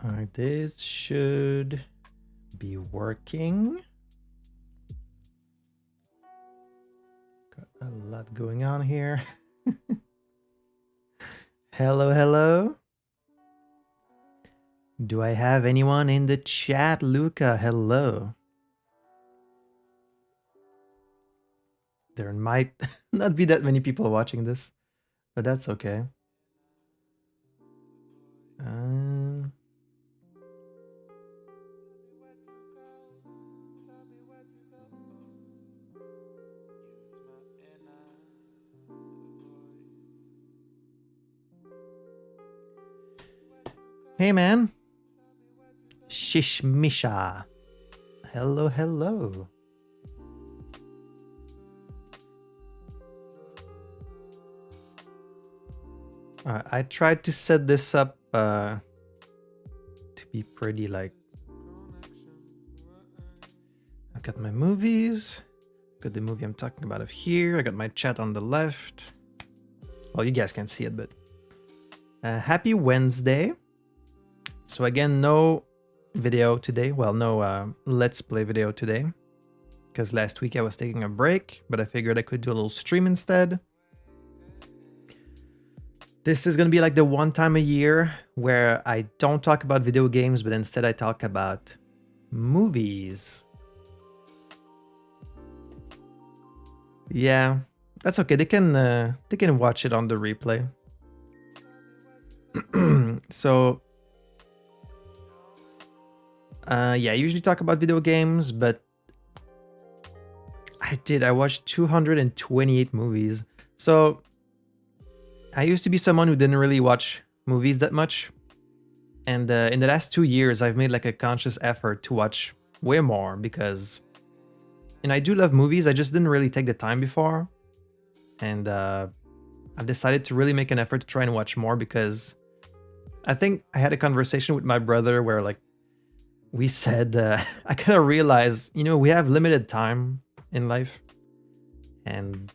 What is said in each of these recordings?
Alright, this should be working. Got a lot going on here. Hello, hello. Do I have anyone in the chat? Luca, hello. There might not be that many people watching this, but that's okay. Hey, man. Shishmisha. Hello, hello. I tried to set this up to be pretty like... I've got my movies. Got the movie I'm talking about up here. I got my chat on the left. Well, you guys can't see it, but... happy Wednesday. So again, no video today. Well, no Let's Play video today. Because last week I was taking a break, but I figured I could do a little stream instead. This is going to be like the one time a year where I don't talk about video games, but instead I talk about movies. Yeah, that's okay. They can watch it on the replay. So yeah, I usually talk about video games, but I watched 228 movies. So I used to be someone who didn't really watch movies that much. And in the last 2 years, I've made like a conscious effort to watch way more because... And I do love movies, I just didn't really take the time before. And I've decided to really make an effort to try and watch more because I think I had a conversation with my brother where like we said, I kind of realized, you know, we have limited time in life. And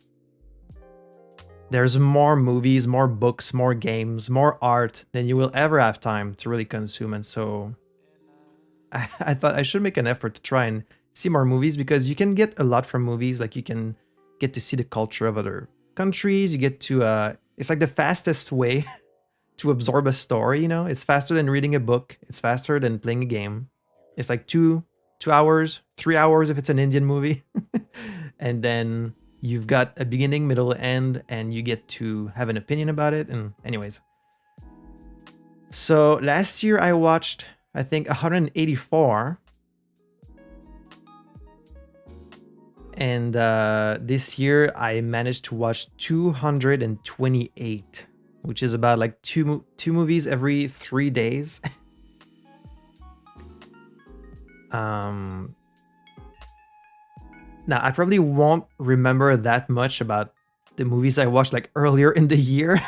there's more movies, more books, more games, more art than you will ever have time to really consume. And so I thought I should make an effort to try and see more movies because you can get a lot from movies. Like you can get to see the culture of other countries. You get to, it's like the fastest way to absorb a story, you know? It's faster than reading a book. It's faster than playing a game. It's like 2 hours, 3 hours if it's an Indian movie. And then you've got a beginning, middle, end, and you get to have an opinion about it. And anyways. So last year I watched, I think, 184. And this year I managed to watch 228, which is about like two movies every 3 days. Now, I probably won't remember that much about the movies I watched like earlier in the year.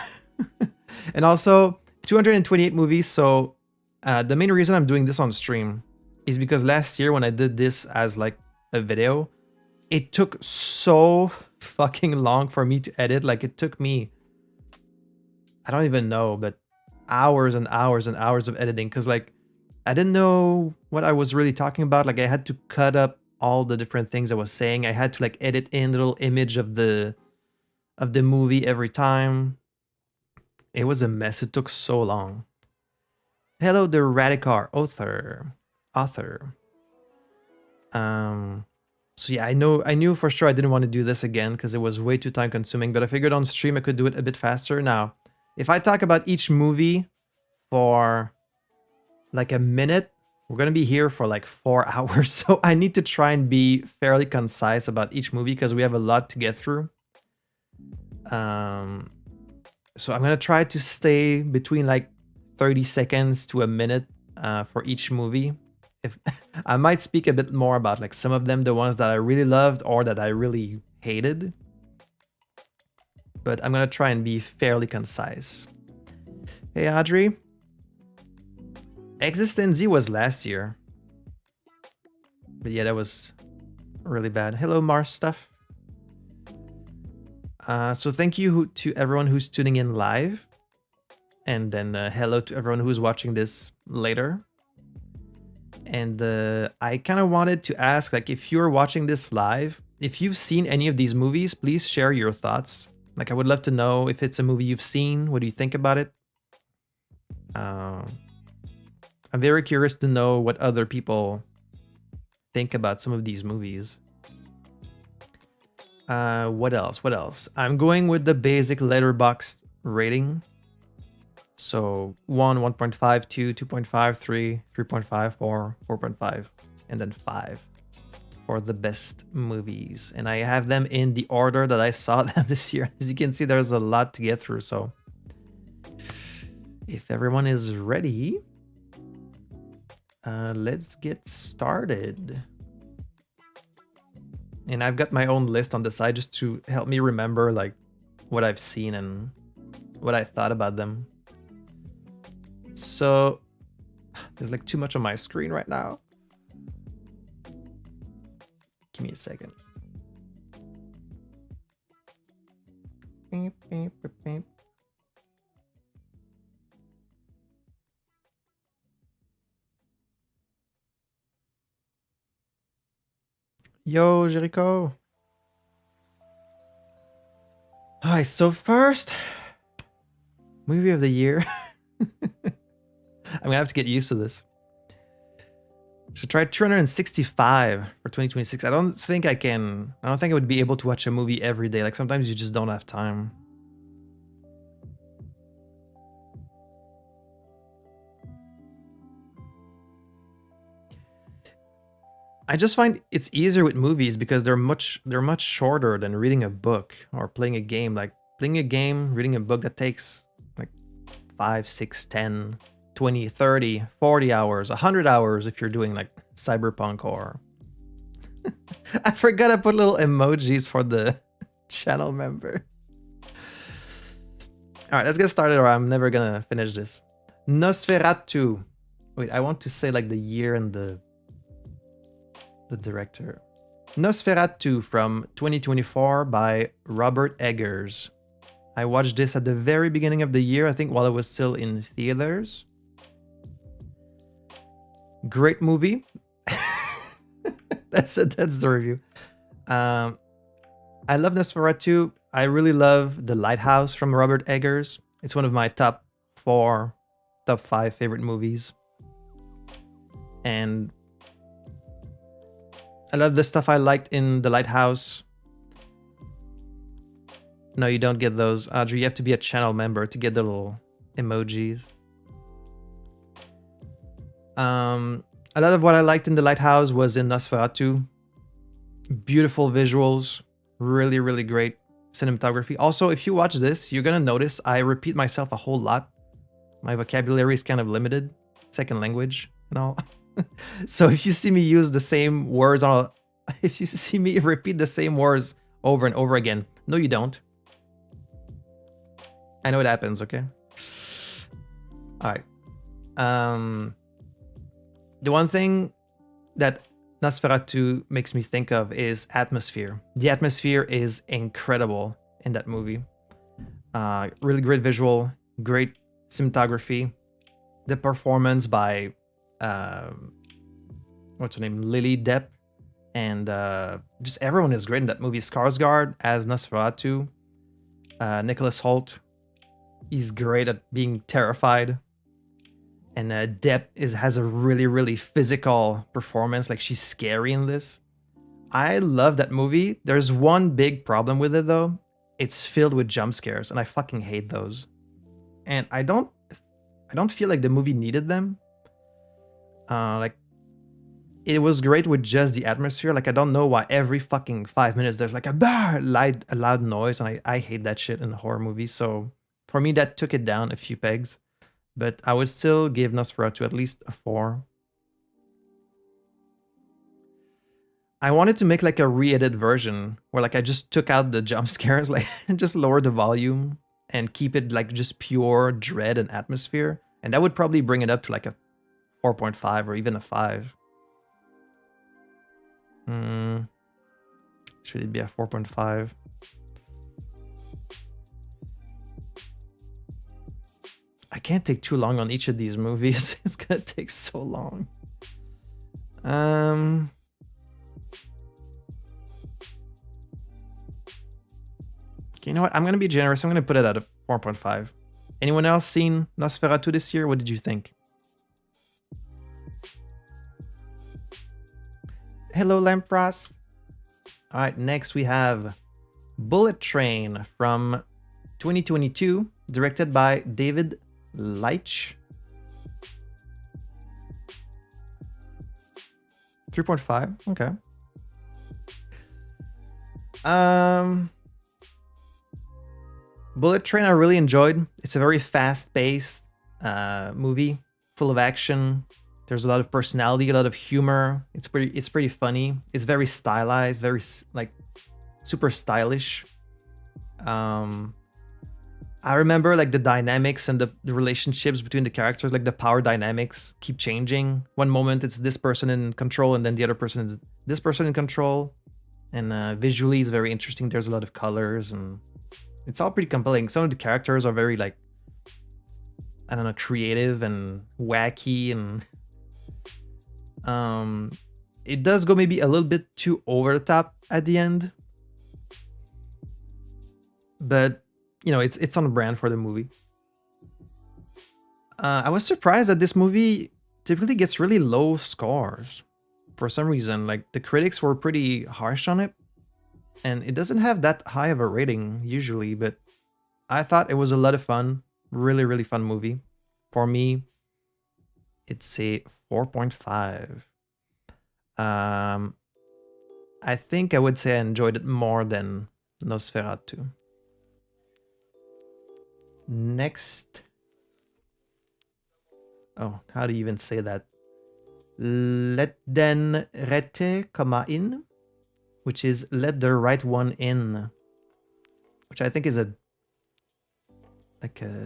And also 228 movies. So the main reason I'm doing this on stream is because last year when I did this as like a video, it took so fucking long for me to edit. Like it took me, I don't even know, but hours and hours and hours of editing. Because like I didn't know what I was really talking about. Like I had to cut up all the different things I was saying. I had to like edit in the little image of the movie every time. It was a mess. It took so long. Hello, the Radicar author. So yeah, I knew for sure I didn't want to do this again because it was way too time consuming, but I figured on stream I could do it a bit faster. Now, if I talk about each movie for like a minute, we're going to be here for like 4 hours. So I need to try and be fairly concise about each movie because we have a lot to get through. So I'm going to try to stay between like 30 seconds to a minute for each movie. If I might speak a bit more about like some of them, the ones that I really loved or that I really hated. But I'm going to try and be fairly concise. Hey, Audrey. Existenz was last year. But yeah, that was really bad. Hello, Mars stuff. So thank you to everyone who's tuning in live. And then hello to everyone who's watching this later. And I kind of wanted to ask, like, if you're watching this live, if you've seen any of these movies, please share your thoughts. Like, I would love to know if it's a movie you've seen. What do you think about it? I'm very curious to know what other people think about some of these movies. What else? What else? I'm going with the basic Letterboxd rating. So 1, 1.5, 2, 2.5, 3, 3.5, 4, 4.5, and then 5 for the best movies. And I have them in the order that I saw them this year. As you can see, there's a lot to get through. So if everyone is ready, let's get started. And I've got my own list on the side just to help me remember like what I've seen and what I thought about them. So there's like too much on my screen right now. Give me a second. Beep, beep, beep, beep. Yo, Jericho. Alright, so first movie of the year. I'm gonna have to get used to this. Should try 265 for 2026. I don't think I would be able to watch a movie every day. Like sometimes you just don't have time. I just find it's easier with movies because they're much shorter than reading a book or playing a game. Like playing a game, reading a book, that takes like 5, 6, 10, 20, 30, 40 hours, 100 hours if you're doing like Cyberpunk or... I forgot I put little emojis for the channel members. Alright, let's get started or I'm never gonna finish this. Nosferatu. Wait, I want to say like the year and the director. Nosferatu from 2024 by Robert Eggers. I watched this at the very beginning of the year, I think while it was still in theaters. Great movie. That's the review. I love Nosferatu. I really love The Lighthouse from Robert Eggers. It's one of my top 5 favorite movies. And I love the stuff I liked in The Lighthouse. No, you don't get those, Audrey. You have to be a channel member to get the little emojis. A lot of what I liked in The Lighthouse was in Nosferatu. Beautiful visuals, really, really great cinematography. Also, if you watch this, you're gonna notice I repeat myself a whole lot. My vocabulary is kind of limited, second language and all. So if you see me use the same words if you see me repeat the same words over and over again, no, you don't. I know it happens, okay? All right. The one thing that Nosferatu makes me think of is atmosphere. The atmosphere is incredible in that movie. Really great visual, great cinematography. The performance by what's her name, Lily Depp, and just everyone is great in that movie. Skarsgård as Nosferatu, Nicholas Hoult, he's great at being terrified, and Depp has a really, really physical performance. Like she's scary in this. I love that movie. There's one big problem with it though. It's filled with jump scares, and I fucking hate those. And I don't feel like the movie needed them. Like it was great with just the atmosphere. Like I don't know why every fucking 5 minutes there's like a loud noise, and I hate that shit in horror movies. So for me, that took it down a few pegs. But I would still give Nosferatu at least a 4. I wanted to make like a re-edit version where like I just took out the jump scares, like and just lower the volume and keep it like just pure dread and atmosphere. And that would probably bring it up to like a 4.5 or even a 5. Should it be a 4.5? I can't take too long on each of these movies. It's gonna take so long. Um, you know what? I'm gonna be generous. I'm gonna put it at a 4.5. Anyone else seen Nosferatu this year? What did you think? Hello, Lampfrost. All right, next we have Bullet Train from 2022, directed by David Leitch. 3.5. Okay. Bullet Train I really enjoyed. It's a very fast-paced movie, full of action. There's a lot of personality, a lot of humor. It's pretty funny. It's very stylized, very like super stylish. I remember like the dynamics and the relationships between the characters, like the power dynamics keep changing. One moment it's this person in control, and then the other person is this person in control. And visually it's very interesting. There's a lot of colors and it's all pretty compelling. Some of the characters are very like, I don't know, creative and wacky, and it does go maybe a little bit too over the top at the end. But you know, it's on brand for the movie. I was surprised that this movie typically gets really low scores for some reason. Like the critics were pretty harsh on it, and it doesn't have that high of a rating usually, but I thought it was a lot of fun. Really, really fun movie. For me, it's a 4.5. I think I would say I enjoyed it more than Nosferatu. Next. Oh, how do you even say that? Let den rette komma in, which is let the right one in, which I think is a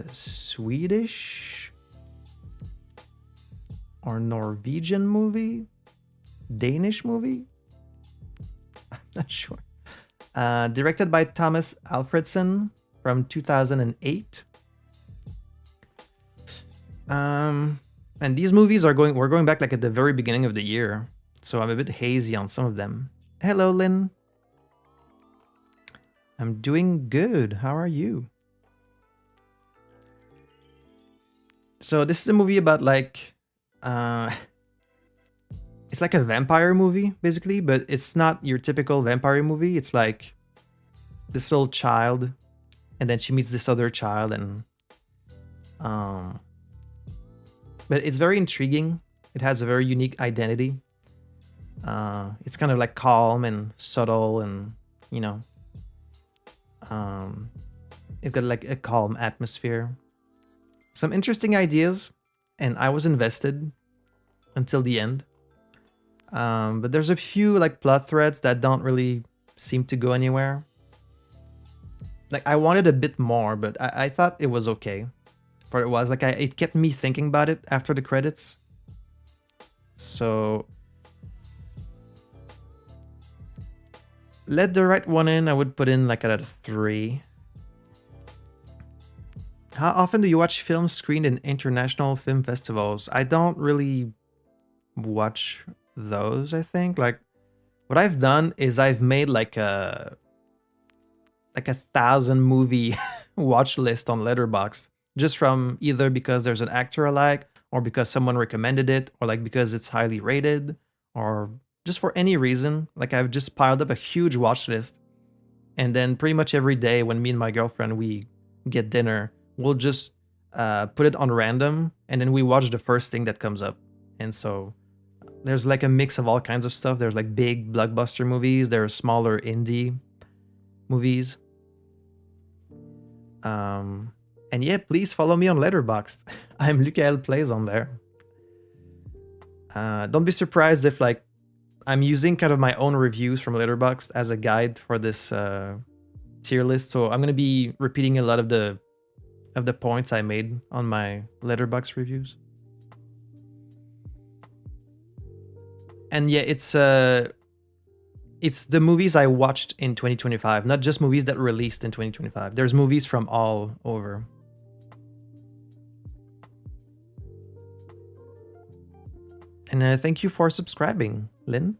Swedish or Norwegian movie, Danish movie. I'm not sure. Directed by Thomas Alfredson from 2008. And these movies we're going back like at the very beginning of the year, so I'm a bit hazy on some of them. Hello, Lynn. I'm doing good. How are you? So this is a movie about like, it's like a vampire movie basically, but it's not your typical vampire movie. It's like this little child, and then she meets this other child, and but it's very intriguing. It has a very unique identity. It's kind of like calm and subtle, and you know, it's got like a calm atmosphere. Some interesting ideas, and I was invested until the end. But there's a few like plot threads that don't really seem to go anywhere. Like I wanted a bit more, but I thought it was okay. For it was like it kept me thinking about it after the credits. So let the right one in, I would put in like at a 3. How often do you watch films screened in international film festivals? I don't really watch those, I think. Like what I've done is I've made like a 1,000 movie watch list on Letterboxd, just from either because there's an actor I like, or because someone recommended it, or like because it's highly rated, or just for any reason. Like I've just piled up a huge watch list, and then pretty much every day when me and my girlfriend we get dinner, we'll just put it on random, and then we watch the first thing that comes up. And so there's like a mix of all kinds of stuff. There's like big blockbuster movies, there are smaller indie movies. And yeah, please follow me on Letterboxd. I'm Lukael Plays on there. Don't be surprised if like I'm using kind of my own reviews from Letterboxd as a guide for this tier list. So I'm gonna be repeating a lot of the points I made on my Letterboxd reviews. And yeah, it's the movies I watched in 2025, not just movies that released in 2025. There's movies from all over. And thank you for subscribing, Lynn.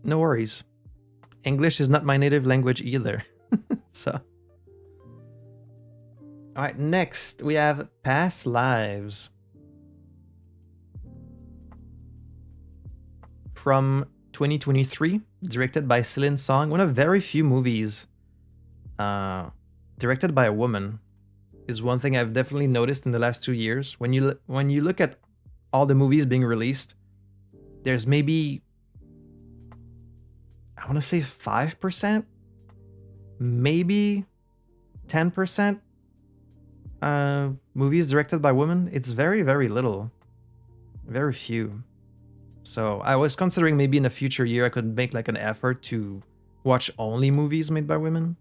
No worries. English is not my native language either. So. All right, next we have Past Lives. From 2023, directed by Celine Song. One of very few movies directed by a woman is one thing I've definitely noticed in the last 2 years. When you look at all the movies being released, there's maybe, I want to say 5%, maybe 10% movies directed by women. It's very, very little. Very few. So I was considering maybe in a future year I could make like an effort to watch only movies made by women,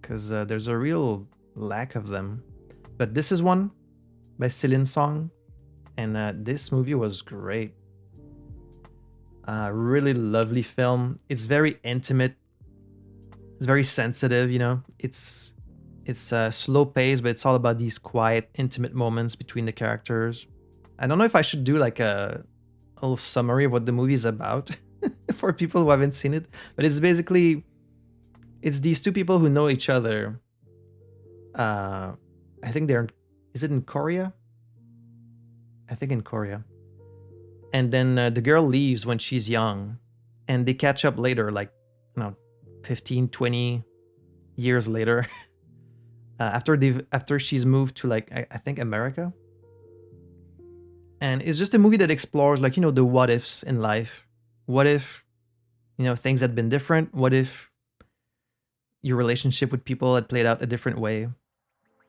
because there's a real lack of them. But this is one by Celine Song, and this movie was great. Really lovely film. It's very intimate. It's very sensitive, you know. It's slow pace, but it's all about these quiet, intimate moments between the characters. I don't know if I should do like a little summary of what the movie is about for people who haven't seen it, but it's basically, it's these two people who know each other. I think is it in Korea? I think in Korea. And then the girl leaves when she's young, and they catch up later, like, 15, 20 years later, after she's moved to, like, I think America. And it's just a movie that explores, like, the what ifs in life. What if, things had been different? What if your relationship with people had played out a different way?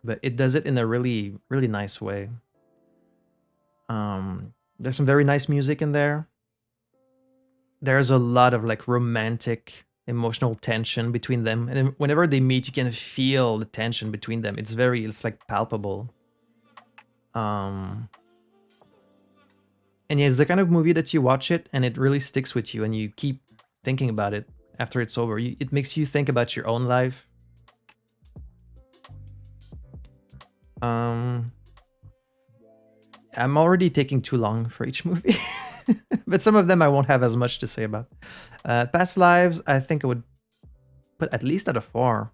But it does it in a really, really nice way. There's some very nice music in there. There's a lot of like romantic, emotional tension between them. And whenever they meet, you can feel the tension between them. It's like palpable. And yeah, it's the kind of movie that you watch it and it really sticks with you and you keep thinking about it after it's over. It makes you think about your own life. I'm already taking too long for each movie, but some of them I won't have as much to say about. Past Lives, I think I would put at least at a 4.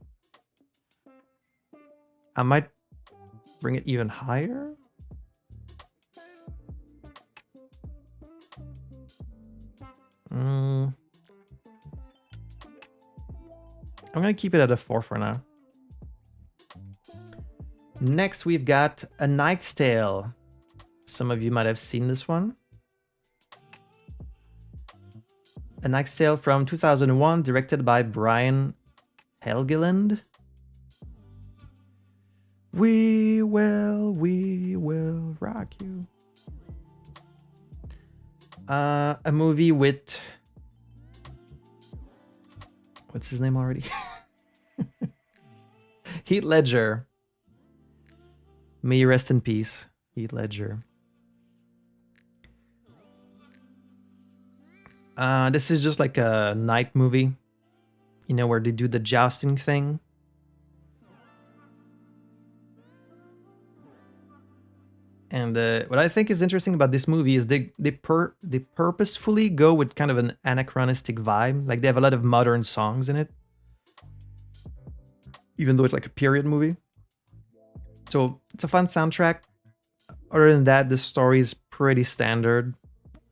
I might bring it even higher. I'm gonna keep it at a 4 for now. Next, we've got A Knight's Tale. Some of you might have seen this one. A Knight's Tale from 2001, directed by Brian Helgeland. We will rock you. A movie with... What's his name already? Heath Ledger. May you rest in peace, Heath Ledger. This is just like a knight movie, where they do the jousting thing. And what I think is interesting about this movie is they purposefully go with kind of an anachronistic vibe. Like they have a lot of modern songs in it, even though it's like a period movie. So it's a fun soundtrack. Other than that, the story is pretty standard.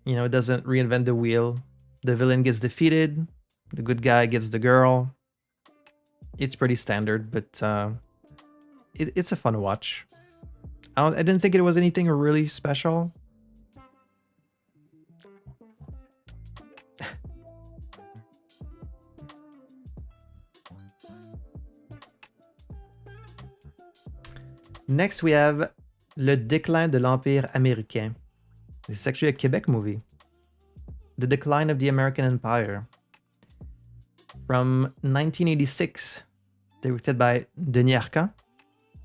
It doesn't reinvent the wheel. The villain gets defeated. The good guy gets the girl. It's pretty standard, but it's a fun watch. I didn't think it was anything really special. Next, we have Le Déclin de l'Empire Américain. This is actually a Quebec movie. The Decline of the American Empire. From 1986, directed by Denis Arcand.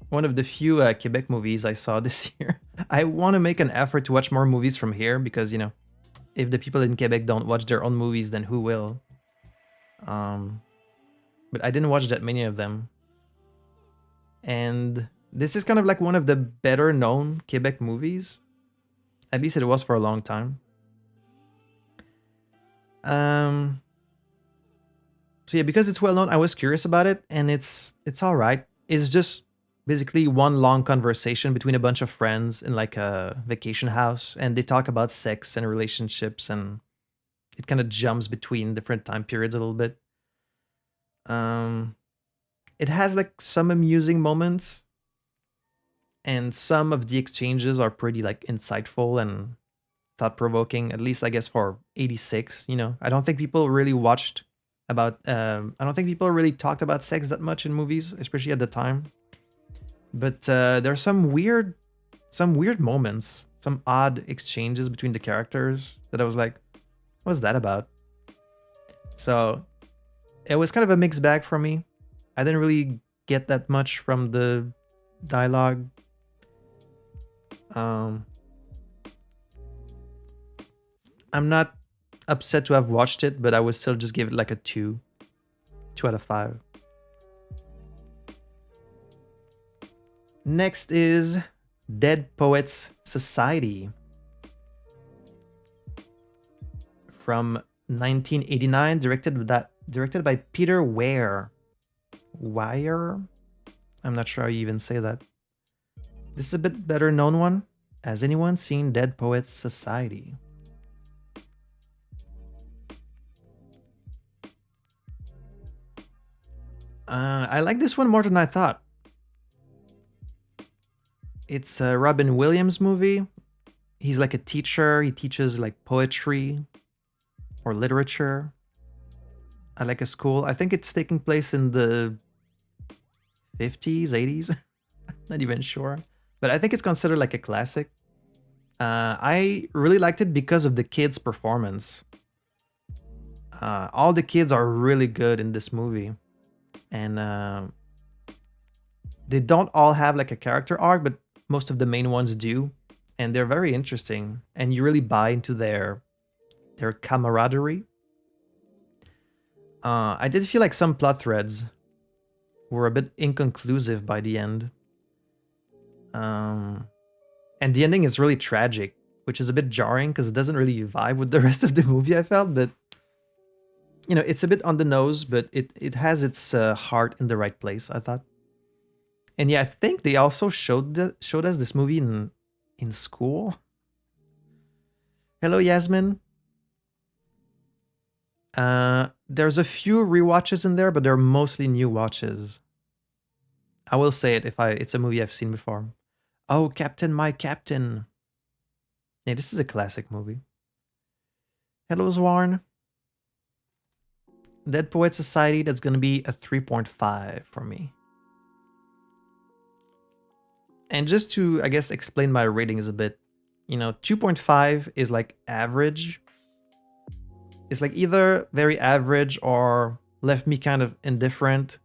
One of the few Quebec movies I saw this year. I want to make an effort to watch more movies from here because, if the people in Quebec don't watch their own movies, then who will? But I didn't watch that many of them. And This is kind of like one of the better known Quebec movies. At least it was for a long time. Um, so yeah, because it's well known, I was curious about it, and it's all right. It's just basically one long conversation between a bunch of friends in like a vacation house, and they talk about sex and relationships, and it kind of jumps between different time periods a little bit. Um, it has like some amusing moments, and some of the exchanges are pretty like insightful and thought provoking. At least I guess for '86, you know, I don't think people really watched about. I don't think people really talked about sex that much in movies, especially at the time. But there's some weird moments, some odd exchanges between the characters that I was like, what's that about? So it was kind of a mixed bag for me. I didn't really get that much from the dialogue. Um, I'm not upset to have watched it, but I would still just give it like a 2 out of 5. Next is Dead Poets Society from 1989, directed by Peter Weir. Weir? I'm not sure how you even say that. This is a bit better known one. Has anyone seen Dead Poets Society? I like this one more than I thought. It's a Robin Williams movie. He's like a teacher. He teaches like poetry or literature at like a school. I think it's taking place in the 50s, 80s. Not even sure. But I think it's considered like a classic. I really liked it because of the kids' performance. All the kids are really good in this movie. And they don't all have like a character arc, but most of the main ones do. And they're very interesting. And you really buy into their camaraderie. I did feel like some plot threads were a bit inconclusive by the end. And the ending is really tragic, which is a bit jarring because it doesn't really vibe with the rest of the movie, I felt. But, you know, it's a bit on the nose, but it has its heart in the right place, I thought. And yeah, I think they also showed us this movie in school. Hello, Yasmin. There's a few rewatches in there, but they're mostly new watches. I will say it if it's a movie I've seen before. Oh, Captain, my Captain. Yeah, this is a classic movie. Hello, Zwarn. Dead Poet Society, that's going to be a 3.5 for me. And just to, I guess, explain my ratings a bit, you know, 2.5 is like average. It's like either very average or left me kind of indifferent,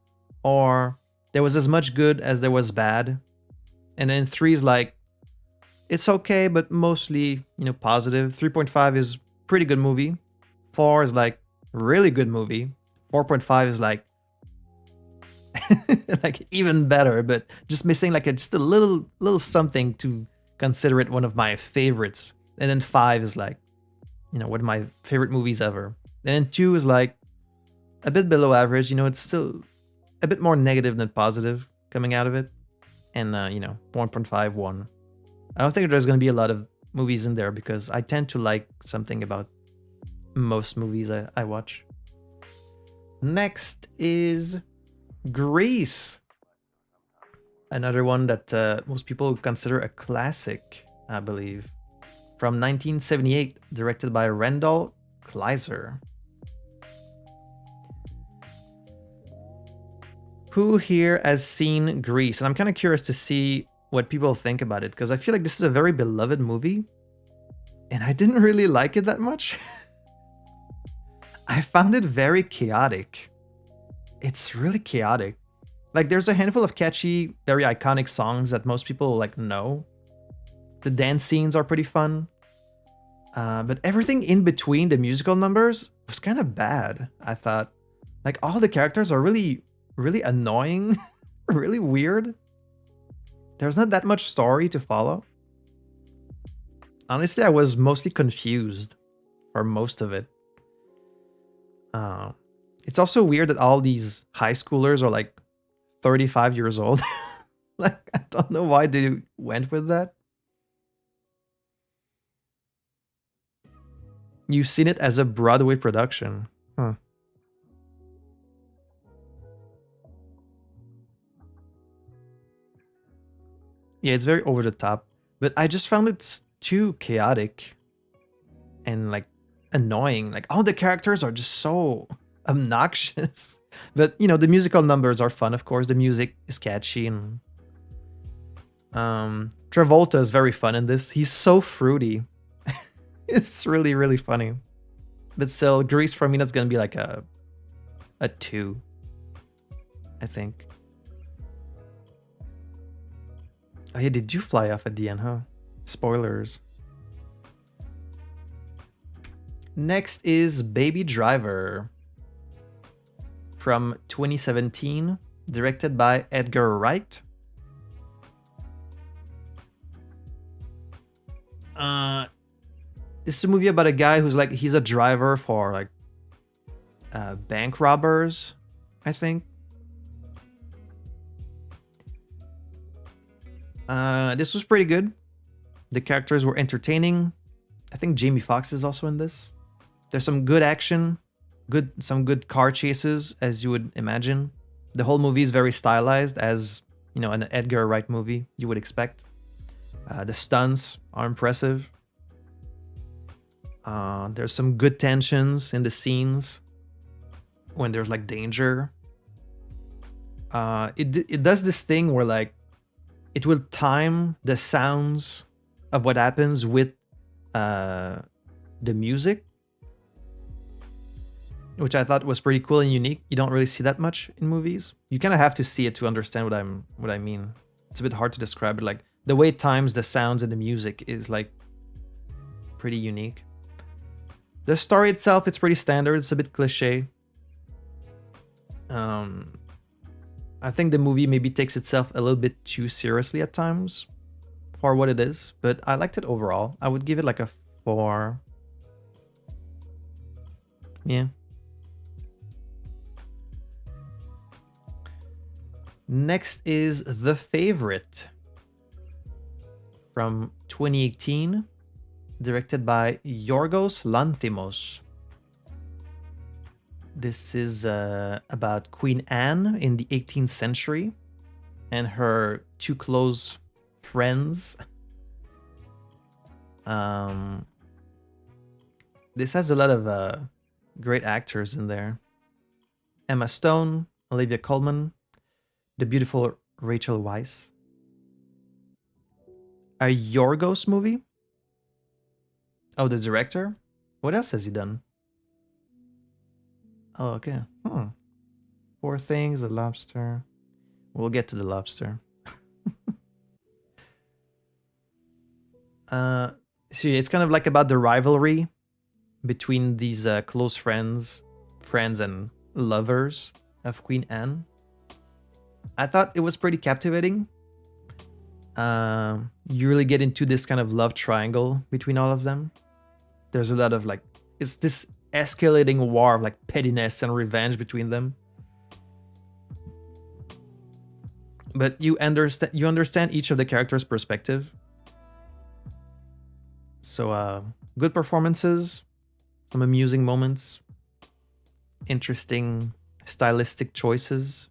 or there was as much good as there was bad. And then 3 is like, it's okay, but mostly, you know, positive. 3.5 is pretty good movie. 4 is like, really good movie. 4.5 is like, like even better, but just missing like just a little something to consider it one of my favorites. And then 5 is like, you know, one of my favorite movies ever. And then 2 is like a bit below average. You know, it's still a bit more negative than positive coming out of it. And you know, 1.5, 1. I don't think there's going to be a lot of movies in there because I tend to like something about most movies I watch. Next is Grease. Another one that most people consider a classic, I believe. From 1978, directed by Randall Kleiser. Who here has seen Grease? And I'm kind of curious to see what people think about it, because I feel like this is a very beloved movie, and I didn't really like it that much. I found it very chaotic. It's really chaotic. Like, there's a handful of catchy, very iconic songs that most people like know. The dance scenes are pretty fun. But everything in between the musical numbers was kind of bad, I thought. Like, all the characters are really, really annoying, really weird. there's not that much story to follow. Honestly, I was mostly confused for most of it. It's also weird that all these high schoolers are like 35 years old. Like, I don't know why they went with that. You've seen it as a Broadway production. Huh. Yeah, it's very over the top. But I just found it too chaotic and like annoying. Like all the characters are just so obnoxious. But you know, the musical numbers are fun, of course. The music is catchy and Travolta is very fun in this. He's so fruity. It's really, really funny. But still, Grease for me, that's gonna be like a 2, I think. Oh yeah, did you fly off at the end, huh? Spoilers. Next is Baby Driver from 2017, directed by Edgar Wright. This is a movie about a guy who's like, he's a driver for like bank robbers, I think. This was pretty good. The characters were entertaining. I think Jamie Foxx is also in this. There's some good action, some good car chases, as you would imagine. The whole movie is very stylized, as you know, an Edgar Wright movie you would expect. The stunts are impressive. There's some good tensions in the scenes when there's like danger. It does this thing where like it will time the sounds of what happens with the music, which I thought was pretty cool and unique. You don't really see that much in movies. You kind of have to see it to understand what I mean. It's a bit hard to describe it. Like the way it times the sounds and the music is like pretty unique. The story itself, it's pretty standard. It's a bit cliche. I think the movie maybe takes itself a little bit too seriously at times for what it is, but I liked it overall. I would give it like a 4. Yeah. Next is The Favorite from 2018, directed by Yorgos Lanthimos. This is about Queen Anne in the 18th century and her 2 close friends. This has a lot of great actors in there. Emma Stone, Olivia Colman, the beautiful Rachel Weisz. A Yorgos movie? Oh, the director? What else has he done? Oh, okay. Poor Things, The Lobster. We'll get to The Lobster. See, it's kind of like about the rivalry between these close friends and lovers of Queen Anne. I thought it was pretty captivating. You really get into this kind of love triangle between all of them. There's a lot of like, it's this escalating war of like pettiness and revenge between them. But you understand each of the characters' perspective. So good performances, some amusing moments, interesting stylistic choices.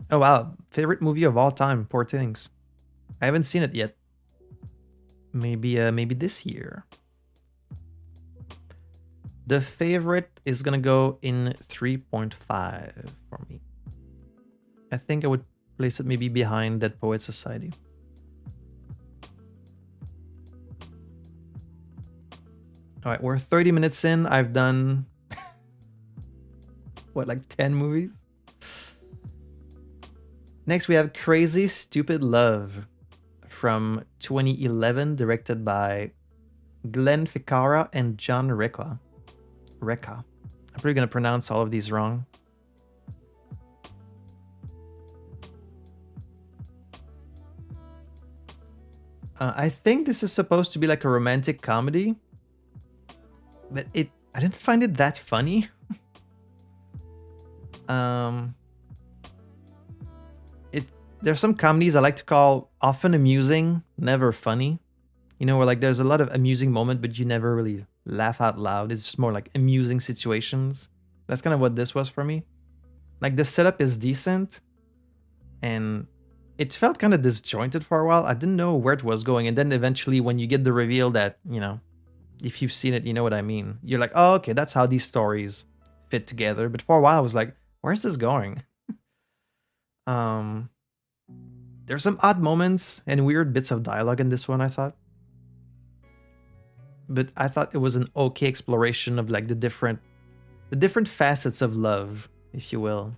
Oh wow, favorite movie of all time, Poor Things. I haven't seen it yet. Maybe this year. The Favorite is gonna go in 3.5 for me. I think I would place it maybe behind Dead Poets Society. All right, we're 30 minutes in. I've done what, like 10 movies? Next, we have Crazy Stupid Love from 2011, directed by Glenn Ficarra and John Reca. I'm probably going to pronounce all of these wrong. I think this is supposed to be like a romantic comedy, but I didn't find it that funny. um, it There's some comedies I like to call often amusing, never funny. You know, where like there's a lot of amusing moment, but you never really laugh out loud. It's just more like amusing situations. That's kind of what this was for me. Like the setup is decent, and it felt kind of disjointed for a while. I didn't know where it was going, and then eventually, when you get the reveal that, you know, if you've seen it, you know what I mean. You're like, oh, okay, that's how these stories fit together. But for a while, I was like, where's this going? um, there's some odd moments and weird bits of dialogue in this one, I thought. But I thought it was an okay exploration of like the different facets of love, if you will.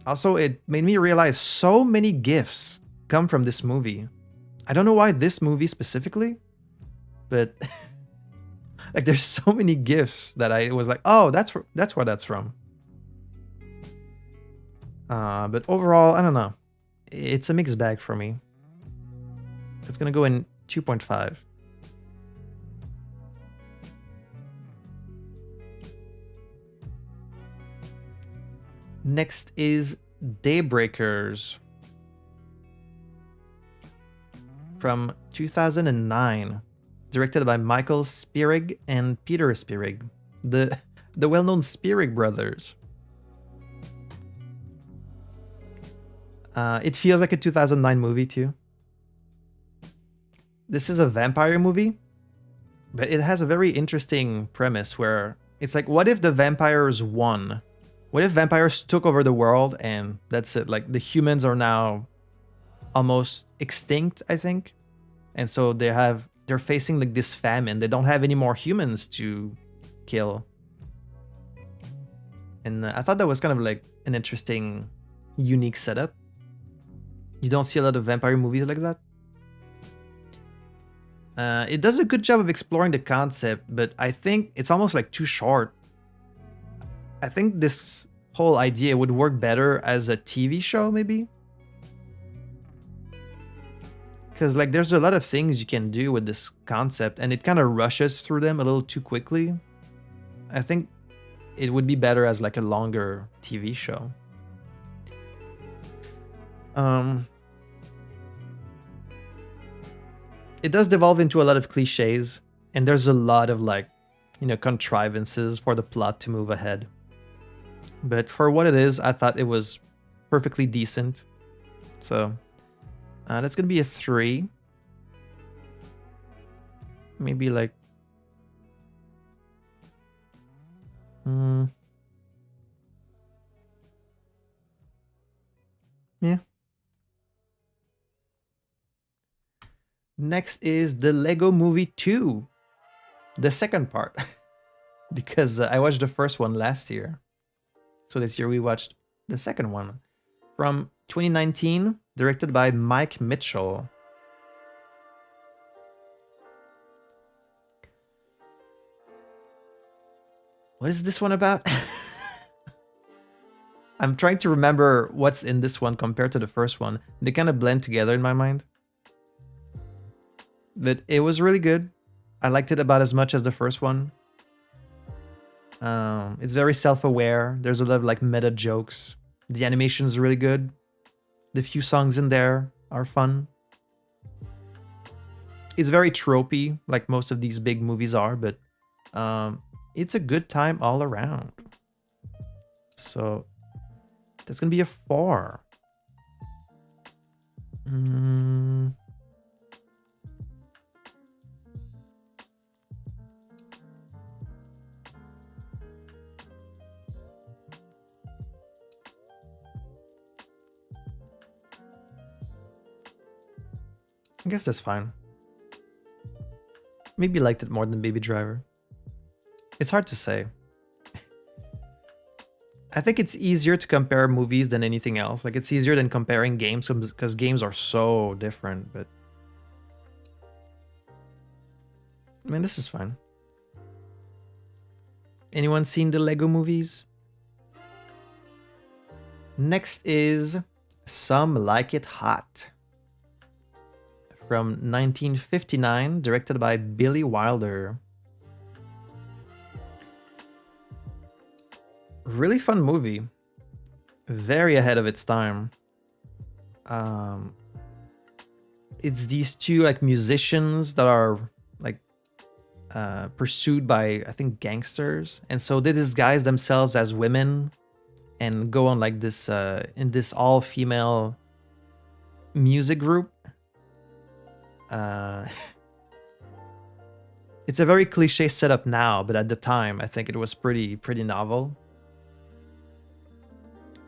Also, it made me realize so many gifts come from this movie. I don't know why this movie specifically, but like there's so many gifts that I was like, oh, that's where that's from. But overall, I don't know. It's a mixed bag for me. It's gonna go in 2.5. Next is Daybreakers from 2009, directed by Michael Spierig and Peter Spierig, the well-known Spierig brothers. It feels like a 2009 movie too. This is a vampire movie, but it has a very interesting premise where it's like, what if the vampires won? What if vampires took over the world and that's it? Like the humans are now almost extinct, I think. And so they're facing like this famine. They don't have any more humans to kill. And I thought that was kind of like an interesting, unique setup. You don't see a lot of vampire movies like that. It does a good job of exploring the concept, but I think it's almost like too short. I think this whole idea would work better as a TV show, maybe. Because like there's a lot of things you can do with this concept, and it kind of rushes through them a little too quickly. I think it would be better as like a longer TV show. It does devolve into a lot of cliches, and there's a lot of like, you know, contrivances for the plot to move ahead. But for what it is, I thought it was perfectly decent. So that's gonna be a 3. Maybe like yeah. Next is the Lego Movie 2, the second part, because I watched the first one last year. So this year we watched the second one from 2019, directed by Mike Mitchell. What is this one about? I'm trying to remember what's in this one compared to the first one. They kind of blend together in my mind. But it was really good. I liked it about as much as the first one. It's very self-aware. There's a lot of like meta jokes. The animation is really good. The few songs in there are fun. It's very tropey, like most of these big movies are, but it's a good time all around. So that's gonna be a 4. I guess that's fine. Maybe liked it more than Baby Driver. It's hard to say. I think it's easier to compare movies than anything else. Like it's easier than comparing games because games are so different, but I mean, this is fine. Anyone seen the Lego movies? Next is Some Like It Hot from 1959, directed by Billy Wilder. Really fun movie. Very ahead of its time. It's these two like musicians that are like pursued by, I think, gangsters, and so they disguise themselves as women and go on like this in this all-female music group. It's a very cliche setup now, but at the time I think it was pretty novel.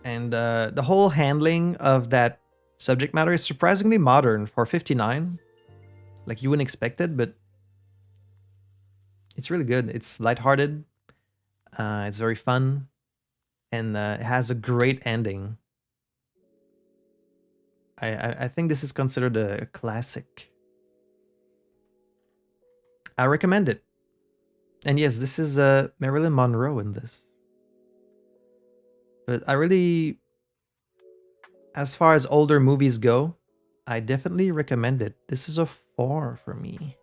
And the whole handling of that subject matter is surprisingly modern for 59. Like, you wouldn't expect it, but it's really good. It's lighthearted. It's very fun. And it has a great ending. I think this is considered a classic. I recommend it. And yes, this is Marilyn Monroe in this. But I really, as far as older movies go, I definitely recommend it. This is a 4 for me.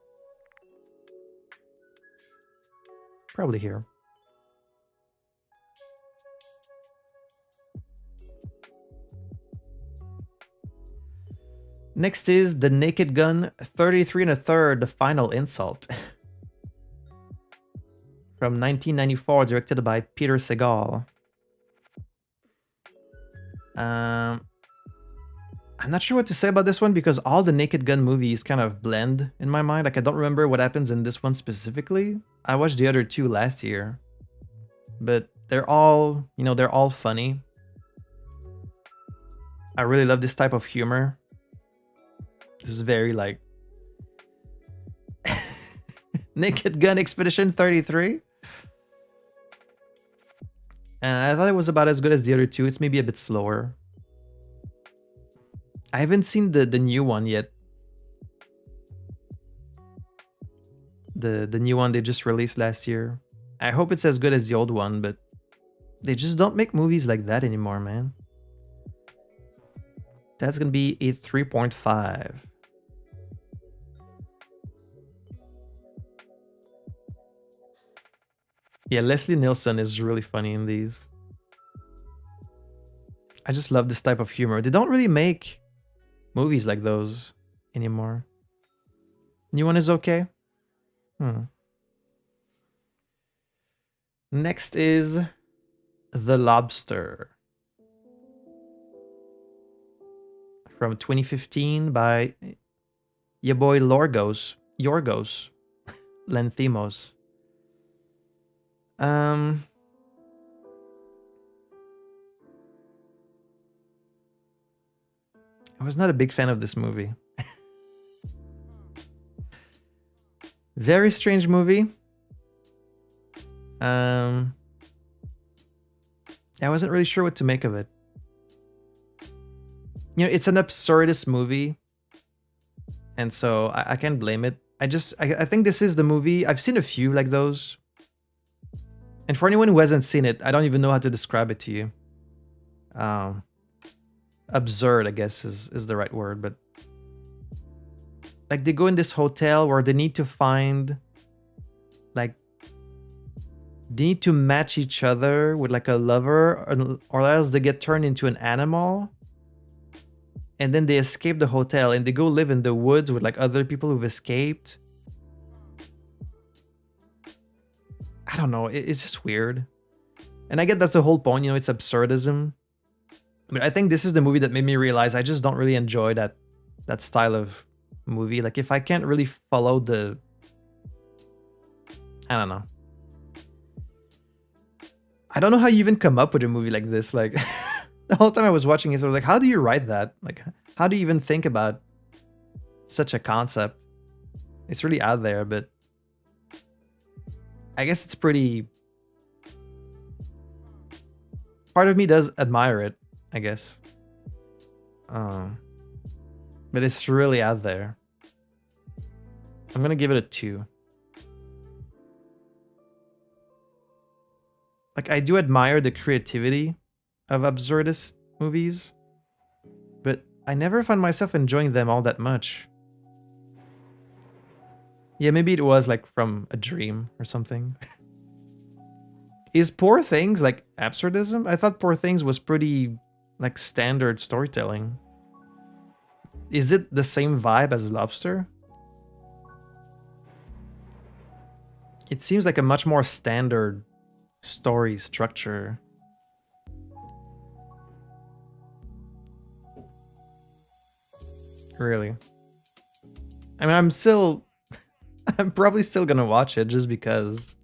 Probably here. Next is The Naked Gun, 33 1/3, The Final Insult. From 1994, directed by Peter Segal. I'm not sure what to say about this one because all the Naked Gun movies kind of blend in my mind. Like, I don't remember what happens in this one specifically. I watched the other two last year, but they're all, you know, they're all funny. I really love this type of humor. This is very like Naked Gun Expedition 33. And I thought it was about as good as the other two. It's maybe a bit slower. I haven't seen the new one yet. The new one they just released last year. I hope it's as good as the old one, but they just don't make movies like that anymore, man. That's gonna be a 3.5. Yeah, Leslie Nielsen is really funny in these. I just love this type of humor. They don't really make movies like those anymore. New one is okay. Next is The Lobster. From 2015 by your boy Yorgos Lanthimos. I was not a big fan of this movie. Very strange movie. I wasn't really sure what to make of it. You know, it's an absurdist movie, and so I can't blame it. I think this is the movie. I've seen a few like those. And for anyone who hasn't seen it, I don't even know how to describe it to you. Absurd, I guess, is the right word, but like they go in this hotel where they need to find, like, they need to match each other with like a lover, or else they get turned into an animal. And then they escape the hotel and they go live in the woods with like other people who've escaped. I don't know. It's just weird. And I get that's the whole point, you know, it's absurdism. But I think this is the movie that made me realize I just don't really enjoy that style of movie. Like, if I can't really follow the... I don't know. I don't know how you even come up with a movie like this. Like, the whole time I was watching it, I was like, how do you write that? Like, how do you even think about such a concept? It's really out there, but I guess it's pretty... Part of me does admire it, I guess. But it's really out there. I'm gonna give it a 2. Like, I do admire the creativity of absurdist movies, but I never find myself enjoying them all that much. Yeah, maybe it was like from a dream or something. Is Poor Things like absurdism? I thought Poor Things was pretty like standard storytelling. Is it the same vibe as Lobster? It seems like a much more standard story structure. Really? I mean, I'm probably still gonna watch it just because.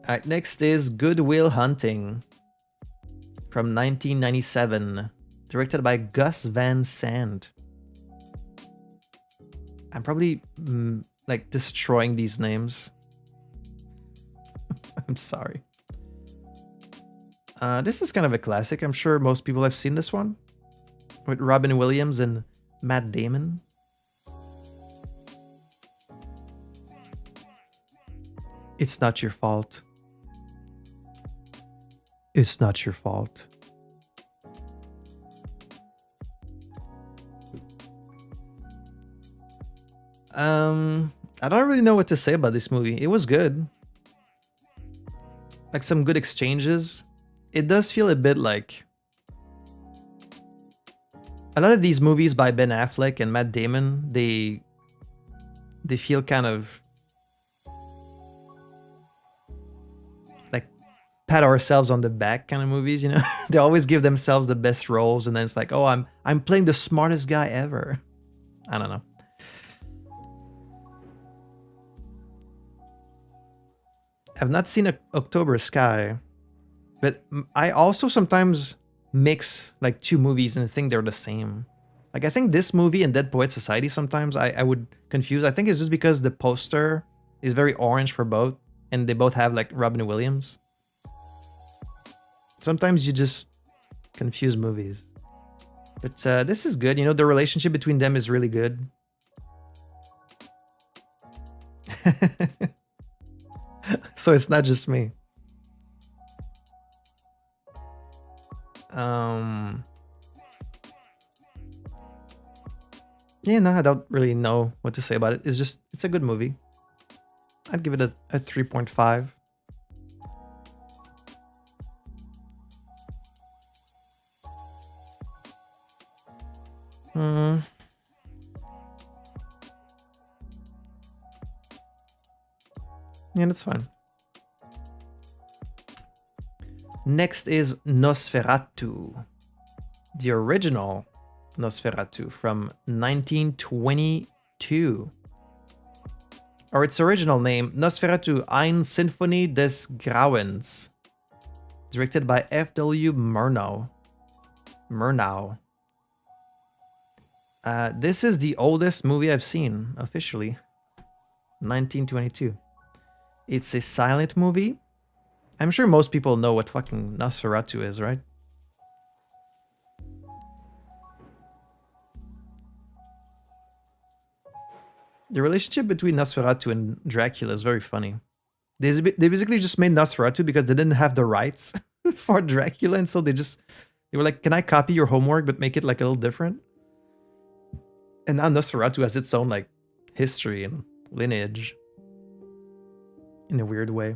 Alright, next is Good Will Hunting from 1997, directed by Gus Van Sant. I'm probably like destroying these names. I'm sorry. This is kind of a classic. I'm sure most people have seen this one with Robin Williams and Matt Damon. It's not your fault. It's not your fault. I don't really know what to say about this movie. It was good. Like some good exchanges. It does feel a bit like a lot of these movies by Ben Affleck and Matt Damon, they feel kind of like pat ourselves on the back kind of movies, you know? They always give themselves the best roles and then it's like, "Oh, I'm playing the smartest guy ever." I don't know. I've not seen October Sky, but I also sometimes mix like two movies and think they're the same. Like I think this movie and Dead Poet Society sometimes I would confuse. I think it's just because the poster is very orange for both and they both have like Robin Williams. Sometimes you just confuse movies. But this is good. You know, the relationship between them is really good. So it's not just me. Yeah, no, I don't really know what to say about it. It's a good movie. I'd give it a 3.5. Yeah, that's fine. Next is Nosferatu, the original Nosferatu from 1922. Or its original name, Nosferatu Ein Sinfonie des Grauens, directed by F.W. Murnau. This is the oldest movie I've seen, officially. 1922. It's a silent movie. I'm sure most people know what fucking Nosferatu is, right? The relationship between Nosferatu and Dracula is very funny. They basically just made Nosferatu because they didn't have the rights for Dracula, and so they were like, "Can I copy your homework but make it like a little different?" And now Nosferatu has its own like history and lineage in a weird way.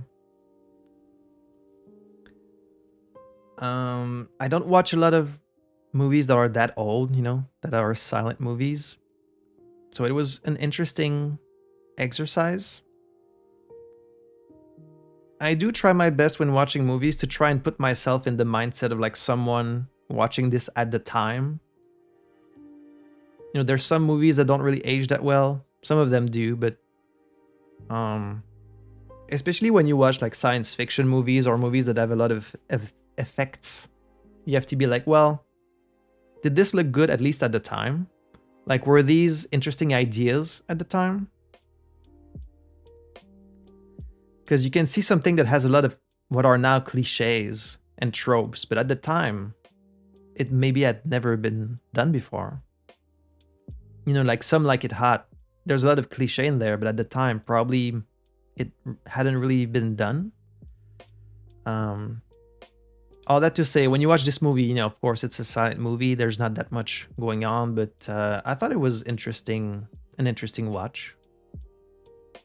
I don't watch a lot of movies that are that old, you know, that are silent movies. So it was an interesting exercise. I do try my best when watching movies to try and put myself in the mindset of like someone watching this at the time. You know, there's some movies that don't really age that well. Some of them do, but especially when you watch like science fiction movies or movies that have a lot of effects, you have to be like, well, did this look good at least at the time? Like, were these interesting ideas at the time? Because you can see something that has a lot of what are now cliches and tropes, but at the time, it maybe had never been done before. You know, like Some Like It Hot. There's a lot of cliche in there, but at the time, probably it hadn't really been done. All that to say, when you watch this movie, you know, of course, it's a silent movie. There's not that much going on, but I thought it was interesting an interesting watch.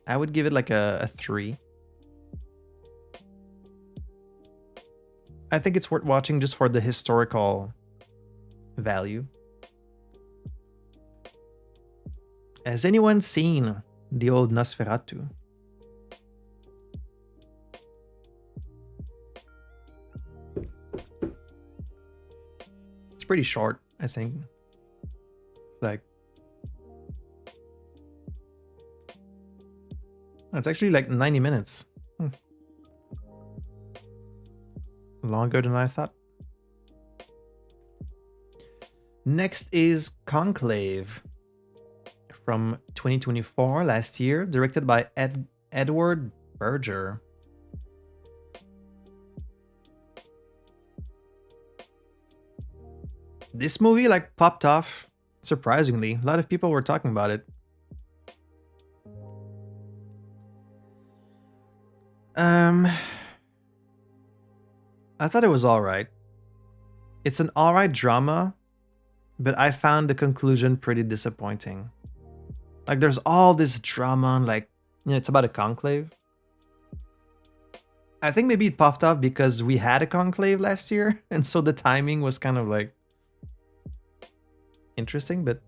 I would give it like a 3. I think it's worth watching just for the historical value. Has anyone seen the old Nosferatu? It's pretty short, I think. Like, it's actually like 90 minutes. Longer than I thought. Next is Conclave from 2024, last year, directed by Edward Berger. This movie like popped off surprisingly. A lot of people were talking about it. I thought it was alright. It's an alright drama, but I found the conclusion pretty disappointing. Like, there's all this drama, like, you know, it's about a conclave. I think maybe it popped off because we had a conclave last year, and so the timing was kind of like interesting, but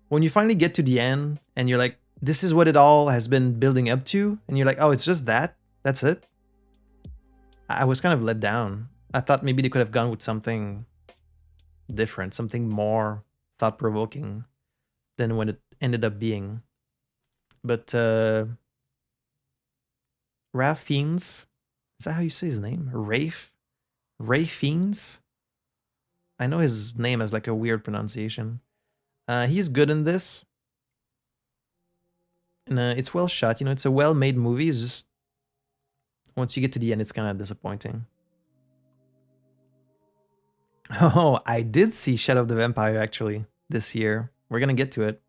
when you finally get to the end and you're like, this is what it all has been building up to, and you're like, oh, it's just that? That's it? I was kind of let down. I thought maybe they could have gone with something different, something more thought-provoking than what it ended up being. But Ralph Fiennes, is that how you say his name? Ray Fiennes? I know his name has like a weird pronunciation. He's good in this. And it's well shot, you know, it's a well-made movie. It's just once you get to the end, it's kind of disappointing. Oh, I did see Shadow of the Vampire actually this year. We're gonna get to it.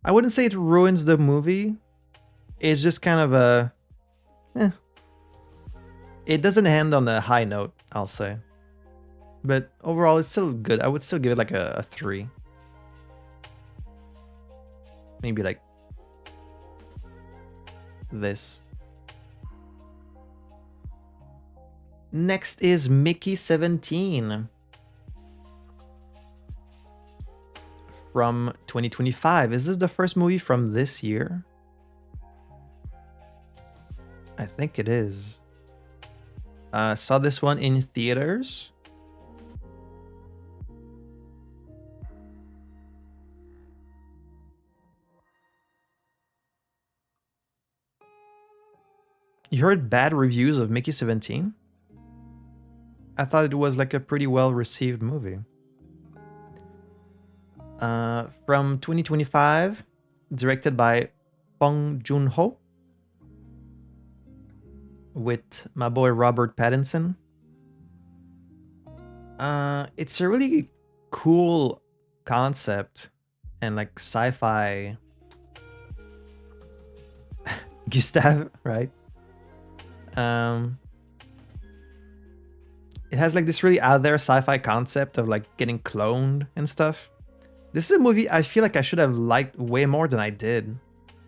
I wouldn't say it ruins the movie. It's just kind of a... It doesn't end on a high note, I'll say. But overall, it's still good. I would still give it like a 3. Maybe like this. Next is Mickey 17 from 2025. Is this the first movie from this year? I think it is. Saw this one in theaters. You heard bad reviews of Mickey 17? I thought it was like a pretty well received movie. From 2025, directed by Bong Joon-ho, with my boy Robert Pattinson. It's a really cool concept and like sci-fi. Gustav, right? It has like this really out there sci-fi concept of like getting cloned and stuff. This is a movie I feel like I should have liked way more than I did.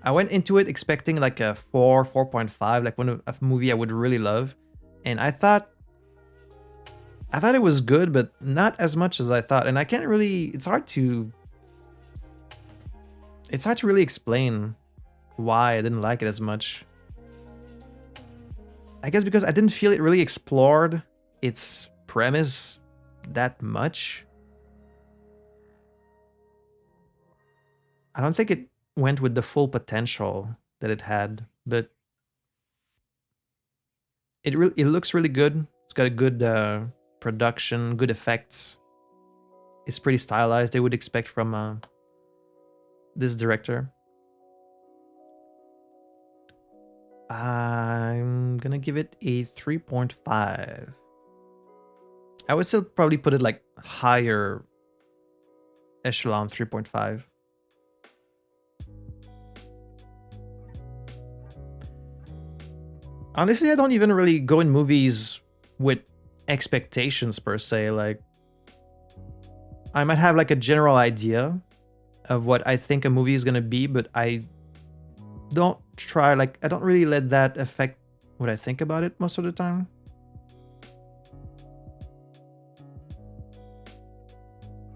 I went into it expecting like a 4.5, like a movie I would really love. And I thought it was good, but not as much as I thought. And I can't really, it's hard to really explain why I didn't like it as much. I guess because I didn't feel it really explored its premise that much. I don't think it went with the full potential that it had, but it looks really good. It's got a good production, good effects. It's pretty stylized. They would expect from this director. I'm gonna give it a 3.5. I would still probably put it like higher echelon 3.5. Honestly, I don't even really go in movies with expectations per se. Like, I might have like a general idea of what I think a movie is gonna be, but I don't I don't really let that affect what I think about it most of the time.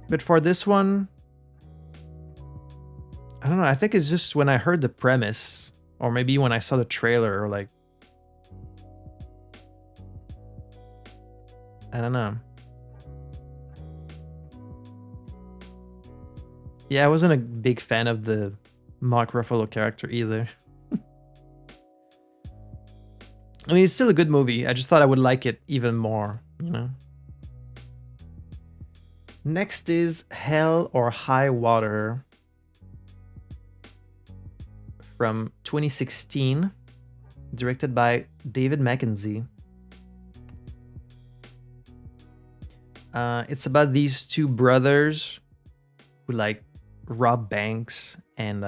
But for this one, I don't know. I think it's just when I heard the premise, or maybe when I saw the trailer, or like, I don't know. Yeah, I wasn't a big fan of the Mark Ruffalo character either. I mean, it's still a good movie. I just thought I would like it even more, you know? Next is Hell or High Water from 2016, directed by David Mackenzie. It's about these two brothers who like rob banks, and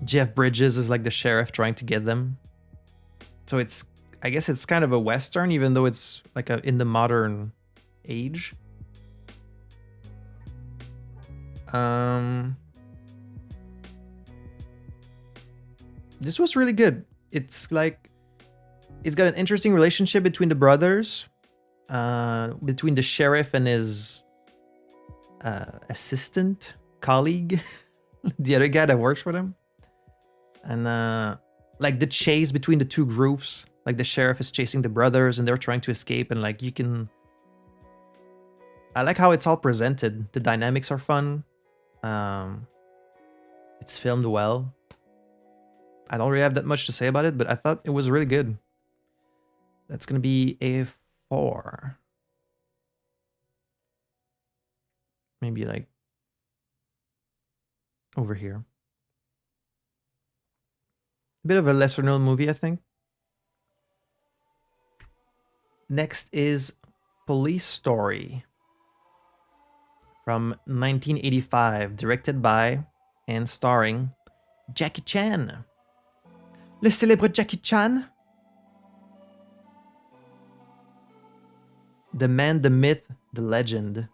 Jeff Bridges is like the sheriff trying to get them. So I guess it's kind of a Western, even though it's like in the modern age. This was really good. It's got an interesting relationship between the brothers, between the sheriff and his assistant colleague, the other guy that works with him, and like the chase between the two groups. Like the sheriff is chasing the brothers, and they're trying to escape, and like I like how it's all presented. The dynamics are fun. It's filmed well. I don't really have that much to say about it, but I thought it was really good. That's gonna be a 4. Maybe like over here. A bit of a lesser known movie, I think. Next is Police Story from 1985, directed by and starring Jackie Chan. Le célèbre Jackie Chan. The man, the myth, the legend.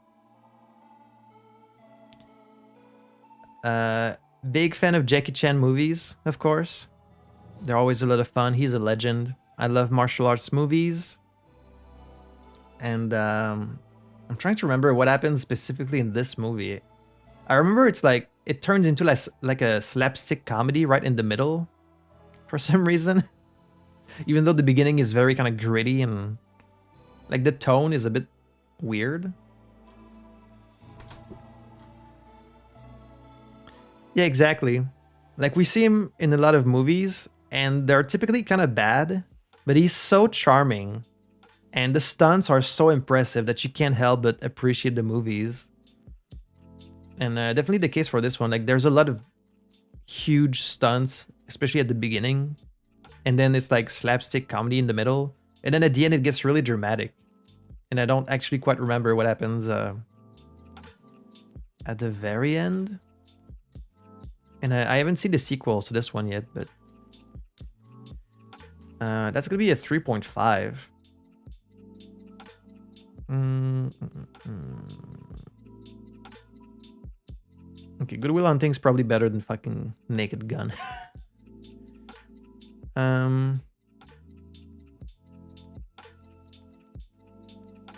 Big fan of Jackie Chan movies, of course. They're always a lot of fun. He's a legend. I love martial arts movies. And I'm trying to remember what happens specifically in this movie. I remember it's like, it turns into like a slapstick comedy right in the middle for some reason. Even though the beginning is very kind of gritty and like the tone is a bit weird. Yeah, exactly. Like we see him in a lot of movies and they're typically kind of bad, but he's so charming and the stunts are so impressive that you can't help but appreciate the movies. And definitely the case for this one. Like there's a lot of huge stunts, especially at the beginning. And then it's like slapstick comedy in the middle. And then at the end it gets really dramatic. And I don't actually quite remember what happens at the very end. And I haven't seen the sequels to this one yet, but that's gonna be a 3.5. Okay, Good Will Hunting's probably better than fucking Naked Gun. Yeah,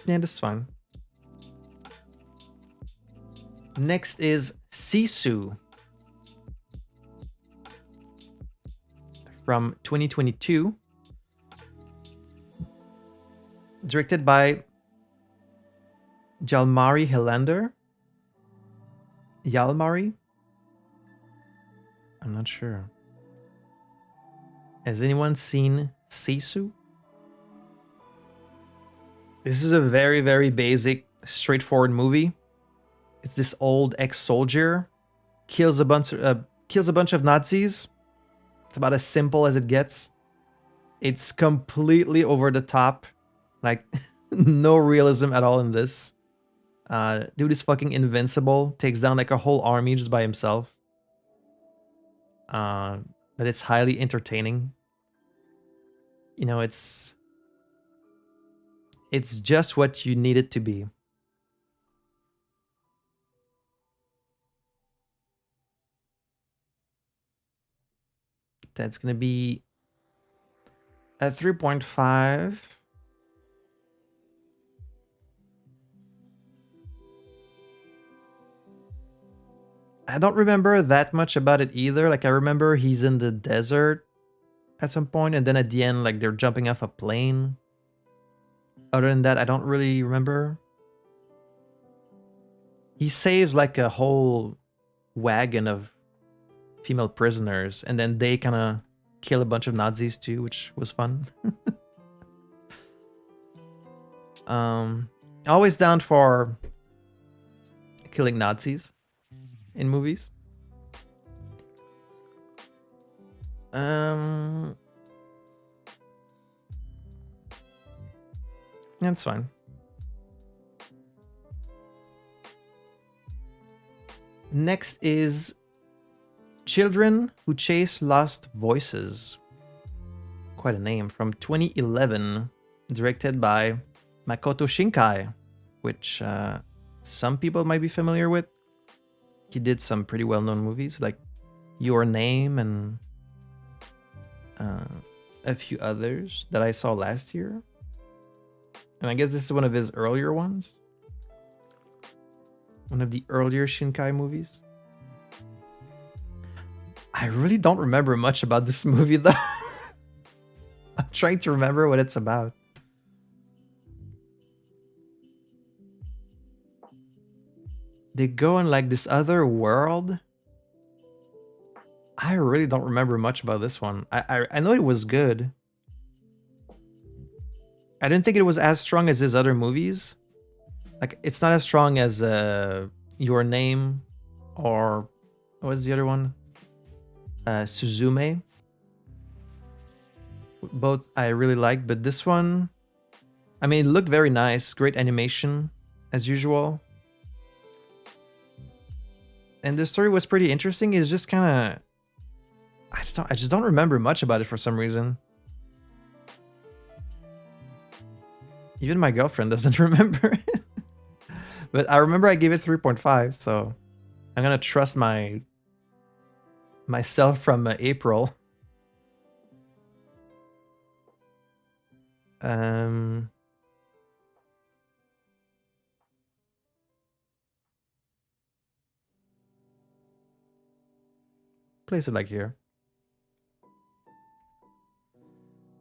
that's fine. Next is Sisu from 2022, directed by Jalmari Helander. Yalmari? I'm not sure. Has anyone seen Sisu? This is a very, very basic, straightforward movie. It's this old ex-soldier kills a bunch of Nazis. It's about as simple as it gets. It's completely over the top, like no realism at all in this. Dude is fucking invincible, takes down like a whole army just by himself. But it's highly entertaining. You know, it's just what you need it to be. That's gonna be a 3.5. I don't remember that much about it either. Like, I remember he's in the desert at some point, and then at the end, like, they're jumping off a plane. Other than that, I don't really remember. He saves, like, a whole wagon of female prisoners, and then they kind of kill a bunch of Nazis too, which was fun. Always down for killing Nazis in movies. That's fine. Next is Children Who Chase Lost Voices. Quite a name. From 2011, directed by Makoto Shinkai, which some people might be familiar with. He did some pretty well-known movies like Your Name and a few others that I saw last year. And I guess this is one of his earlier ones. One of the earlier Shinkai movies. I really don't remember much about this movie though. I'm trying to remember what it's about. They go in like this other world. I really don't remember much about this one. I know it was good. I didn't think it was as strong as his other movies. Like, it's not as strong as Your Name or what was the other one? Suzume. Both I really liked, but this one, I mean, it looked very nice. Great animation, as usual. And the story was pretty interesting. It's just kind of... I just don't remember much about it for some reason. Even my girlfriend doesn't remember it. But I remember I gave it 3.5, so I'm gonna trust myself from April. Place it like here.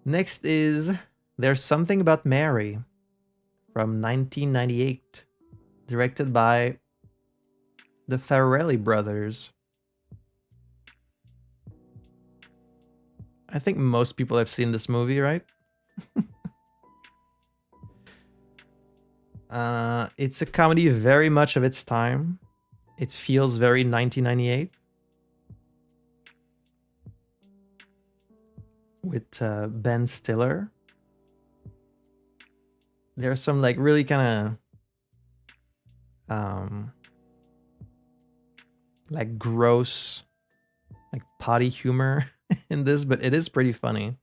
Next is There's Something About Mary from 1998, directed by the Farrelly brothers. I think most people have seen this movie, right? It's a comedy very much of its time. It feels very 1998. With Ben Stiller. There's some like really kind of like gross, like potty humor in this, but it is pretty funny.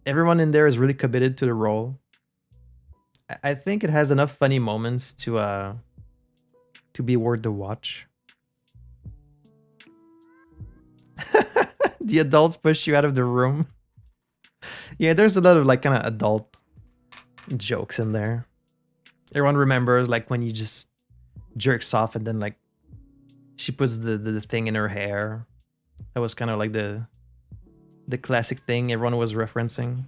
Everyone in there is really committed to the role. I think it has enough funny moments to be worth the watch. The adults push you out of the room. Yeah, there's a lot of like kind of adult jokes in there. Everyone remembers like when you just jerks off and then like she puts the thing in her hair. That was kind of like the classic thing everyone was referencing.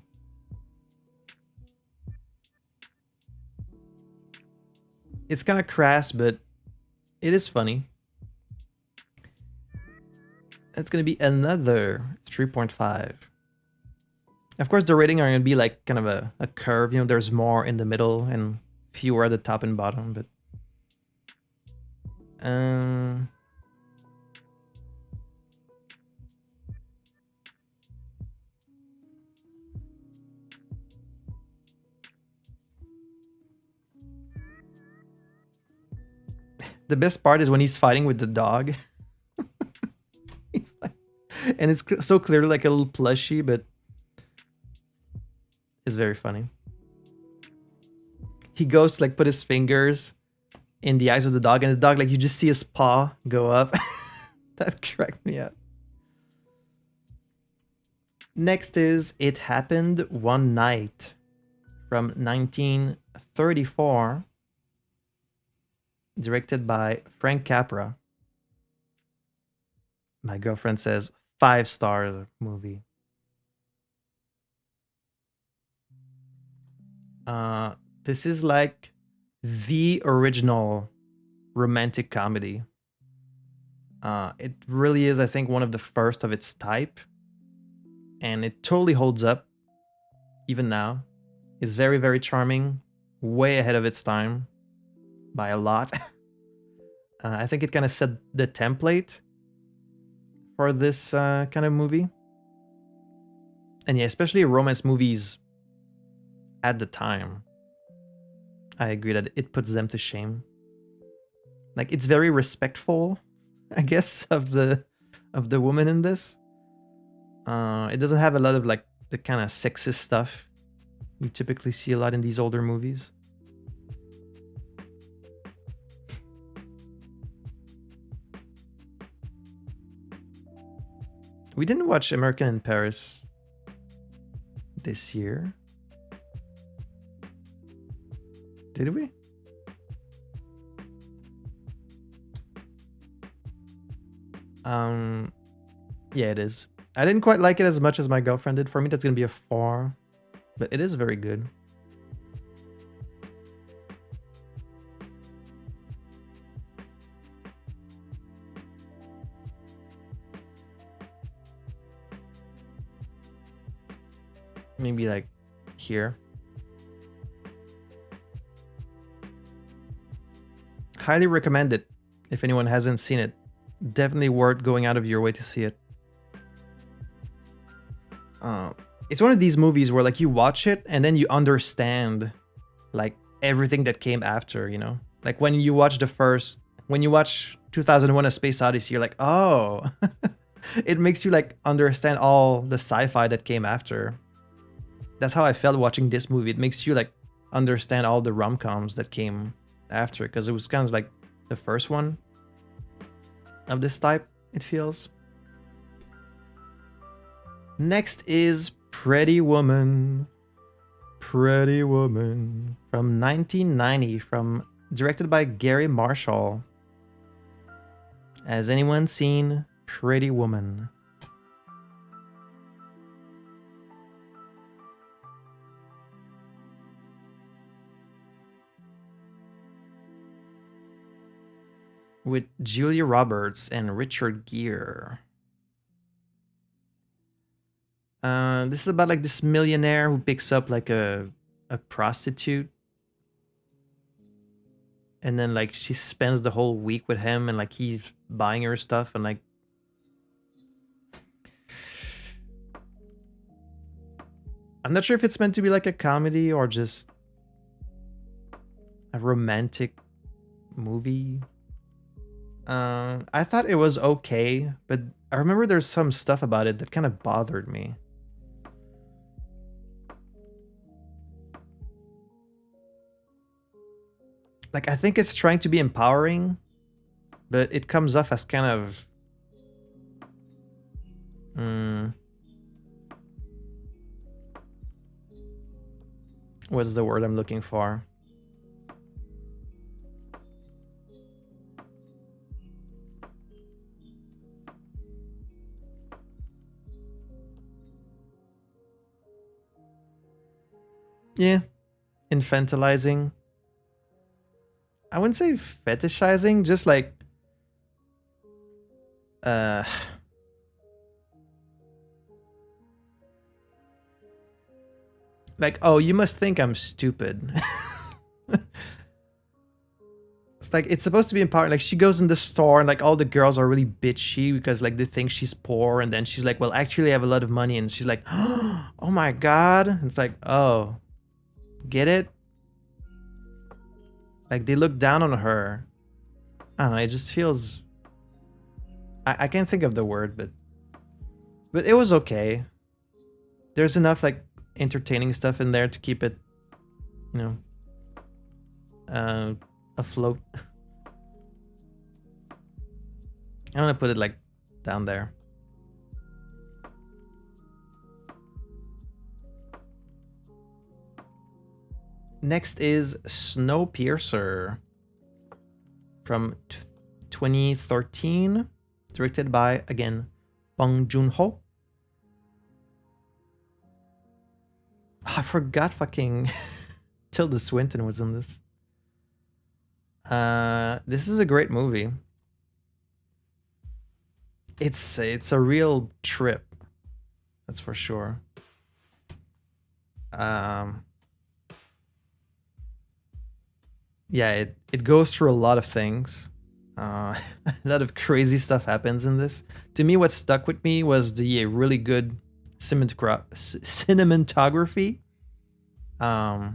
It's kind of crass, but it is funny. It's going to be another 3.5. Of course, the rating are going to be like kind of a curve. You know, there's more in the middle and fewer at the top and bottom. But the best part is when he's fighting with the dog. And it's so clearly like a little plushie, but it's very funny. He goes to like put his fingers in the eyes of the dog, and the dog, like, you just see his paw go up. That cracked me up. Next is It Happened One Night from 1934, directed by Frank Capra. My girlfriend says 5 star movie. This is like the original romantic comedy. It really is, I think, one of the first of its type. And it totally holds up even now. It's very, very charming. Way ahead of its time. By a lot. I think it kind of set the template for this kind of movie. And yeah, especially romance movies at the time. I agree that it puts them to shame. Like, it's very respectful, I guess, of the woman in this. It doesn't have a lot of like the kind of sexist stuff you typically see a lot in these older movies. We didn't watch American in Paris this year. Did we? Yeah, it is. I didn't quite like it as much as my girlfriend did. For me, that's gonna be a 4, but it is very good. Maybe like here. Highly recommend it if anyone hasn't seen it. Definitely worth going out of your way to see it. It's one of these movies where like you watch it and then you understand like everything that came after, you know? Like when you watch 2001: A Space Odyssey, you're like, oh, it makes you like understand all the sci-fi that came after. That's how I felt watching this movie. It makes you like understand all the rom-coms that came after, because it was kind of like the first one of this type, it feels. Next is Pretty Woman. Pretty Woman from 1990, directed by Gary Marshall. Has anyone seen Pretty Woman? With Julia Roberts and Richard Gere. This is about like this millionaire who picks up like a prostitute, and then like she spends the whole week with him, and like he's buying her stuff, and like I'm not sure if it's meant to be like a comedy or just a romantic movie. I thought it was okay, but I remember there's some stuff about it that kind of bothered me. Like, I think it's trying to be empowering, but it comes off as kind of... what's the word I'm looking for? Yeah, infantilizing. I wouldn't say fetishizing, just like like, oh, you must think I'm stupid. It's like, it's supposed to be empowering. Like, she goes in the store and like all the girls are really bitchy because like they think she's poor, and then she's like, well, actually I have a lot of money, and she's like, oh my god. And it's like, oh, get it? Like, they look down on her. I don't know, it just feels... I can't think of the word, but it was okay. There's enough like entertaining stuff in there to keep it, you know, afloat. I want to put it like down there. Next is Snowpiercer from 2013, directed by, again, Bong Joon-ho. I forgot fucking Tilda Swinton was in this. This is a great movie. It's a real trip, that's for sure. Yeah, it goes through a lot of things. A lot of crazy stuff happens in this. To me, what stuck with me was the really good cinematography. I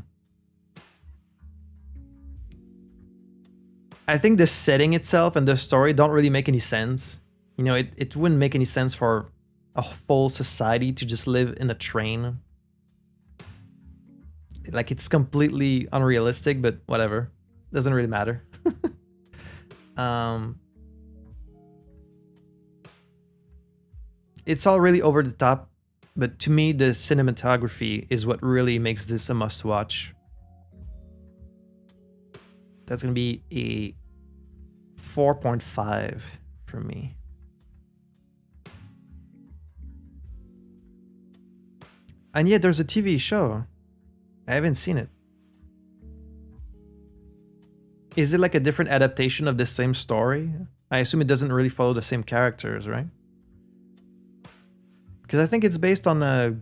think the setting itself and the story don't really make any sense. You know, it wouldn't make any sense for a full society to just live in a train. Like, it's completely unrealistic, but whatever. Doesn't really matter. It's all really over the top, but to me, the cinematography is what really makes this a must-watch. That's gonna be a 4.5 for me. And yet, there's a TV show. I haven't seen it. Is it like a different adaptation of the same story? I assume it doesn't really follow the same characters, right? Because I think it's based on a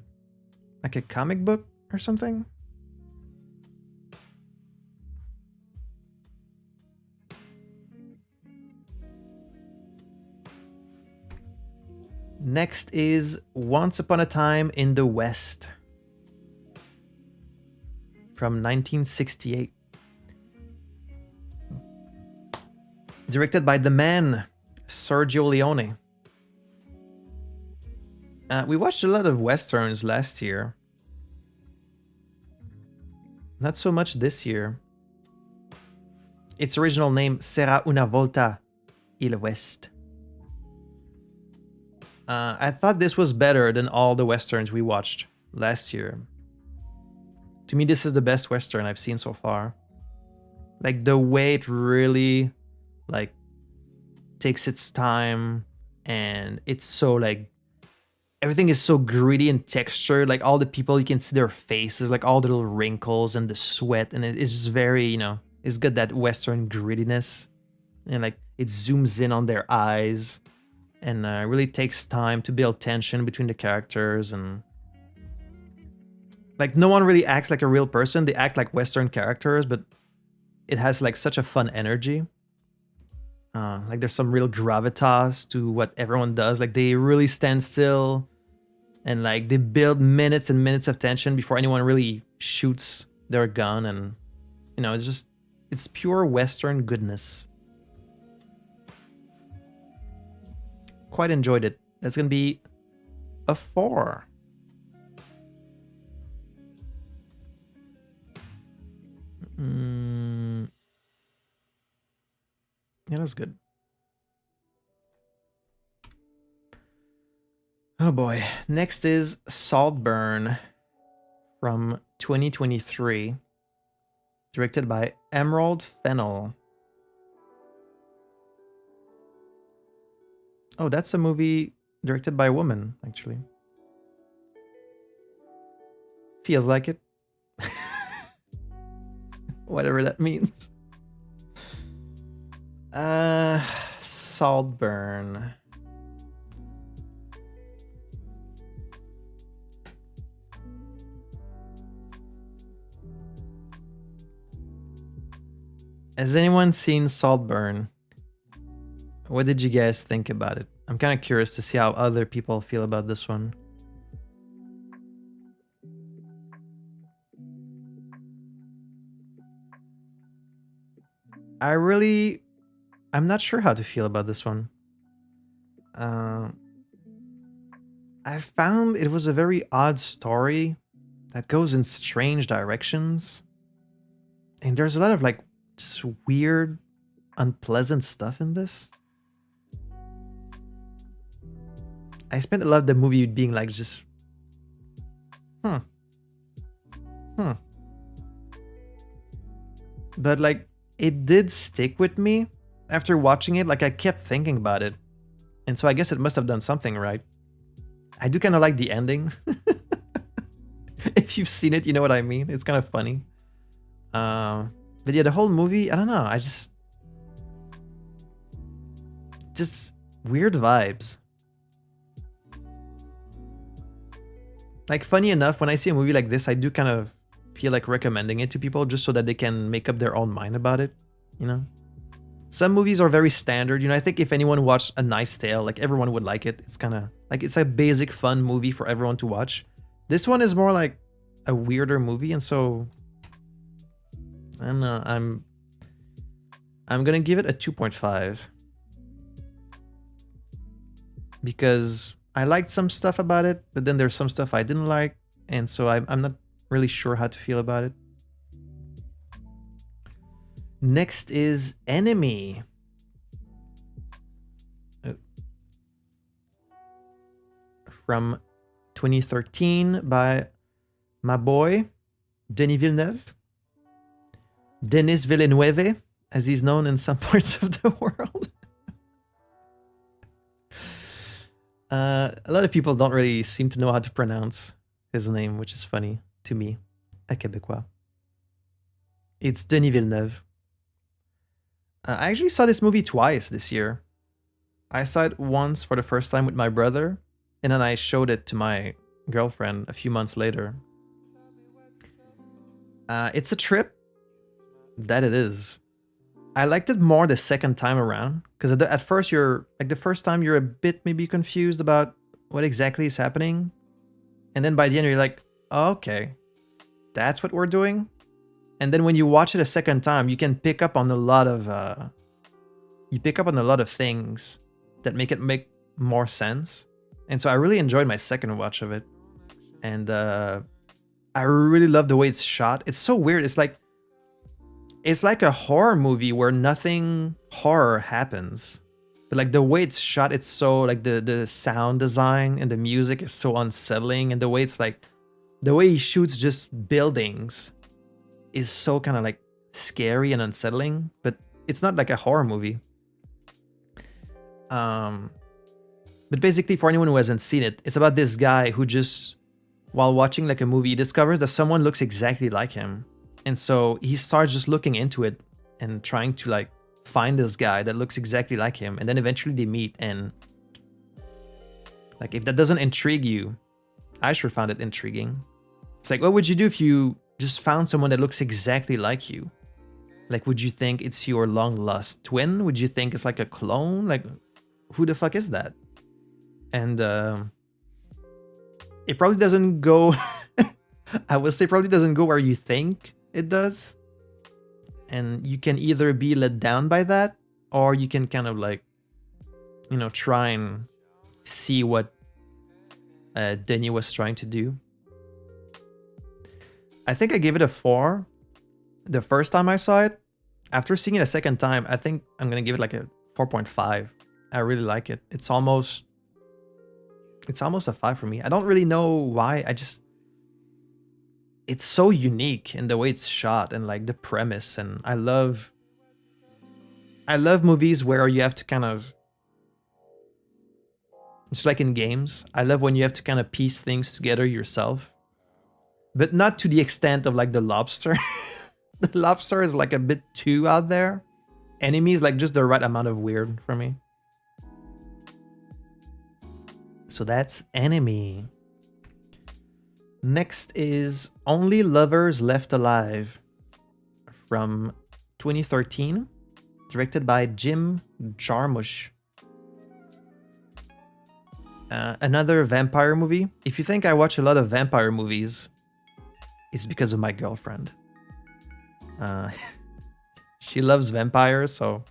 comic book or something. Next is Once Upon a Time in the West from 1968. Directed by the man, Sergio Leone. We watched a lot of Westerns last year. Not so much this year. Its original name, Será una volta il West. I thought this was better than all the Westerns we watched last year. To me, this is the best Western I've seen so far. Like, the way it really, like, takes its time, and it's so, like, everything is so gritty and textured. Like, all the people, you can see their faces, like all the little wrinkles and the sweat, and it's just very, you know, it's got that Western grittiness, and like it zooms in on their eyes, and really takes time to build tension between the characters, and like no one really acts like a real person. They act like Western characters, but it has like such a fun energy. Like there's some real gravitas to what everyone does. Like they really stand still, and like they build minutes and minutes of tension before anyone really shoots their gun, and you know, it's pure Western goodness. Quite enjoyed it. That's gonna be a 4. Yeah, that was good. Oh boy. Next is Saltburn from 2023. Directed by Emerald Fennell. Oh, that's a movie directed by a woman, actually. Feels like it. Whatever that means. Saltburn. Has anyone seen Saltburn? What did you guys think about it? I'm kind of curious to see how other people feel about this one. I'm not sure how to feel about this one. I found it was a very odd story that goes in strange directions. And there's a lot of like just weird, unpleasant stuff in this. I spent a lot of the movie being like just, hmm. But like, it did stick with me after watching it. Like, I kept thinking about it. And so I guess it must have done something right. I do kind of like the ending. If you've seen it, you know what I mean. It's kind of funny. But yeah, the whole movie, I don't know. I just weird vibes. Like, funny enough, when I see a movie like this, I do kind of feel like recommending it to people just so that they can make up their own mind about it, you know? Some movies are very standard, you know. I think if anyone watched A Knight's Tale, like, everyone would like it. It's kind of like, it's a basic fun movie for everyone to watch. This one is more like a weirder movie, and so I don't know. I'm gonna give it a 2.5 because I liked some stuff about it, but then there's some stuff I didn't like, and so I'm not really sure how to feel about it. Next is Enemy. From 2013 by my boy, Denis Villeneuve. Denis Villeneuve, as he's known in some parts of the world. A lot of people don't really seem to know how to pronounce his name, which is funny to me, a Québécois. It's Denis Villeneuve. I actually saw this movie twice this year. I saw it once for the first time with my brother, and then I showed it to my girlfriend a few months later. It's a trip. That it is. I liked it more the second time around, because at first you're, like, the first time you're a bit maybe confused about what exactly is happening. And then by the end you're like, oh, okay, that's what we're doing. And then when you watch it a second time, you can pick up on a lot of things that make it make more sense. And so I really enjoyed my second watch of it. And I really love the way it's shot. It's so weird. It's like a horror movie where nothing horror happens. But like the way it's shot, it's so like the sound design and the music is so unsettling, and the way it's like the way he shoots just buildings is so kind of like scary and unsettling, but it's not like a horror movie. But basically, for anyone who hasn't seen it, it's about this guy who just, while watching like a movie, discovers that someone looks exactly like him. And so he starts just looking into it and trying to like find this guy that looks exactly like him. And then eventually they meet, and like, if that doesn't intrigue you, I sure found it intriguing. It's like, what would you do if you just found someone that looks exactly like you? Like, would you think it's your long lost twin? Would you think it's like a clone? Like, who the fuck is that? And it probably doesn't go I would say probably doesn't go where you think it does. And you can either be let down by that, or you can kind of like, you know, try and see what Denis was trying to do. I think I gave it a 4 the first time I saw it. After seeing it a second time, I think I'm gonna give it like a 4.5. I really like it. It's almost a 5 for me. I don't really know why. It's so unique in the way it's shot and like the premise, and I love movies where you have to kind of, it's like in games. I love when you have to kind of piece things together yourself, but not to the extent of like The Lobster. The Lobster is like a bit too out there. Enemy is like just the right amount of weird for me. So that's Enemy. Next is Only Lovers Left Alive from 2013, directed by Jim Jarmusch. Another vampire movie. If you think I watch a lot of vampire movies, it's because of my girlfriend. She loves vampires, so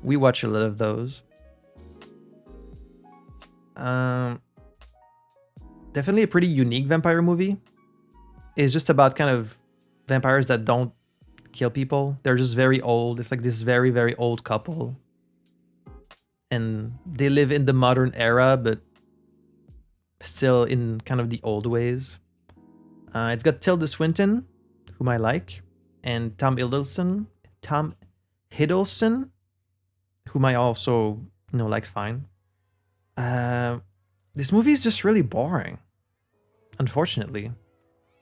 we watch a lot of those. Definitely a pretty unique vampire movie. It's just about kind of vampires that don't kill people. They're just very old. It's like this very, very old couple. And they live in the modern era, but still in kind of the old ways. It's got Tilda Swinton, whom I like, and Tom Hiddleston, whom I also like fine. This movie is just really boring, unfortunately.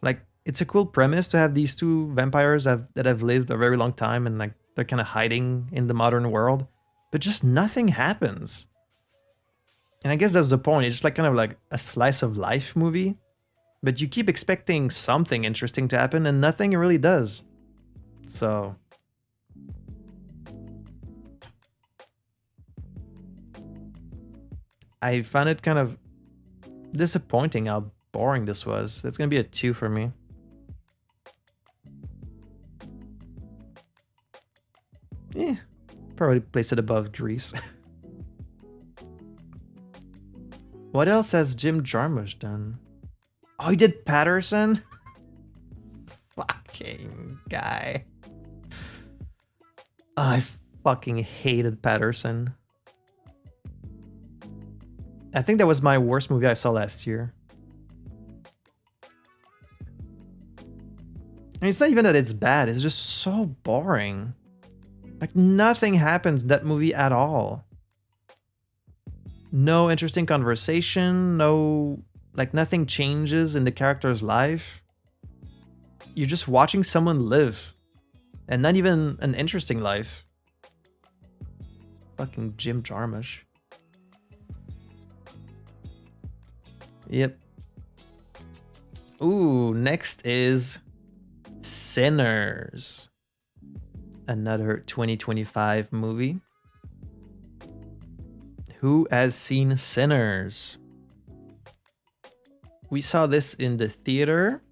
Like, it's a cool premise to have these two vampires that have lived a very long time and like they're kind of hiding in the modern world, but just nothing happens. And I guess that's the point. It's just like kind of like a slice of life movie, but you keep expecting something interesting to happen and nothing really does. So I found it kind of disappointing how boring this was. It's gonna be a 2 for me. Probably place it above Grease. What else has Jim Jarmusch done? Oh, he did Patterson? Fucking guy. I fucking hated Patterson. I think that was my worst movie I saw last year. I mean, it's not even that it's bad, it's just so boring. Like, nothing happens in that movie at all. No interesting conversation, nothing changes in the character's life. You're just watching someone live. And not even an interesting life. Fucking Jim Jarmusch. Yep. Ooh, next is Sinners. Another 2025 movie. Who has seen Sinners? We saw this in the theater.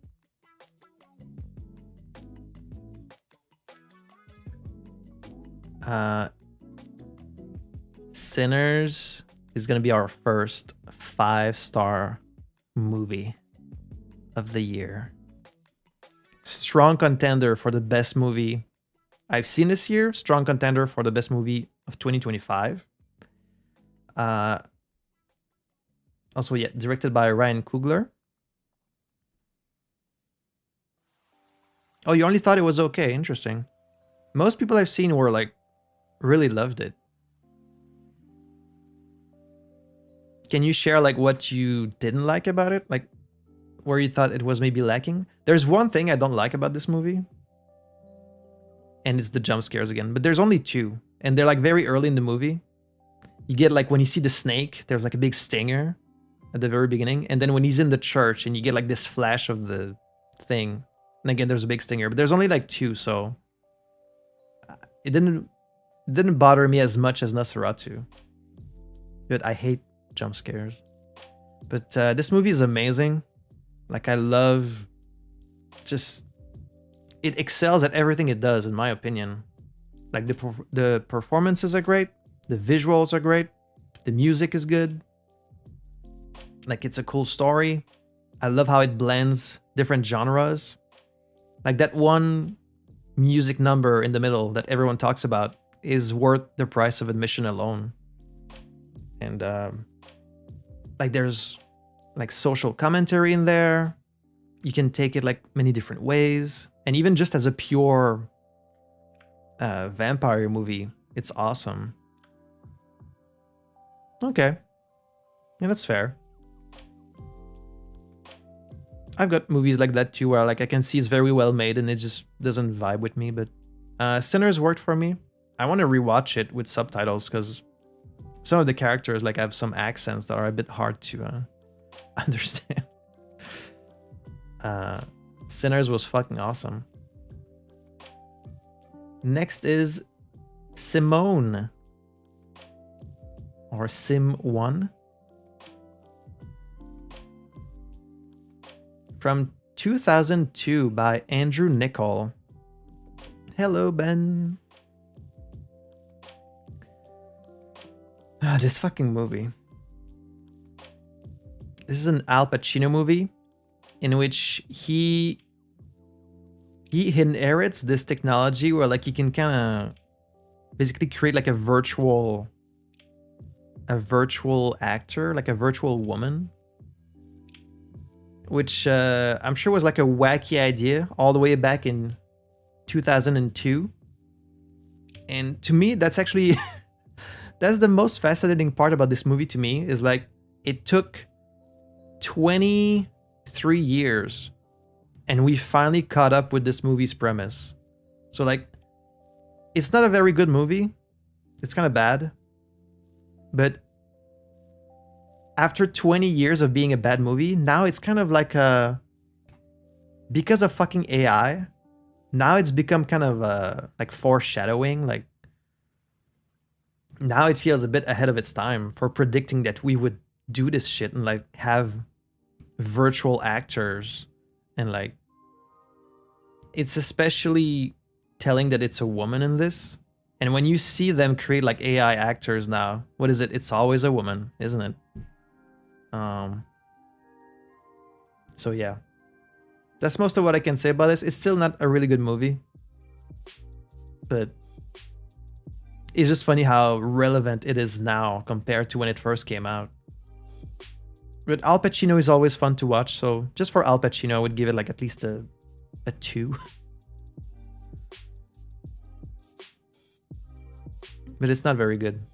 Sinners is going to be our first 5-star movie of the year. Strong contender for the best movie I've seen this year. Strong contender for the best movie of 2025. Also, yeah, directed by Ryan Coogler. Oh, you only thought it was okay. Interesting. Most people I've seen were like, really loved it. Can you share like what you didn't like about it? Like, where you thought it was maybe lacking? There's one thing I don't like about this movie. And it's the jump scares again. But there's only 2. And they're like very early in the movie. You get like when you see the snake, there's like a big stinger at the very beginning. And then when he's in the church and you get like this flash of the thing. And again, there's a big stinger. But there's only like 2, so it didn't bother me as much as Nosferatu. But I hate jump scares. But this movie is amazing. Like, I love just... It excels at everything it does, in my opinion. Like, the performances are great. The visuals are great. The music is good. Like, it's a cool story. I love how it blends different genres. Like, that one music number in the middle that everyone talks about is worth the price of admission alone. And, like, there's, like, social commentary in there. You can take it, like, many different ways. And even just as a pure vampire movie, it's awesome. Okay. Yeah, that's fair. I've got movies like that too, where like I can see it's very well made and it just doesn't vibe with me. But Sinners worked for me. I want to rewatch it with subtitles because some of the characters like have some accents that are a bit hard to understand. Sinners was fucking awesome. Next is Simone. Or Sim 1. From 2002 by Andrew Niccol. Hello, Ben. This fucking movie. This is an Al Pacino movie in which he inherits this technology where like he can kind of basically create like a virtual actor, like a virtual woman. which I'm sure was like a wacky idea all the way back in 2002. And to me, that's actually that's the most fascinating part about this movie to me, is like it took 23 years and we finally caught up with this movie's premise. So like, it's not a very good movie. It's kind of bad. But after 20 years of being a bad movie, now it's kind of like a, because of fucking AI, now it's become kind of like foreshadowing. Like now it feels a bit ahead of its time for predicting that we would do this shit and like have virtual actors, and like it's especially telling that it's a woman in this. And when you see them create like AI actors now, what is it? It's always a woman, isn't it? So yeah, that's most of what I can say about this. It's still not a really good movie, but it's just funny how relevant it is now compared to when it first came out. But Al Pacino is always fun to watch, so just for Al Pacino, I would give it like at least a 2. But it's not very good.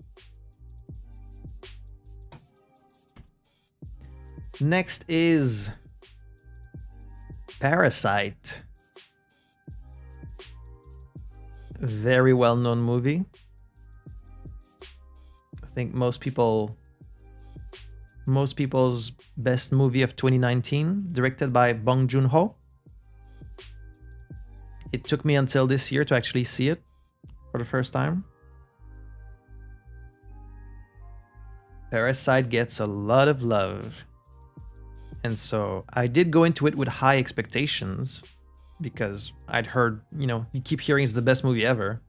Next is Parasite. Very well-known movie. I think most people's best movie of 2019, directed by Bong Joon-ho. It took me until this year to actually see it for the first time. Parasite gets a lot of love. And so I did go into it with high expectations because I'd heard, you know, you keep hearing it's the best movie ever.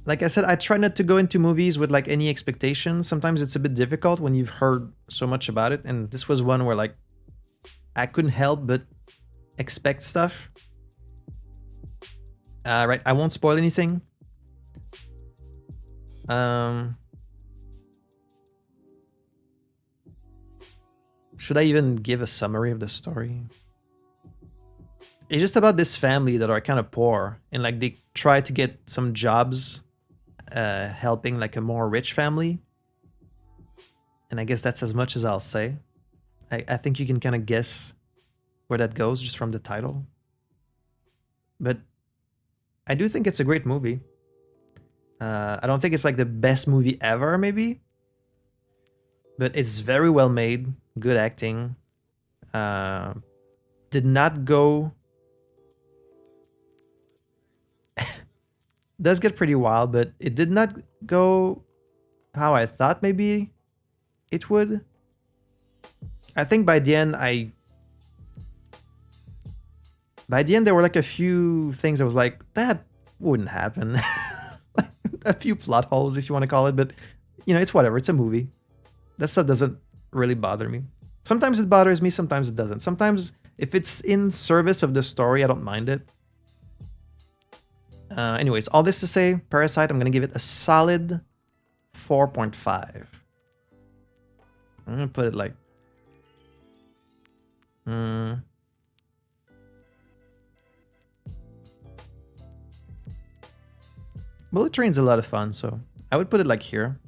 Like I said, I try not to go into movies with like any expectations. Sometimes it's a bit difficult when you've heard so much about it. And this was one where like I couldn't help but expect stuff. Right, I won't spoil anything. Should I even give a summary of the story? It's just about this family that are kind of poor, and like they try to get some jobs helping like a more rich family. And I guess that's as much as I'll say. I think you can kind of guess where that goes just from the title. But I do think it's a great movie. I don't think it's like the best movie ever, maybe. But it's very well made, good acting. Did not go... does get pretty wild, but it did not go how I thought maybe it would. I think by the end, there were like a few things I was like, that wouldn't happen. Like a few plot holes, if you want to call it, but you know, it's whatever. It's a movie. That stuff doesn't really bother me. Sometimes it bothers me, sometimes it doesn't. Sometimes if it's in service of the story, I don't mind it. Anyways, all this to say, Parasite, I'm going to give it a solid 4.5. I'm going to put it like... Bullet Train's a lot of fun, so I would put it like here.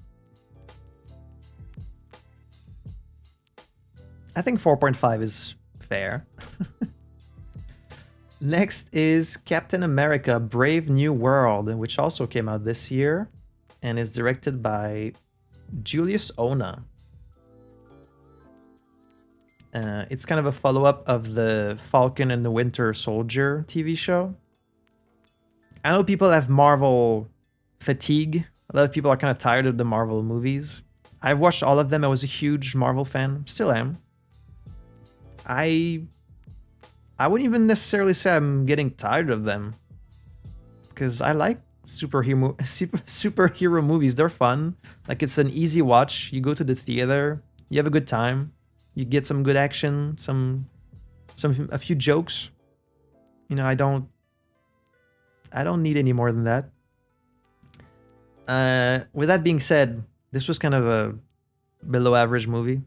I think 4.5 is fair. Next is Captain America Brave New World, which also came out this year and is directed by Julius Ona. It's kind of a follow-up of the Falcon and the Winter Soldier TV show. I know people have Marvel fatigue. A lot of people are kind of tired of the Marvel movies. I've watched all of them. I was a huge Marvel fan. Still am. I wouldn't even necessarily say I'm getting tired of them, because I like superhero movies. They're fun. Like, it's an easy watch. You go to the theater, you have a good time, you get some good action, a few jokes. You know, I don't need any more than that. With that being said, this was kind of a below average movie.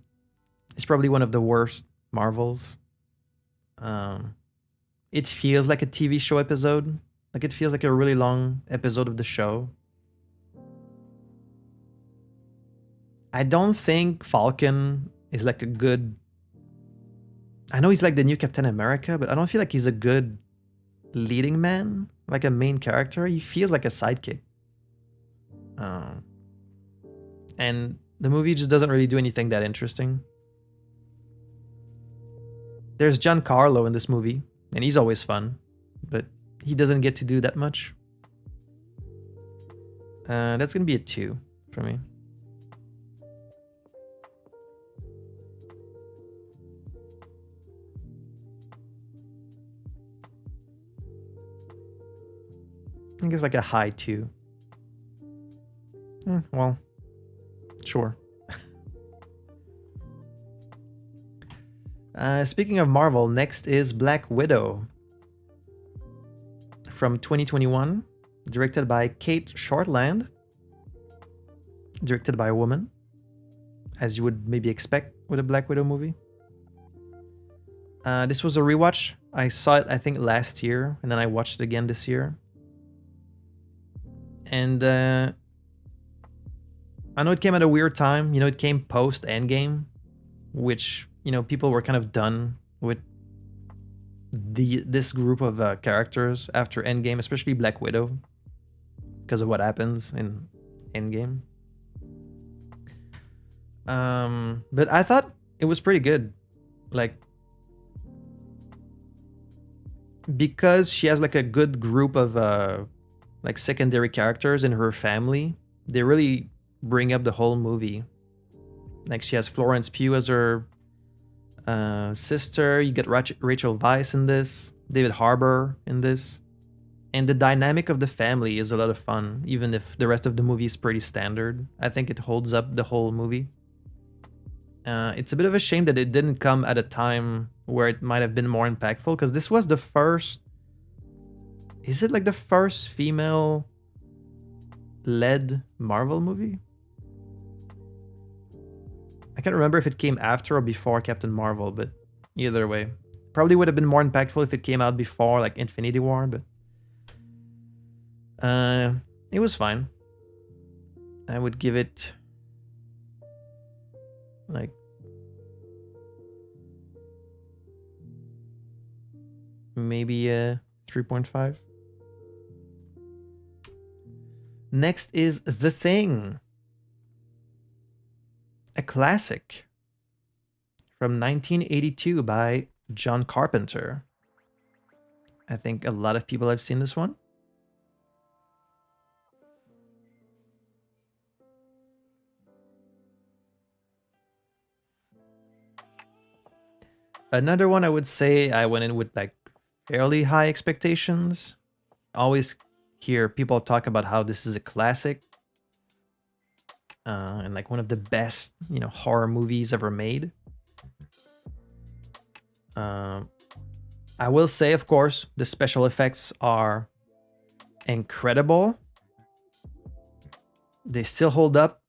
It's probably one of the worst Marvels. Um, it feels like a TV show episode. Like it feels like a really long episode of the show. I don't think Falcon is like a good. I know he's like the new Captain America, but I don't feel like he's a good leading man, like a main character. He feels like a sidekick. And the movie just doesn't really do anything that interesting. There's Giancarlo in this movie, and he's always fun, but he doesn't get to do that much. That's gonna be a 2 for me. I think it's like a high 2. Well, sure. Speaking of Marvel, next is Black Widow from 2021, directed by Kate Shortland, directed by a woman, as you would maybe expect with a Black Widow movie. This was a rewatch. I saw it, I think, last year, and then I watched it again this year. And I know it came at a weird time. You know, it came post Endgame, which, you know, people were kind of done with this group of characters after Endgame, especially Black Widow, because of what happens in Endgame. But I thought it was pretty good. Like, because she has like a good group of like secondary characters in her family, they really bring up the whole movie. Like, she has Florence Pugh as her sister. You get Rachel Weisz in this, David Harbour in this, and the dynamic of the family is a lot of fun, even if the rest of the movie is pretty standard. I think it holds up the whole movie. It's a bit of a shame that it didn't come at a time where it might have been more impactful, because this was the first... Is it like the first female-led Marvel movie? I can't remember if it came after or before Captain Marvel, but either way. Probably would have been more impactful if it came out before, like, Infinity War, but... it was fine. I would give it... like... maybe a 3.5. Next is The Thing. A classic from 1982 by John Carpenter. I think a lot of people have seen this one. Another one I would say I went in with like fairly high expectations. Always hear people talk about how this is a classic. And like one of the best, you know, horror movies ever made. I will say, of course, the special effects are incredible. They still hold up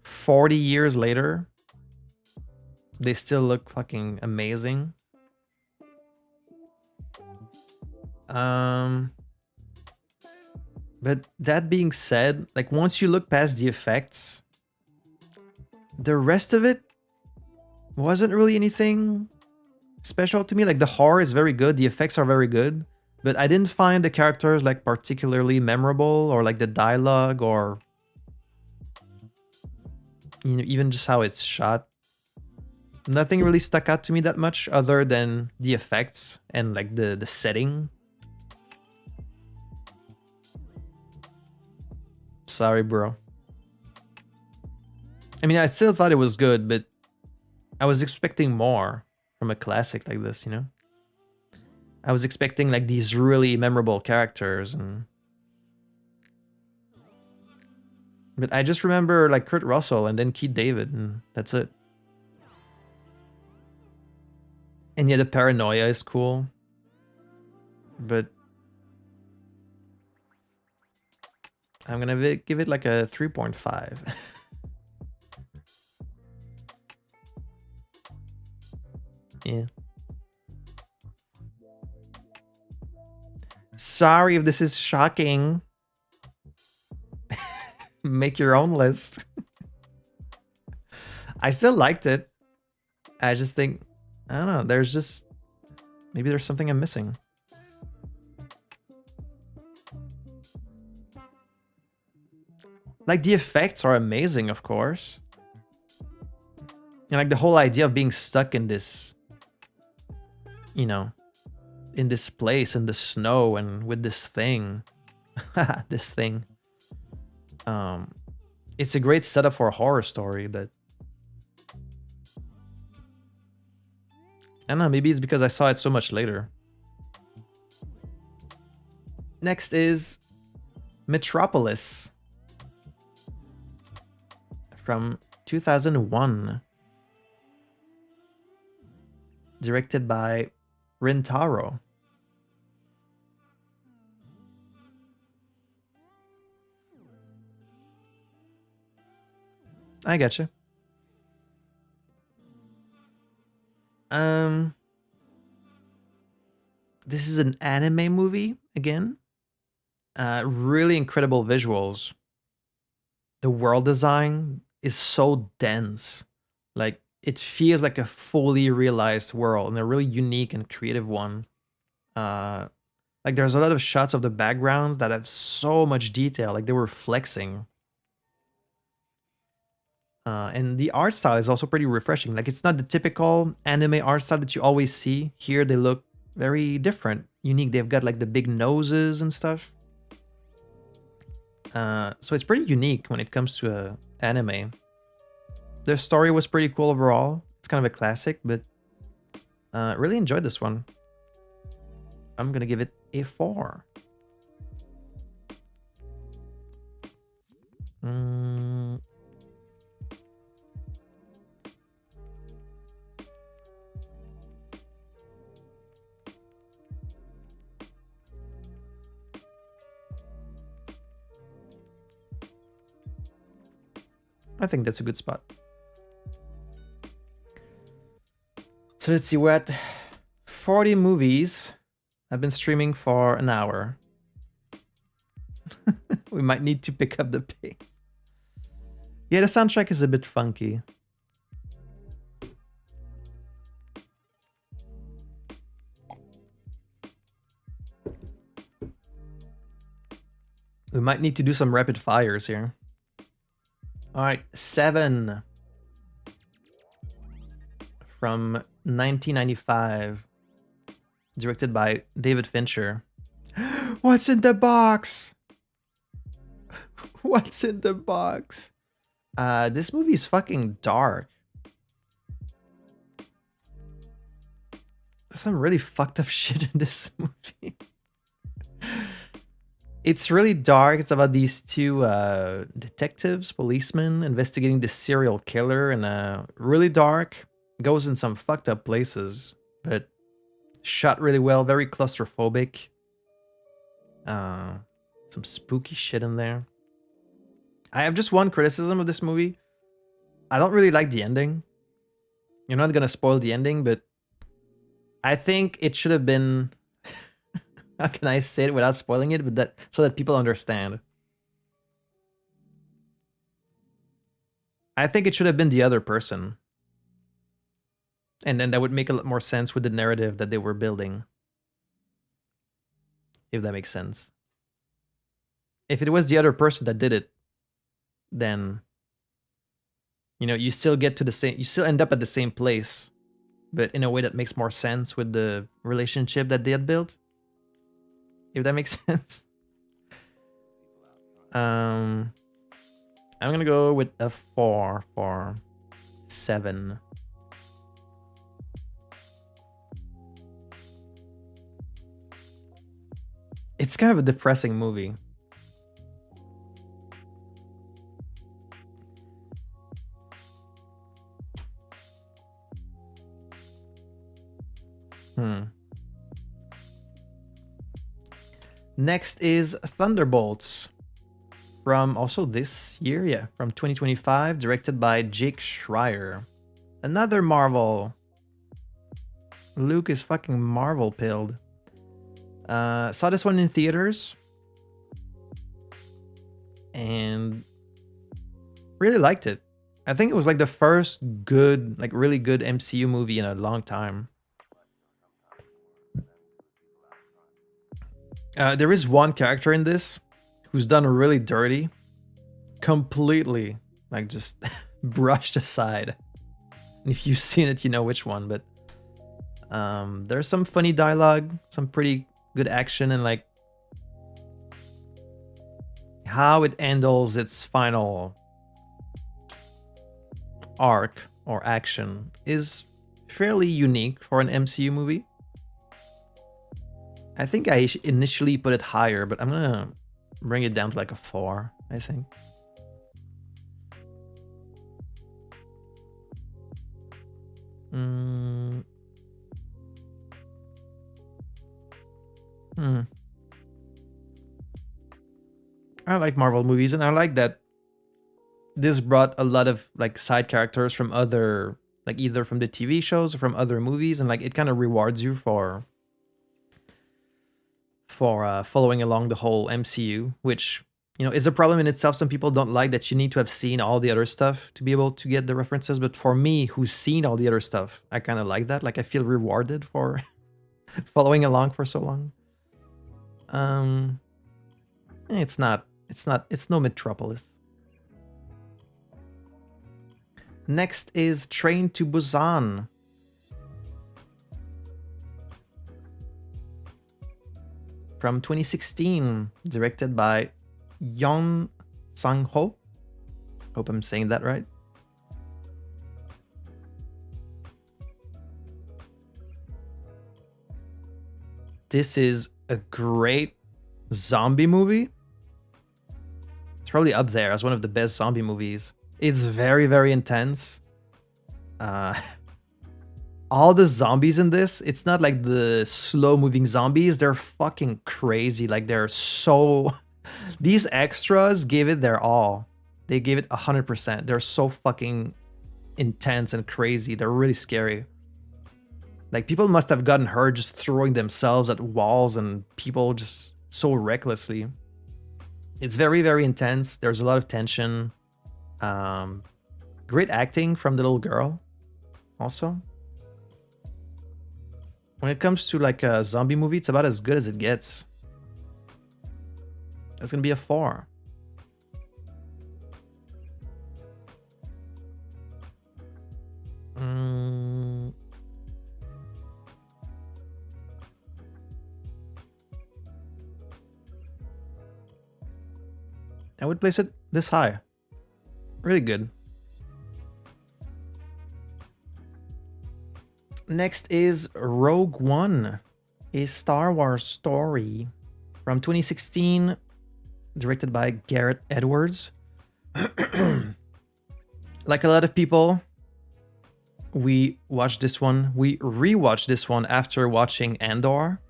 40 years later. They still look fucking amazing. But that being said, like once you look past the effects, the rest of it wasn't really anything special to me. Like the horror is very good, the effects are very good, but I didn't find the characters like particularly memorable, or like the dialogue, or you know, even just how it's shot. Nothing really stuck out to me that much other than the effects and like the setting. Sorry, bro. I mean, I still thought it was good, but I was expecting more from a classic like this, you know? I was expecting like these really memorable characters, and but I just remember like Kurt Russell and then Keith David, and that's it. And yeah, the paranoia is cool, but I'm gonna give it like a 3.5. Yeah. Sorry if this is shocking. Make your own list. I still liked it. I just think, I don't know, maybe there's something I'm missing. Like, the effects are amazing, of course. And like the whole idea of being stuck in this, you know, in this place in the snow and with this thing. This thing. It's a great setup for a horror story, but I don't know, maybe it's because I saw it so much later. Next is Metropolis from 2001. Directed by Rintaro. I gotcha. This is an anime movie again. Really incredible visuals. The world design is so dense. Like, it feels like a fully realized world and a really unique and creative one. Like, there's a lot of shots of the backgrounds that have so much detail, like they were flexing. And the art style is also pretty refreshing. Like, it's not the typical anime art style that you always see. Here they look very different, unique. They've got like the big noses and stuff. So it's pretty unique when it comes to anime. The story was pretty cool overall. It's kind of a classic, but really enjoyed this one. I'm gonna give it a 4. I think that's a good spot. So let's see, we're at 40 movies. I've been streaming for an hour. We might need to pick up the pace. Yeah, the soundtrack is a bit funky. We might need to do some rapid fires here. All right, 7 from 1995, directed by David Fincher. What's in the box? What's in the box? This movie is fucking dark. There's some really fucked up shit in this movie. It's really dark. It's about these two detectives, policemen, investigating this serial killer, and really dark. Goes in some fucked up places, but shot really well. Very claustrophobic. Some spooky shit in there. I have just one criticism of this movie. I don't really like the ending. You're not gonna spoil the ending, but I think it should have been. How can I say it without spoiling it? But that so that people understand. I think it should have been the other person. And then that would make a lot more sense with the narrative that they were building. If that makes sense. If it was the other person that did it, then you still get to the same, you still end up at the same place, but in a way that makes more sense with the relationship that they had built. If that makes sense. I'm gonna go with a 4 for 7. It's kind of a depressing movie. Next is Thunderbolts from also this year, yeah, from 2025, directed by Jake Schreier. Another Marvel. Luke is fucking Marvel pilled. Saw this one in theaters and really liked it. I think it was like the first good, like really good MCU movie in a long time. There is one character in this who's done really dirty, completely like just brushed aside. If you've seen it, you know which one, but there's some funny dialogue, some pretty good action, and like how it handles its final arc or action is fairly unique for an MCU movie. I think I initially put it higher, but I'm gonna bring it down to like a 4, I think. I like Marvel movies, and I like that this brought a lot of like side characters from other, like either from the TV shows or from other movies, and like it kind of rewards you for following along the whole MCU, which, you know, is a problem in itself. Some people don't like that you need to have seen all the other stuff to be able to get the references, but for me, who's seen all the other stuff, I kind of like that. Like I feel rewarded for following along for so long. It's no Metropolis. Next is Train to Busan. From 2016, directed by Yeon Sang-ho. Hope I'm saying that right. This is a great zombie movie. It's probably up there as one of the best zombie movies. It's very, very intense. All the zombies in this, it's not like the slow-moving zombies. They're fucking crazy. Like, they're so... These extras gave it their all. They gave it 100%. They're so fucking intense and crazy. They're really scary. Like, people must have gotten hurt just throwing themselves at walls and people just so recklessly. It's very, very intense. There's a lot of tension. Great acting from the little girl also. When it comes to like a zombie movie, it's about as good as it gets. That's gonna be a 4. I would place it this high. Really good. Next is Rogue One, a Star Wars story from 2016, directed by Gareth Edwards. Like a lot of people, we watched this one. We rewatched this one after watching Andor.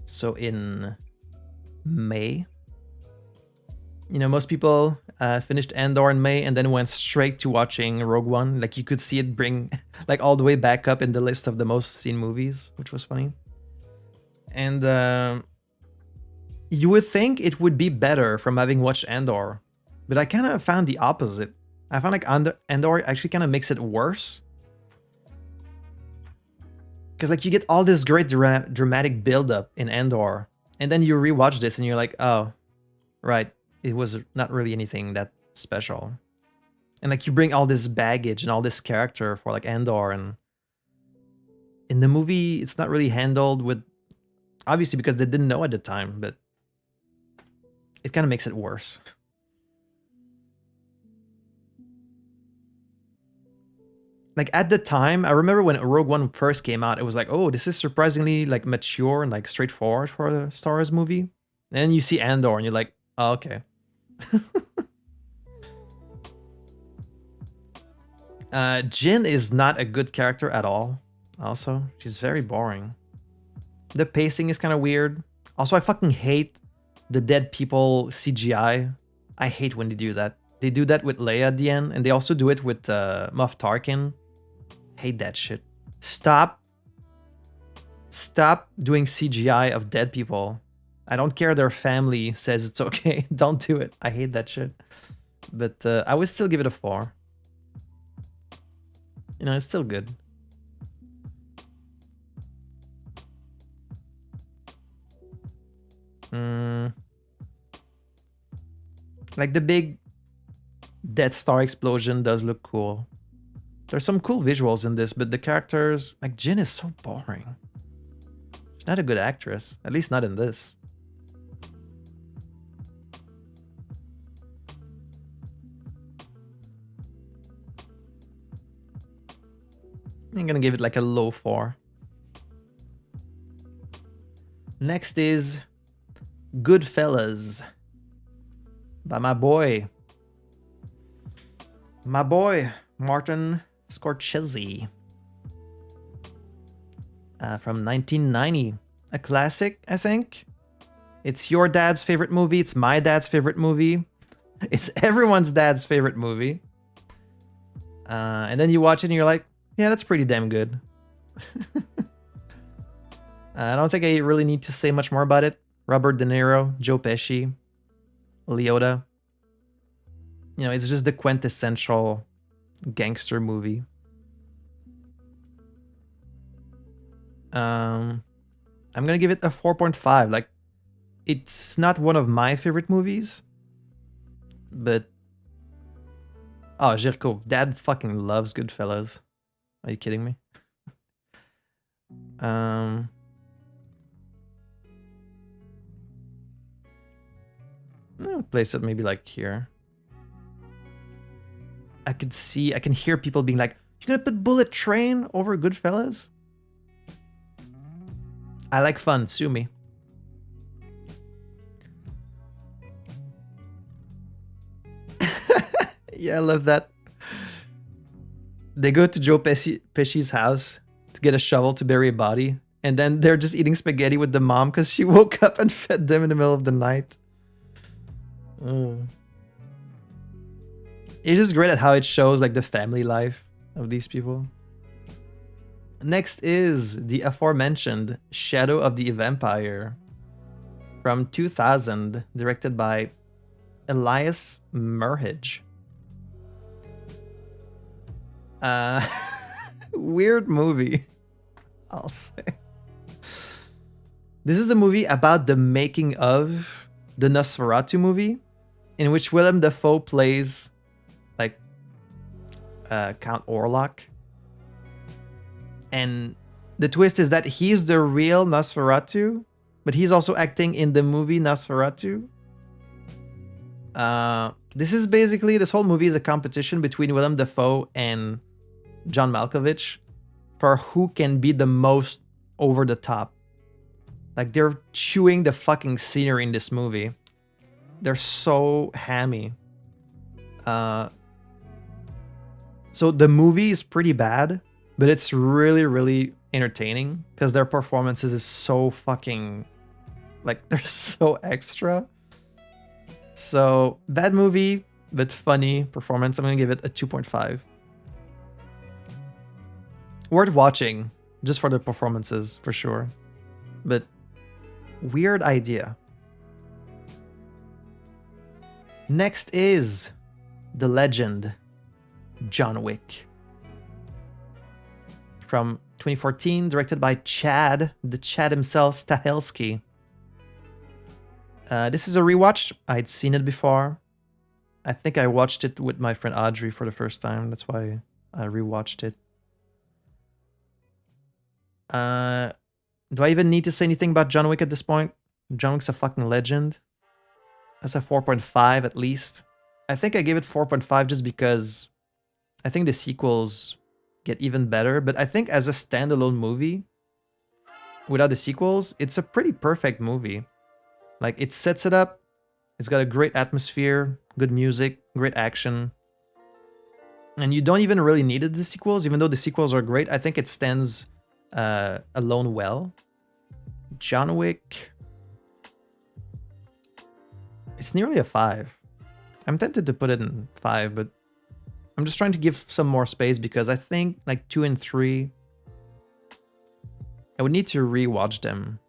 So in May. You know, most people finished Andor in May and then went straight to watching Rogue One. Like, you could see it bring like all the way back up in the list of the most seen movies, which was funny. And you would think it would be better from having watched Andor, but I kind of found the opposite. I found like Andor actually kind of makes it worse. Because like you get all this great dramatic buildup in Andor, and then you rewatch this and you're like, oh, right. It was not really anything that special. And like you bring all this baggage and all this character for like Andor, and in the movie it's not really handled with, obviously because they didn't know at the time, but it kind of makes it worse. Like at the time, I remember when Rogue One first came out, it was like, oh, this is surprisingly like mature and like straightforward for a Star Wars movie. And then you see Andor and you're like, oh, okay. Jin is not a good character at all. Also, she's very boring. The pacing is kind of weird. Also, I fucking hate the dead people CGI. I hate when they do that. They do that with Leia at the end, and they also do it with Moff Tarkin. Hate that shit. Stop doing CGI of dead people. I don't care their family says it's okay. Don't do it. I hate that shit. But I would still give it a 4. You know, it's still good. Like the big Death Star explosion does look cool. There's some cool visuals in this, but the characters, like Jin is so boring. She's not a good actress, at least not in this. I'm gonna give it like a low 4. Next is Goodfellas by my boy Martin Scorsese from 1990. A classic, I think. It's your dad's favorite movie. It's my dad's favorite movie. It's everyone's dad's favorite movie. And then you watch it and you're like, yeah, that's pretty damn good. I don't think I really need to say much more about it. Robert De Niro, Joe Pesci, Liotta. You know, it's just the quintessential gangster movie. I'm gonna give it a 4.5. Like, it's not one of my favorite movies, but oh, Jirko, Dad fucking loves Goodfellas. Are you kidding me? I'll place it maybe like here. I can hear people being like, "You're gonna put Bullet Train over Goodfellas?" I like fun, sue me. Yeah, I love that. They go to Joe Pesci's house to get a shovel to bury a body, and then they're just eating spaghetti with the mom because she woke up and fed them in the middle of the night. It's just great at how it shows like the family life of these people. Next is the aforementioned Shadow of the Vampire from 2000, directed by Elias Merhige. Weird movie, I'll say. This is a movie about the making of the Nosferatu movie, in which Willem Dafoe plays like Count Orlok. And the twist is that he's the real Nosferatu, but he's also acting in the movie Nosferatu. This whole movie is a competition between Willem Dafoe and John Malkovich for who can be the most over the top. Like, they're chewing the fucking scenery in this movie. They're so hammy. So the movie is pretty bad, but it's really, really entertaining because their performances is so fucking, like, they're so extra. So bad movie, but funny performance. I'm gonna give it a 2.5. Worth watching just for the performances, for sure. But weird idea. Next is the legend John Wick from 2014, directed by Chad, the Chad himself, Stahelski. This is a rewatch. I'd seen it before. I think I watched it with my friend Audrey for the first time. That's why I rewatched it. Do I even need to say anything about John Wick at this point? John Wick's a fucking legend. That's a 4.5 at least. I think I gave it 4.5 just because I think the sequels get even better. But I think as a standalone movie, without the sequels, it's a pretty perfect movie. Like, it sets it up. It's got a great atmosphere, good music, great action. And you don't even really need the sequels, even though the sequels are great. I think it stands alone well. John Wick. It's nearly a 5. I'm tempted to put it in 5, but I'm just trying to give some more space because I think like 2 and 3, I would need to rewatch them.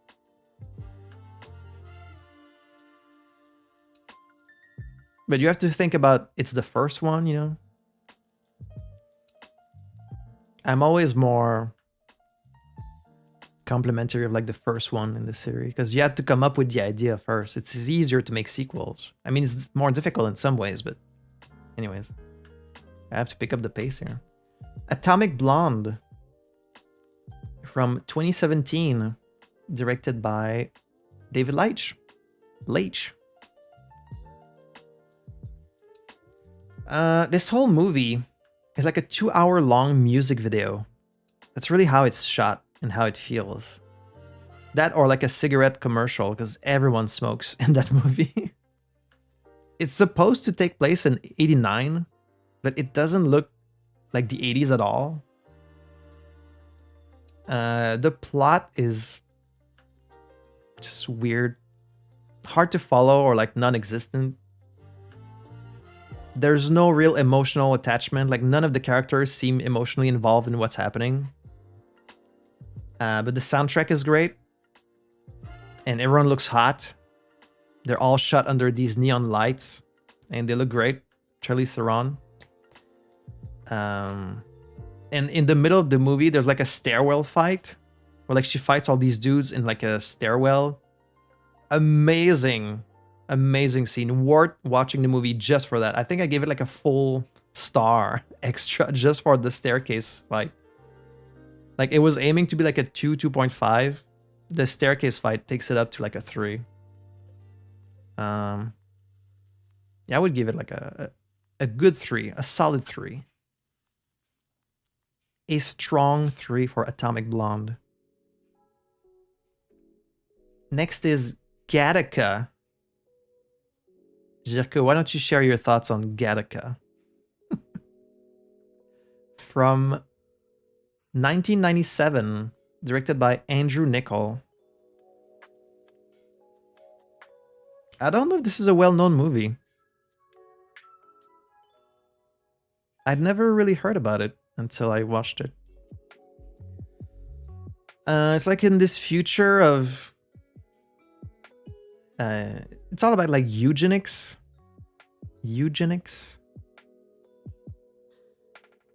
But you have to think about it's the first one, you know? I'm always more complimentary of like the first one in the series because you have to come up with the idea first. It's easier to make sequels. I mean, it's more difficult in some ways, but anyways, I have to pick up the pace here. Atomic Blonde from 2017, directed by David Leitch. This whole movie is like a 2-hour long music video. That's really how it's shot and how it feels. That or like a cigarette commercial, because everyone smokes in that movie. It's supposed to take place in 89, but it doesn't look like the 80s at all. The plot is just weird, hard to follow, or like non-existent. There's no real emotional attachment. Like none of the characters seem emotionally involved in what's happening. But the soundtrack is great. And everyone looks hot. They're all shot under these neon lights. And they look great. Charlize Theron. And in the middle of the movie, there's like a stairwell fight. Where like she fights all these dudes in like a stairwell. Amazing scene. Worth watching the movie just for that. I think I gave it like a full star extra just for the staircase fight. Like it was aiming to be like a 2.5. The staircase fight takes it up to like a 3. Yeah, I would give it like a good 3, a solid 3. A strong 3 for Atomic Blonde. Next is Gattaca. Jirko, why don't you share your thoughts on Gattaca? From 1997, directed by Andrew Niccol. I don't know if this is a well-known movie. I'd never really heard about it until I watched it. It's like in this future of... it's all about like eugenics.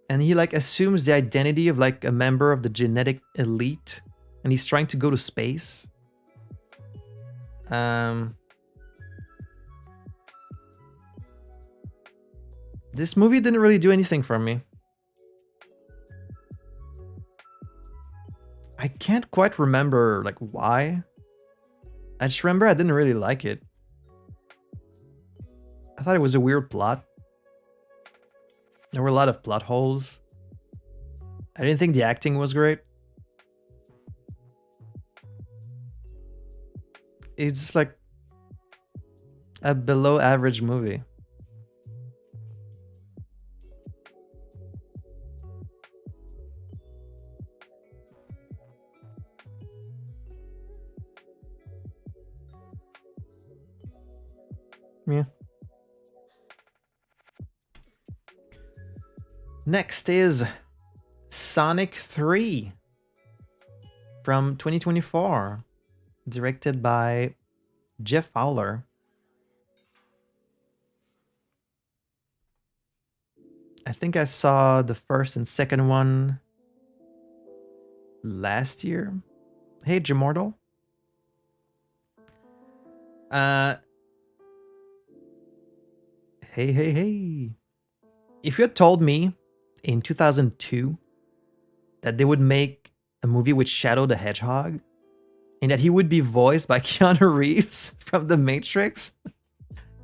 And he like assumes the identity of like a member of the genetic elite. And he's trying to go to space. This movie didn't really do anything for me. I can't quite remember like why. I just remember I didn't really like it. I thought it was a weird plot. There were a lot of plot holes. I didn't think the acting was great. It's just like a below average movie. Yeah. Next is Sonic 3 from 2024, directed by Jeff Fowler. I think I saw the first and second one last year. Hey, Jamortal. Hey. If you had told me in 2002 that they would make a movie with Shadow the Hedgehog and that he would be voiced by Keanu Reeves from The Matrix,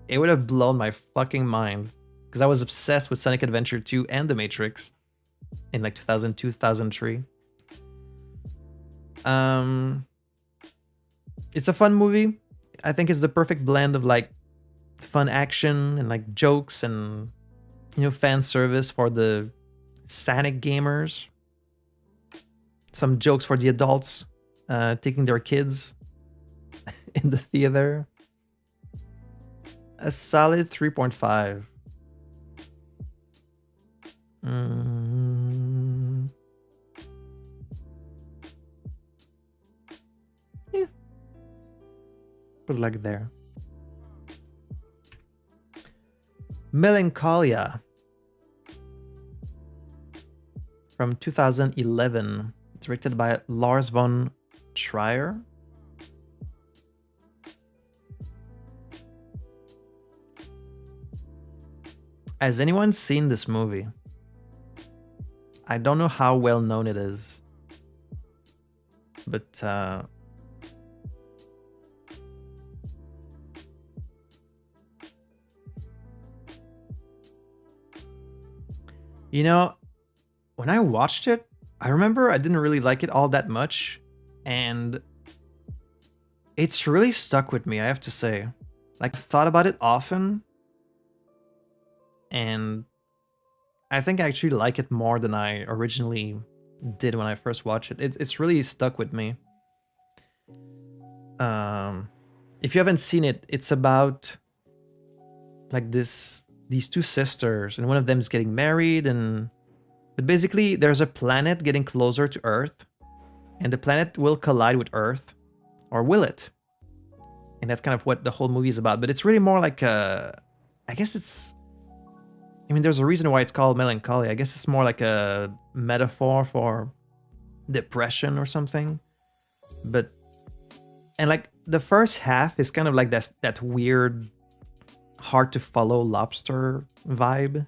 it would have blown my fucking mind. Because I was obsessed with Sonic Adventure 2 and The Matrix in like 2002, 2003. It's a fun movie. I think it's the perfect blend of like fun action and like jokes and, you know, fan service for the Sonic gamers. Some jokes for the adults taking their kids in the theater. A solid 3.5. Mm. Yeah. Put it like there. Melancholia from 2011, directed by Lars von Trier. Has anyone seen this movie? I don't know how well known it is, but you know, when I watched it, I remember I didn't really like it all that much, and it's really stuck with me, I have to say. Like, I thought about it often, and I think I actually like it more than I originally did when I first watched it. It's really stuck with me. If you haven't seen it, it's about like these two sisters, and one of them is getting married, and but basically there's a planet getting closer to Earth, and the planet will collide with Earth, or will it? And that's kind of what the whole movie is about. But it's really more like I guess it's, I mean, there's a reason why it's called Melancholy. I guess it's more like a metaphor for depression or something. But, and like the first half is kind of like that weird, hard to follow lobster vibe.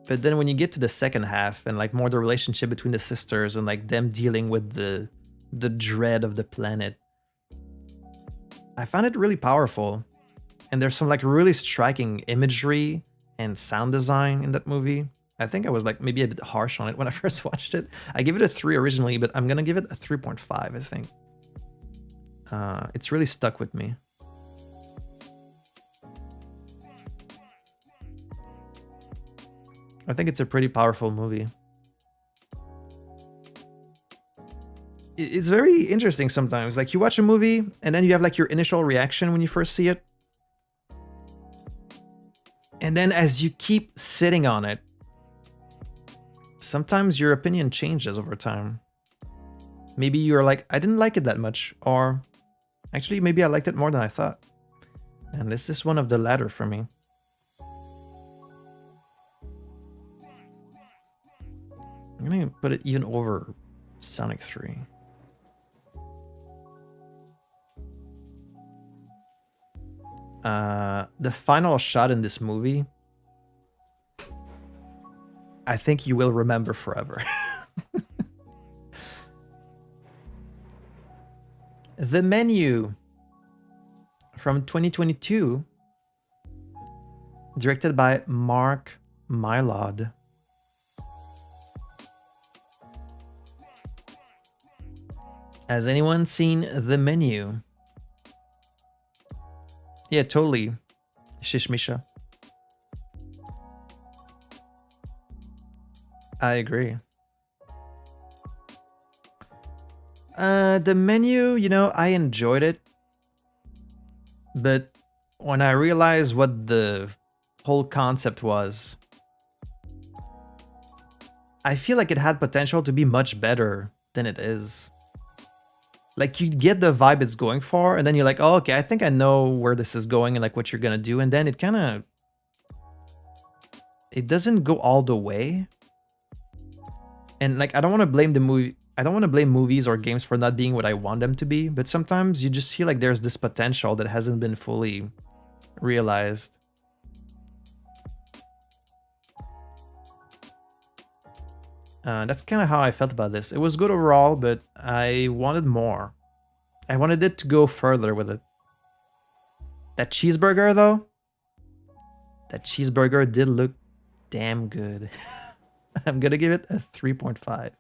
But then when you get to the second half and like more the relationship between the sisters and like them dealing with the dread of the planet, I found it really powerful. And there's some like really striking imagery and sound design in that movie. I think I was like maybe a bit harsh on it when I first watched it. I gave it a 3 originally, but I'm gonna give it a 3.5, I think. It's really stuck with me. I think it's a pretty powerful movie. It's very interesting sometimes. Like you watch a movie and then you have like your initial reaction when you first see it. And then as you keep sitting on it, sometimes your opinion changes over time. Maybe you're like, I didn't like it that much, or actually maybe I liked it more than I thought. And this is one of the latter for me. I'm gonna put it even over Sonic 3. The final shot in this movie, I think you will remember forever. The Menu from 2022, directed by Mark Mylod. Has anyone seen The Menu? Yeah, totally. Shishmisha. I agree. The Menu, you know, I enjoyed it. But when I realized what the whole concept was, I feel like it had potential to be much better than it is. Like you get the vibe it's going for, and then you're like, oh, okay, I think I know where this is going and like what you're gonna do, and then it kind of, it doesn't go all the way. And like I don't want to blame the movie, I don't want to blame movies or games for not being what I want them to be, but sometimes you just feel like there's this potential that hasn't been fully realized. That's kind of how I felt about this. It was good overall, but I wanted more. I wanted it to go further with it. That cheeseburger, though, that cheeseburger did look damn good. I'm gonna give it a 3.5.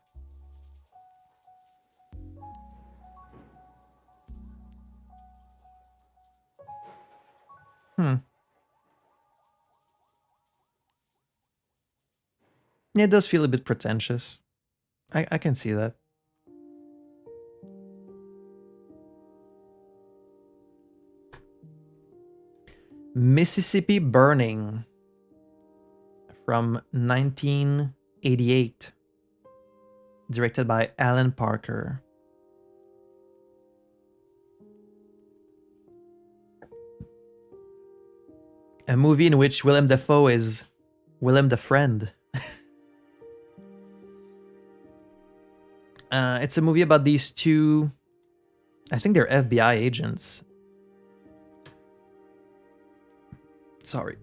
Yeah, it does feel a bit pretentious. I can see that. Mississippi Burning from 1988, directed by Alan Parker. A movie in which Willem Dafoe is Willem the Friend. It's a movie about these two, I think they're FBI agents. Sorry.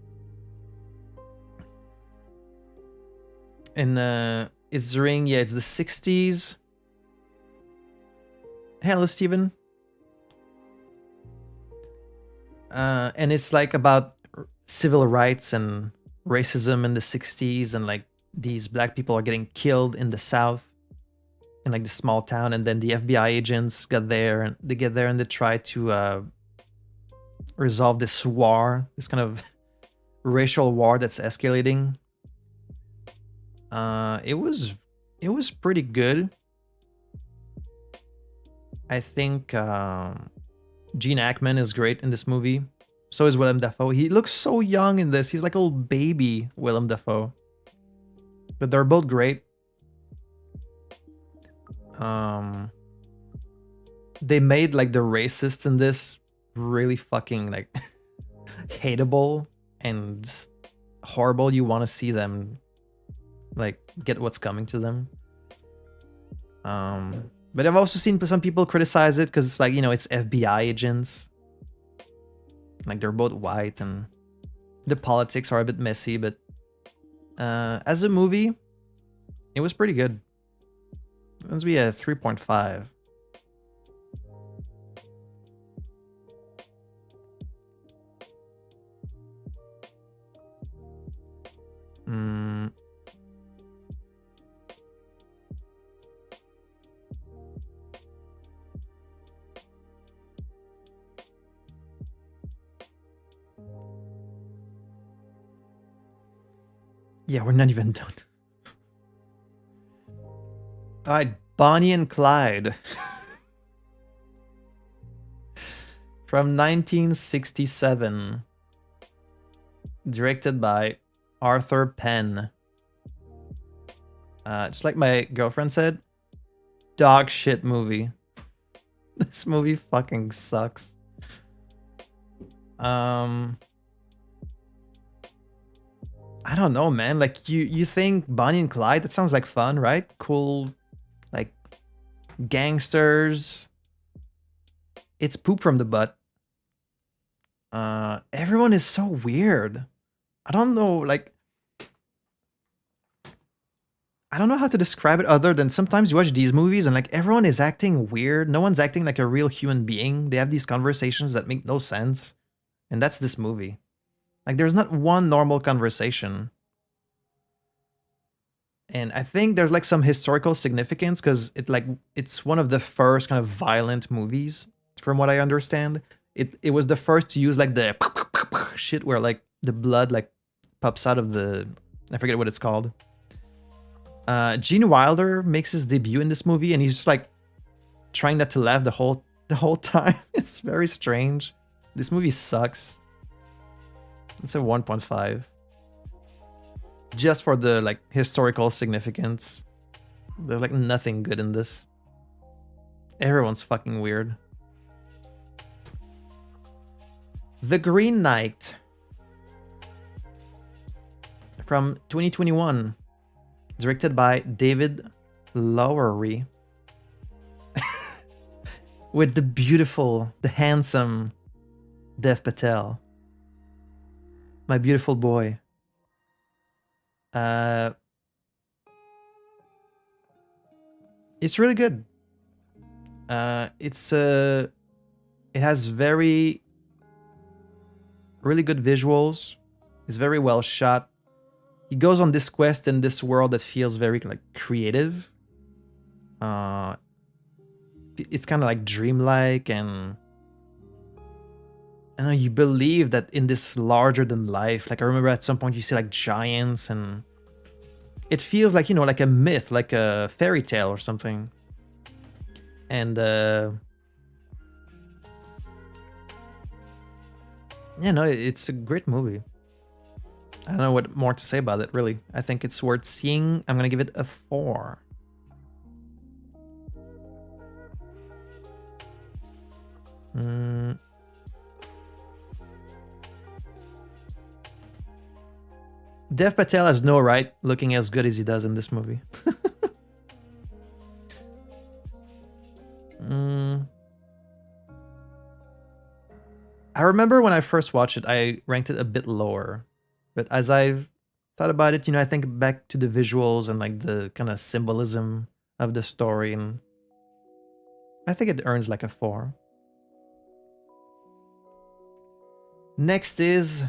And it's during, it's the 60s. Hello, Steven. And it's like about civil rights and racism in the 60s, and like these black people are getting killed in the South in like this small town, and then the FBI agents get there and they try to resolve this war, this kind of racial war that's escalating. It was pretty good. I think Gene Hackman is great in this movie. So is Willem Dafoe. He looks so young in this. He's like a little baby Willem Dafoe. But they're both great. They made like the racists in this really fucking like hateable and horrible. You want to see them like get what's coming to them. But I've also seen some people criticize it because it's like, it's FBI agents. Like they're both white and the politics are a bit messy, but as a movie, it was pretty good. It must be a 3.5. Yeah, we're not even done. Alright, Bonnie and Clyde. From 1967. Directed by Arthur Penn. Just like my girlfriend said, dog shit movie. This movie fucking sucks. I don't know, man. Like you think Bonnie and Clyde, that sounds like fun, right? Cool, like gangsters. It's poop from the butt. Everyone is so weird. I don't know, like I don't know how to describe it other than sometimes you watch these movies and like everyone is acting weird. No one's acting like a real human being. They have these conversations that make no sense. And that's this movie. Like there's not one normal conversation. And I think there's like some historical significance because it's one of the first kind of violent movies, from what I understand. It was the first to use like the shit where like the blood like pops out of the, I forget what it's called. Gene Wilder makes his debut in this movie and he's just like trying not to laugh the whole time. It's very strange. This movie sucks. It's a 1.5. Just for the like historical significance. There's like nothing good in this. Everyone's fucking weird. The Green Knight. From 2021. Directed by David Lowery. With the beautiful, the handsome Dev Patel. My beautiful boy. It's really good. It has really good visuals. It's very well shot. He goes on this quest in this world that feels very like creative. It's kind of like dreamlike, and I know you believe that in this larger than life. Like I remember at some point you see like giants, and it feels like, like a myth, like a fairy tale or something. And Yeah, no, it's a great movie. I don't know what more to say about it, really. I think it's worth seeing. I'm gonna give it a 4. Dev Patel has no right looking as good as he does in this movie. I remember when I first watched it, I ranked it a bit lower. But as I've thought about it, I think back to the visuals and like the kind of symbolism of the story, and I think it earns like a 4. Next is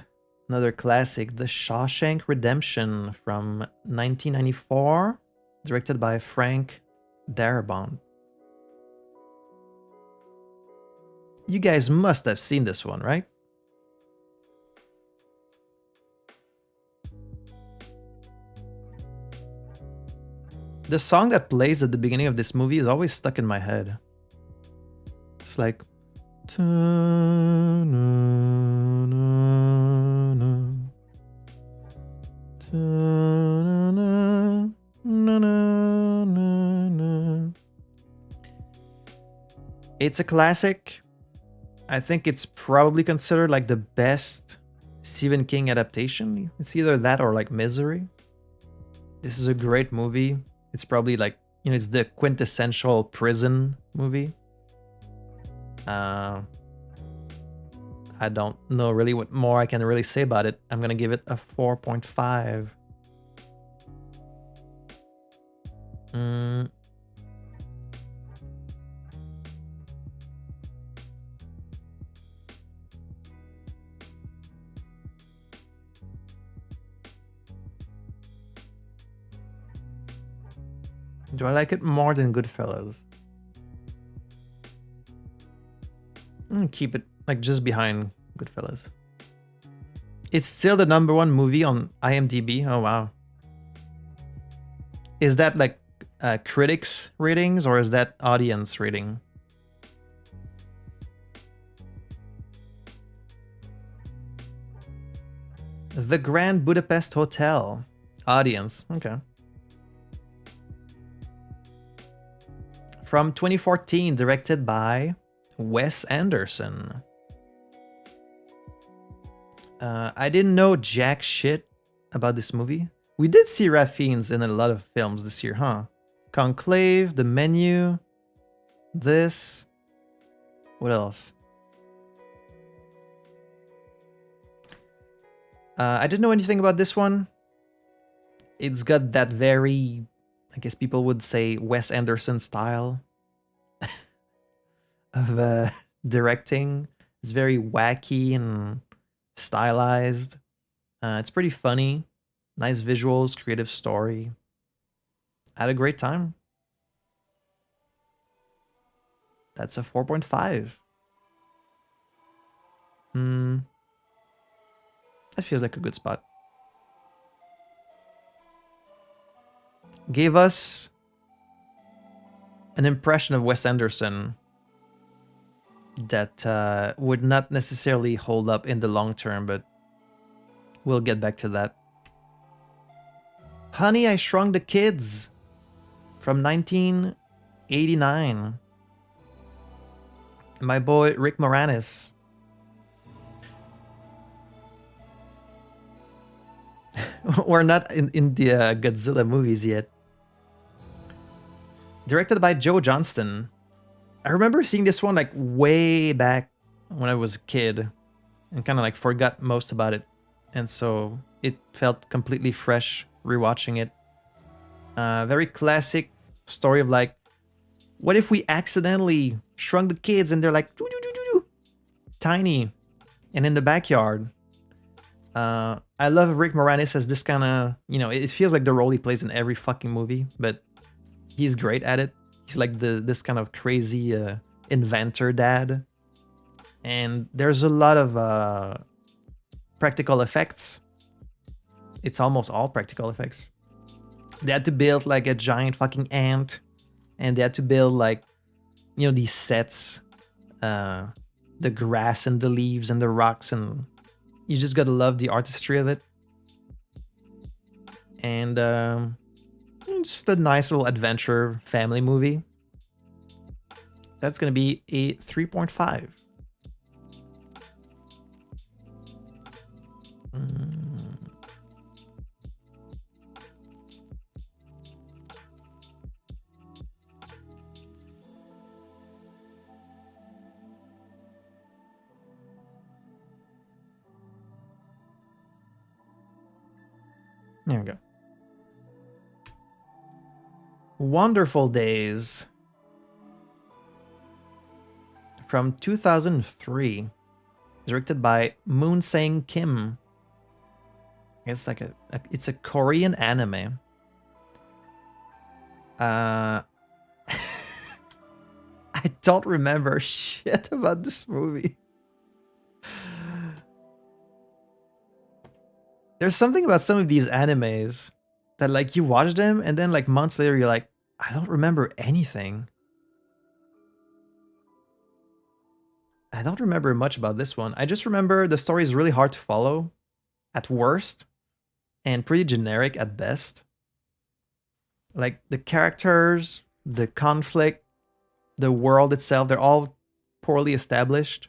another classic, The Shawshank Redemption from 1994, directed by Frank Darabont. You guys must have seen this one, right? The song that plays at the beginning of this movie is always stuck in my head. It's like... It's a classic. I think it's probably considered like the best Stephen King adaptation. It's either that or like Misery. This is a great movie. It's probably like, it's the quintessential prison movie. I don't know really what more I can really say about it. I'm gonna give it a 4.5. Do I like it more than Goodfellas? I'm gonna keep it like just behind Goodfellas. It's still the #1 movie on IMDb. Oh wow. Is that like critics ratings or is that audience rating? The Grand Budapest Hotel. Audience. Okay. From 2014, directed by Wes Anderson. I didn't know jack shit about this movie. We did see Ralph Fiennes in a lot of films this year, huh? Conclave, The Menu, this. What else? I didn't know anything about this one. It's got that very, I guess people would say, Wes Anderson style of directing. It's very wacky and stylized. It's pretty funny. Nice visuals, creative story. I had a great time. That's a 4.5. That feels like a good spot. Gave us an impression of Wes Anderson that would not necessarily hold up in the long term, but we'll get back to that. Honey, I Shrunk the Kids from 1989. My boy Rick Moranis. We're not in the Godzilla movies yet. Directed by Joe Johnston. I remember seeing this one like way back when I was a kid and kind of like forgot most about it. And so it felt completely fresh rewatching it. Very classic story of like, what if we accidentally shrunk the kids and they're like tiny and in the backyard? I love Rick Moranis as this kind of, it feels like the role he plays in every fucking movie, but he's great at it. He's like this kind of crazy inventor dad. And there's a lot of practical effects. It's almost all practical effects. They had to build like a giant fucking ant, and they had to build like, these sets, the grass and the leaves and the rocks and You just gotta love the artistry of it. And just a nice little adventure family movie. That's gonna be a 3.5. There we go. Wonderful Days from 2003, directed by Moon Sang Kim. It's like it's a Korean anime. I don't remember shit about this movie. There's something about some of these animes that like you watch them and then like months later you're like, I don't remember anything. I don't remember much about this one. I just remember the story is really hard to follow at worst and pretty generic at best. Like the characters, the conflict, the world itself, they're all poorly established.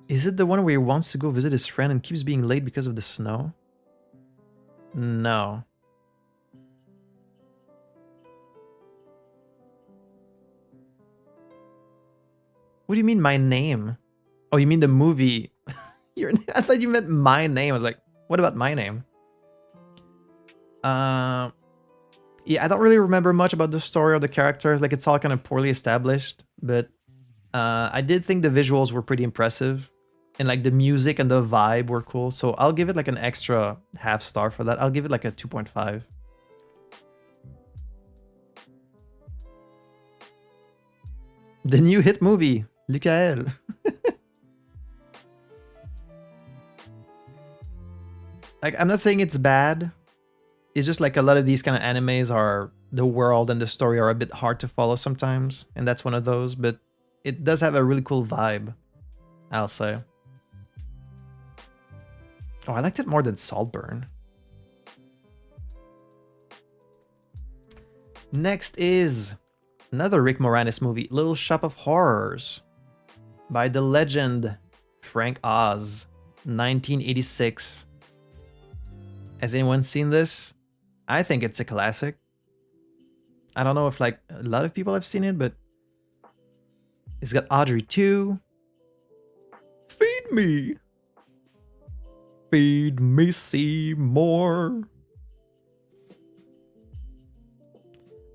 Is it the one where he wants to go visit his friend and keeps being late because of the snow? No. What do you mean my name? Oh, you mean the movie? I thought you meant my name. I was like, what about my name? Yeah, I don't really remember much about the story or the characters. Like, it's all kind of poorly established. But I did think the visuals were pretty impressive. And like the music and the vibe were cool. So I'll give it like an extra half star for that. I'll give it like a 2.5. The new hit movie, Lukael. Like, I'm not saying it's bad. It's just like a lot of these kind of animes are, the world and the story are a bit hard to follow sometimes. And that's one of those. But it does have a really cool vibe, I'll say. Oh, I liked it more than Saltburn. Next is another Rick Moranis movie, Little Shop of Horrors, by the legend Frank Oz, 1986. Has anyone seen this? I think it's a classic. I don't know if like a lot of people have seen it, but it's got Audrey too. Feed me. Feed me Seymour.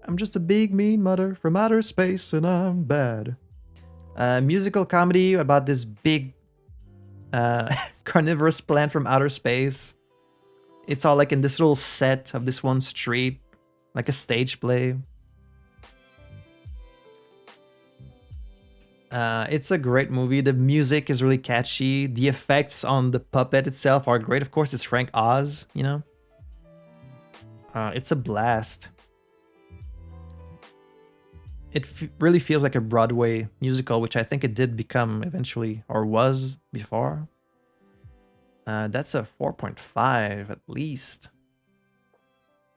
I'm just a big mean mother from outer space and I'm bad. Musical comedy about this big carnivorous plant from outer space. It's all like in this little set of this one street, like a stage play. It's a great movie. The music is really catchy. The effects on the puppet itself are great. Of course, it's Frank Oz, you know? It's a blast. It really feels like a Broadway musical, which I think it did become eventually, or was before. That's a 4.5 at least.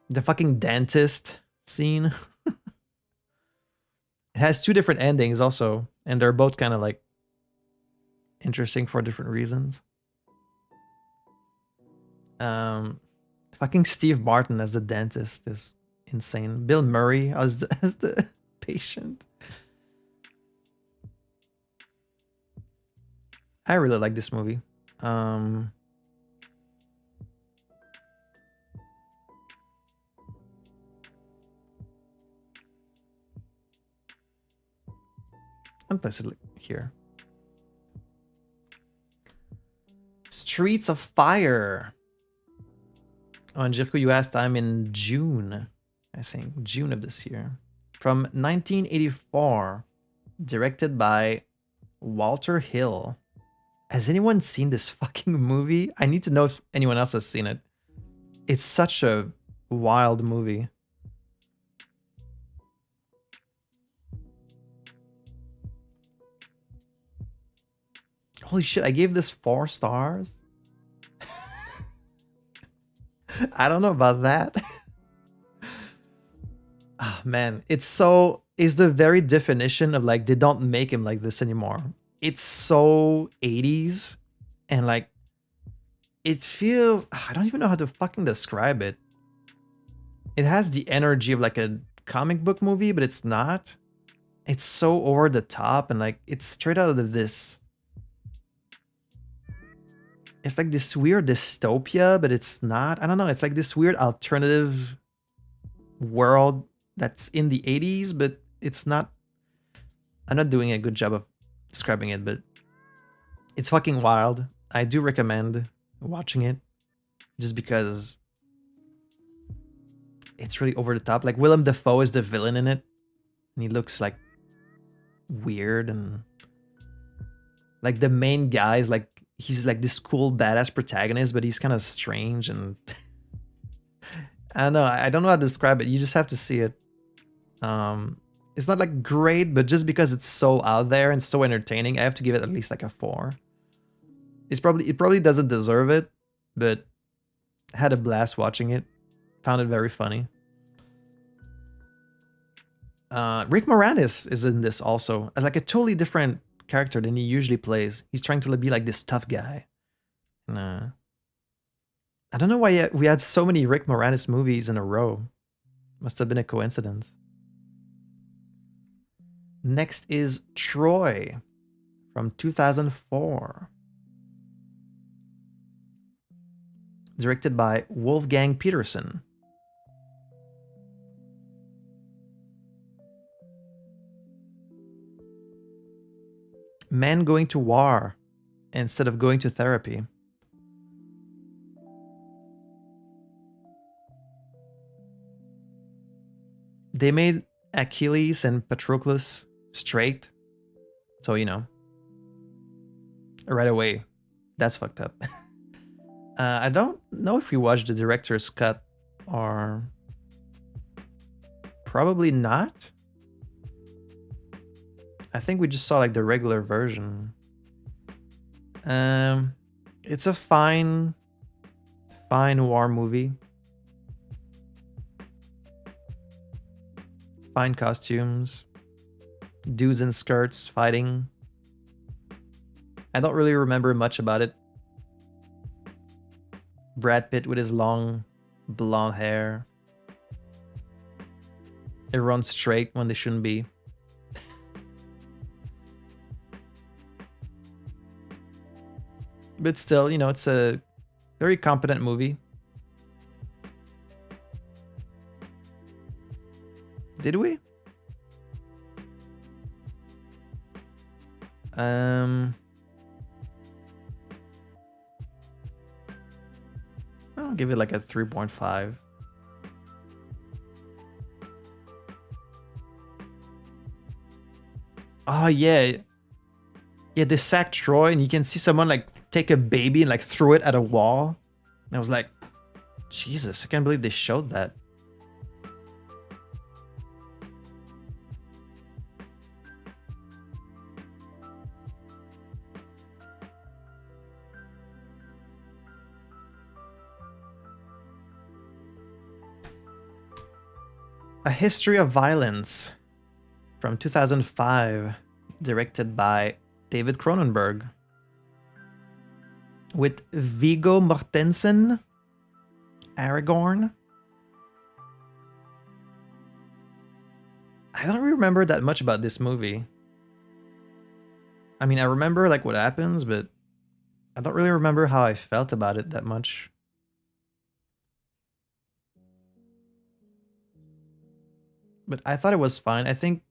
The fucking dentist scene. It has two different endings also, and they're both kind of like interesting for different reasons. Fucking Steve Martin as the dentist is insane. Bill Murray as the patient. I really like this movie. I'll place it here. Streets of Fire. Oh, and Jirko, you asked, I'm in June, I think. June of this year. From 1984. Directed by Walter Hill. Has anyone seen this fucking movie? I need to know if anyone else has seen it. It's such a wild movie. Holy shit, I gave this 4 stars? I don't know about that. Ah, man, it's the very definition of like, they don't make him like this anymore. It's so 80s, and like, it feels, I don't even know how to fucking describe it. It has the energy of like a comic book movie, but it's not. It's so over the top, and like, it's straight out of this. It's like this weird dystopia, but it's not. I don't know. It's like this weird alternative world that's in the 80s, but it's not. I'm not doing a good job of describing it, but it's fucking wild. I do recommend watching it just because it's really over the top. Like, Willem Dafoe is the villain in it, and he looks like weird, and like the main guy is like, he's like this cool badass protagonist, but he's kind of strange, and I don't know. I don't know how to describe it. You just have to see it. It's not like great, but just because it's so out there and so entertaining, I have to give it at least like a 4. It probably doesn't deserve it, but I had a blast watching it. Found it very funny. Rick Moranis is in this also as like a totally different character than he usually plays. He's trying to be like this tough guy. And, I don't know why we had so many Rick Moranis movies in a row. Must have been a coincidence. Next is Troy from 2004. Directed by Wolfgang Peterson. Men going to war instead of going to therapy. They made Achilles and Patroclus straight. So, you know, right away, that's fucked up. I don't know if we watched the director's cut or probably not. I think we just saw like the regular version. It's a fine war movie. Fine costumes. Dudes in skirts fighting. I don't really remember much about it. Brad Pitt with his long blonde hair. It runs straight when they shouldn't be. But still, you know, it's a very competent movie. Did we? I'll give it like a 3.5. Oh yeah. Yeah, they sacked Troy, and you can see someone like take a baby and like throw it at a wall. And I was like, Jesus, I can't believe they showed that. A History of Violence from 2005, directed by David Cronenberg, with Viggo Mortensen, Aragorn. I don't remember that much about this movie. I mean, I remember like what happens, but I don't really remember how I felt about it that much. But I thought it was fine. I think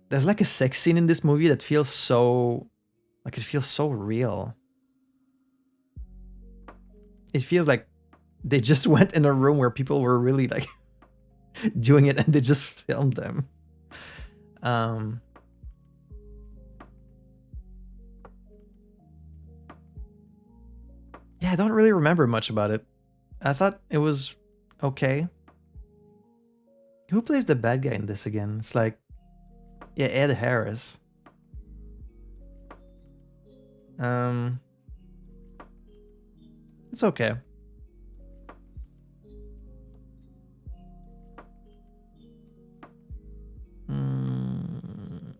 there's like a sex scene in this movie that feels so, like, it feels so real. It feels like they just went in a room where people were really like doing it, and they just filmed them. Yeah, I don't really remember much about it. I thought it was okay. Who plays the bad guy in this again? It's like, yeah, Ed Harris. Um, it's okay. Mm,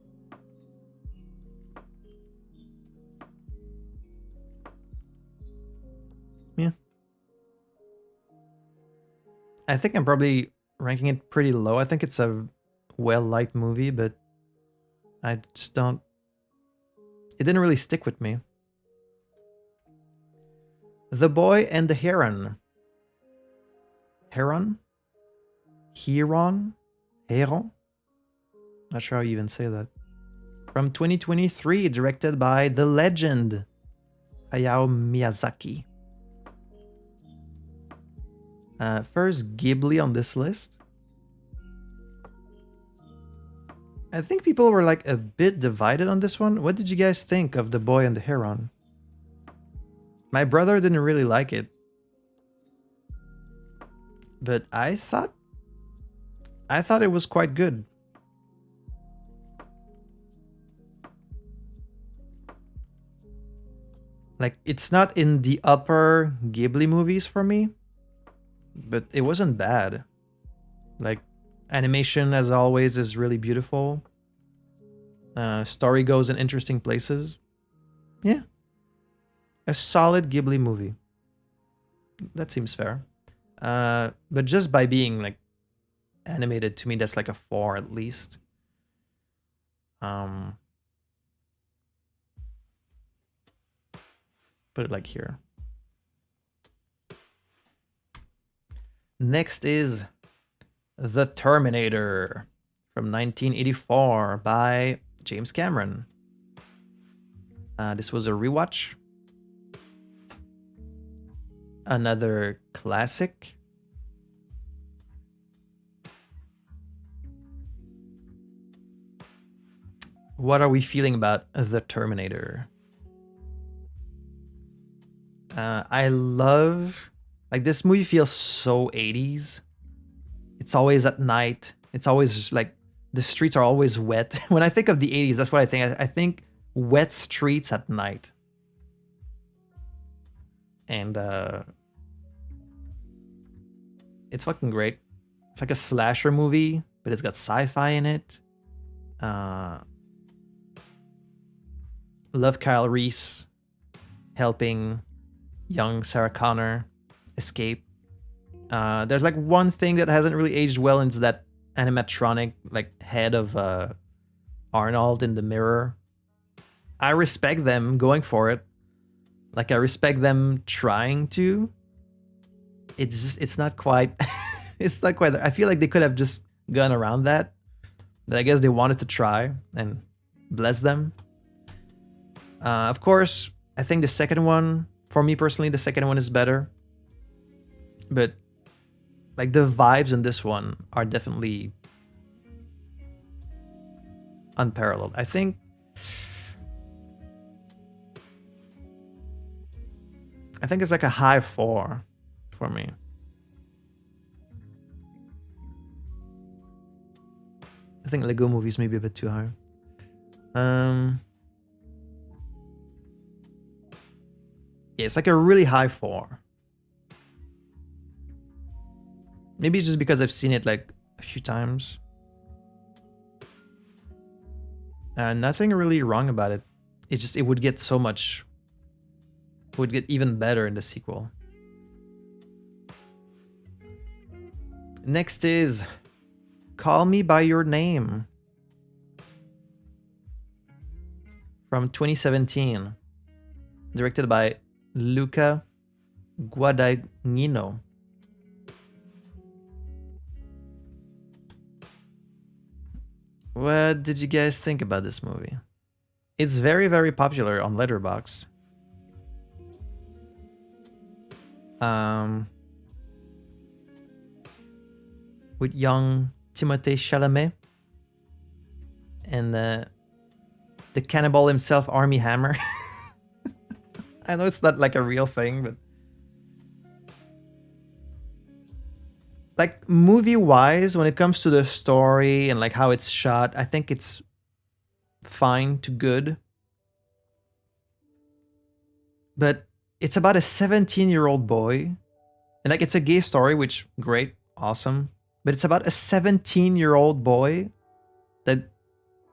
yeah. I think I'm probably ranking it pretty low. I think it's a well-liked movie, but I just don't... It didn't really stick with me. The Boy and the Heron. Heron? Heron? Heron? Not sure how you even say that. From 2023, directed by the legend Hayao Miyazaki. First Ghibli on this list. I think people were like a bit divided on this one. What did you guys think of The Boy and the Heron? My brother didn't really like it. But I thought it was quite good. Like, it's not in the upper Ghibli movies for me, but it wasn't bad. Like, animation, as always, is really beautiful. Story goes in interesting places. Yeah. A solid Ghibli movie. That seems fair. But just by being, like, animated, to me, that's like a 4 at least. Put it like here. Next is The Terminator from 1984 by James Cameron. This was a rewatch. Another classic. What are we feeling about The Terminator? I love... Like, this movie feels so 80s. It's always at night. It's always just like... The streets are always wet. When I think of the 80s, that's what I think. I think wet streets at night. And it's fucking great. It's like a slasher movie, but it's got sci-fi in it. Love Kyle Reese helping young Sarah Connor escape. There's like one thing that hasn't really aged well, and it's that animatronic like head of Arnold in the mirror. I respect them going for it. Like, I respect them trying to. It's just, it's not quite it's not quite there. I feel like they could have just gone around that. But I guess they wanted to try, and bless them. Of course, I think the second one, for me personally, the second one is better. But like, the vibes in this one are definitely unparalleled. I think it's like a high 4 for me. I think Lego movies may be a bit too high. Yeah, it's like a really high 4. Maybe it's just because I've seen it like a few times. Nothing really wrong about it. It's just, it would get so much... would get even better in the sequel. Next is Call Me By Your Name from 2017, directed by Luca Guadagnino. What did you guys think about this movie? It's very, very popular on Letterboxd. With young Timothée Chalamet and the cannibal himself, Armie Hammer. I know it's not like a real thing, but like, movie-wise, when it comes to the story and like how it's shot, I think it's fine to good. but it's about a 17-year-old boy. And like it's a gay story, which great, awesome. But it's about a 17-year-old boy that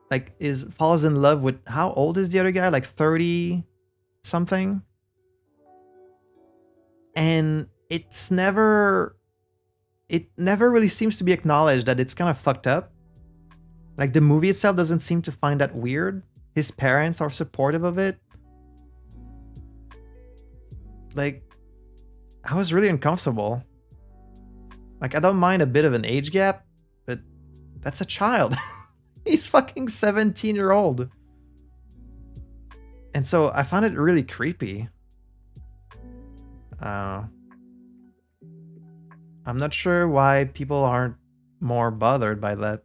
like falls in love with, how old is the other guy? Like 30 something. And it never really seems to be acknowledged that it's kind of fucked up. Like the movie itself doesn't seem to find that weird. His parents are supportive of it. Like, I was really uncomfortable. Like, I don't mind a bit of an age gap, but that's a child. He's fucking 17-year-old. And so I found it really creepy. I'm not sure why people aren't more bothered by that.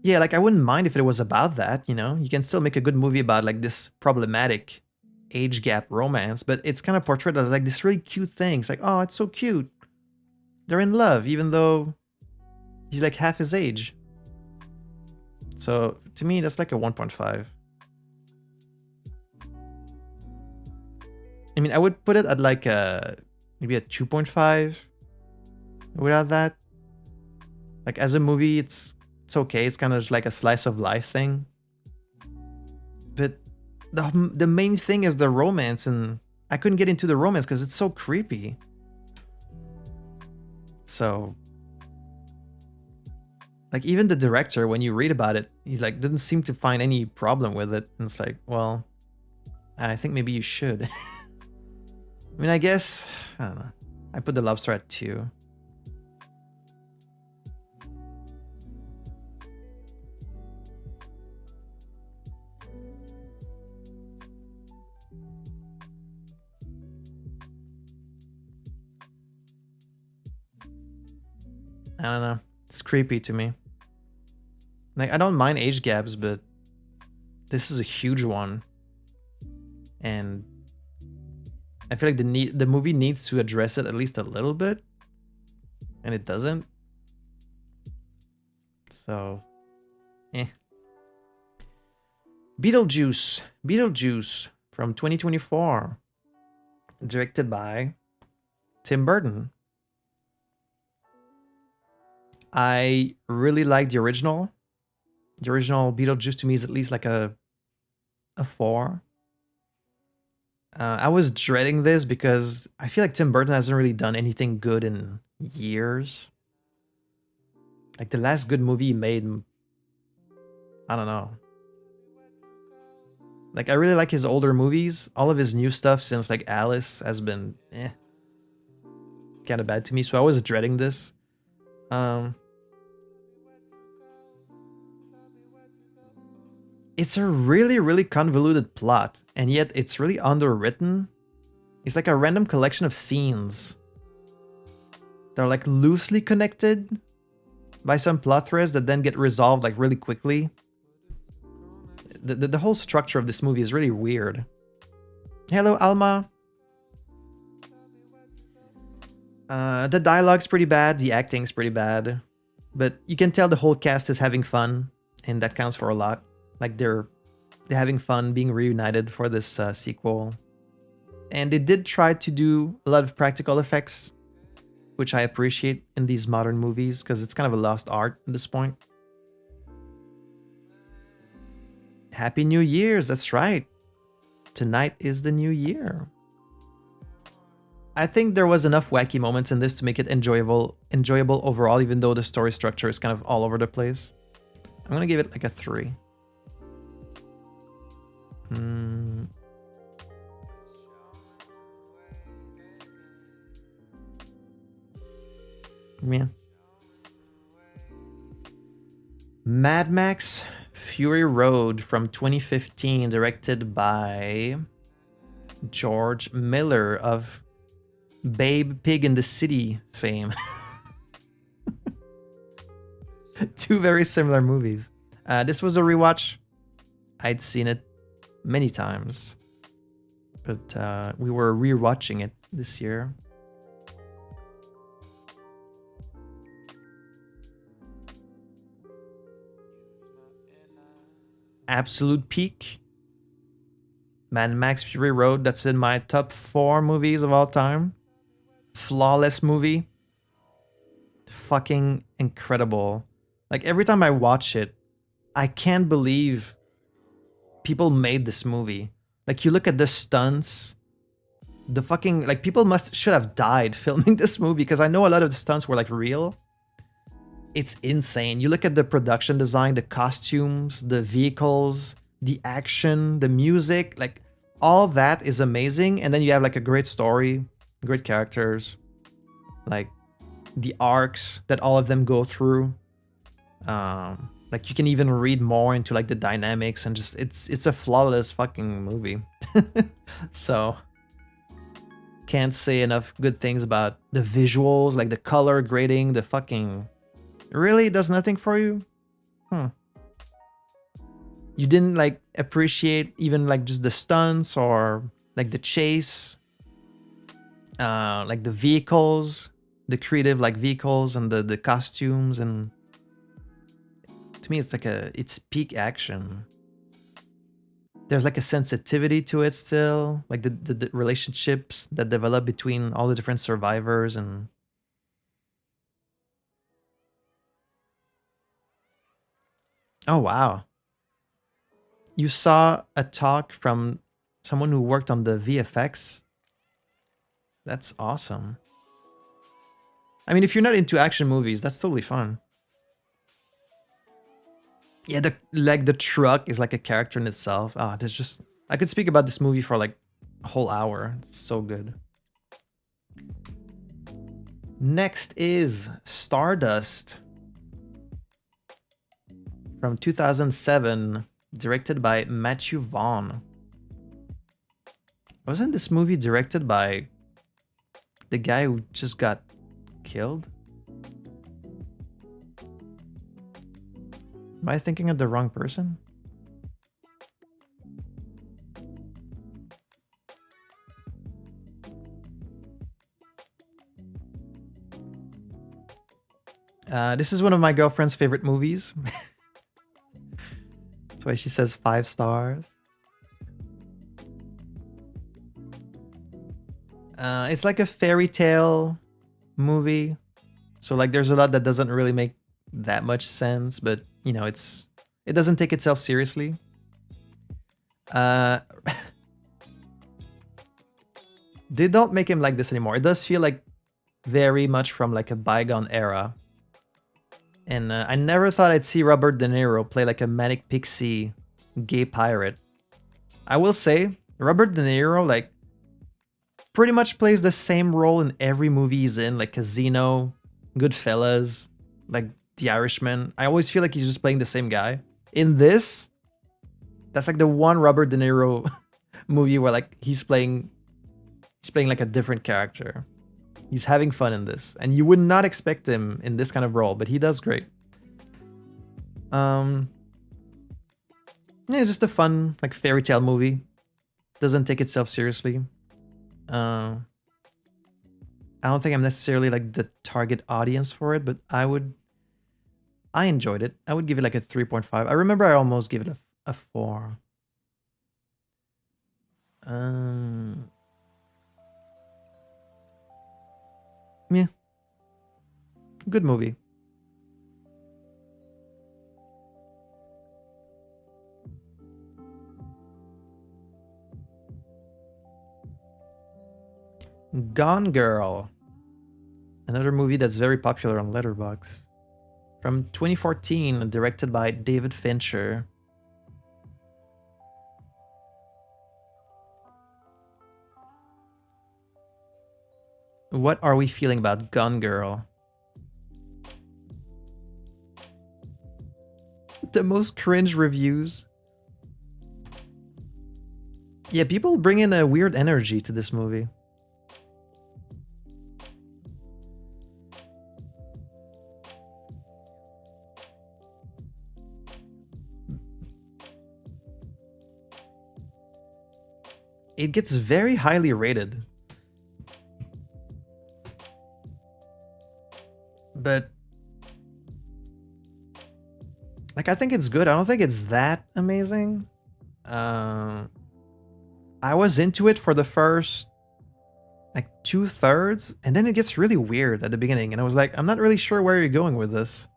Yeah, like I wouldn't mind if it was about that, you know? You can still make a good movie about like this problematic age gap romance, but it's kind of portrayed as like this really cute thing. It's like, oh, it's so cute. They're in love, even though he's like half his age. So to me, that's like a 1.5. I mean, I would put it at like maybe a 2.5 without that. Like as a movie, it's okay. It's kind of just like a slice of life thing. But the main thing is the romance, and I couldn't get into the romance because it's so creepy. So, like even the director, when you read about it, he's like didn't seem to find any problem with it. And it's like, well, I think maybe you should. I mean, I guess, I don't know. I put The Lobster at 2. I don't know. It's creepy to me. Like, I don't mind age gaps, but this is a huge one. And I feel like the movie needs to address it at least a little bit. And it doesn't. So, Beetlejuice. Beetlejuice from 2024. Directed by Tim Burton. I really like the original. The original Beetlejuice to me is at least like a 4. I was dreading this because I feel like Tim Burton hasn't really done anything good in years. Like the last good movie he made, I don't know. Like I really like his older movies. All of his new stuff since like Alice has been kind of bad to me. So I was dreading this. It's a really, really convoluted plot, and yet it's really underwritten. It's like a random collection of scenes. They're like loosely connected by some plot threads that then get resolved like really quickly. The whole structure of this movie is really weird. Hello, Alma. The dialogue's pretty bad, the acting's pretty bad, but you can tell the whole cast is having fun, and that counts for a lot. Like they're having fun being reunited for this sequel. And they did try to do a lot of practical effects, which I appreciate in these modern movies because it's kind of a lost art at this point. Happy New Year's, that's right. Tonight is the new year. I think there was enough wacky moments in this to make it enjoyable overall, even though the story structure is kind of all over the place. I'm gonna give it like a 3. Yeah. Mad Max Fury Road from 2015, directed by George Miller of Babe Pig in the City fame. 2 very similar movies. This was a rewatch. I'd seen it many times, but we were rewatching it this year. absolute peak. Mad Max Fury Road, that's in my top 4 movies of all time. Flawless movie. Fucking incredible. Like every time I watch it, I can't believe people made this movie. Like you look at the stunts, the fucking like people should have died filming this movie because I know a lot of the stunts were like real. It's insane. You look at the production design, the costumes, the vehicles, the action, the music, like all that is amazing. And then you have like a great story, great characters, like the arcs that all of them go through. Like you can even read more into like the dynamics and just it's a flawless fucking movie. So can't say enough good things about the visuals, like the color grading, the fucking really does nothing for you? You didn't like appreciate even like just the stunts or like the chase, like the vehicles, the creative like vehicles and the costumes, and to me it's like it's peak action. There's like a sensitivity to it still, like the relationships that develop between all the different survivors. And oh wow, you saw a talk from someone who worked on the VFX. That's awesome. I mean, if you're not into action movies, that's totally fun. Yeah, the truck is like a character in itself. Ah, there's just I could speak about this movie for like a whole hour. It's so good. Next is Stardust from 2007, directed by Matthew Vaughn. Wasn't this movie directed by the guy who just got killed? Am I thinking of the wrong person? This is one of my girlfriend's favorite movies. That's why she says 5 stars. It's like a fairy tale movie. So like there's a lot that doesn't really make that much sense, but you know, it doesn't take itself seriously. They don't make him like this anymore. It does feel like very much from like a bygone era. And I never thought I'd see Robert De Niro play like a manic pixie gay pirate. I will say, Robert De Niro like pretty much plays the same role in every movie he's in, like Casino, Goodfellas, like The Irishman. I always feel like he's just playing the same guy. In this, that's like the one Robert De Niro movie where like he's playing like a different character. He's having fun in this, and you would not expect him in this kind of role, but he does great. Yeah, it's just a fun like fairy tale movie. Doesn't take itself seriously. I don't think I'm necessarily like the target audience for it, but I enjoyed it. I would give it like a 3.5. I remember I almost gave it a 4. Yeah. Good movie. Gone Girl. Another movie that's very popular on Letterboxd. From 2014, directed by David Fincher. What are we feeling about Gone Girl? The most cringe reviews. Yeah, people bring in a weird energy to this movie. It gets very highly rated. But Like, I think it's good. I don't think it's that amazing. I was into it for the first like 2/3, and then it gets really weird at the beginning, and I was like, I'm not really sure where you're going with this.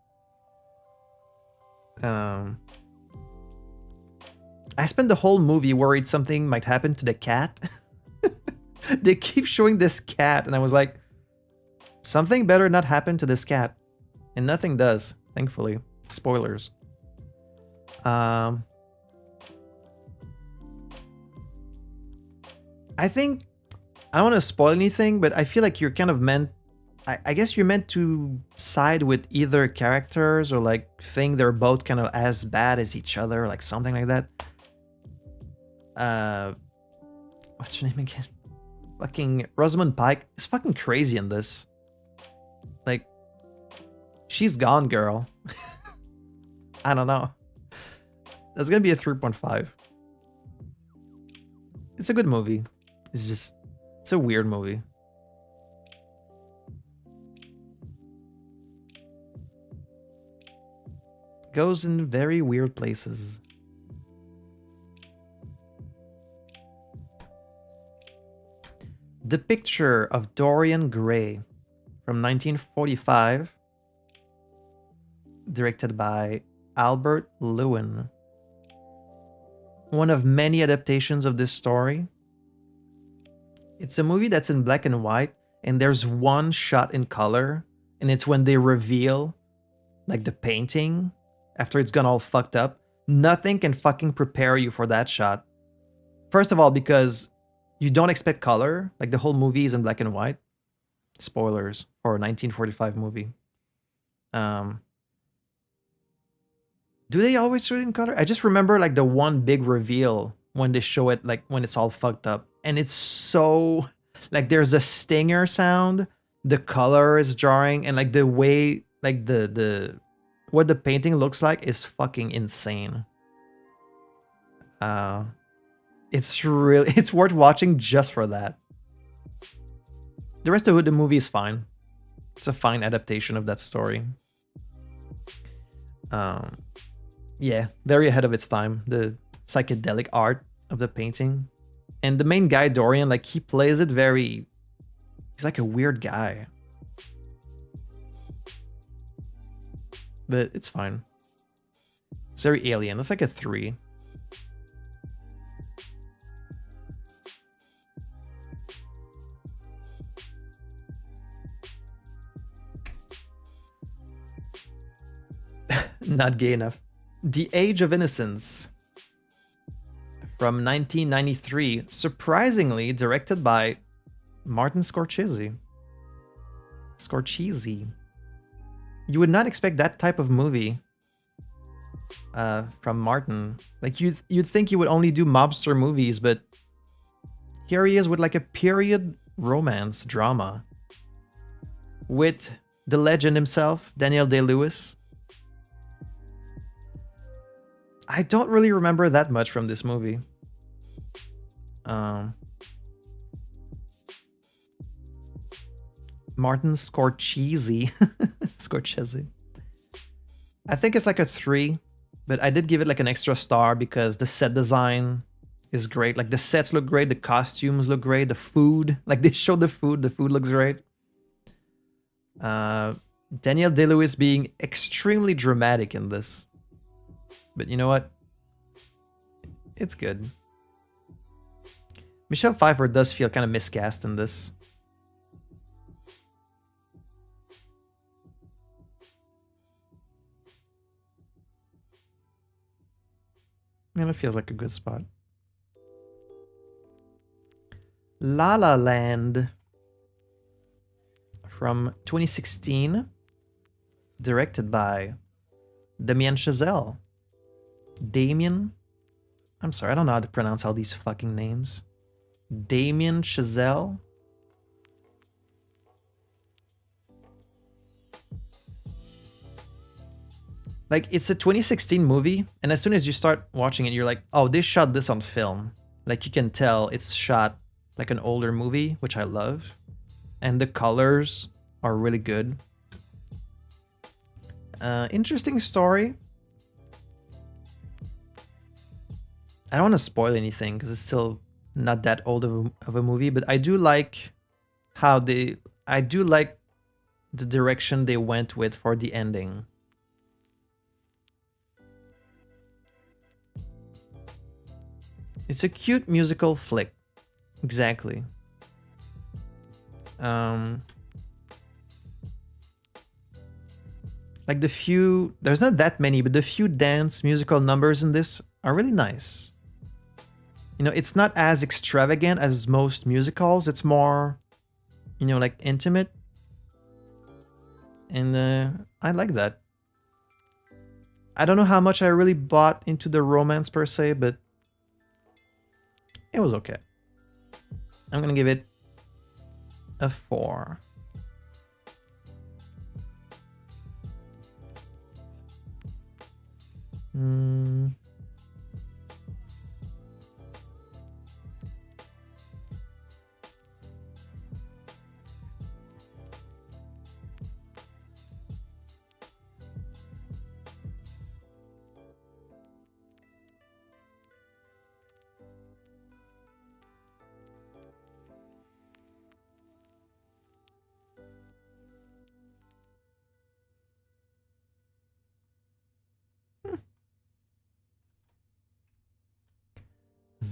I spent the whole movie worried something might happen to the cat. They keep showing this cat, and I was like, something better not happen to this cat. And nothing does, thankfully. Spoilers. I think, I don't want to spoil anything, but I feel like you're kind of meant, I guess you're meant to side with either characters, or like think they're both kind of as bad as each other, like something like that. What's her name again? Fucking Rosamund Pike is fucking crazy in this. Like, she's gone, girl. I don't know. That's gonna be a 3.5. It's a good movie. It's just, it's a weird movie. Goes in very weird places. The Picture of Dorian Gray from 1945, directed by Albert Lewin. One of many adaptations of this story. It's a movie that's in black and white, and there's one shot in color, and it's when they reveal like the painting after it's gone all fucked up. Nothing can fucking prepare you for that shot. First of all, because you don't expect color, like the whole movie is in black and white. Spoilers for a 1945 movie. Do they always show it in color? I just remember like the one big reveal when they show it, like when it's all fucked up. And it's so, like there's a stinger sound, the color is jarring, and like the way, like the what the painting looks like is fucking insane. It's really, it's worth watching just for that. The rest of the movie is fine. It's a fine adaptation of that story. Yeah, very ahead of its time. The psychedelic art of the painting. And the main guy, Dorian, like he plays it very, he's like a weird guy. But it's fine. It's very alien. It's like a 3. Not gay enough. The Age of Innocence from 1993, surprisingly directed by Martin Scorsese. You would not expect that type of movie from Martin. Like you'd think he would only do mobster movies, but here he is with like a period romance drama with the legend himself, Daniel Day-Lewis. I don't really remember that much from this movie. Martin Scorsese. Scorsese. I think it's like a 3, but I did give it like an extra star because the set design is great. Like the sets look great, the costumes look great, the food, like they show the food looks great. Daniel Day-Lewis being extremely dramatic in this. But you know what? It's good. Michelle Pfeiffer does feel kind of miscast in this. And it feels like a good spot. La La Land from 2016, directed by Damien Chazelle. I'm sorry, I don't know how to pronounce all these fucking names. Damien Chazelle. Like, it's a 2016 movie, and as soon as you start watching it, you're like, oh, they shot this on film. Like, you can tell it's shot like an older movie, which I love. And the colors are really good. Interesting story. I don't want to spoil anything because it's still not that old of a movie, but I do like how they. I do like the direction they went with for the ending. It's a cute musical flick. Exactly. Um, like the few, there's not that many, but the few dance musical numbers in this are really nice. You know, it's not as extravagant as most musicals. It's more, you know, like intimate. And I like that. I don't know how much I really bought into the romance per se, but it was okay. I'm gonna give it a 4.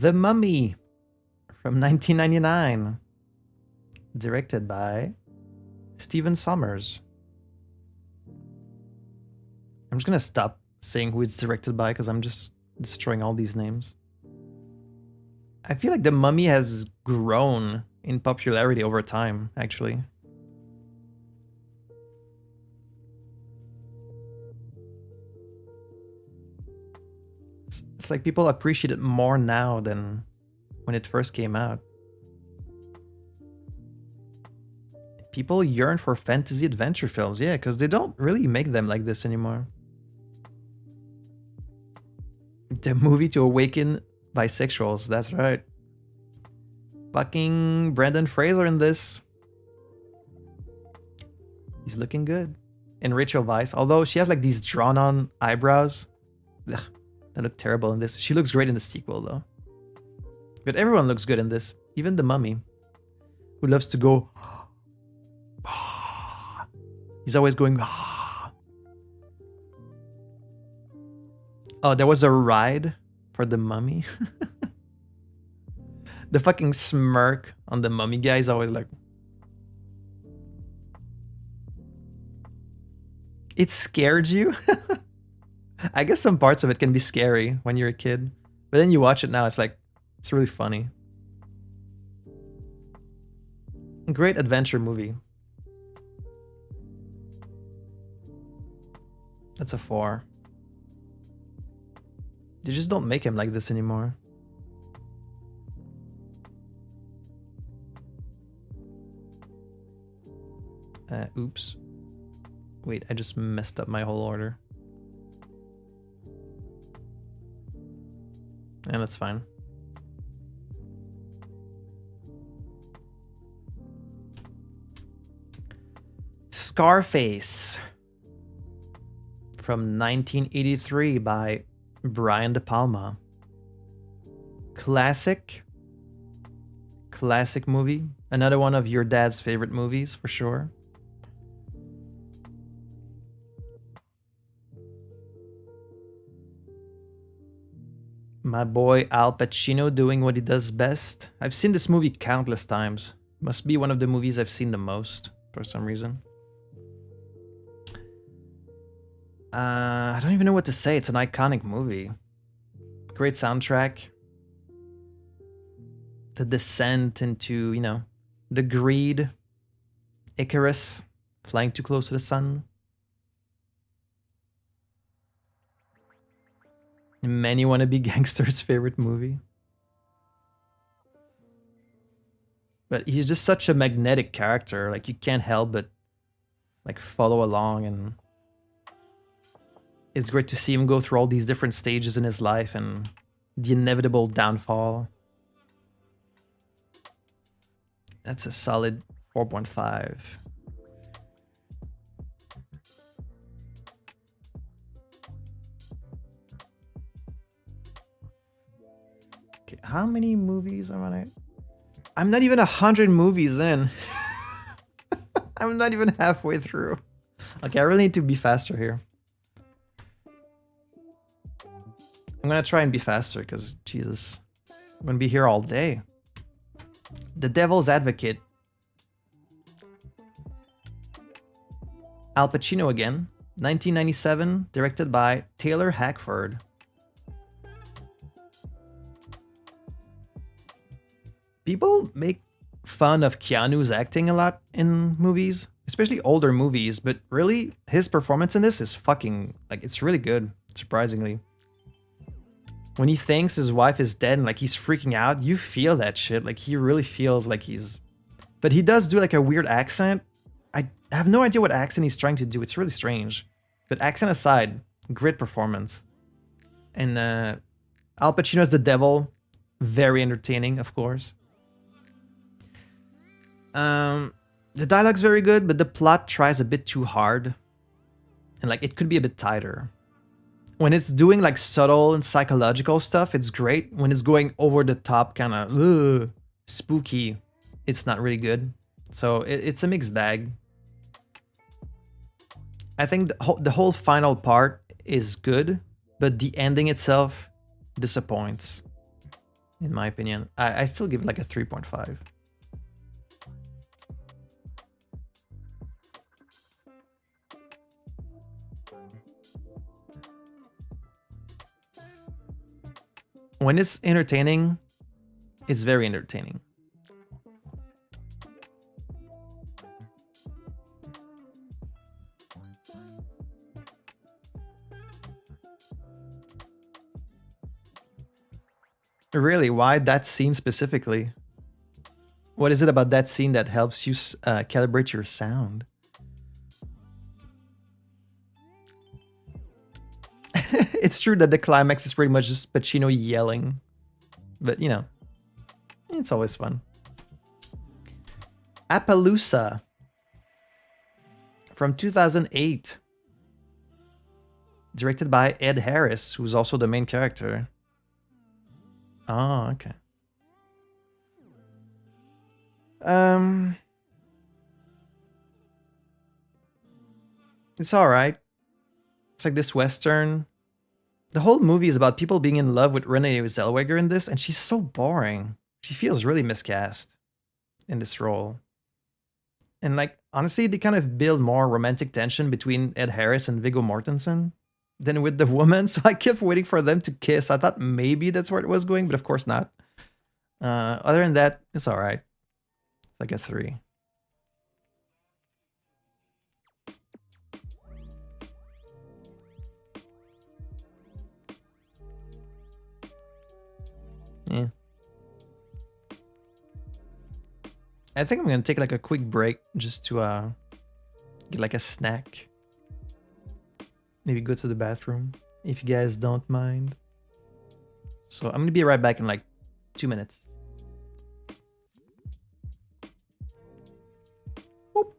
The Mummy from 1999, directed by Steven Sommers. I'm just gonna stop saying who it's directed by because I'm just destroying all these names. I feel like The Mummy has grown in popularity over time, actually. It's like people appreciate it more now than when it first came out. People yearn for fantasy adventure films, yeah, because they don't really make them like this anymore. The movie to awaken bisexuals, that's right. Fucking Brendan Fraser in this. He's looking good. And Rachel Weisz, although she has like these drawn on eyebrows. Ugh, they look terrible in this. She looks great in the sequel though. But everyone looks good in this. Even the mummy, who loves to go. He's always going. Oh, there was a ride for the mummy. The fucking smirk on the mummy guy is always like. It scared you? I guess some parts of it can be scary when you're a kid. But then you watch it now, it's like, it's really funny. Great adventure movie. That's a 4. They just don't make him like this anymore. Oops. Wait, I just messed up my whole order. And that's fine. Scarface from 1983 by Brian De Palma. Classic movie. Another one of your dad's favorite movies for sure. My boy Al Pacino doing what he does best. I've seen this movie countless times. Must be one of the movies I've seen the most for some reason. I don't even know what to say. It's an iconic movie. Great soundtrack. The descent into, you know, the greed. Icarus flying too close to the sun. Many wannabe gangsters' favorite movie. But he's just such a magnetic character. Like, you can't help but like follow along, and it's great to see him go through all these different stages in his life and the inevitable downfall. That's a solid 4.5. How many movies am I? I'm not even 100 movies in. I'm not even halfway through. Okay, I really need to be faster here. I'm gonna try and be faster because Jesus, I'm gonna be here all day. The Devil's Advocate. Al Pacino again. 1997, directed by Taylor Hackford. People make fun of Keanu's acting a lot in movies, especially older movies, but really, his performance in this is fucking, like, it's really good, surprisingly. When he thinks his wife is dead and, like, he's freaking out, you feel that shit. Like, he really feels like he's... But he does do, like, a weird accent. I have no idea what accent he's trying to do. It's really strange. But accent aside, great performance. And Al Pacino as the devil, very entertaining, of course. The dialogue's very good, but the plot tries a bit too hard. And like, it could be a bit tighter. When it's doing like subtle and psychological stuff, it's great. When it's going over the top, kind of spooky, it's not really good. So it's a mixed bag. I think the whole final part is good, but the ending itself disappoints, in my opinion. I still give it like a 3.5. When it's entertaining, it's very entertaining. Really, why that scene specifically? What is it about that scene that helps you calibrate your sound? It's true that the climax is pretty much just Pacino yelling. But, you know, it's always fun. Appaloosa from 2008. Directed by Ed Harris, who's also the main character. Oh, okay. It's alright. It's like this Western. The whole movie is about people being in love with Renee Zellweger in this, and she's so boring. She feels really miscast in this role. And like, honestly, they kind of build more romantic tension between Ed Harris and Viggo Mortensen than with the woman, so I kept waiting for them to kiss. I thought maybe that's where it was going, but of course not. Other than that, it's alright. Like a 3. Yeah. I think I'm gonna take like a quick break just to get like a snack. Maybe go to the bathroom, if you guys don't mind. So I'm gonna be right back in like 2 minutes. Boop.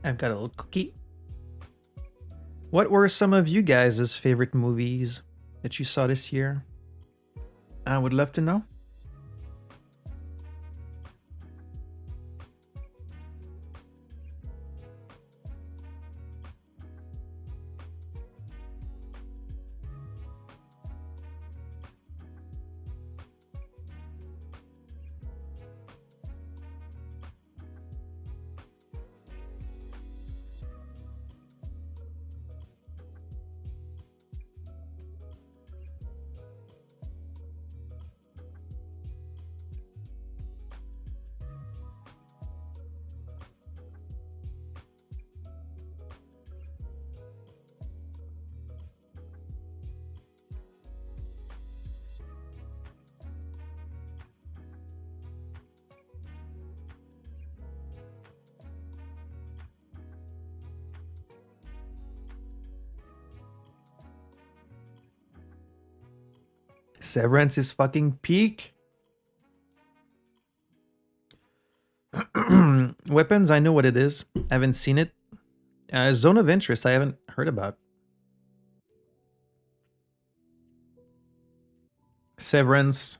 I've got a little cookie. What were some of you guys' favorite movies that you saw this year? I would love to know. Severance is fucking peak. Weapons, I know what it is. I haven't seen it. Zone of Interest, I haven't heard about. Severance,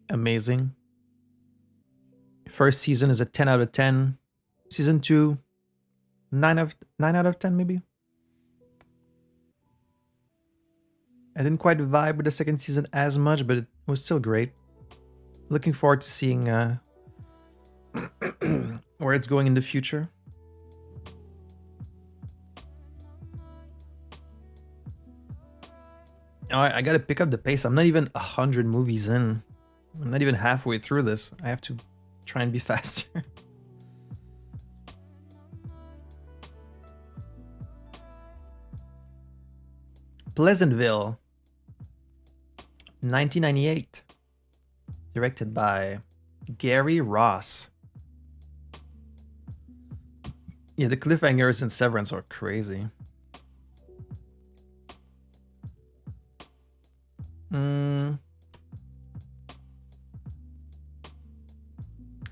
amazing. First season is a 10 out of 10. Season 2, 9 out of 10 maybe. I didn't quite vibe with the second season as much, but it was still great. Looking forward to seeing where it's going in the future. I gotta pick up the pace. I'm not even 100 movies in. I'm not even halfway through this. I have to try and be faster. Pleasantville, 1998. Directed by Gary Ross. Yeah, the cliffhangers in Severance are crazy.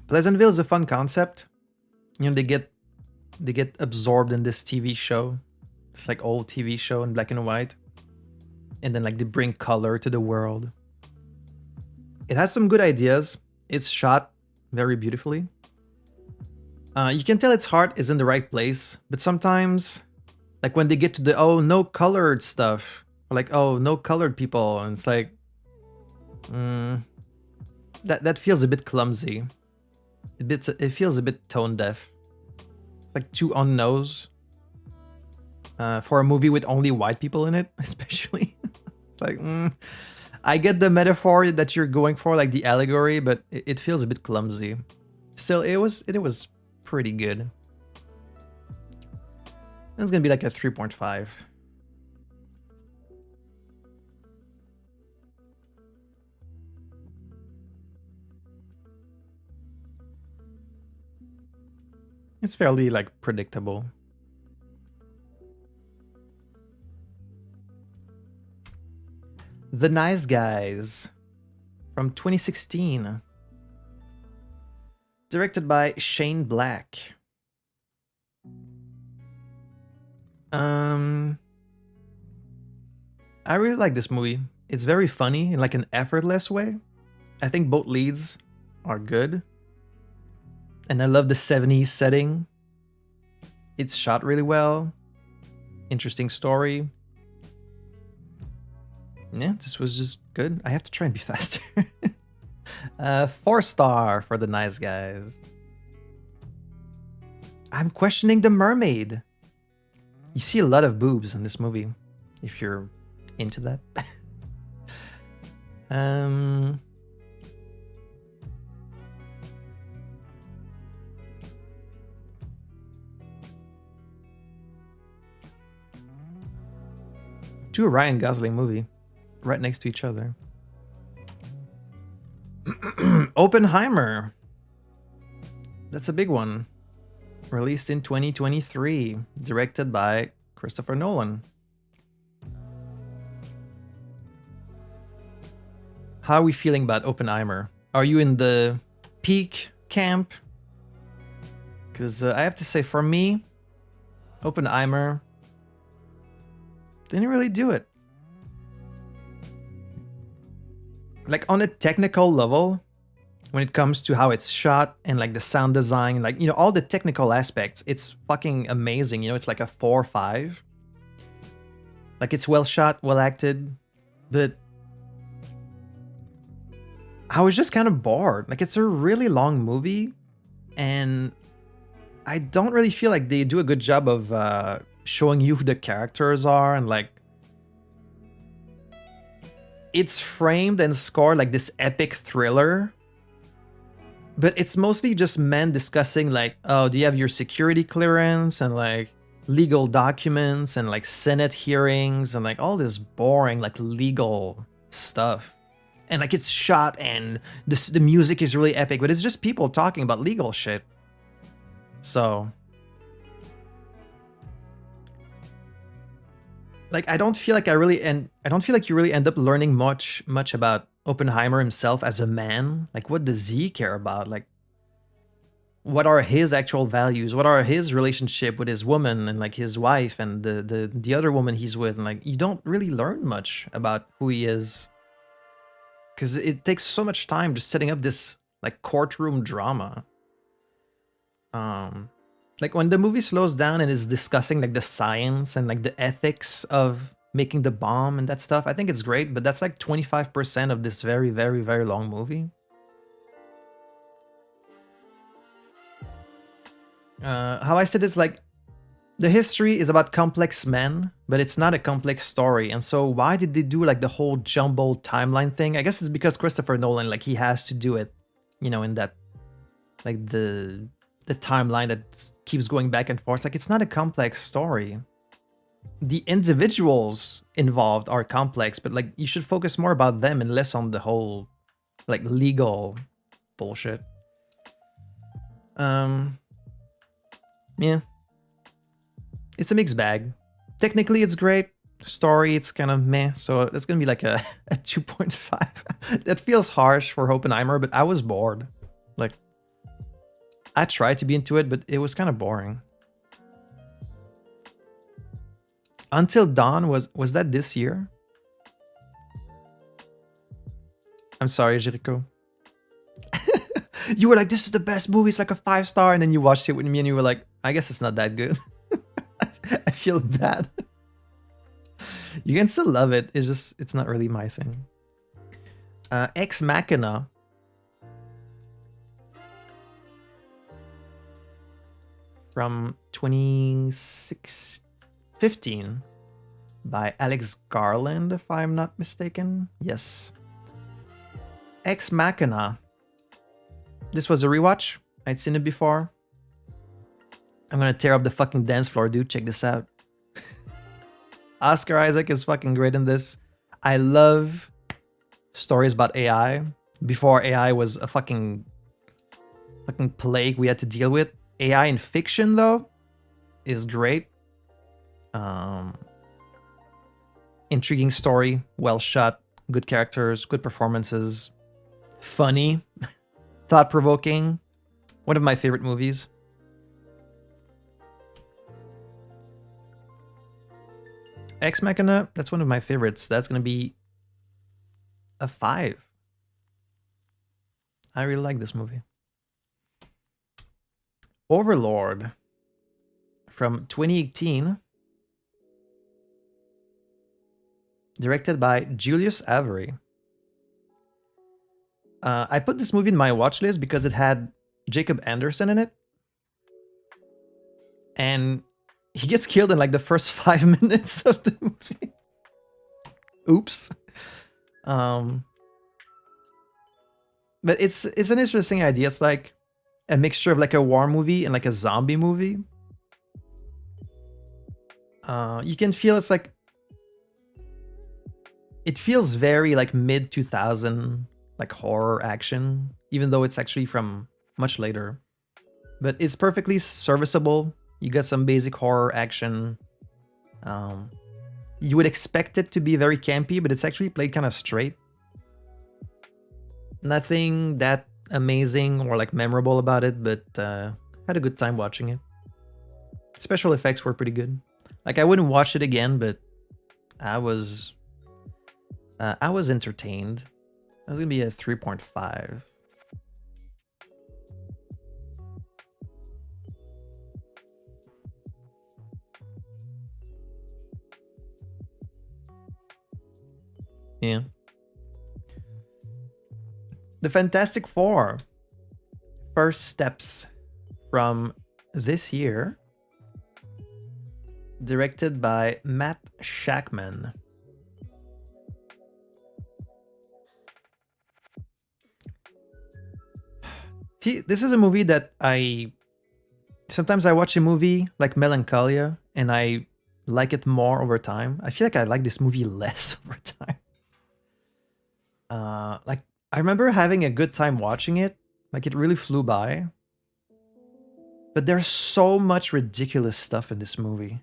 Pleasantville is a fun concept. You know, they get absorbed in this TV show. It's like old TV show in black and white. And then like they bring color to the world. It has some good ideas. It's shot very beautifully. You can tell its heart is in the right place, but sometimes, like when they get to the no colored stuff, or like no colored people, and it's like, that feels a bit clumsy. It feels a bit tone deaf, like too on nose. For a movie with only white people in it, especially. It's like, I get the metaphor that you're going for, like the allegory, but it feels a bit clumsy. Still, it was pretty good. It's gonna be like a 3.5. It's fairly like predictable. The Nice Guys from 2016. Directed by Shane Black. I really like this movie. It's very funny in like an effortless way. I think both leads are good. And I love the 70s setting. It's shot really well. Interesting story. Yeah, this was just good. I have to try and be faster. 4-star for The Nice Guys. I'm questioning the mermaid. You see a lot of boobs in this movie, if you're into that. Do a Ryan Gosling movie right next to each other. Oppenheimer. That's a big one. Released in 2023. Directed by Christopher Nolan. How are we feeling about Oppenheimer? Are you in the peak camp? Because I have to say, for me, Oppenheimer didn't really do it. Like, on a technical level, when it comes to how it's shot and like the sound design, like, you know, all the technical aspects, it's fucking amazing. You know, it's like a 4 or 5. Like, it's well shot, well acted, but I was just kind of bored. Like, it's a really long movie, and I don't really feel like they do a good job of showing you who the characters are, and like, it's framed and scored like this epic thriller, but it's mostly just men discussing like, oh, do you have your security clearance, and like legal documents and like Senate hearings and like all this boring like legal stuff. And like, it's shot and the music is really epic, but it's just people talking about legal shit. So like, I don't feel like you really end up learning much about Oppenheimer himself as a man. Like, what does he care about? Like, what are his actual values? What are his relationship with his woman and like his wife and the other woman he's with? And like, you don't really learn much about who he is, because it takes so much time just setting up this like courtroom drama. Like, when the movie slows down and is discussing like the science and like the ethics of making the bomb and that stuff, I think it's great, but that's like 25% of this very, very, very long movie. How I said it's like, the history is about complex men, but it's not a complex story. And so why did they do like the whole jumbled timeline thing? I guess it's because Christopher Nolan, like, he has to do it, you know, in that, like, the timeline that keeps going back and forth. Like, it's not a complex story. The individuals involved are complex, but like, you should focus more about them and less on the whole like legal bullshit. Yeah, it's a mixed bag. Technically it's great, story it's kind of meh, so it's gonna be like a 2.5. That feels harsh for Oppenheimer, but I was bored. Like, I tried to be into it, but it was kind of boring. Until Dawn was that this year? I'm sorry, Jericho. You were like, this is the best movie, it's like a 5-star, and then you watched it with me and you were like, I guess it's not that good. I feel bad. You can still love it, it's just, it's not really my thing. Ex Machina. From 2015 by Alex Garland, if I'm not mistaken. Yes. Ex Machina. This was a rewatch. I'd seen it before. I'm gonna tear up the fucking dance floor, dude. Check this out. Oscar Isaac is fucking great in this. I love stories about AI. Before AI was a fucking plague we had to deal with. AI in fiction, though, is great. Intriguing story, well shot, good characters, good performances, funny, thought-provoking. One of my favorite movies. Ex Machina, that's one of my favorites. That's gonna be a 5. I really like this movie. Overlord from 2018, directed by Julius Avery. I put this movie in my watch list because it had Jacob Anderson in it, and he gets killed in like the first 5 minutes of the movie. Oops. But it's an interesting idea. It's like a mixture of like a war movie and like a zombie movie. You can feel it's like, it feels very like mid 2000 like horror action, even though it's actually from much later. But it's perfectly serviceable. You got some basic horror action. You would expect it to be very campy, but it's actually played kind of straight. Nothing that amazing or like memorable about it, but Had a good time watching it. Special effects were pretty good. Like I wouldn't watch it again, but I was entertained. That was gonna be a 3.5. Yeah. The Fantastic Four. First steps from this year. Directed by Matt Shackman. This is a movie that sometimes I watch a movie like Melancholia and I like it more over time. I feel like I like this movie less over time. Like I remember having a good time watching it. Like it really flew by. But there's so much ridiculous stuff in this movie.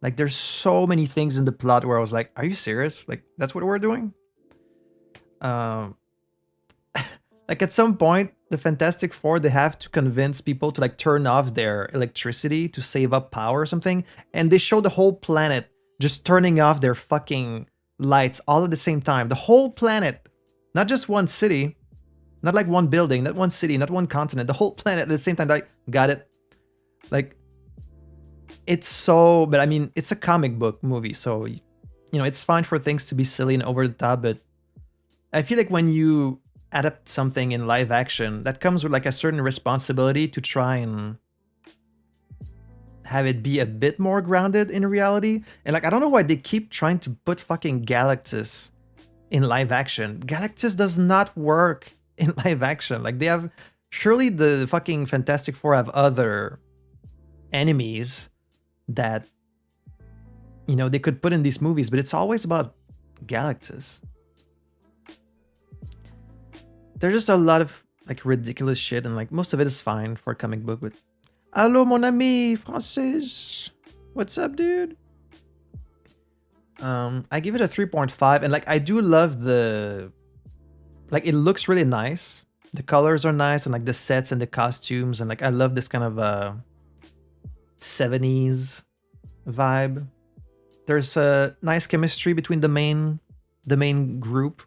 Like there's so many things in the plot where I was like, are you serious? Like that's what we're doing? Like at some point, the Fantastic Four, they have to convince people to like turn off their electricity to save up power or something. And they show the whole planet just turning off their fucking lights all at the same time. The whole planet, not just one city, not like one building, not one city, not one continent, the whole planet at the same time. Like, got it. Like, it's so, but I mean, it's a comic book movie. So, you know, it's fine for things to be silly and over the top. But I feel like when you adapt something in live action, that comes with like a certain responsibility to try and have it be a bit more grounded in reality. And like, I don't know why they keep trying to put fucking Galactus in live action. Galactus does not work in live action. Like they have, surely the fucking Fantastic Four have other enemies that, you know, they could put in these movies, but it's always about Galactus. There's just a lot of like ridiculous shit, and like most of it is fine for a comic book. But hello, mon ami, Francis. What's up, dude? I give it a 3.5, and like I do love the, like it looks really nice. The colors are nice, and like the sets and the costumes, and like I love this kind of 70s vibe. There's a nice chemistry between the main group.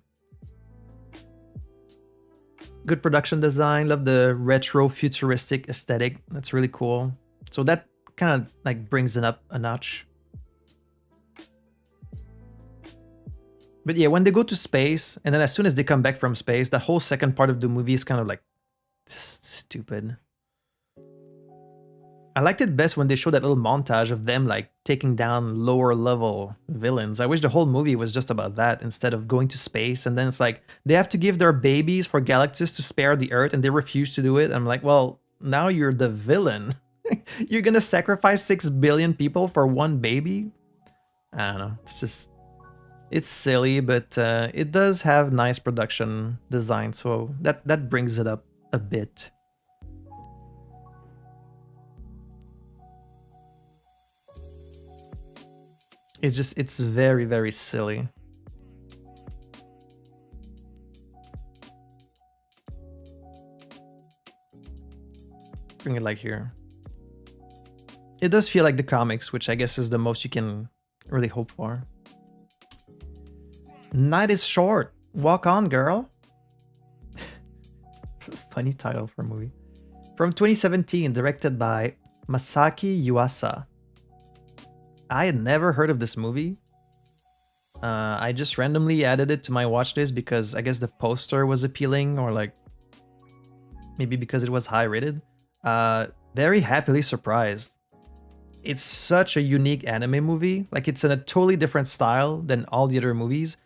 Good production design. Love the retro futuristic aesthetic. That's really cool. So that kind of like brings it up a notch. But yeah, when they go to space, and then as soon as they come back from space, that whole second part of the movie is kind of like stupid. I liked it best when they showed that little montage of them like taking down lower level villains. I wish the whole movie was just about that instead of going to space. And then it's like they have to give their babies for Galactus to spare the Earth, and they refuse to do it. I'm like, well, now you're the villain. You're gonna sacrifice 6 billion people for one baby? I don't know. It's just, it's silly, but it does have nice production design, so that brings it up a bit. It's very, very silly. Bring it like here. It does feel like the comics, which I guess is the most you can really hope for. Night is short. Walk on, girl. Funny title for a movie. From 2017, directed by Masaki Yuasa. I had never heard of this movie. I just randomly added it to my watch list because I guess the poster was appealing, or like maybe because it was high rated. Very happily surprised. It's such a unique anime movie. Like it's in a totally different style than all the other movies.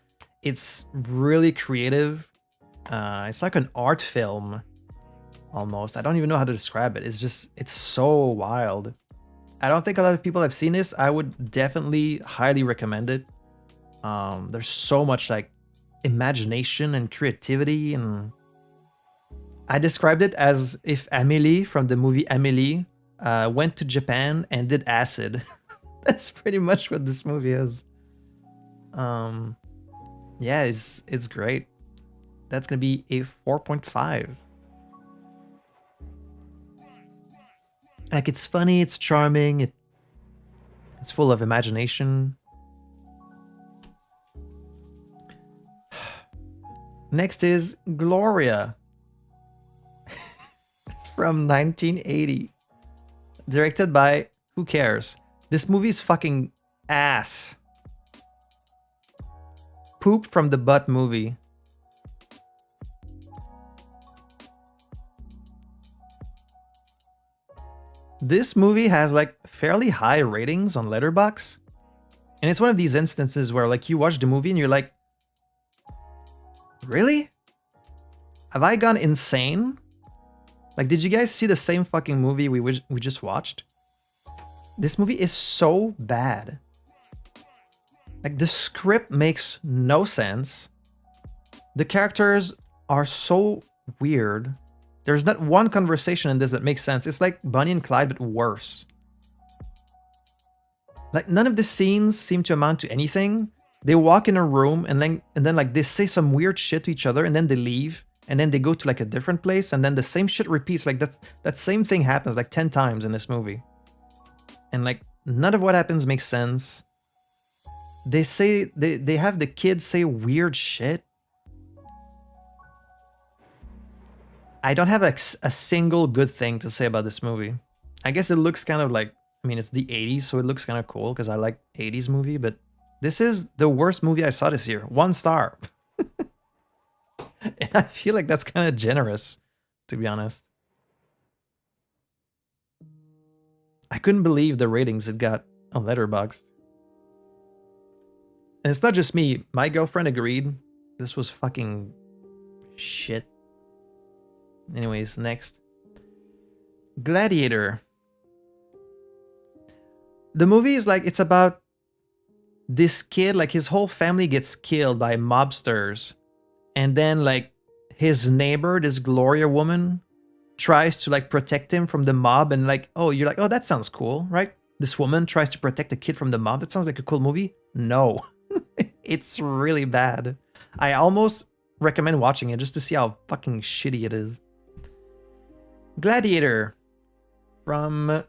It's really creative. It's like an art film almost. I don't even know how to describe it. It's so wild. I don't think a lot of people have seen this. I would definitely highly recommend it. There's so much like imagination and creativity, and I described it as if Amélie from the movie Amélie went to Japan and did acid. That's pretty much what this movie is. Yeah, it's great. That's gonna be a 4.5. Like, it's funny, it's charming, it's full of imagination. Next is Gloria from 1980. Directed by, who cares? This movie is fucking ass. Poop from the butt movie. This movie has like fairly high ratings on Letterboxd. And it's one of these instances where like you watch the movie and you're like, really? Have I gone insane? Like, did you guys see the same fucking movie we just watched? This movie is so bad. Like, the script makes no sense. The characters are so weird. There's not one conversation in this that makes sense. It's like Bonnie and Clyde, but worse. Like, none of the scenes seem to amount to anything. They walk in a room and then like they say some weird shit to each other and then they leave and then they go to like a different place and then the same shit repeats. Like that same thing happens like 10 times in this movie. And like none of what happens makes sense. They say they have the kids say weird shit. I don't have like a single good thing to say about this movie. I guess it looks kind of like, I mean, it's the 80s, so it looks kind of cool because I like 80s movie, but this is the worst movie I saw this year. 1 star. And I feel like that's kind of generous, to be honest. I couldn't believe the ratings it got on Letterboxd. And it's not just me. My girlfriend agreed. This was fucking shit. Anyways, next. Gladiator. The movie is like, it's about this kid, like his whole family gets killed by mobsters. And then like his neighbor, this Gloria woman, tries to like protect him from the mob. And like, oh, you're like, oh, that sounds cool, right? This woman tries to protect a kid from the mob. That sounds like a cool movie. No, it's really bad. I almost recommend watching it just to see how fucking shitty it is. Gladiator from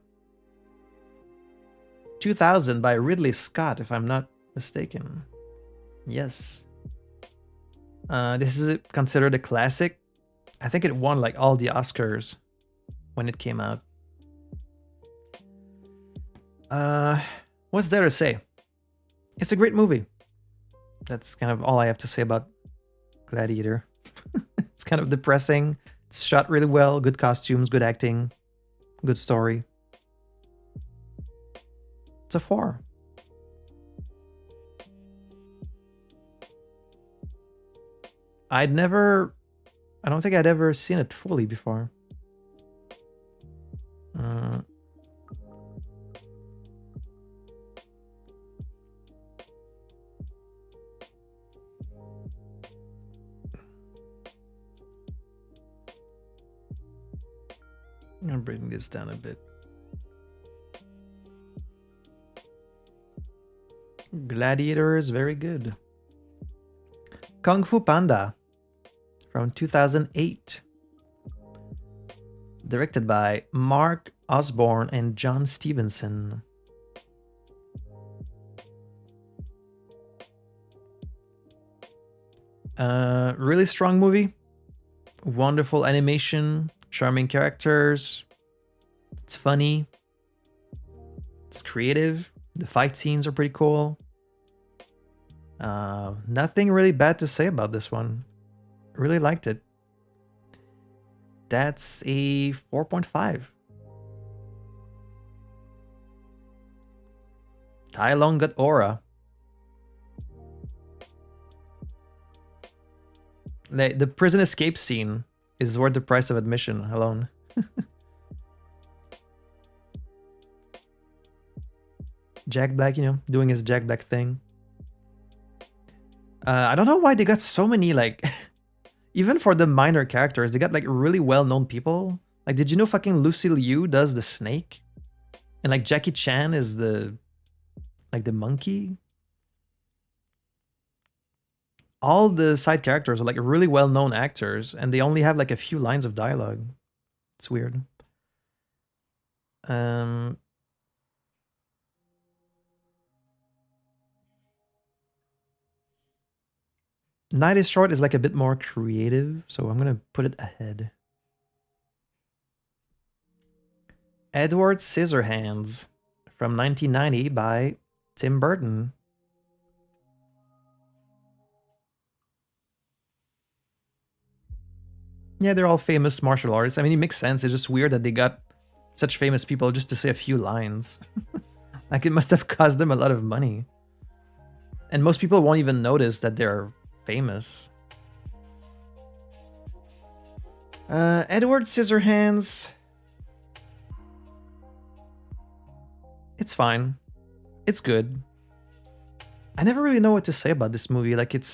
2000 by Ridley Scott, if I'm not mistaken. Yes. This is considered a classic. I think it won like all the Oscars when it came out. What's there to say? It's a great movie. That's kind of all I have to say about Gladiator. It's kind of depressing. It's shot really well, good costumes, good acting, good story. It's a 4. I don't think I'd ever seen it fully before. I'm gonna bring this down a bit. Gladiator is very good. Kung Fu Panda from 2008. Directed by Mark Osborne and John Stevenson. Really strong movie. Wonderful animation. Charming characters. It's funny. It's creative. The fight scenes are pretty cool. Nothing really bad to say about this one. Really liked it. That's a 4.5. Tai Long got aura. The prison escape scene is worth the price of admission alone. Jack Black, you know, doing his Jack Black thing. I don't know why they got so many, like, even for the minor characters, they got like really well-known people. Like, did you know fucking Lucy Liu does the snake? And like Jackie Chan is the monkey? All the side characters are like really well-known actors and they only have like a few lines of dialogue. It's weird. Um, Night is Short is like a bit more creative, so I'm gonna put it ahead. Edward Scissorhands from 1990 by Tim Burton. Yeah, they're all famous martial artists. I mean, it makes sense. It's just weird that they got such famous people just to say a few lines. Like, it must have cost them a lot of money. And most people won't even notice that they're famous. Edward Scissorhands. It's fine. It's good. I never really know what to say about this movie. Like, it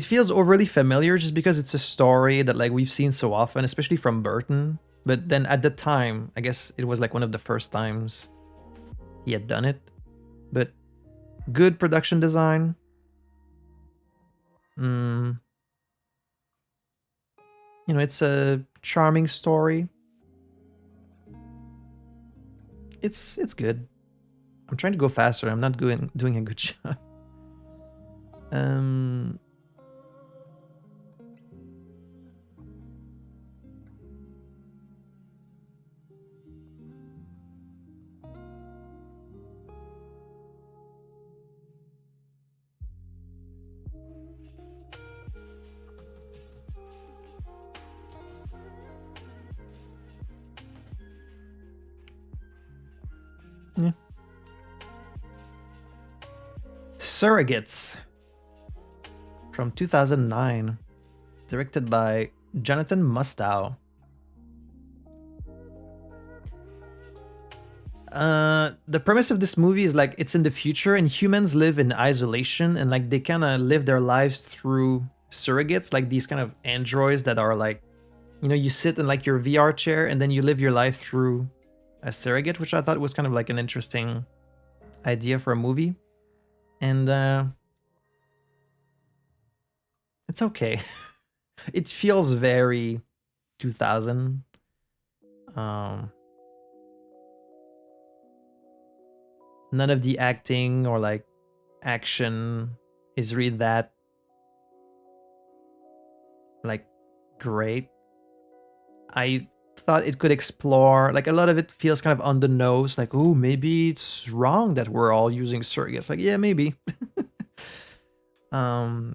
feels overly familiar just because it's a story that like we've seen so often, especially from Burton. But then at the time, I guess it was like one of the first times he had done it. But good production design. You know, it's a charming story. It's good. I'm trying to go faster. I'm not doing a good job. Yeah. Surrogates from 2009, directed by Jonathan Mustow. The premise of this movie is like it's in the future and humans live in isolation and like they kind of live their lives through surrogates, like these kind of androids that are like, you know, you sit in like your VR chair and then you live your life through a surrogate, which I thought was kind of like an interesting idea for a movie. And it's okay. It feels very 2000. None of the acting or like action is really that like great. I thought it could explore like a lot of it feels kind of on the nose, like, oh, maybe it's wrong that we're all using surrogates. Like, yeah, maybe.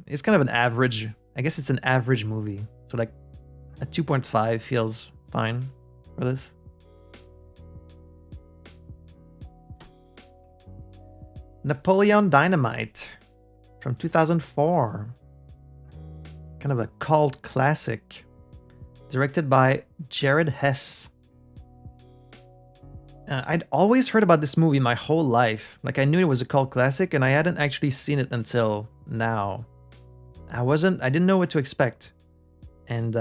It's kind of an average, I guess it's an average movie. So like a 2.5 feels fine for this. Napoleon Dynamite from 2004. Kind of a cult classic. Directed by Jared Hess. I'd always heard about this movie my whole life. Like, I knew it was a cult classic, and I hadn't actually seen it until now. I didn't know what to expect. And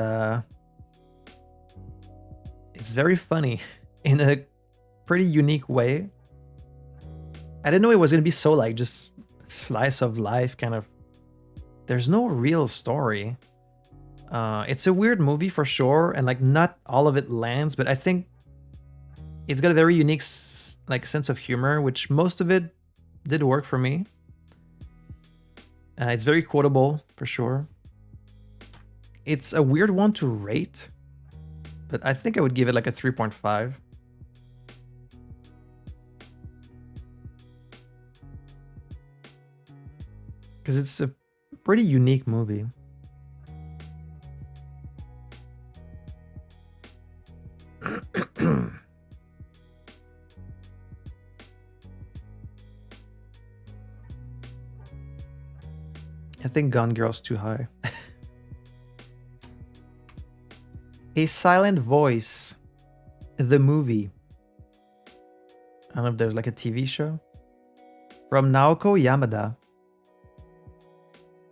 it's very funny in a pretty unique way. I didn't know it was going to be so like just slice of life kind of. There's no real story. It's a weird movie for sure, and like not all of it lands, but I think it's got a very unique like sense of humor, which most of it did work for me. It's very quotable for sure. It's a weird one to rate, but I think I would give it like a 3.5. Because it's a pretty unique movie. I think Gone Girl's too high. A Silent Voice, the movie. I don't know if there's like a TV show. From Naoko Yamada.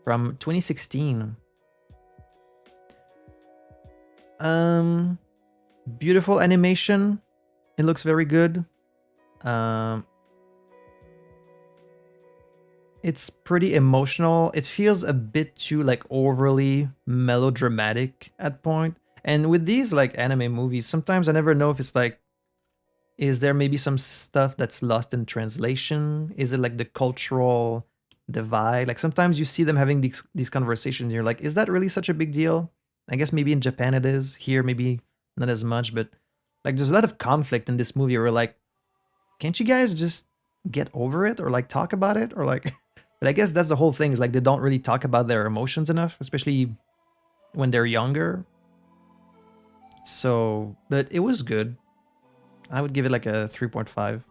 From 2016. Beautiful animation. It looks very good. It's pretty emotional. It feels a bit too like overly melodramatic at point. And with these like anime movies, sometimes I never know if it's like, is there maybe some stuff that's lost in translation? Is it like the cultural divide? Like sometimes you see them having these conversations, and you're like, is that really such a big deal? I guess maybe in Japan it is. Here maybe not as much, but like there's a lot of conflict in this movie. Where like, can't you guys just get over it or like talk about it or like? But I guess that's the whole thing. Is like they don't really talk about their emotions enough, especially when they're younger. So, but it was good. I would give it like a 3.5.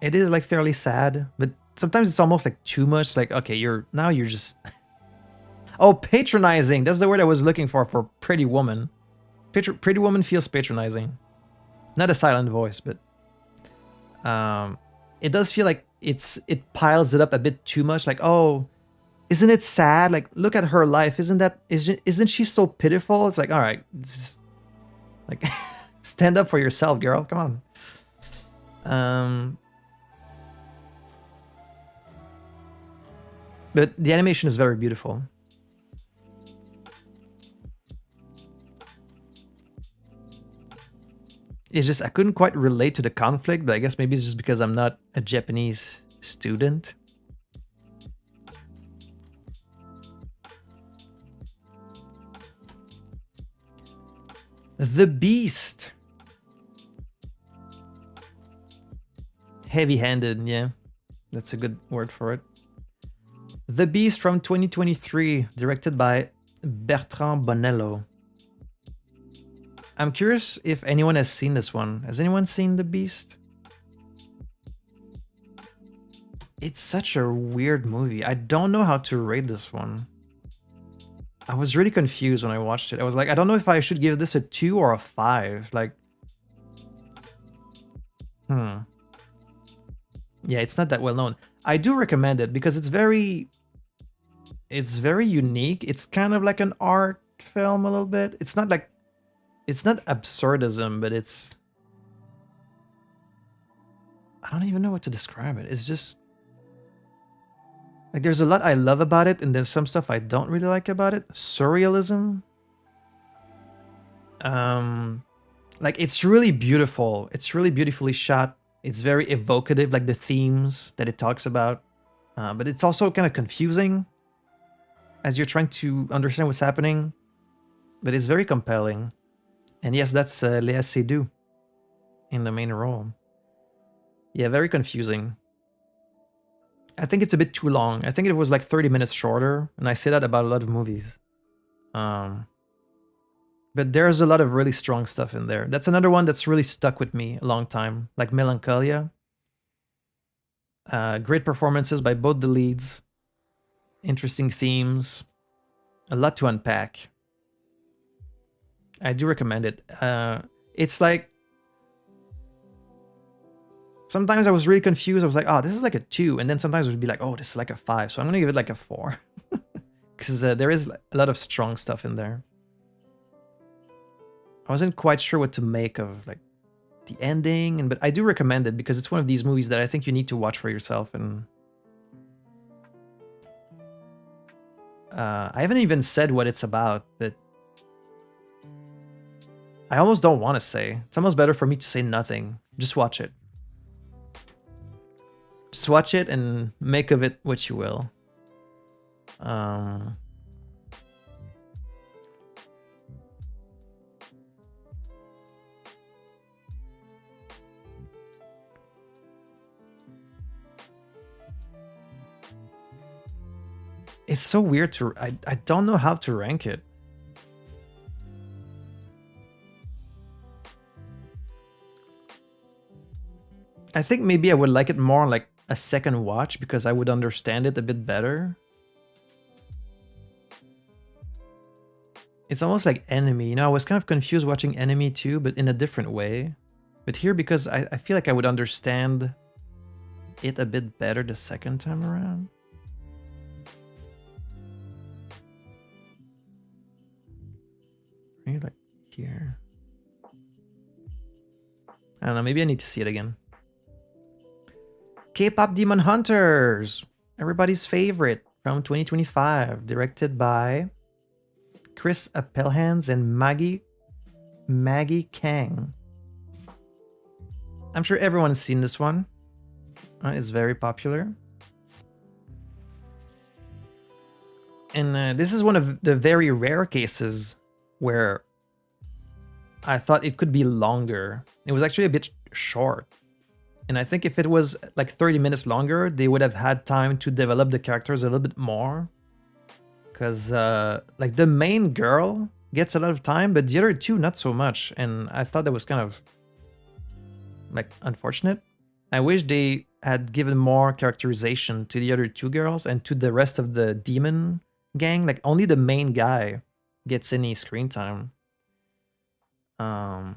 It is like fairly sad, but sometimes it's almost like too much. Like, okay, you're just oh, patronizing. That's the word I was looking for Pretty Woman. Pretty Woman feels patronizing. Not a silent voice, but it does feel like it piles it up a bit too much. Like, oh, isn't it sad? Like, look at her life. Isn't she so pitiful? It's like, all right, just, like, stand up for yourself, girl. Come on. But the animation is very beautiful. It's just I couldn't quite relate to the conflict, but I guess maybe it's just because I'm not a Japanese student. The Beast. Heavy-handed, yeah. That's a good word for it. The Beast from 2023, directed by Bertrand Bonello. I'm curious if anyone has seen this one. Has anyone seen The Beast? It's such a weird movie. I don't know how to rate this one. I was really confused when I watched it. I was like, I don't know if I should give this a 2 or a 5. Like, Yeah, it's not that well known. I do recommend it because it's very unique. It's kind of like an art film a little bit. It's not absurdism, but it's, I don't even know what to describe it. It's just like there's a lot I love about it, and there's some stuff I don't really like about it. Surrealism. Like it's really beautiful. It's really beautifully shot. It's very evocative, like the themes that it talks about. But it's also kind of confusing as you're trying to understand what's happening. But it's very compelling. And yes, that's Léa Seydoux in the main role. Yeah, very confusing. I think it's a bit too long. I think it was like 30 minutes shorter, and I say that about a lot of movies. But there's a lot of really strong stuff in there. That's another one that's really stuck with me a long time, like Melancholia. Great performances by both the leads. Interesting themes. A lot to unpack. I do recommend it. It's like, sometimes I was really confused. I was like, oh, this is like a 2. And then sometimes it would be like, oh, this is like a 5. So I'm going to give it like a 4. Because there is a lot of strong stuff in there. I wasn't quite sure what to make of like the ending, but I do recommend it because it's one of these movies that I think you need to watch for yourself. And I haven't even said what it's about, but I almost don't want to say. It's almost better for me to say nothing. Just watch it. Just watch it and make of it what you will. It's so weird to... I don't know how to rank it. I think maybe I would like it more like a second watch because I would understand it a bit better. It's almost like Enemy. You know, I was kind of confused watching Enemy too, but in a different way. But here, because I feel like I would understand it a bit better the second time around. Maybe like here. I don't know, maybe I need to see it again. K-pop Demon Hunters! Everybody's favorite from 2025, directed by Chris Appelhans and Maggie Kang. I'm sure everyone has seen this one. It's very popular. And this is one of the very rare cases where I thought it could be longer. It was actually a bit short. And I think if it was like 30 minutes longer, they would have had time to develop the characters a little bit more. Because like the main girl gets a lot of time, but the other two not so much. And I thought that was kind of like unfortunate. I wish they had given more characterization to the other two girls and to the rest of the demon gang. Like only the main guy gets any screen time. And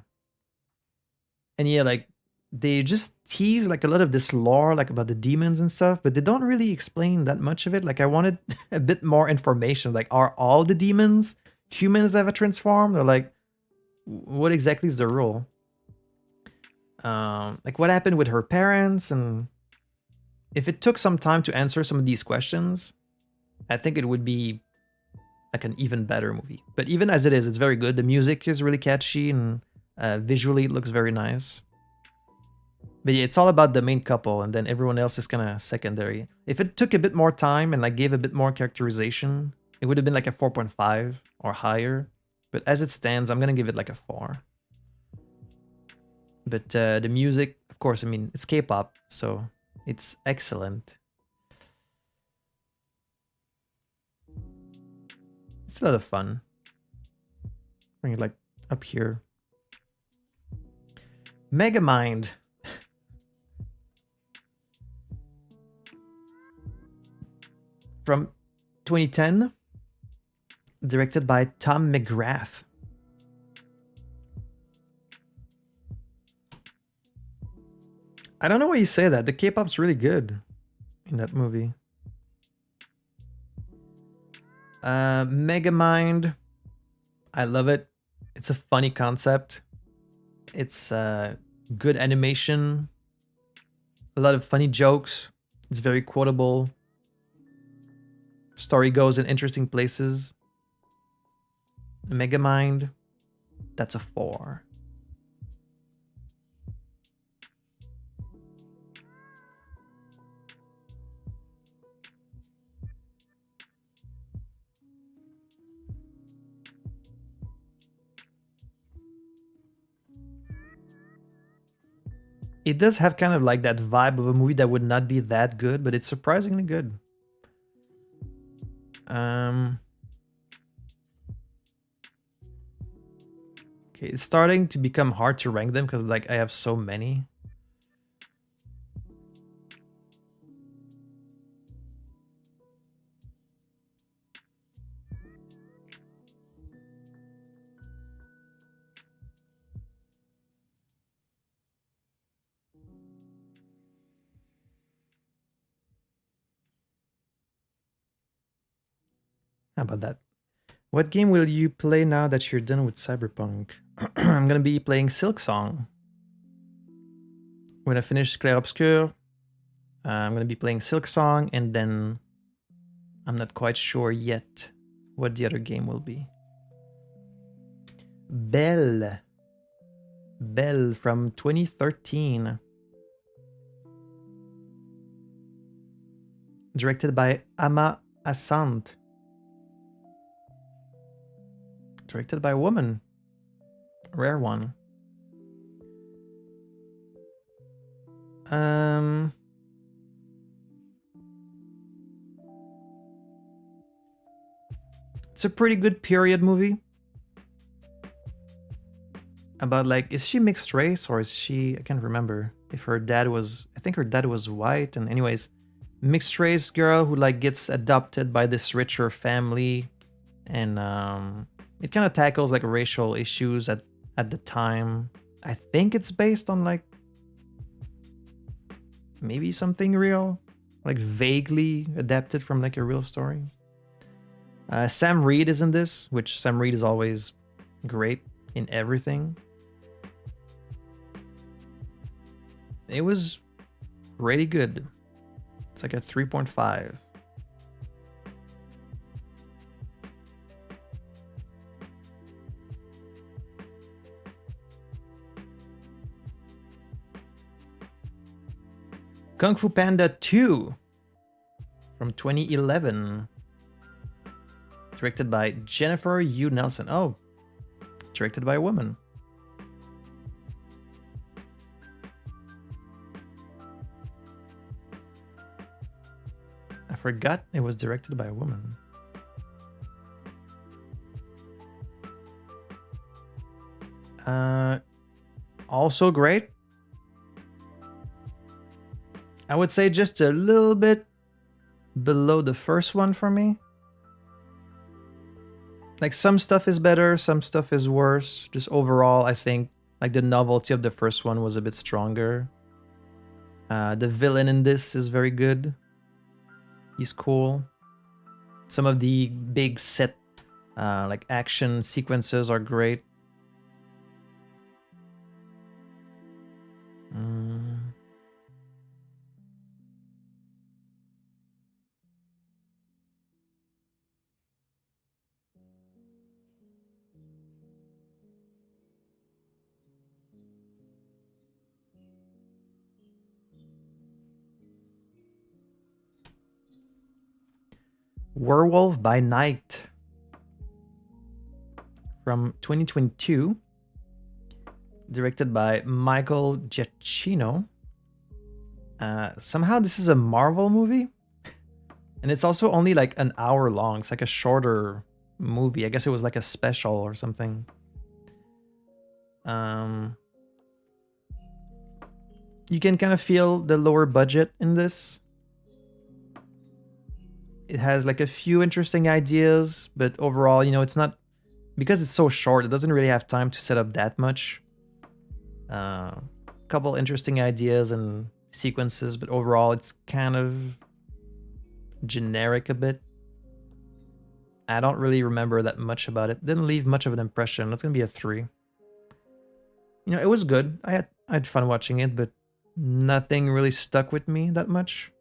yeah, like they just tease like a lot of this lore, like about the demons and stuff, but they don't really explain that much of it. Like I wanted a bit more information. Like, are all the demons humans that have transformed, or like what exactly is the rule? Like what happened with her parents, and if it took some time to answer some of these questions, I think it would be like an even better movie. But even as it is, it's very good. The music is really catchy, and visually it looks very nice. But yeah, it's all about the main couple, and then everyone else is kind of secondary. If it took a bit more time and like gave a bit more characterization, it would have been like a 4.5 or higher. But as it stands, I'm gonna give it like a 4. But the music, of course, I mean, it's K-pop, so it's excellent. It's a lot of fun. Bring it like up here. Megamind. From 2010, directed by Tom McGrath. I don't know why you say that. The K-pop's really good in that movie. Megamind. I love it. It's a funny concept. It's good animation. A lot of funny jokes. It's very quotable. Story goes in interesting places. Megamind. That's a 4. It does have kind of like that vibe of a movie that would not be that good, but it's surprisingly good. Okay, it's starting to become hard to rank them because like I have so many. How about that? What game will you play now that you're done with Cyberpunk? I'm gonna be playing Silksong. When I finish Clair Obscur, I'm gonna be playing Silksong, and then I'm not quite sure yet what the other game will be. Belle from 2013. Directed by Ama Asant. Directed by a woman. Rare one. It's a pretty good period movie. About like, is she mixed race or is she, I can't remember if her dad was, I think her dad was white, and anyways, mixed race girl who like gets adopted by this richer family, and it kind of tackles like racial issues at the time. I think it's based on like maybe something real, like vaguely adapted from like a real story. Sam Reed is in this, which Sam Reed is always great in everything. It was really good. It's like a 3.5. Kung Fu Panda 2 from 2011. Directed by Jennifer Yu Nelson. Oh, directed by a woman. I forgot it was directed by a woman. Also great. I would say just a little bit below the first one for me. Like some stuff is better, some stuff is worse. Just overall, I think like the novelty of the first one was a bit stronger. The villain in this is very good. He's cool. Some of the big set like action sequences are great. Werewolf by Night from 2022, directed by Michael Giacchino. Somehow this is a Marvel movie, and it's also only like an hour long. It's like a shorter movie. I guess it was like a special or something. You can kind of feel the lower budget in this. It has like a few interesting ideas, but overall, you know, it's not, because it's so short, it doesn't really have time to set up that much. Couple interesting ideas and sequences, but overall it's kind of generic a bit. I don't really remember that much about it. Didn't leave much of an impression. That's gonna be a 3. You know, it was good. I had fun watching it, but nothing really stuck with me that much.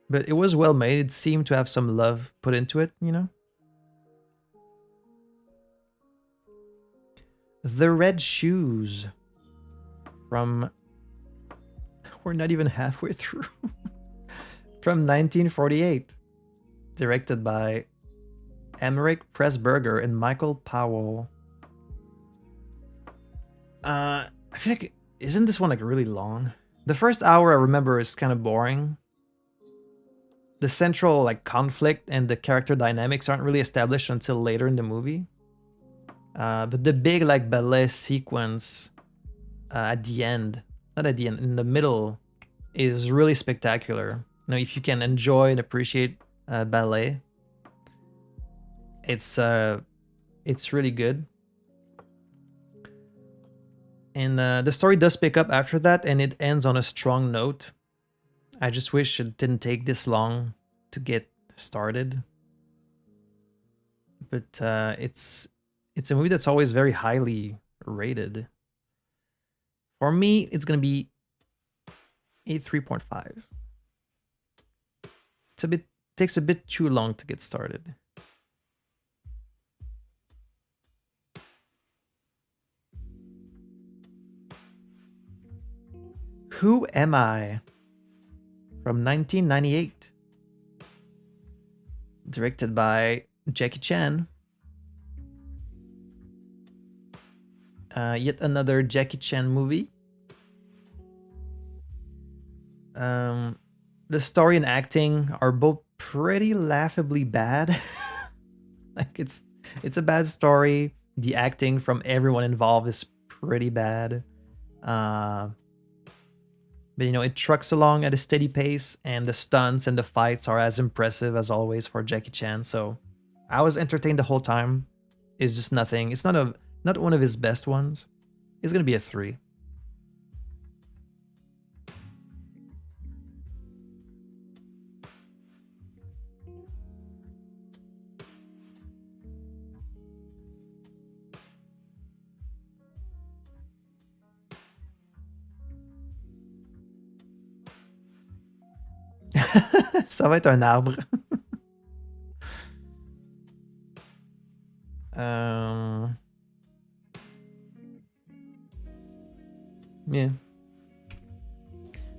But it was well made. It seemed to have some love put into it, you know? The Red Shoes from... We're not even halfway through. From 1948. Directed by Emmerich Pressburger and Michael Powell. I feel like... Isn't this one like really long? The first hour I remember is kind of boring. The central like conflict and the character dynamics aren't really established until later in the movie. But the big like ballet sequence at the end, not at the end, in the middle, is really spectacular. You know, if you can enjoy and appreciate ballet, it's really good. And the story does pick up after that, and it ends on a strong note. I just wish it didn't take this long to get started. But it's a movie that's always very highly rated. For me, it's gonna be a 3.5. Takes a bit too long to get started. Who Am I? From 1998. Directed by Jackie Chan. Yet another Jackie Chan movie. The story and acting are both pretty laughably bad. Like it's a bad story. The acting from everyone involved is pretty bad. But you know, it trucks along at a steady pace, and the stunts and the fights are as impressive as always for Jackie Chan. So I was entertained the whole time. It's just nothing. It's not one of his best ones. It's gonna be a 3. Ça va être un arbre. Yeah.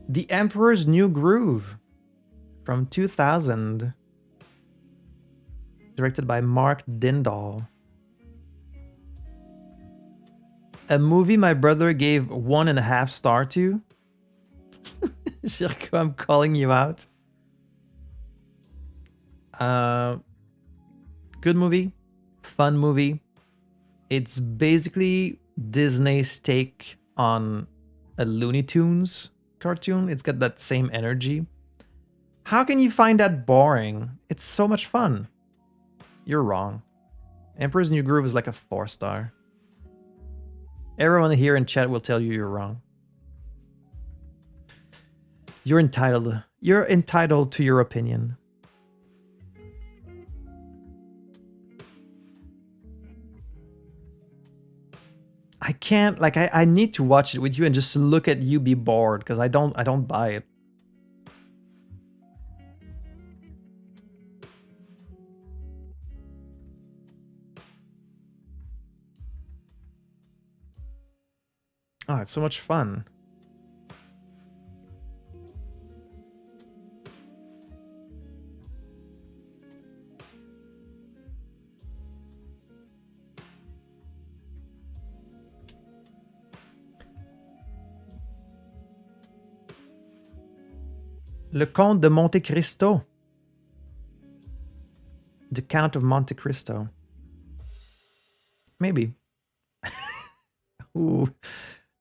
The Emperor's New Groove from 2000. Directed by Mark Dindal. A movie my brother gave 1.5 stars to. Shirko, I'm calling you out. Good movie. Fun movie. It's basically Disney's take on a Looney Tunes cartoon. It's got that same energy. How can you find that boring? It's so much fun. You're wrong. Emperor's New Groove is like a 4-star. Everyone here in chat will tell you you're wrong. You're entitled. You're entitled to your opinion. I can't, like, I need to watch it with you and just look at you be bored, because I don't buy it. Oh, it's so much fun. Le Comte de Monte Cristo. The Count of Monte Cristo. Maybe. Ooh,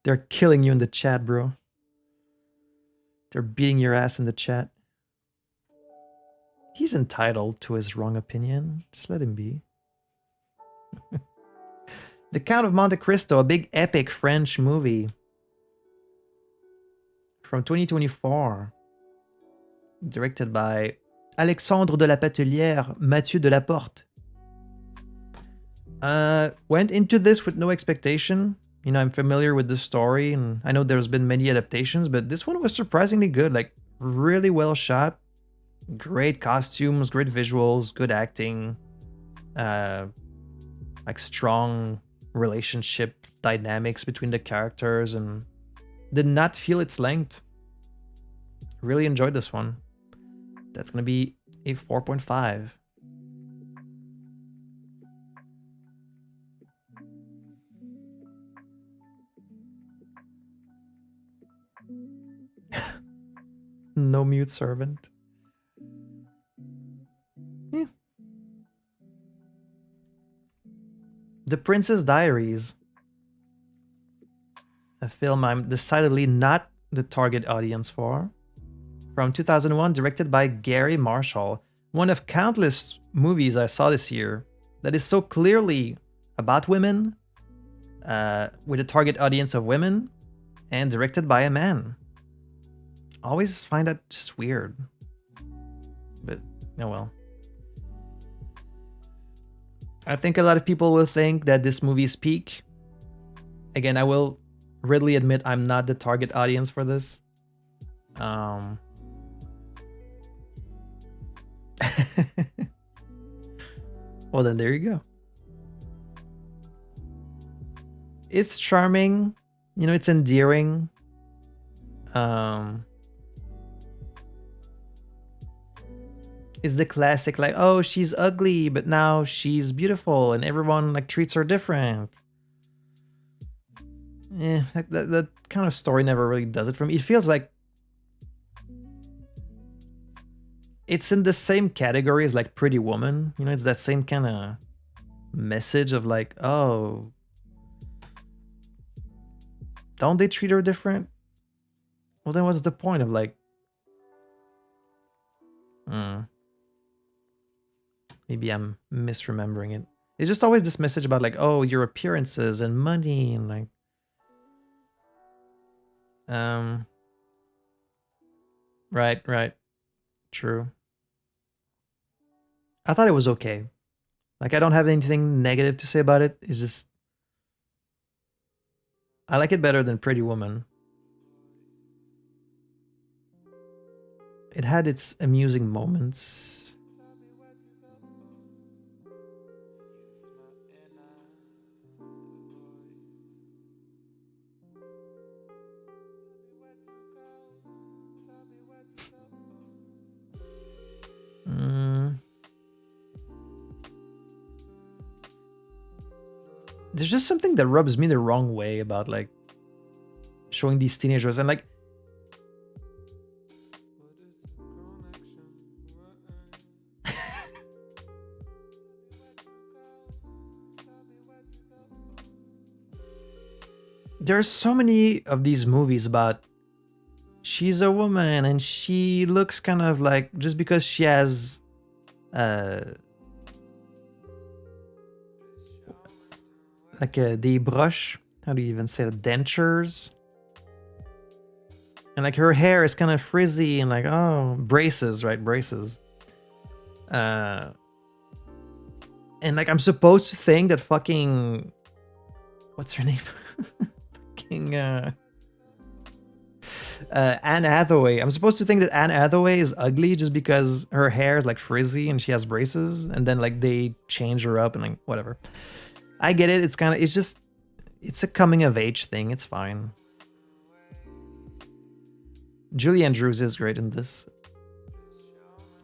they're killing you in the chat, bro. They're beating your ass in the chat. He's entitled to his wrong opinion. Just let him be. The Count of Monte Cristo, a big epic French movie from 2024. Directed by Alexandre de la Patelière, Mathieu de la Porte. Went into this with no expectation. You know, I'm familiar with the story, and I know there's been many adaptations, but this one was surprisingly good. Like, really well shot. Great costumes, great visuals, good acting. Like, strong relationship dynamics between the characters, and did not feel its length. Really enjoyed this one. That's gonna be a 4.5. No mute servant. Yeah. The Princess Diaries. A film I'm decidedly not the target audience for. From 2001, directed by Gary Marshall. One of countless movies I saw this year that is so clearly about women, with a target audience of women, and directed by a man. Always find that just weird. But, oh well. I think a lot of people will think that this movie is peak. Again, I will readily admit I'm not the target audience for this. Well, then there you go. It's charming. You know, it's endearing. It's the classic, like, oh, she's ugly, but now she's beautiful, and everyone like treats her different. That kind of story never really does it for me. It feels like it's in the same category as like Pretty Woman. You know, it's that same kind of message of like, oh, don't they treat her different? Well, then what's the point of like... Maybe I'm misremembering it. It's just always this message about like, oh, your appearances and money and like... Right. True. I thought it was okay. Like, I don't have anything negative to say about it. It's just... I like it better than Pretty Woman. It had its amusing moments. There's just something that rubs me the wrong way about like showing these teenagers, and like there's so many of these movies about she's a woman and she looks kind of like, just because she has like the brush, how do you even say it, dentures, and like her hair is kind of frizzy and like, oh, braces, right? Braces. And like I'm supposed to think that fucking, what's her name? Fucking Anne Hathaway. I'm supposed to think that Anne Hathaway is ugly just because her hair is like frizzy and she has braces, and then like they change her up and like whatever. I get it. It's kind of, it's just, it's a coming of age thing. It's fine. Julie Andrews is great in this.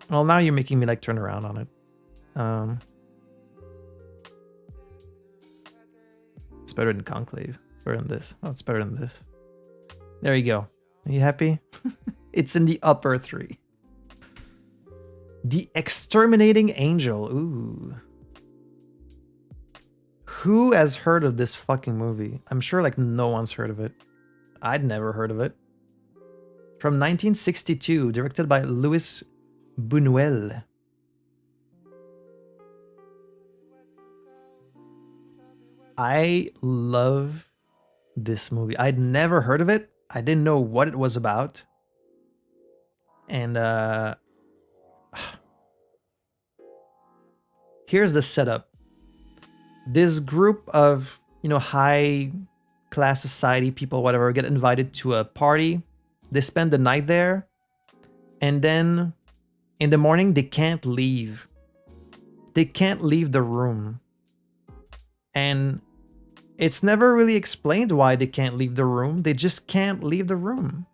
Well, now you're making me like turn around on it. It's better than Conclave. It's better than this. Oh, it's better than this. There you go. Are you happy? It's in the upper 3. The Exterminating Angel. Ooh. Who has heard of this fucking movie? I'm sure like no one's heard of it. I'd never heard of it. From 1962, directed by Louis Buñuel. I love this movie. I'd never heard of it. I didn't know what it was about. And here's the setup. This group of, you know, high class society people, whatever, get invited to a party. They spend the night there. And then in the morning, they can't leave. They can't leave the room. And it's never really explained why they can't leave the room. They just can't leave the room.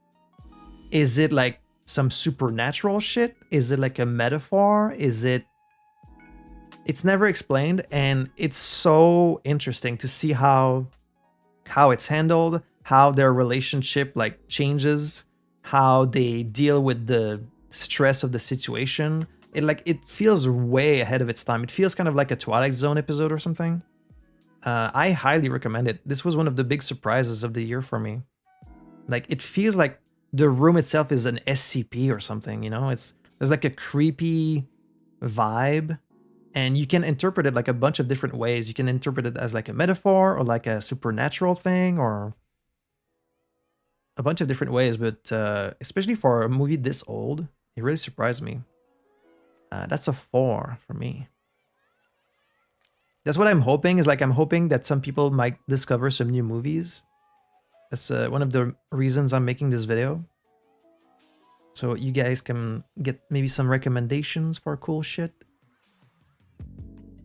Is it like some supernatural shit? Is it like a metaphor? Is it... It's never explained, and it's so interesting to see how it's handled, how their relationship like changes, how they deal with the stress of the situation. It feels way ahead of its time. It feels kind of like a Twilight Zone episode or something. I highly recommend it. This was one of the big surprises of the year for me. Like, it feels like the room itself is an SCP or something, you know? There's like a creepy vibe, and you can interpret it like a bunch of different ways. You can interpret it as like a metaphor or like a supernatural thing or a bunch of different ways, but especially for a movie this old, it really surprised me. That's a 4 for me. That's what I'm hoping, is like I'm hoping that some people might discover some new movies. That's one of the reasons I'm making this video. So you guys can get maybe some recommendations for cool shit.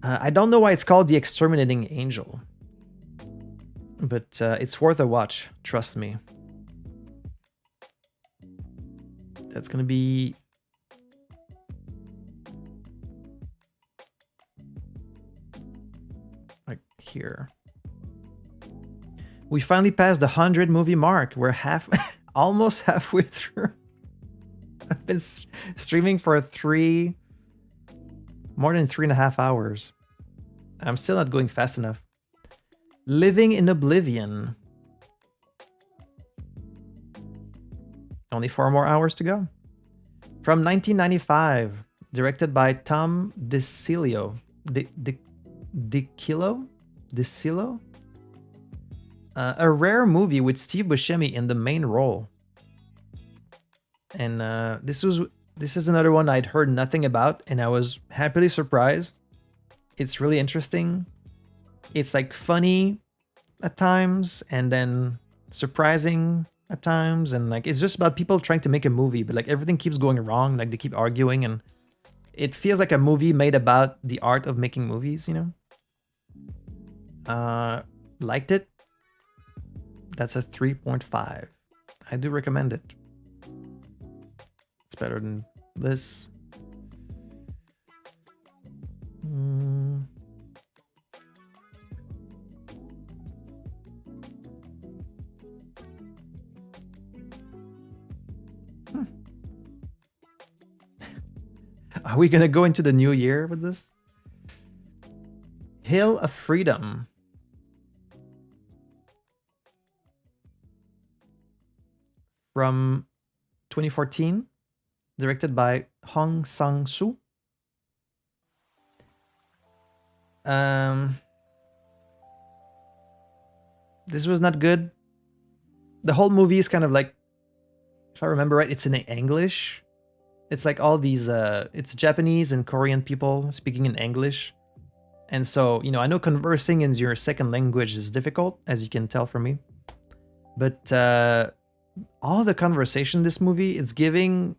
I don't know why it's called The Exterminating Angel, but it's worth a watch, trust me. That's gonna be... like here. We finally passed the 100 movie mark. We're almost halfway through. I've been streaming for more than 3.5 hours. I'm still not going fast enough. Living in Oblivion. Only 4 more hours to go. From 1995, directed by Tom DeCillo. DeCillo? A rare movie with Steve Buscemi in the main role. And this is another one I'd heard nothing about, and I was happily surprised. It's really interesting. It's like funny at times, and then surprising, at times, and like it's just about people trying to make a movie, but like everything keeps going wrong, like they keep arguing, and it feels like a movie made about the art of making movies, you know? Liked it. That's a 3.5. I do recommend it. It's better than this. Are we gonna go into the new year with this? Hill of Freedom. From 2014, directed by Hong Sang-soo. This was not good. The whole movie is kind of like, if I remember right, it's in English. It's like all these, it's Japanese and Korean people speaking in English. And so, you know, I know conversing in your second language is difficult, as you can tell from me. But all the conversation in this movie, it's giving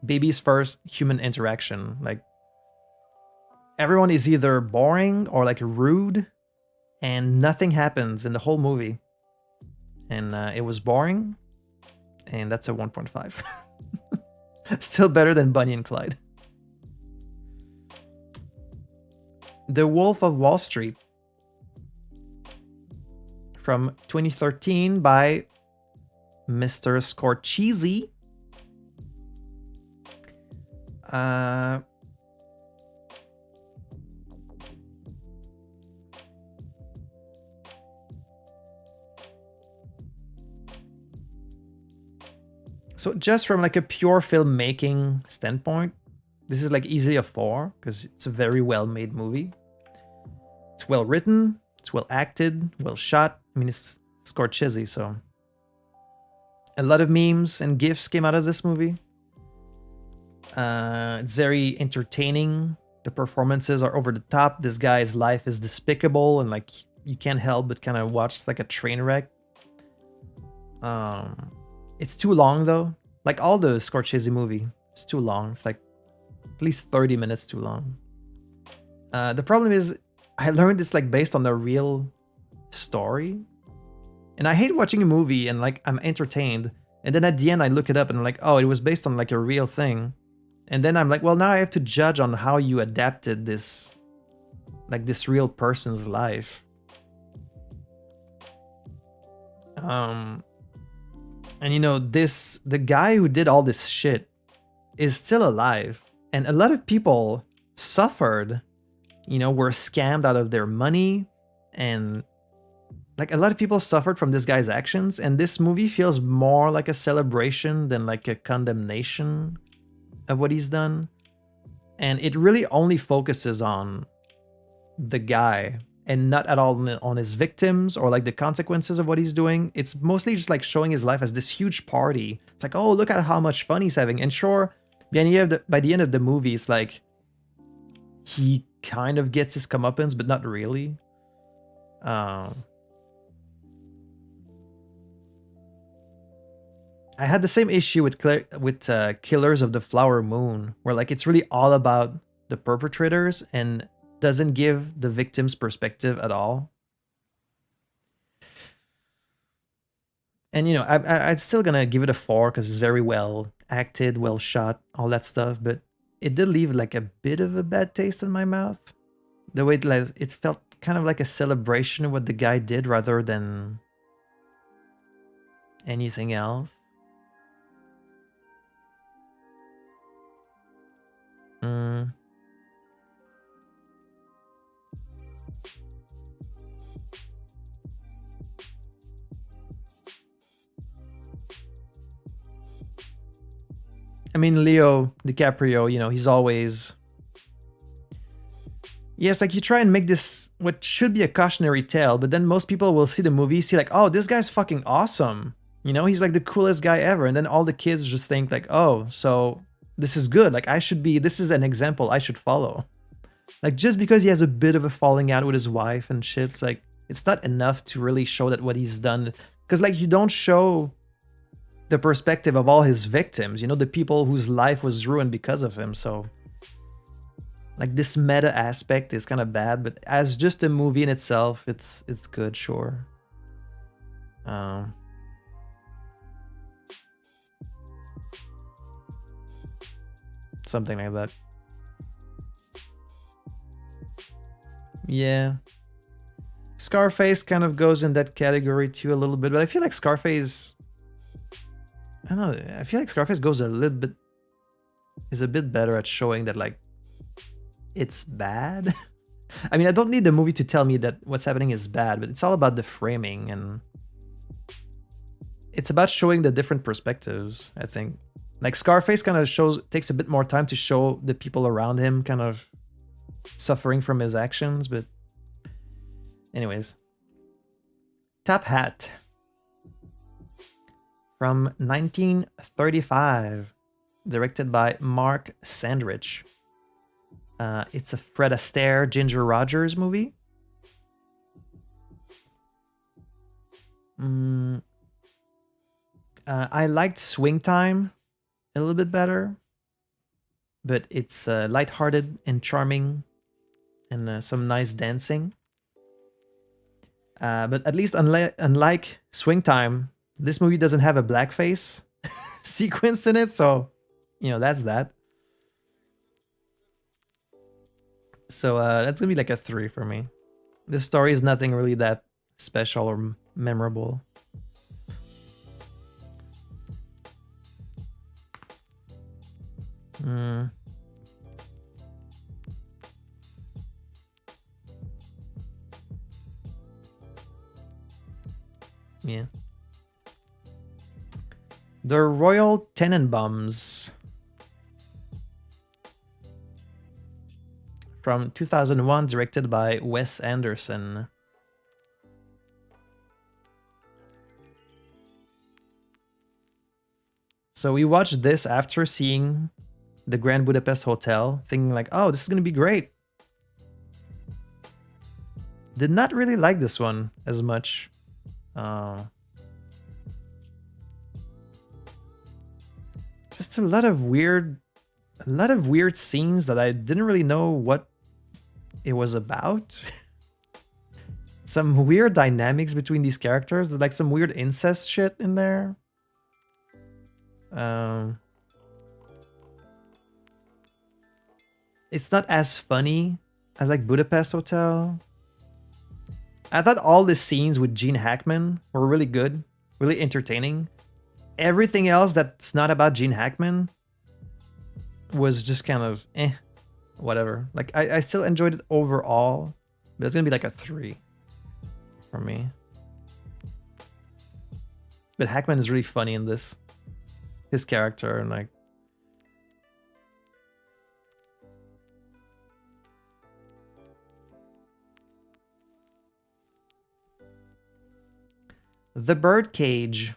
baby's first human interaction. Like, everyone is either boring or like rude, and nothing happens in the whole movie. And it was boring, and that's a 1.5. Still better than Bonnie and Clyde. The Wolf of Wall Street. From 2013 by Mr. Scorsese. So just from like a pure filmmaking standpoint, this is like easily a 4 because it's a very well-made movie. It's well written, it's well acted, well shot. I mean, it's Scorsese, so a lot of memes and gifs came out of this movie. It's very entertaining. The performances are over the top. This guy's life is despicable, and like you can't help but kind of watch like a train wreck. It's too long though. Like all the Scorsese movie, it's too long. It's like at least 30 minutes too long. The problem is, I learned it's like based on a real story. And I hate watching a movie and like I'm entertained. And then at the end I look it up and I'm like, oh, it was based on like a real thing. And then I'm like, well, now I have to judge on how you adapted this, like this real person's life. And you know, the guy who did all this shit is still alive. And a lot of people suffered, you know, were scammed out of their money. And like a lot of people suffered from this guy's actions. And this movie feels more like a celebration than like a condemnation of what he's done. And it really only focuses on the guy and not at all on his victims or like the consequences of what he's doing. It's mostly just like showing his life as this huge party. It's like, oh, look at how much fun he's having. And sure, by the end of the movie, it's like he kind of gets his comeuppance, but not really. I had the same issue with Killers of the Flower Moon, where like it's really all about the perpetrators and doesn't give the victim's perspective at all. And you know, I'm still gonna give it a 4 because it's very well acted, well shot, all that stuff. But it did leave like a bit of a bad taste in my mouth. The way it felt kind of like a celebration of what the guy did rather than anything else. I mean, Leo DiCaprio, you know, he's always... Yes, like you try and make this what should be a cautionary tale, but then most people will see the movie, see like, oh, this guy's fucking awesome. You know, he's like the coolest guy ever. And then all the kids just think like, oh, so this is good. Like this is an example I should follow. Like just because he has a bit of a falling out with his wife and shit, it's like, it's not enough to really show that what he's done. Because like you don't show the perspective of all his victims, you know, the people whose life was ruined because of him. So like this meta aspect is kind of bad, but as just a movie in itself, it's good, sure. Something like that. Yeah. Scarface kind of goes in that category too a little bit, but I feel like Scarface, I don't know, I feel like Scarface goes a little bit, is a bit better at showing that like it's bad. I mean, I don't need the movie to tell me that what's happening is bad, but it's all about the framing, and it's about showing the different perspectives, I think. Like Scarface kind of takes a bit more time to show the people around him kind of suffering from his actions, but anyways. Top Hat from 1935, directed by Mark Sandrich. It's a Fred Astaire, Ginger Rogers movie. I liked Swing Time a little bit better, but it's lighthearted and charming, and some nice dancing. But at least unlike Swing Time, this movie doesn't have a blackface sequence in it, so you know, that's that. So that's gonna be like a 3 for me. The story is nothing really that special or memorable. Yeah. The Royal Tenenbaums from 2001, directed by Wes Anderson. So we watched this after seeing the Grand Budapest Hotel, thinking like, oh, this is gonna be great. Did not really like this one as much. Just a lot of weird scenes that I didn't really know what it was about. Some weird dynamics between these characters, like some weird incest shit in there. It's not as funny as like Budapest Hotel. I thought all the scenes with Gene Hackman were really good, really entertaining. Everything else that's not about Gene Hackman was just kind of whatever. Like I still enjoyed it overall, but it's gonna be like a 3 for me. But Hackman is really funny in this. His character, and like The Birdcage.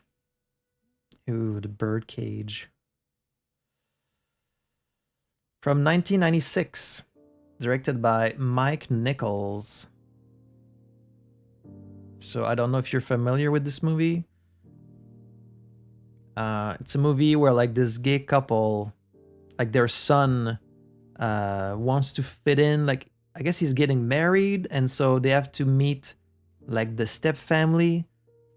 Ooh, The Birdcage. From 1996, directed by Mike Nichols. So I don't know if you're familiar with this movie. It's a movie where like this gay couple, like their son wants to fit in, like I guess he's getting married, and so they have to meet like the step family,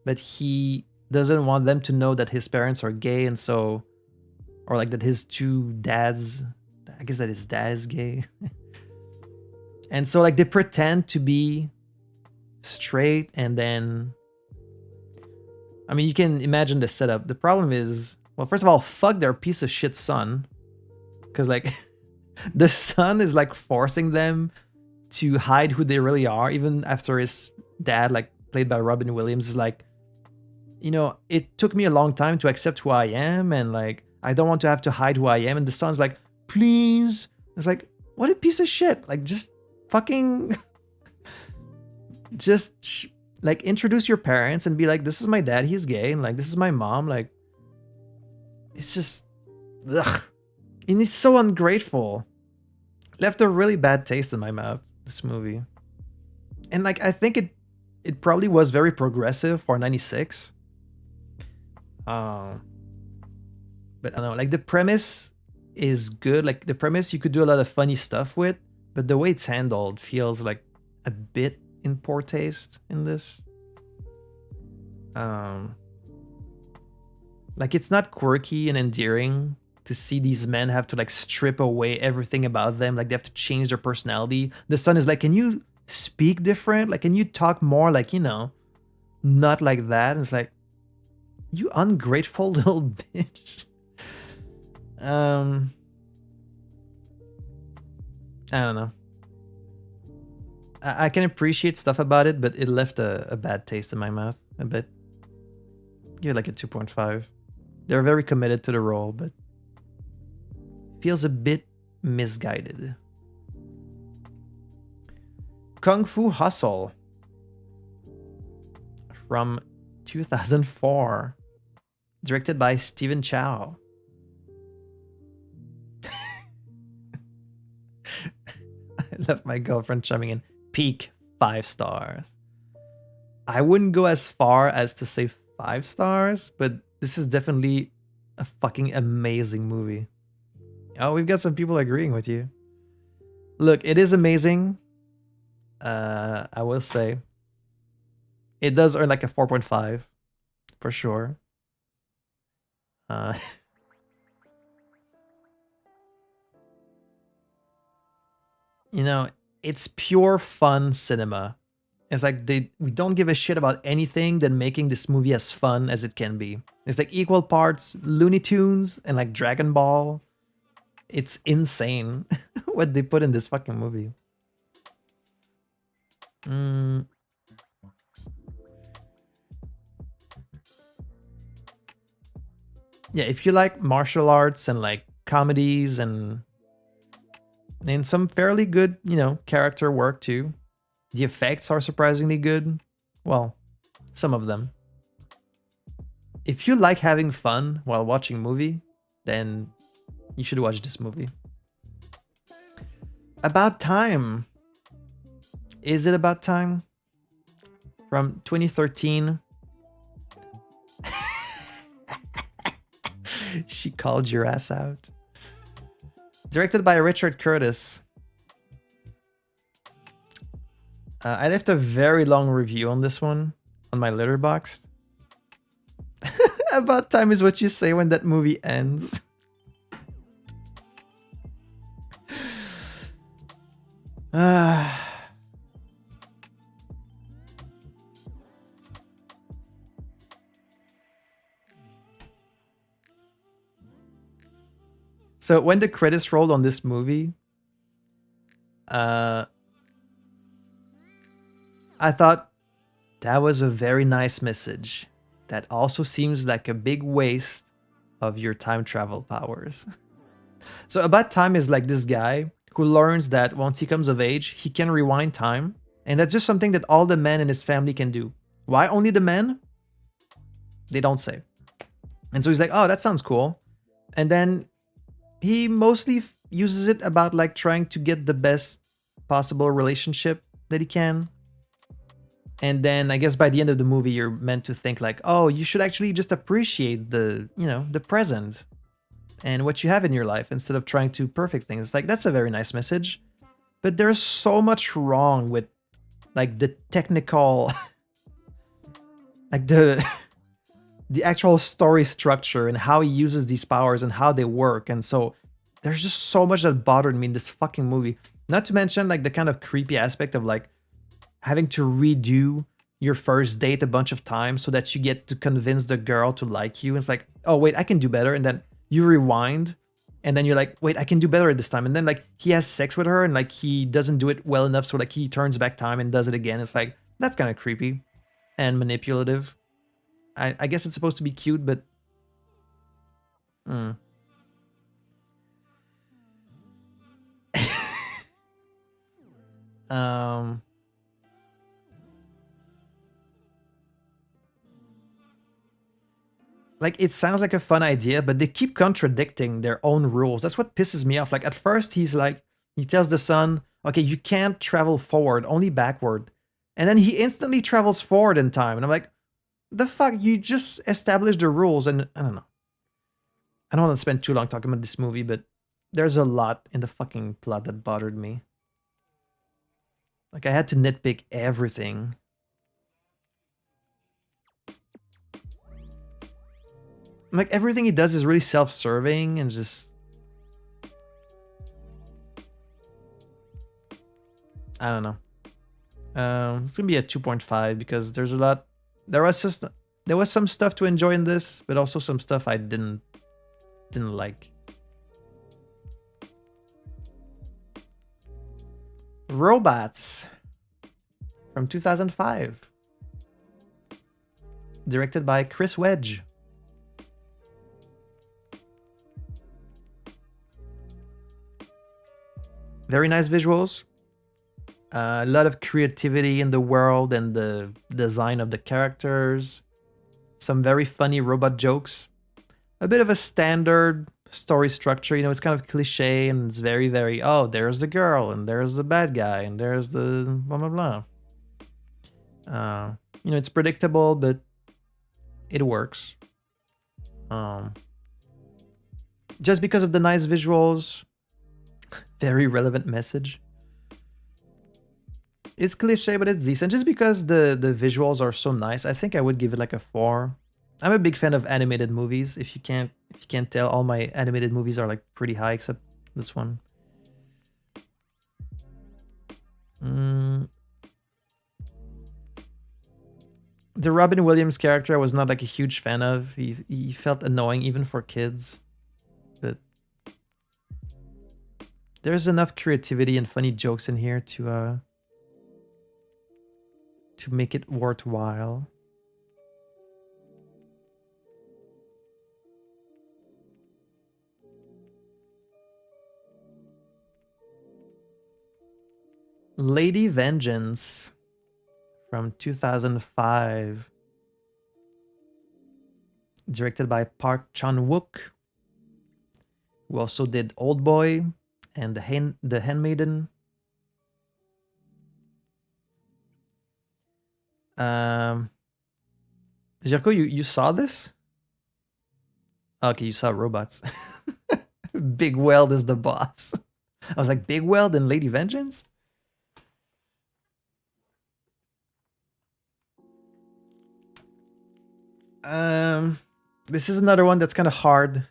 but he doesn't want them to know that his parents are gay, and so, or like that his two dads, I guess that his dad is gay. And so like they pretend to be straight, and then I mean, you can imagine the setup. The problem is, well, first of all, fuck their piece of shit son. Because, like, the son is, like, forcing them to hide who they really are, even after his dad, like, played by Robin Williams, is like, you know, it took me a long time to accept who I am, and, like, I don't want to have to hide who I am. And the son's like, please. It's like, what a piece of shit. Like, just fucking... like, introduce your parents and be like, this is my dad, he's gay, and like, this is my mom. Like, it's just, ugh. And he's so ungrateful. Left a really bad taste in my mouth, this movie. And like, I think it probably was very progressive for 96. But I don't know, like the premise is good. Like the premise you could do a lot of funny stuff with, but the way it's handled feels like a bit in poor taste in this. Um like it's not quirky and endearing to see these men have to like strip away everything about them. Like they have to change their personality. The son is like, can you speak different? Like, can you talk more like, not like that? And it's like, you ungrateful little bitch. I don't know. I can appreciate stuff about it, but it left a bad taste in my mouth a bit. Give it like a 2.5. They're very committed to the role, but feels a bit misguided. Kung Fu Hustle from 2004, directed by Stephen Chow. I love my girlfriend chiming in. Peak 5 stars. I wouldn't go as far as to say 5 stars, but this is definitely a fucking amazing movie. Oh, we've got some people agreeing with you. Look, it is amazing. I will say. It does earn like a 4.5 for sure. It's pure fun cinema. It's like we don't give a shit about anything than making this movie as fun as it can be. It's like equal parts Looney Tunes and like Dragon Ball. It's insane what they put in this fucking movie. Yeah, if you like martial arts and like comedies and some fairly good, character work too. The effects are surprisingly good. Well, some of them. If you like having fun while watching a movie, then you should watch this movie. About Time. Is it About Time? From 2013. She called your ass out. Directed by Richard Curtis. I left a very long review on this one on my Letterboxd. About time is what you say when that movie ends. So when the credits rolled on this movie, I thought that was a very nice message. That also seems like a big waste of your time travel powers. So About Time is like this guy who learns that once he comes of age, he can rewind time. And that's just something that all the men in his family can do. Why only the men? They don't say. And so he's like, oh, that sounds cool. And then he mostly uses it about like trying to get the best possible relationship that he can. And then I guess by the end of the movie, you're meant to think like, oh, you should actually just appreciate the present and what you have in your life instead of trying to perfect things. Like, that's a very nice message. But there's so much wrong with like the technical, like the actual story structure and how he uses these powers and how they work. And so there's just so much that bothered me in this fucking movie. Not to mention like the kind of creepy aspect of like having to redo your first date a bunch of times so that you get to convince the girl to like you. It's like, oh wait, I can do better. And then you rewind and then you're like, wait, I can do better at this time. And then like he has sex with her and like he doesn't do it well enough. So like he turns back time and does it again. It's like, that's kind of creepy and manipulative. I guess it's supposed to be cute, but like it sounds like a fun idea, but they keep contradicting their own rules. That's what pisses me off. Like at first he tells the son, okay, you can't travel forward, only backward. And then he instantly travels forward in time. And I'm like, the fuck, you just established the rules and I don't know. I don't want to spend too long talking about this movie, but there's a lot in the fucking plot that bothered me. Like, I had to nitpick everything. Like, everything he does is really self-serving and just... I don't know. It's gonna be a 2.5 because there's a lot... There was some stuff to enjoy in this, but also some stuff I didn't like. Robots from 2005. Directed by Chris Wedge. Very nice visuals. A lot of creativity in the world and the design of the characters. Some very funny robot jokes. A bit of a standard story structure, you know, it's kind of cliche and it's very, very, oh, there's the girl and there's the bad guy and there's the blah, blah, blah. You know, it's predictable, but it works. Just because of the nice visuals, very relevant message. It's cliche, but it's decent. Just because the visuals are so nice, I think I would give it like a 4. I'm a big fan of animated movies. If you can't tell, all my animated movies are like pretty high, except this one. The Robin Williams character I was not like a huge fan of. He felt annoying even for kids. But there's enough creativity and funny jokes in here to make it worthwhile. Lady Vengeance from 2005. Directed by Park Chan-wook, who also did Old Boy and The Handmaiden. Jerko, you saw this? Okay, you saw Robots. Big Weld is the boss. I was like, Big Weld and Lady Vengeance? This is another one that's kind of hard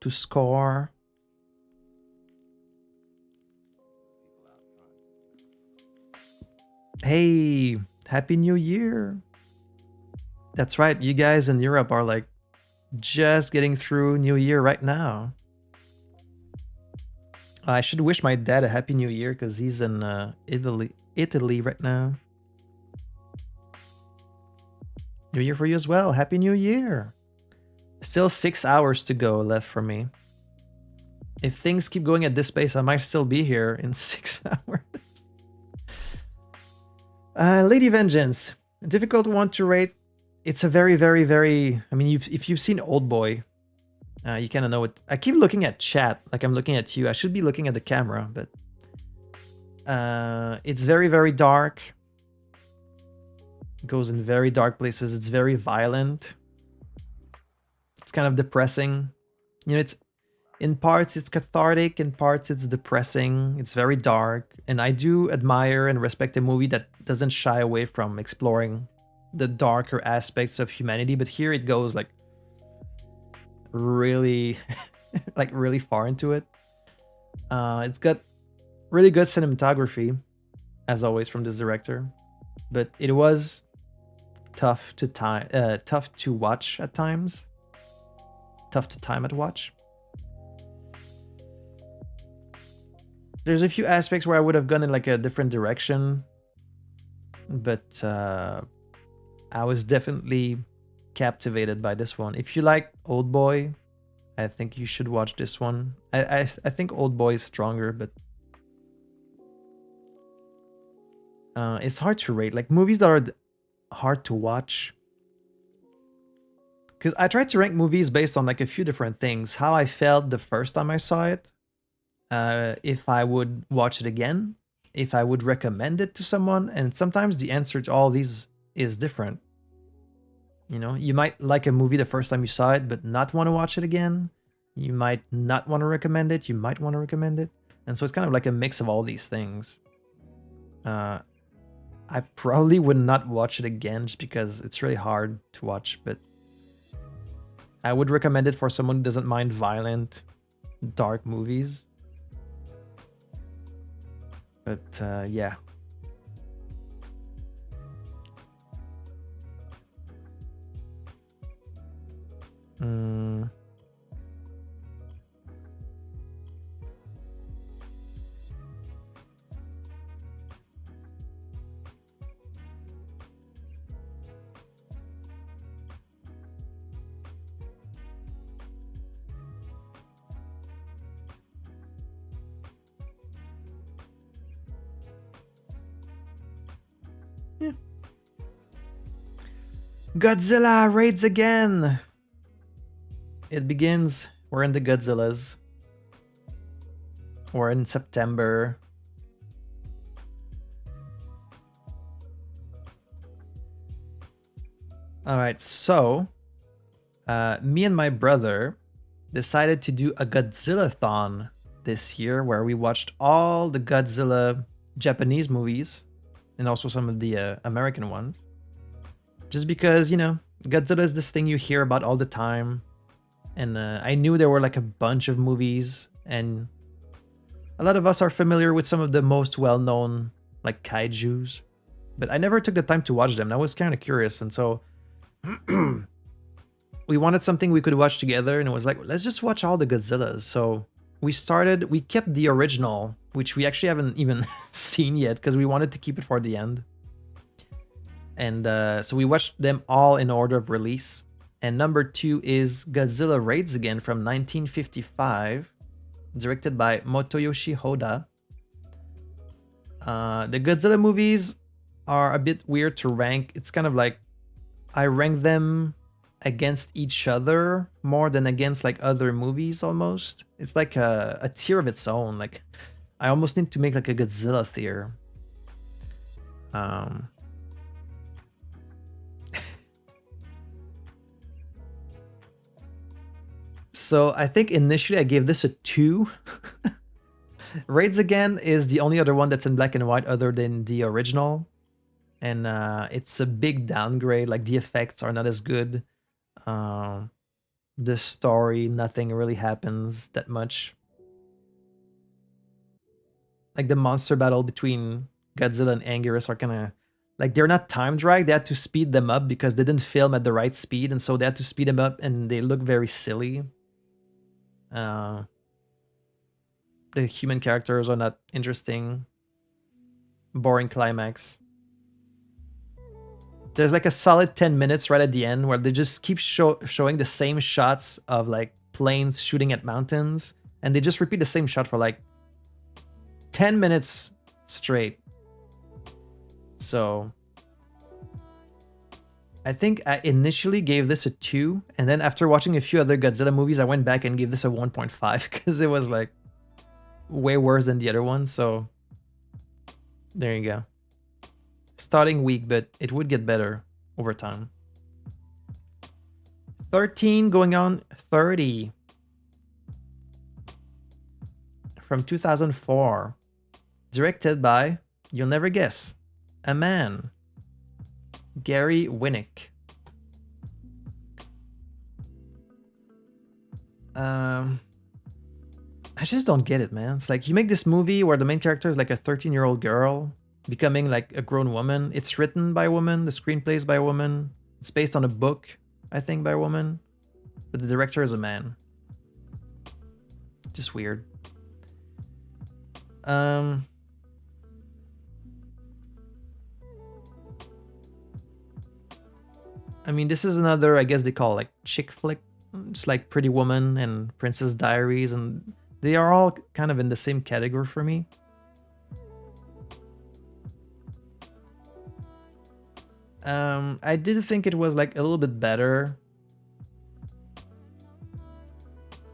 to score. Hey, Happy New Year. That's right, you guys in Europe are like just getting through New Year right now. I should wish my dad a Happy New Year because he's in Italy right now. New Year for you as well. Happy New Year. Still 6 hours to go left for me. If things keep going at this pace, I might still be here in 6 hours. Lady Vengeance. A difficult one to rate. It's a very, very, very... I mean, if you've seen Old Boy, you kind of know it. I keep looking at chat like I'm looking at you. I should be looking at the camera, but... it's very, very dark. It goes in very dark places. It's very violent. It's kind of depressing. You know, it's... In parts, it's cathartic. In parts, it's depressing. It's very dark. And I do admire and respect a movie that doesn't shy away from exploring the darker aspects of humanity. But here it goes like really, like really far into it. It's got really good cinematography, as always, from this director. But it was tough to watch at times. Tough to time at watch. There's a few aspects where I would have gone in like a different direction, but I was definitely captivated by this one. If you like Old Boy, I think you should watch this one. I think Old Boy is stronger, but it's hard to rate. Like movies that are hard to watch, because I tried to rank movies based on like a few different things. How I felt the first time I saw it. If I would watch it again, if I would recommend it to someone, and sometimes the answer to all these is different. You know, you might like a movie the first time you saw it, but not want to watch it again. You might not want to recommend it. You might want to recommend it. And so it's kind of like a mix of all these things. I probably would not watch it again just because it's really hard to watch, but I would recommend it for someone who doesn't mind violent, dark movies. But yeah. Yeah. Godzilla raids again. It begins. We're in the Godzillas. We're in September. All right, so me and my brother decided to do a Godzilla-thon this year where we watched all the Godzilla Japanese movies and also some of the American ones. Just because, you know, Godzilla is this thing you hear about all the time. And I knew there were like a bunch of movies, and a lot of us are familiar with some of the most well-known like kaijus, but I never took the time to watch them. And I was kind of curious, and so we wanted something we could watch together, and it was like, let's just watch all the Godzillas. So we kept the original, which we actually haven't even seen yet because we wanted to keep it for the end. And so we watched them all in order of release. And number 2 is Godzilla Raids Again from 1955, directed by Motoyoshi Hoda. The Godzilla movies are a bit weird to rank. It's kind of like I rank them against each other more than against like other movies almost. It's like a tier of its own. Like I almost need to make like a Godzilla tier. So I think initially I gave this a 2. Raids Again is the only other one that's in black and white other than the original. And it's a big downgrade. Like the effects are not as good. The story, nothing really happens that much. Like the monster battle between Godzilla and Anguirus are kind of like they're not timed right. They had to speed them up because they didn't film at the right speed, and so they had to speed them up, and they look very silly. The human characters are not interesting. Boring climax. There's like a solid 10 minutes right at the end where they just keep showing the same shots of like planes shooting at mountains, and they just repeat the same shot for like 10 minutes straight. So I think I initially gave this a 2, and then after watching a few other Godzilla movies, I went back and gave this a 1.5 because it was like way worse than the other ones. So there you go. Starting weak, but it would get better over time. 13 going on 30 from 2004, directed by, you'll never guess, a man, Gary Winnick. I just don't get it, man. It's like you make this movie where the main character is like a 13-year-old girl becoming like a grown woman. It's written by a woman, the screenplay is by a woman. It's based on a book, I think, by a woman, but the director is a man. Just weird. I mean, this is another, I guess they call it like chick flick. It's like Pretty Woman and Princess Diaries, and they are all kind of in the same category for me. I did think it was like a little bit better.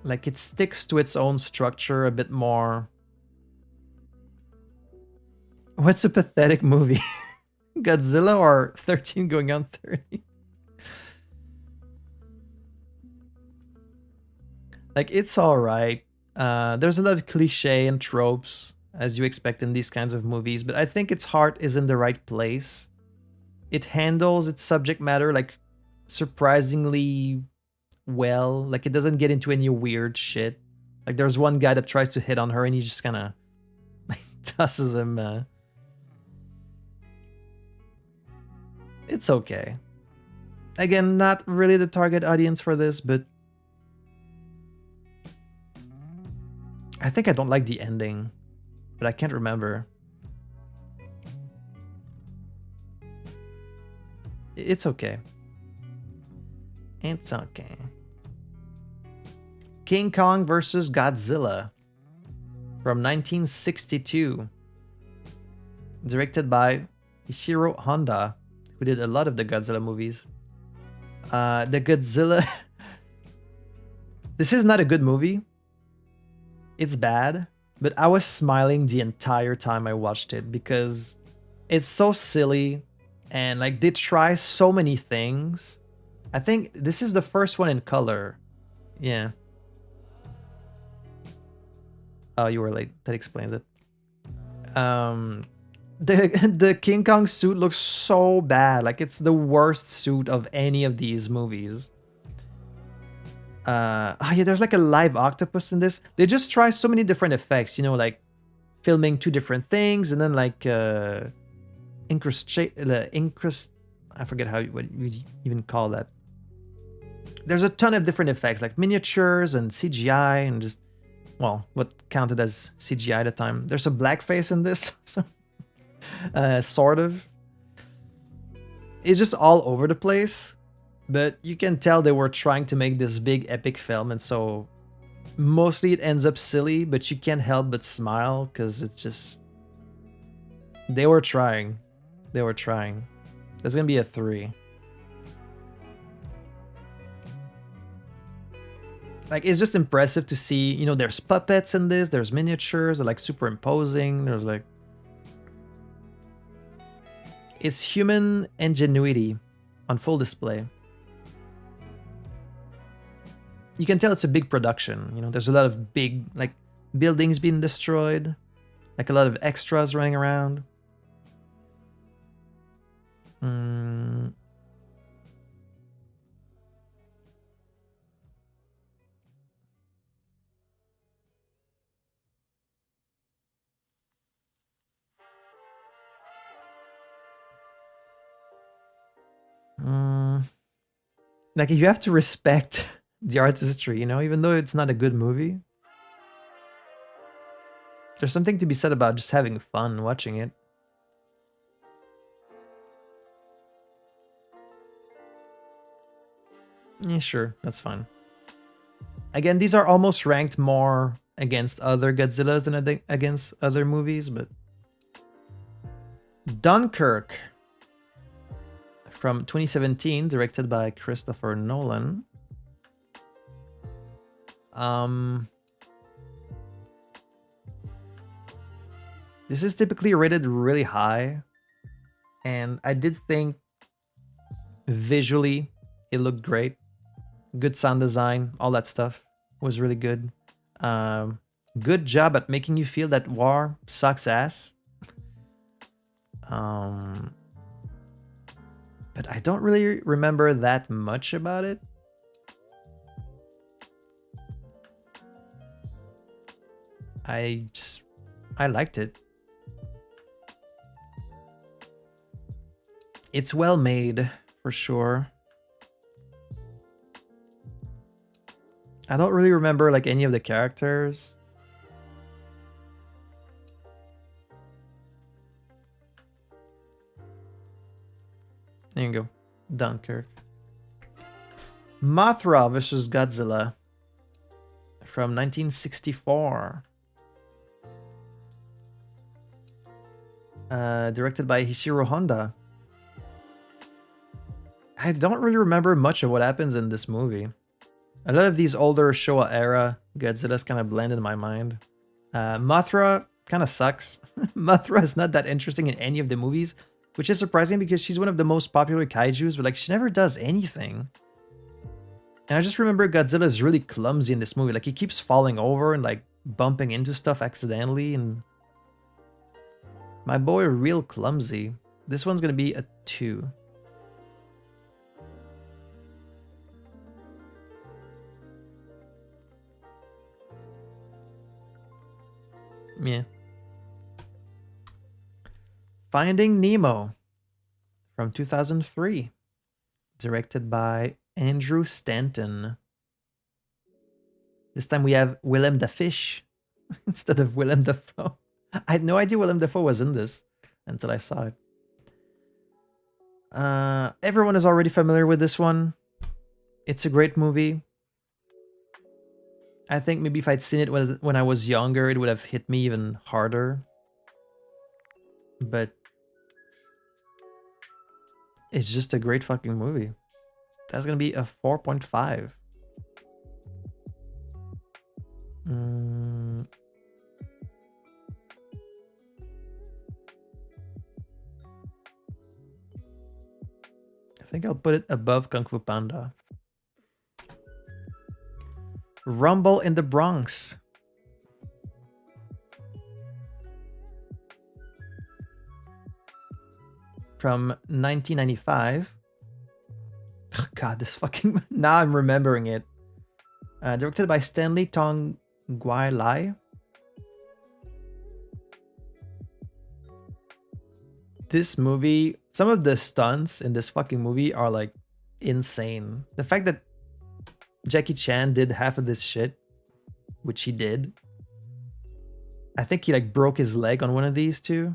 Like it sticks to its own structure a bit more. What's a pathetic movie? Godzilla or 13 going on 30? Like, it's all right. There's a lot of cliche and tropes as you expect in these kinds of movies, but I think its heart is in the right place. It handles its subject matter like surprisingly well. Like, it doesn't get into any weird shit. Like, there's one guy that tries to hit on her and he just kind of like tosses him. It's okay. Again, not really the target audience for this, but I think I don't like the ending, but I can't remember. It's okay. It's okay. King Kong versus Godzilla from 1962. Directed by Ishiro Honda, who did a lot of the Godzilla movies. The Godzilla... This is not a good movie. It's bad, but I was smiling the entire time I watched it because it's so silly and like they try so many things. I think this is the first one in color. Yeah. Oh, you were late. That explains it. The King Kong suit looks so bad. Like it's the worst suit of any of these movies. Yeah, there's like a live octopus in this. They just try so many different effects, you know, like filming two different things and then like I forget what you even call that. There's a ton of different effects like miniatures and CGI and just, well, what counted as CGI at the time. There's a blackface in this, so sort of. It's just all over the place. But you can tell they were trying to make this big epic film, and so mostly it ends up silly, but you can't help but smile because it's just... They were trying. They were trying. That's gonna be a 3. Like, it's just impressive to see, you know, there's puppets in this, there's miniatures, like superimposing, there's like... It's human ingenuity on full display. You can tell it's a big production, you know, there's a lot of big, like, buildings being destroyed, like a lot of extras running around. Like, you have to respect the artistry, you know, even though it's not a good movie. There's something to be said about just having fun watching it. Yeah, sure, that's fine. Again, these are almost ranked more against other Godzillas than against other movies, but... Dunkirk from 2017, directed by Christopher Nolan. This is typically rated really high, and I did think visually it looked great. Good sound design, all that stuff was really good. Good job at making you feel that war sucks ass. But I don't really remember that much about it. I liked it. It's well made, for sure. I don't really remember like any of the characters. There you go. Dunkirk. Mothra vs. Godzilla from 1964. Directed by Ishiro Honda. I don't really remember much of what happens in this movie. A lot of these older Showa era Godzilla's kind of blend in my mind. Mothra kind of sucks. Mothra is not that interesting in any of the movies, which is surprising because she's one of the most popular kaijus, but like she never does anything. And I just remember Godzilla is really clumsy in this movie. Like, he keeps falling over and, like, bumping into stuff accidentally. And my boy, real clumsy. This one's gonna be a 2. Yeah. Finding Nemo from 2003. Directed by Andrew Stanton. This time we have Willem Dafoe instead of Willem Dafoe. I had no idea Willem Dafoe was in this until I saw it. Everyone is already familiar with this one. It's a great movie. I think maybe if I'd seen it when I was younger, it would have hit me even harder. But it's just a great fucking movie. That's gonna be a 4.5. I think I'll put it above Kung Fu Panda. Rumble in the Bronx. From 1995. Oh, God, this fucking... Now I'm remembering it. Directed by Stanley Tong Guai Lai. This movie, some of the stunts in this fucking movie are like insane. The fact that Jackie Chan did half of this shit, which he did. I think he like broke his leg on one of these too.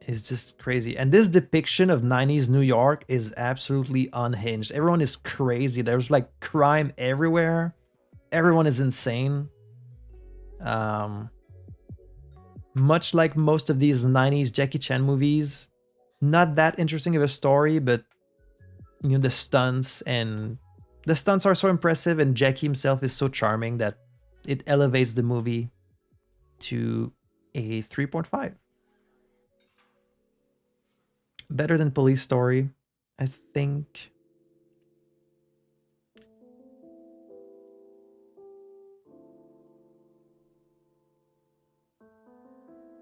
Is just crazy. And this depiction of 90s New York is absolutely unhinged. Everyone is crazy. There's like crime everywhere. Everyone is insane. Much like most of these 90s Jackie Chan movies, not that interesting of a story, but you know, the stunts are so impressive, and Jackie himself is so charming that it elevates the movie to a 3.5. Better than Police Story, I think.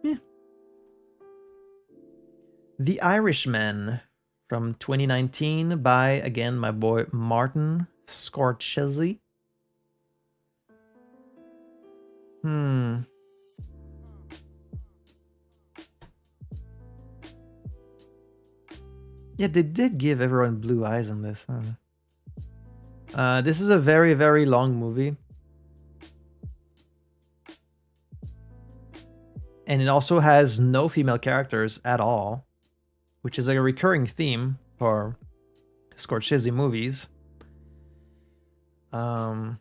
Yeah. The Irishman from 2019 by, again, my boy Martin Scorsese. Yeah, they did give everyone blue eyes in this. Huh? This is a very, very long movie. And it also has no female characters at all, which is a recurring theme for Scorsese movies. I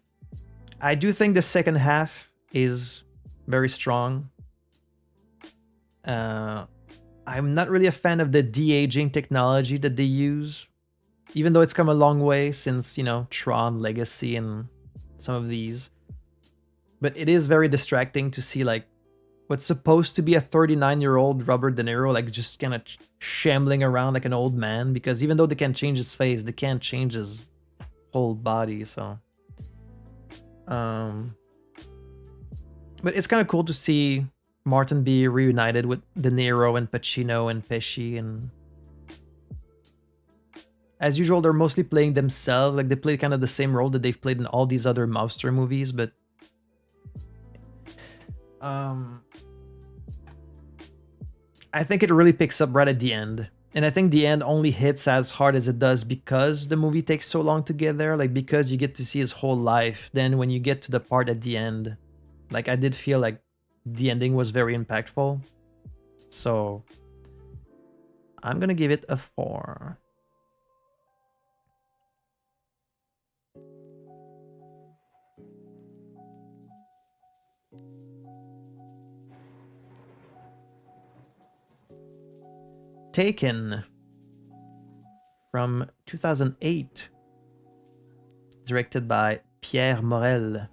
do think the second half is very strong. I'm not really a fan of the de-aging technology that they use, even though it's come a long way since, you know, Tron Legacy and some of these. But it is very distracting to see like what's supposed to be a 39-year-old Robert De Niro like just kind of shambling around like an old man, because even though they can change his face, they can't change his whole body. So but it's kind of cool to see Martin be reunited with De Niro and Pacino and Pesci, and as usual, they're mostly playing themselves. Like they play kind of the same role that they've played in all these other mobster movies, but I think it really picks up right at the end. And I think the end only hits as hard as it does because the movie takes so long to get there, like because you get to see his whole life. Then when you get to the part at the end, like I did feel like the ending was very impactful. So I'm gonna give it a 4. Taken from 2008, directed by Pierre Morel.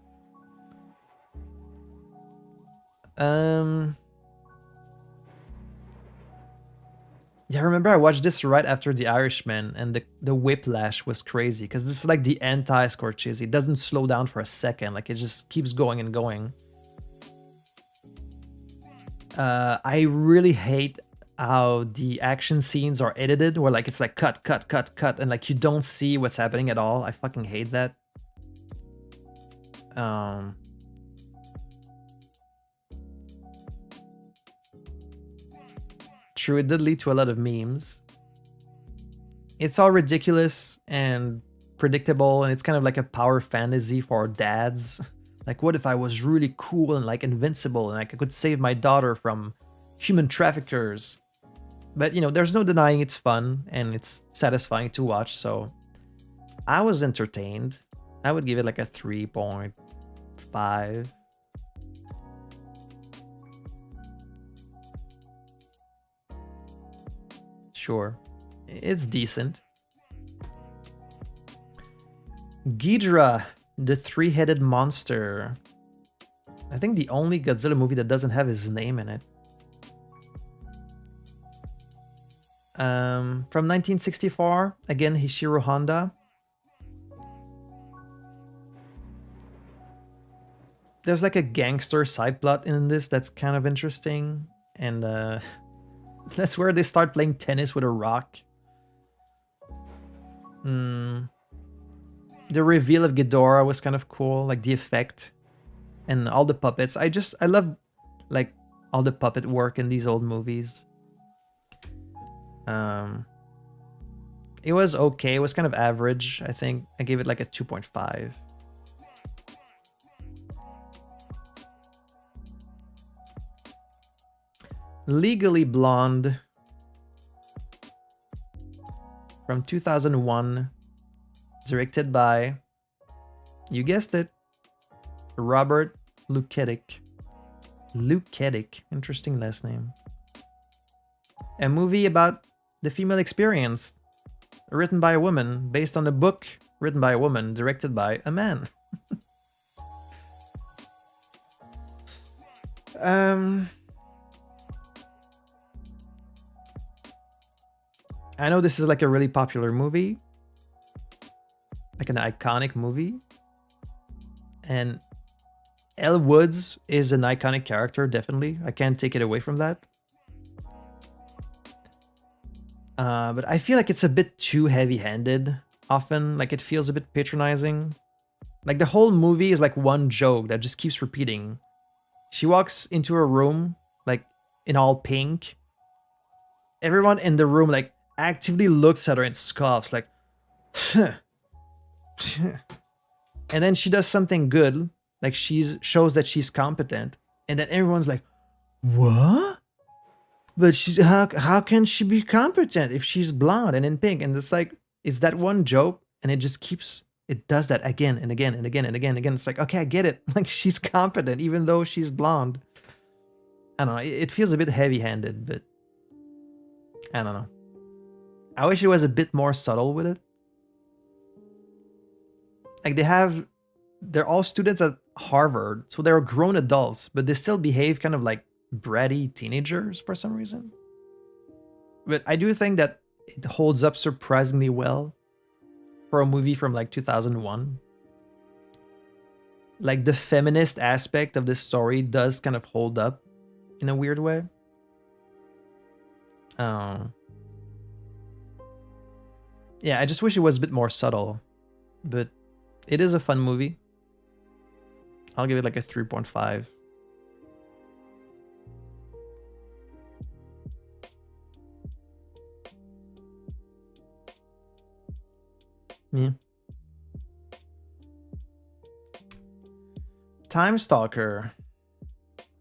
Yeah, I remember I watched this right after The Irishman, and the whiplash was crazy because this is like the anti-Scorsese. It doesn't slow down for a second; like it just keeps going and going. I really hate how the action scenes are edited, where like it's like cut, cut, cut, cut, and like you don't see what's happening at all. I fucking hate that. Um, True, it did lead to a lot of memes. It's all ridiculous and predictable, and it's kind of like a power fantasy for dads. Like, what if I was really cool and like invincible and like I could save my daughter from human traffickers? But you know, there's no denying it's fun and it's satisfying to watch, so I was entertained. I would give it like a 3.5. Sure. It's decent. Ghidorah, the three-headed monster. I think the only Godzilla movie that doesn't have his name in it. From 1964, again, Hishiro Honda. There's like a gangster side plot in this that's kind of interesting. And that's where they start playing tennis with a rock. The reveal of Ghidorah was kind of cool, like the effect and all the puppets. I love like all the puppet work in these old movies. It was okay. It was kind of average. I think I gave it like a 2.5. Legally Blonde from 2001, directed by, you guessed it, Robert Lukael. Interesting last name. A movie about the female experience, written by a woman, based on a book written by a woman, directed by a man. I know this is like a really popular movie, like an iconic movie, and Elle Woods is an iconic character, definitely. I can't take it away from that. But I feel like it's a bit too heavy-handed often. Like it feels a bit patronizing. Like the whole movie is like one joke that just keeps repeating. She walks into a room like in all pink. Everyone in the room like actively looks at her and scoffs like, and then she does something good, like shows that she's competent, and then everyone's like, what? But she's how can she be competent if she's blonde and in pink? And it's like, it's that one joke, and it just keeps, it does that again and again and again and again and again. It's like, okay, I get it. Like she's competent even though she's blonde. I don't know. It feels a bit heavy-handed, but I don't know. I wish it was a bit more subtle with it. Like they're all students at Harvard, so they're grown adults, but they still behave kind of like bratty teenagers for some reason. But I do think that it holds up surprisingly well for a movie from like 2001. Like the feminist aspect of this story does kind of hold up in a weird way. Yeah, I just wish it was a bit more subtle, but it is a fun movie. I'll give it like a 3.5. Yeah. Time Stalker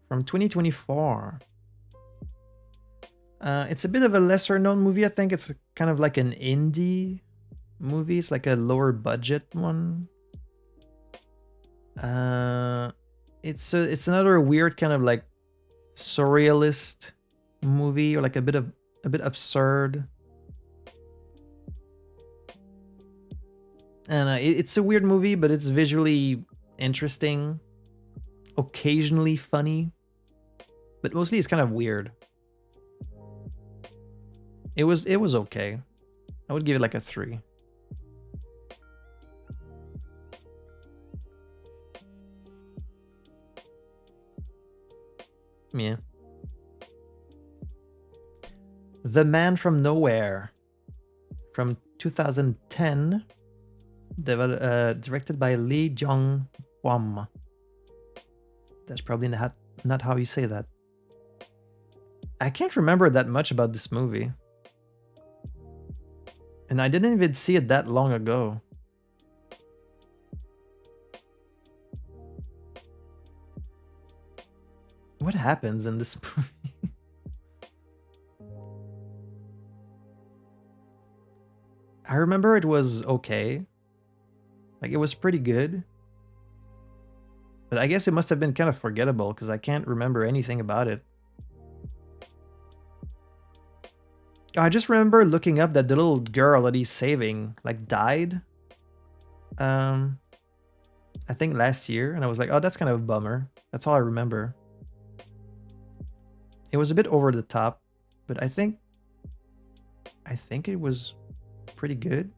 from 2024. It's a bit of a lesser known movie. I think it's kind of like an indie movie. It's like a lower budget one. It's another weird kind of like surrealist movie, or like a bit absurd. And it's a weird movie, but it's visually interesting, occasionally funny, but mostly it's kind of weird. It was okay. I would give it like a 3. Yeah. The Man from Nowhere from 2010, directed by Lee Jong-hwam. That's probably not how you say that. I can't remember that much about this movie. And I didn't even see it that long ago. What happens in this movie? I remember it was okay. Like, it was pretty good. But I guess it must have been kind of forgettable because I can't remember anything about it. I just remember looking up that the little girl that he's saving, like, died. I think last year. And I was like, oh, that's kind of a bummer. That's all I remember. It was a bit over the top. But I think it was pretty good.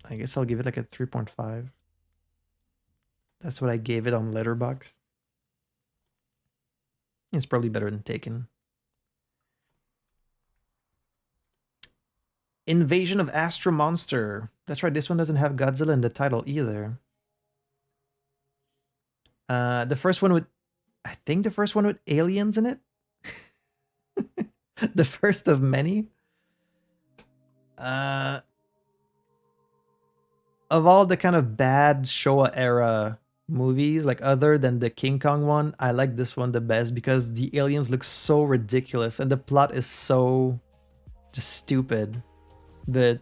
I guess I'll give it like a 3.5. That's what I gave it on Letterboxd. It's probably better than Taken. Invasion of Astro Monster. That's right, this one doesn't have Godzilla in the title either. The first one with... I think the first one with aliens in it? The first of many? Of all the kind of bad Showa era movies, like other than the King Kong one, I like this one the best because the aliens look so ridiculous and the plot is so just stupid. But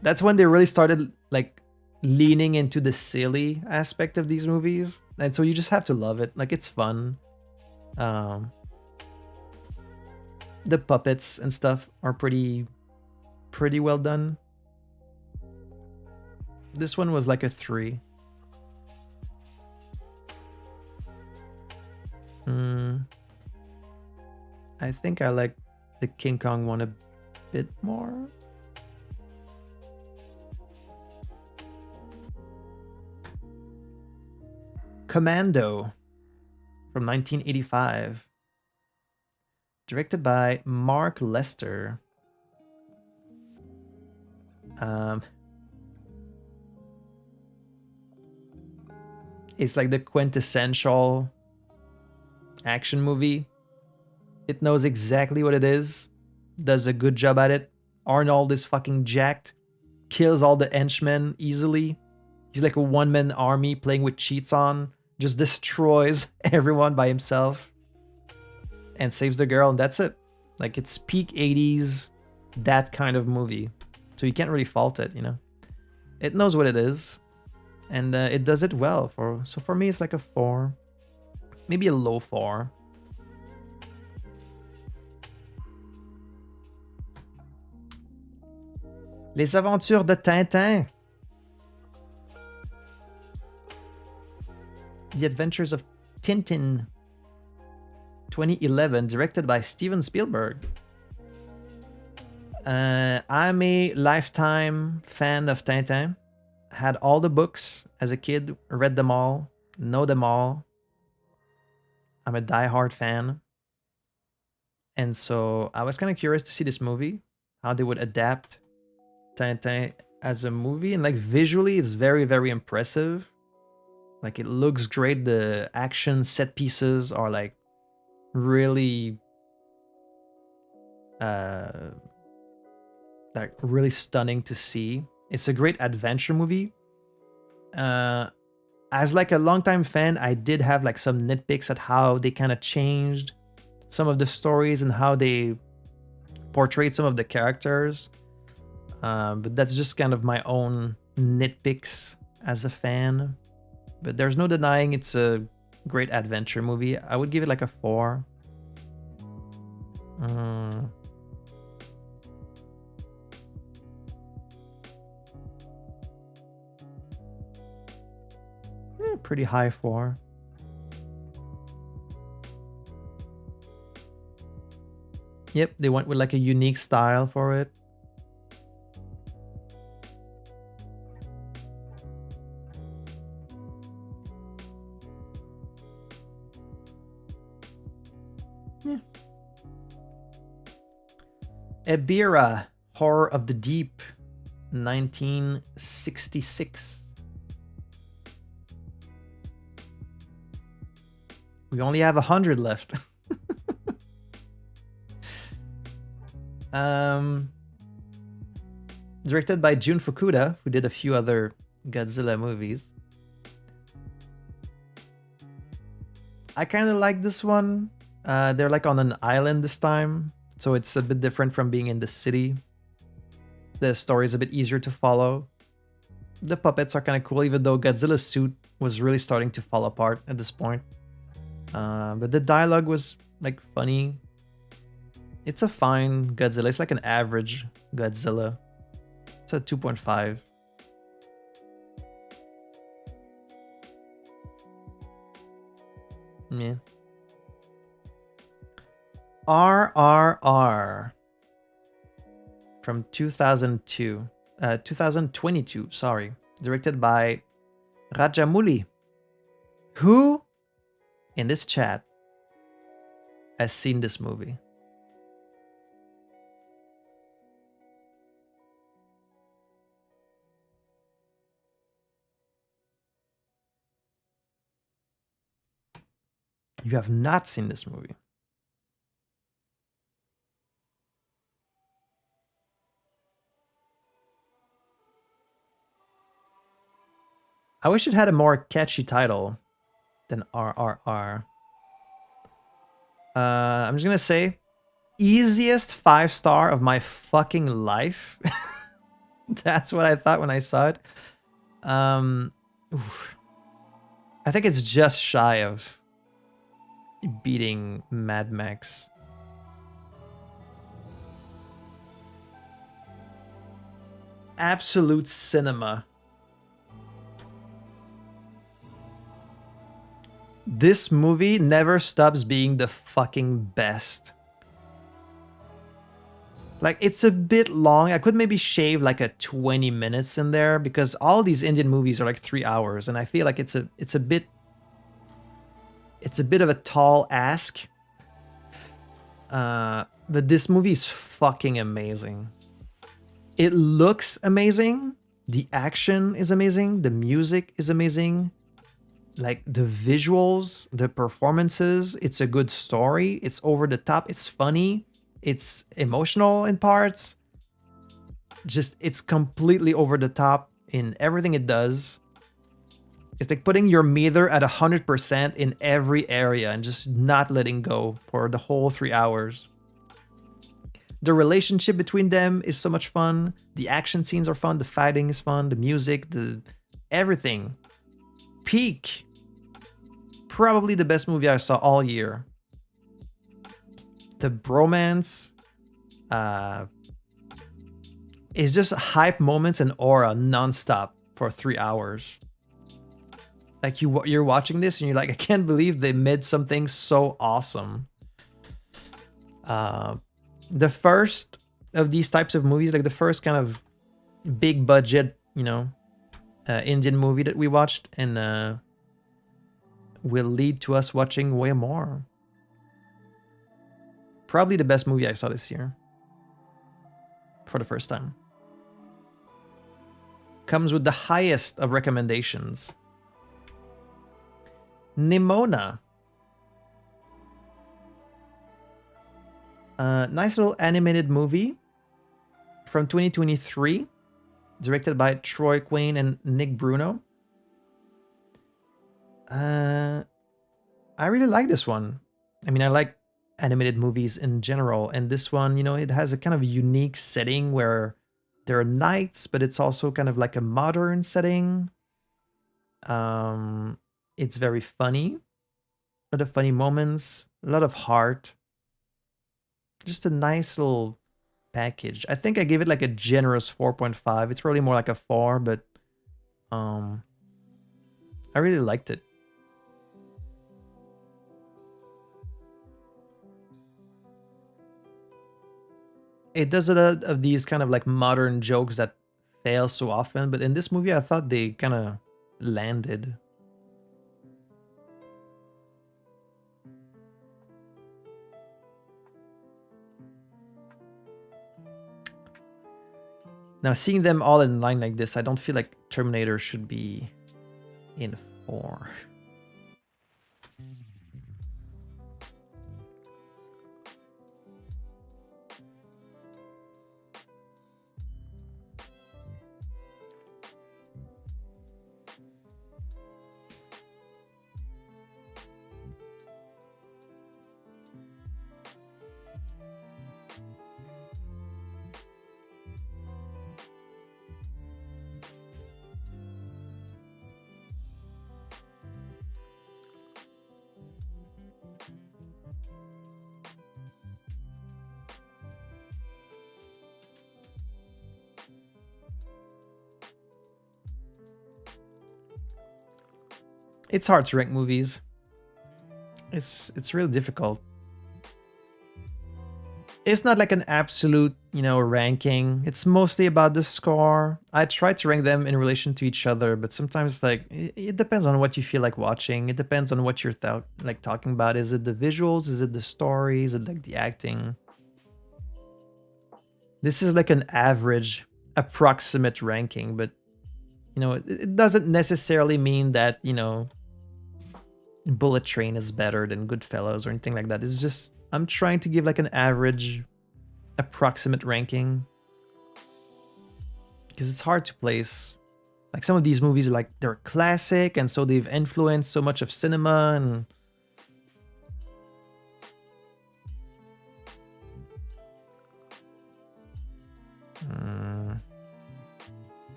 that's when they really started like leaning into the silly aspect of these movies, and so you just have to love it. Like, it's fun. The puppets and stuff are pretty well done. This one was like a 3. I think I like the King Kong one a bit more. Commando from 1985. Directed by Mark Lester. It's like the quintessential action movie. It knows exactly what it is, does a good job at it. Arnold is fucking jacked, kills all the henchmen easily. He's like a one-man army playing with cheats on, just destroys everyone by himself and saves the girl, and that's it. Like, it's peak 80s, that kind of movie. So you can't really fault it, you know? It knows what it is, and it does it well. So for me, it's like a 4. Maybe a low 4. Les Aventures de Tintin. The Adventures of Tintin. 2011, directed by Steven Spielberg. I'm a lifetime fan of Tintin. Had all the books as a kid, read them all, know them all. I'm a diehard fan. And so I was kind of curious to see this movie, how they would adapt Tintin as a movie. And like visually, it's very, very impressive. Like, it looks great. The action set pieces are like really like really stunning to see. It's a great adventure movie. As like a longtime fan, I did have like some nitpicks at how they kind of changed some of the stories and how they portrayed some of the characters. But that's just kind of my own nitpicks as a fan. But there's no denying it's a great adventure movie. I would give it like a 4. Pretty high 4. Yep, they went with like a unique style for it. Yeah. Ebirah, Horror of the Deep, 1966. We only have 100 left. Directed by Jun Fukuda, who did a few other Godzilla movies. I kind of like this one. They're like on an island this time, so it's a bit different from being in the city. The story is a bit easier to follow. The puppets are kind of cool, even though Godzilla's suit was really starting to fall apart at this point. But the dialogue was like funny. It's a fine Godzilla. It's like an average Godzilla. It's a 2.5. Yeah. RRR from 2022, sorry. Directed by Rajamouli, who in this chat has seen this movie. You have not seen this movie. I wish it had a more catchy title than RRR. I'm just gonna say, easiest 5-star of my fucking life. That's what I thought when I saw it. I think it's just shy of beating Mad Max. Absolute cinema. This movie never stops being the fucking best. Like, it's a bit long. I could maybe shave like a 20 minutes in there because all these Indian movies are like 3 hours, and I feel like it's a bit of a tall ask. But this movie is fucking amazing. It looks amazing. The action is amazing. The music is amazing. Like the visuals, the performances, it's a good story. It's over the top. It's funny. It's emotional in parts. Just, it's completely over the top in everything it does. It's like putting your meter at 100% in every area and just not letting go for the whole 3 hours. The relationship between them is so much fun. The action scenes are fun. The fighting is fun. The music, everything. Peak. Probably the best movie I saw all year. The bromance is just hype moments and aura nonstop for 3 hours. Like you're watching this and you're like, I can't believe they made something so awesome. The first of these types of movies, like the first kind of big budget, Indian movie that we watched, and will lead to us watching way more. Probably the best movie I saw this year. For the first time. Comes with the highest of recommendations. Nimona. Nice little animated movie from 2023. Directed by Troy Quane and Nick Bruno. I really like this one. I mean, I like animated movies in general, and this one, it has a kind of unique setting where there are knights, but it's also kind of like a modern setting. It's very funny. A lot of funny moments, a lot of heart. Just a nice little package. I think I gave it like a generous 4.5. It's probably more like a 4, but I really liked it. it does a lot of these kind of like modern jokes that fail so often, but in this movie, I thought they kind of landed. Now, seeing them all in line like this, I don't feel like Terminator should be in 4. It's hard to rank movies. It's really difficult. It's not like an absolute, ranking. It's mostly about the score. I try to rank them in relation to each other, but sometimes like it depends on what you feel like watching. It depends on what you're like talking about. Is it the visuals? Is it the story? Is it like the acting? This is like an average, approximate ranking, but it doesn't necessarily mean that, Bullet Train is better than Goodfellas or anything like that. It's just I'm trying to give like an average, approximate ranking because it's hard to place. Like some of these movies, like they're classic, and so they've influenced so much of cinema. And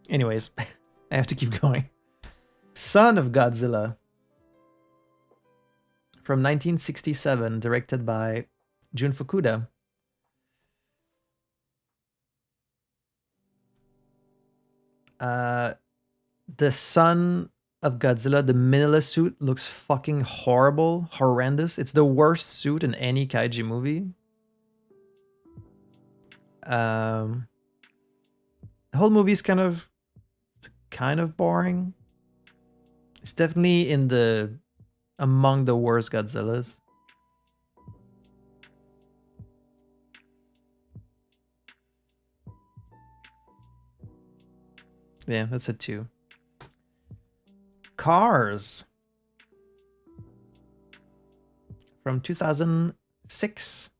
anyways, I have to keep going. Son of Godzilla from 1967, directed by Jun Fukuda. The son of Godzilla, the Manila suit looks fucking horrible, horrendous. It's the worst suit in any kaiju movie. The whole movie is kind of boring. It's definitely among the worst Godzillas. Yeah, that's a 2. Cars from 2006,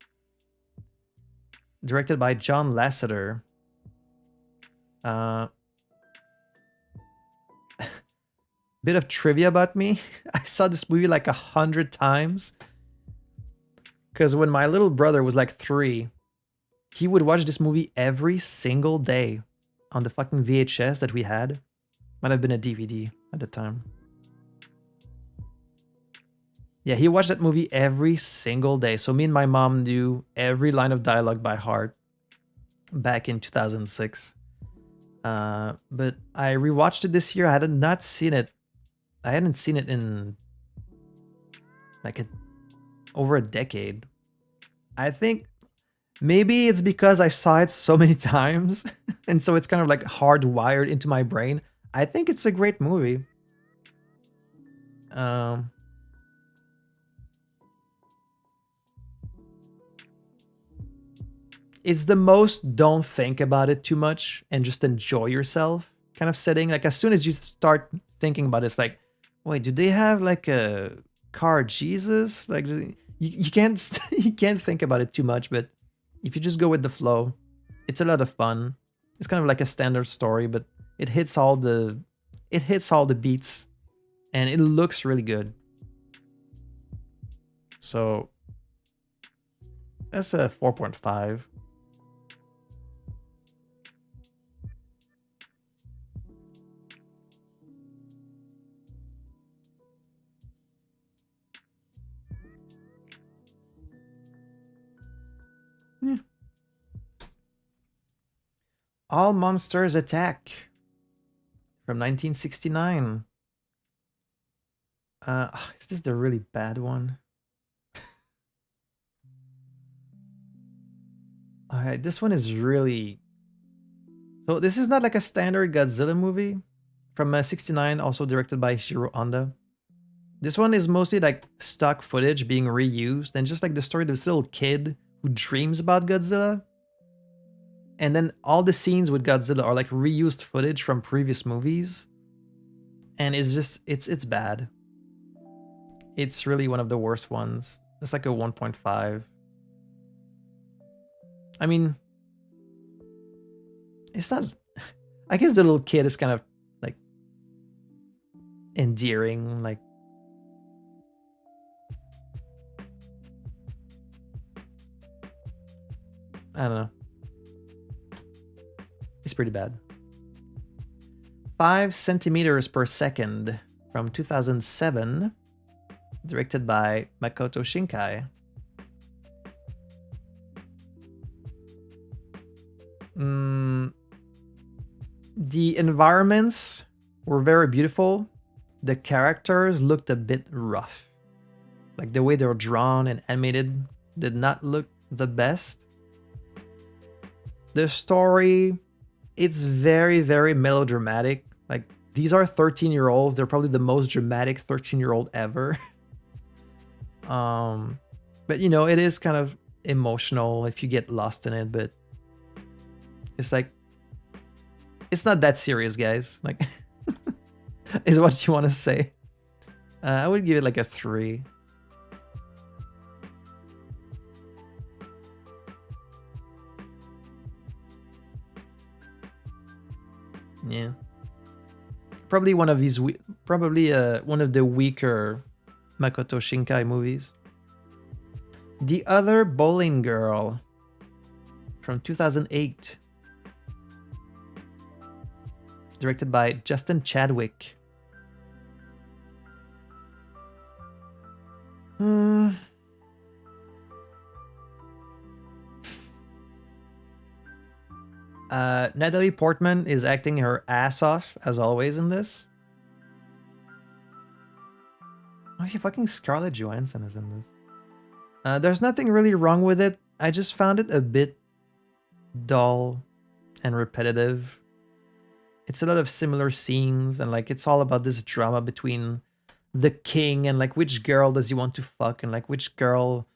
directed by John Lasseter. Bit of trivia about me. I saw this movie like 100 times. Because when my little brother was like 3, he would watch this movie every single day on the fucking VHS that we had. Might have been a DVD at the time. Yeah, he watched that movie every single day. So me and my mom knew every line of dialogue by heart back in 2006. But I rewatched it this year. I had not seen it. I hadn't seen it in like over a decade. I think maybe it's because I saw it so many times, and so it's kind of like hardwired into my brain. I think it's a great movie. It's the most don't think about it too much and just enjoy yourself kind of setting. Like as soon as you start thinking about it, it's like, wait, do they have like a car Jesus? Like you can't you can't think about it too much, but if you just go with the flow, it's a lot of fun. It's kind of like a standard story, but it hits all the beats and it looks really good. So that's a 4.5. Yeah. All Monsters Attack from 1969. Is this the really bad one? Alright, this one is really... So this is not like a standard Godzilla movie. From 69, also directed by Shiro Honda. This one is mostly like stock footage being reused, and just like the story of this little kid who dreams about Godzilla. And then all the scenes with Godzilla are like reused footage from previous movies. And it's just, it's bad. It's really one of the worst ones. It's like a 1.5. I mean, it's not... I guess the little kid is kind of like endearing, like... I don't know. It's pretty bad. 5 centimeters per second from 2007, directed by Makoto Shinkai. The environments were very beautiful. The characters looked a bit rough. Like the way they were drawn and animated did not look the best. The story, it's very, very melodramatic. Like, these are 13-year-olds. They're probably the most dramatic 13-year-old ever. But you know, it is kind of emotional if you get lost in it, but it's like, it's not that serious, guys. Like, is what you want to say. I would give it like a 3. Yeah. Probably one of these, probably one of the weaker Makoto Shinkai movies. The Other Bowling Girl from 2008. Directed by Justin Chadwick. Natalie Portman is acting her ass off, as always, in this. Oh, yeah, fucking Scarlett Johansson is in this. There's nothing really wrong with it. I just found it a bit dull and repetitive. It's a lot of similar scenes, and like it's all about this drama between the king and like which girl does he want to fuck, and like which girl...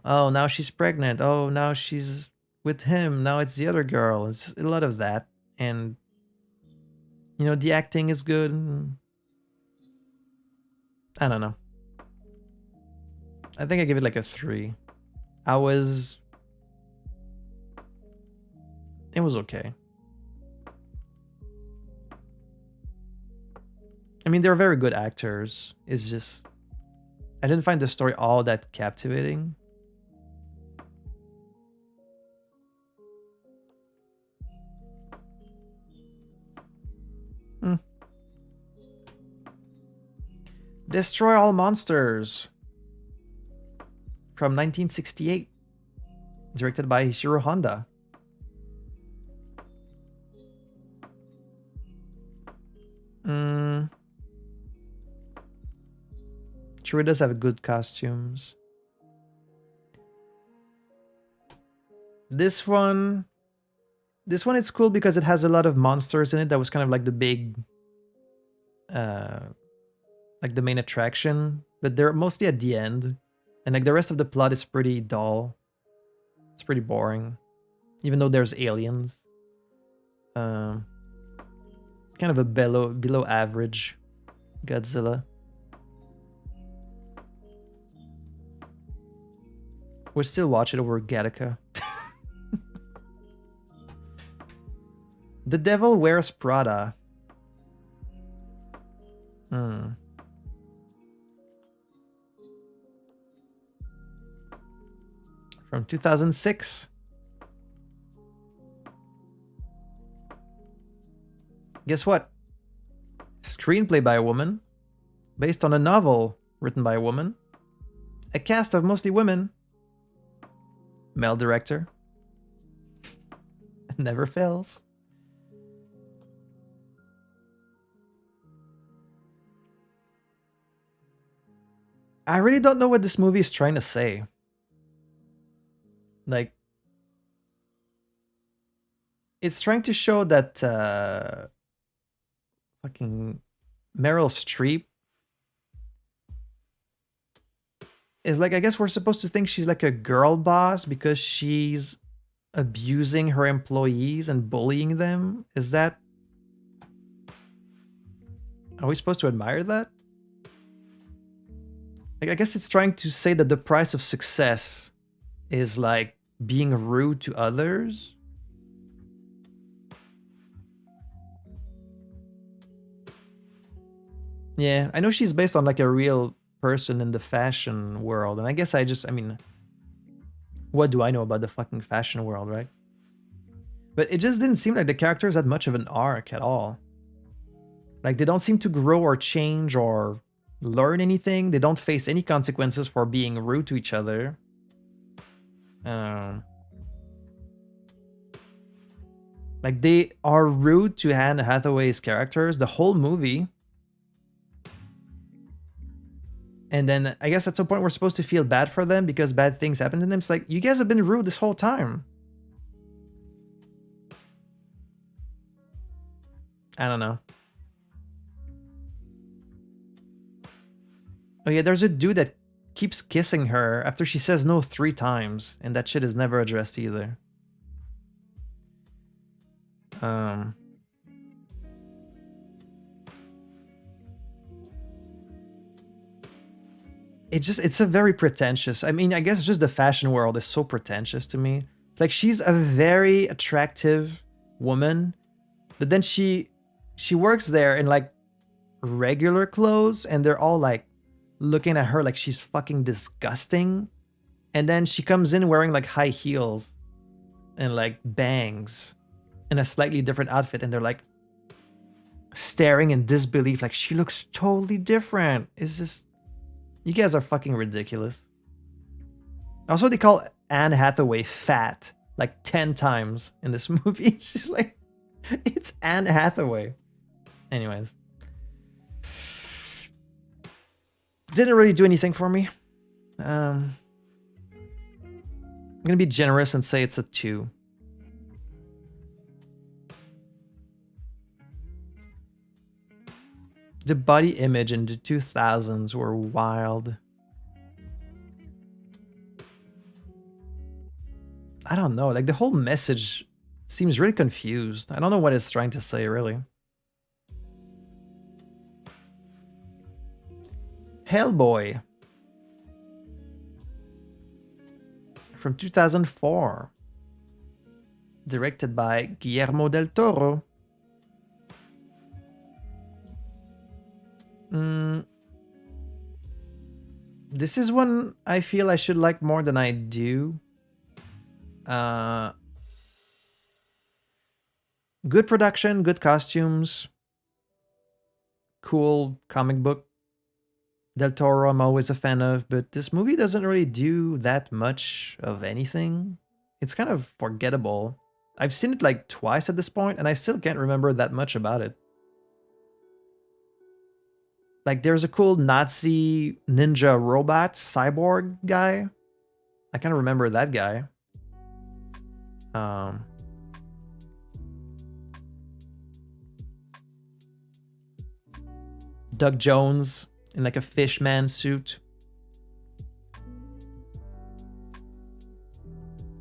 Oh, now she's pregnant. Oh, now she's with him. Now it's the other girl. It's a lot of that. And, you know, the acting is good. I don't know. I think I give it like a 3. It was okay. I mean, they're very good actors. It's just, I didn't find the story all that captivating. Destroy All Monsters from 1968, directed by Shiro Honda. Sure, does have good costumes. This one is cool because it has a lot of monsters in it. That was kind of like the big, like the main attraction, but they're mostly at the end, and like the rest of the plot is pretty dull. It's pretty boring, even though there's aliens. Kind of a below average Godzilla. We'll still watch it over Gattaca. The Devil Wears Prada. From 2006. Guess what? Screenplay by a woman, based on a novel written by a woman, a cast of mostly women, male director. Never fails. I really don't know what this movie is trying to say. Like, it's trying to show that fucking Meryl Streep is like, I guess we're supposed to think she's like a girl boss because she's abusing her employees and bullying them. Is that... Are we supposed to admire that? Like, I guess it's trying to say that the price of success is like being rude to others. Yeah, I know she's based on like a real person in the fashion world, and I guess I mean, what do I know about the fucking fashion world, right? But it just didn't seem like the characters had much of an arc at all. Like, they don't seem to grow or change or learn anything. They don't face any consequences for being rude to each other. Like, they are rude to Anne Hathaway's characters the whole movie. And then I guess at some point we're supposed to feel bad for them because bad things happen to them. It's like, you guys have been rude this whole time. I don't know. Oh yeah, there's a dude that keeps kissing her after she says no 3 times, and that shit is never addressed either. It's a very pretentious. I mean, I guess just the fashion world is so pretentious to me. It's like, she's a very attractive woman, but then she works there in like regular clothes, and they're all like looking at her like she's fucking disgusting. And then she comes in wearing like high heels and like bangs in a slightly different outfit, and they're like staring in disbelief like she looks totally different. It's just, you guys are fucking ridiculous. Also, they call Anne Hathaway fat like 10 times in this movie. She's like, it's Anne Hathaway. Anyways. Didn't really do anything for me. I'm gonna be generous and say it's a 2. The body image in the 2000s were wild. I don't know, like the whole message seems really confused. I don't know what it's trying to say, really. Hellboy from 2004, directed by Guillermo del Toro. This is one I feel I should like more than I do. Good production, good costumes, cool comic book. Del Toro I'm always a fan of, but this movie doesn't really do that much of anything. It's kind of forgettable. I've seen it like twice at this point, and I still can't remember that much about it. Like, there's a cool Nazi ninja robot cyborg guy. I kind of remember that guy. Doug Jones in like a fishman suit.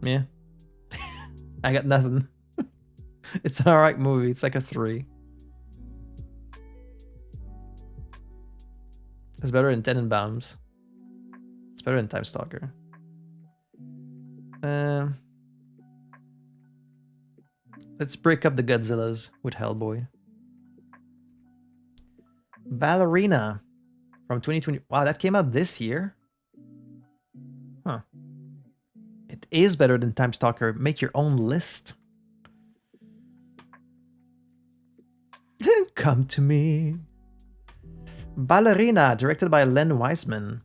Yeah. I got nothing. It's an alright movie. It's like a 3. It's better than Tenenbaums. It's better than Time Stalker. Let's break up the Godzillas with Hellboy. Ballerina from 2020. Wow, that came out this year? Huh. It is better than Time Stalker. Make your own list. Come to me. Ballerina, directed by Len Wiseman.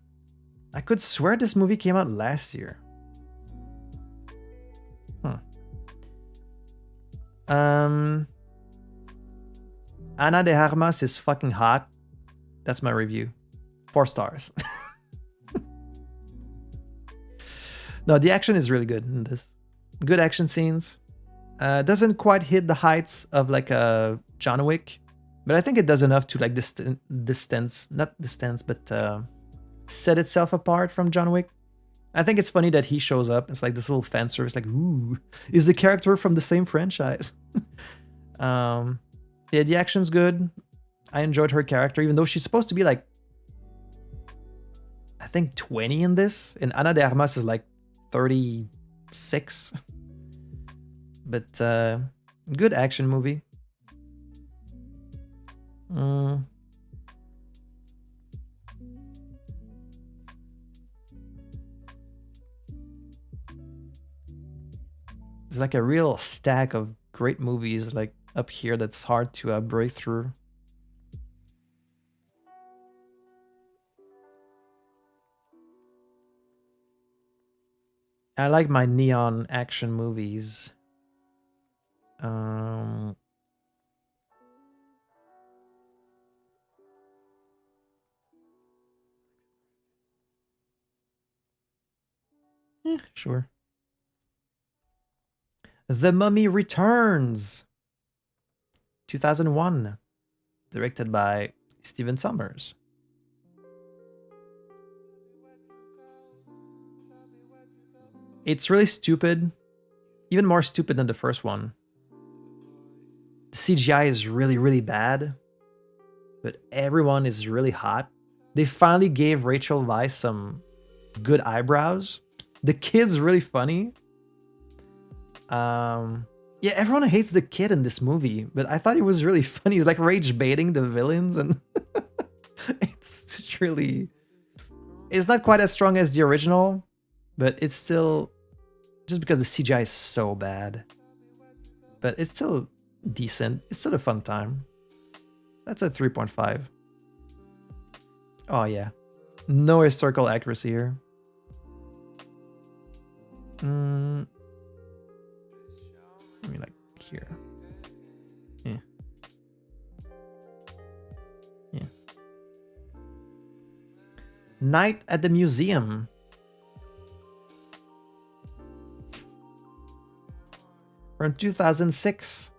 I could swear this movie came out last year. Ana de Armas is fucking hot. That's my review. 4 stars. No, the action is really good in this. Good action scenes. Doesn't quite hit the heights of like a John Wick, but I think it does enough to like not distance, but set itself apart from John Wick. I think it's funny that he shows up. It's like this little fan service, like, ooh, is the character from the same franchise? Yeah, the action's good. I enjoyed her character, even though she's supposed to be like, I think 20 in this. And Ana de Armas is like 36. But good action movie. There's like a real stack of great movies like up here that's hard to break through. I like my neon action movies. Sure. The Mummy Returns, 2001, directed by Steven Sommers. It's really stupid, even more stupid than the first one. The CGI is really, really bad, but everyone is really hot. They finally gave Rachel Weisz some good eyebrows. The kid's really funny. Yeah, everyone hates the kid in this movie, but I thought he was really funny. He's like rage baiting the villains, and it's really... It's not quite as strong as the original, but it's still... Just because the CGI is so bad. But it's still decent. It's still a fun time. That's a 3.5. Oh yeah. No historical accuracy here. I mean, like here. Yeah. Yeah. Night at the Museum. From 2006.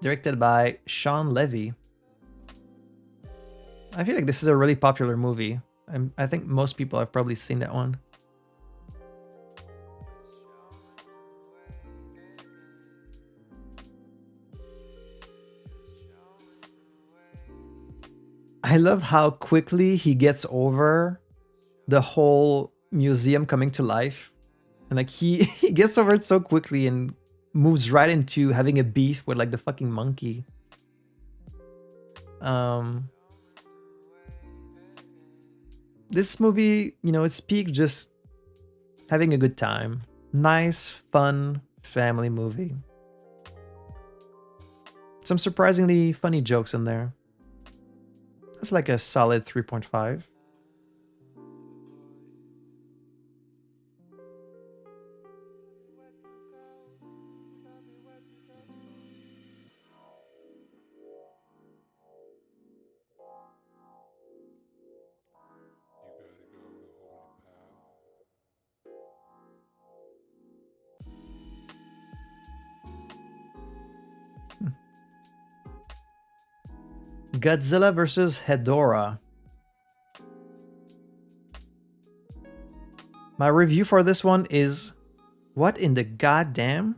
Directed by Sean Levy. I feel like this is a really popular movie. I think most people have probably seen that one. I love how quickly he gets over the whole museum coming to life. And like he gets over it so quickly and moves right into having a beef with like the fucking monkey. This movie, you know, it's peak just having a good time. Nice, fun family movie. Some surprisingly funny jokes in there. That's like a solid 3.5. Godzilla vs. Hedorah. My review for this one is, what in the goddamn?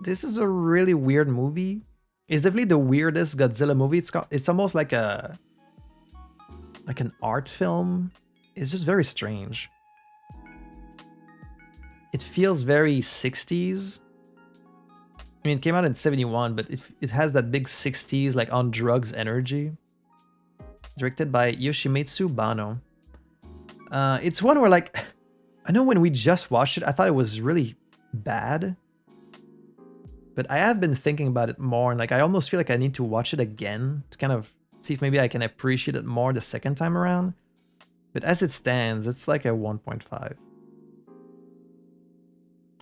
This is a really weird movie. It's definitely the weirdest Godzilla movie. It's almost like an art film. It's just very strange. It feels very 60s. I mean, it came out in 71, but it has that big 60s, like on drugs energy. Directed by Yoshimitsu Banno. It's one where, like, I know when we just watched it, I thought it was really bad. But I have been thinking about it more, and like I almost feel like I need to watch it again to kind of see if maybe I can appreciate it more the second time around. But as it stands, it's like a 1.5.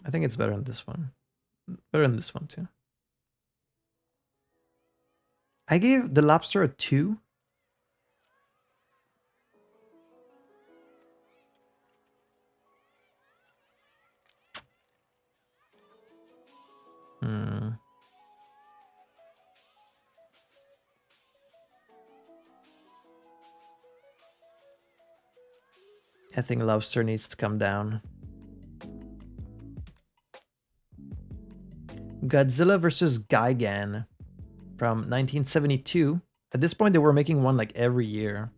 I think it's better than this one. Better than this one too. I gave The Lobster a 2. Hmm. I think Lobster needs to come down. Godzilla vs. Gigan from 1972. At this point, they were making one like every year.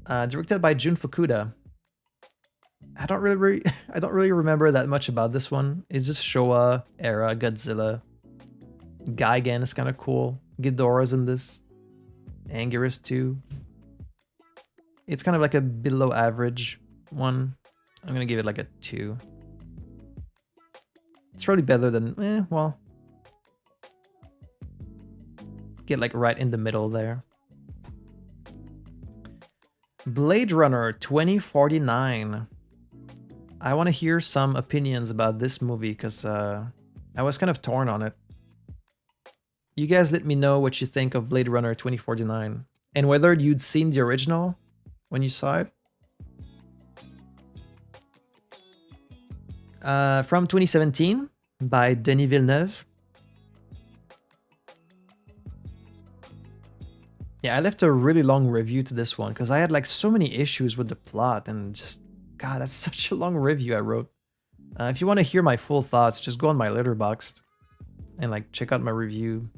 Directed by Jun Fukuda. I don't really remember that much about this one. It's just Showa era Godzilla. Gigan is kind of cool. Ghidorah's in this. Anguirus too. It's kind of like a below average one. I'm gonna give it like a 2. It's probably better than, well, get like right in the middle there. Blade Runner 2049. I want to hear some opinions about this movie because I was kind of torn on it. You guys let me know what you think of Blade Runner 2049 and whether you'd seen the original when you saw it. From 2017 by Denis Villeneuve. Yeah, I left a really long review to this one because I had like so many issues with the plot and just, God, that's such a long review I wrote. If you want to hear my full thoughts, just go on my Letterboxd and like check out my review.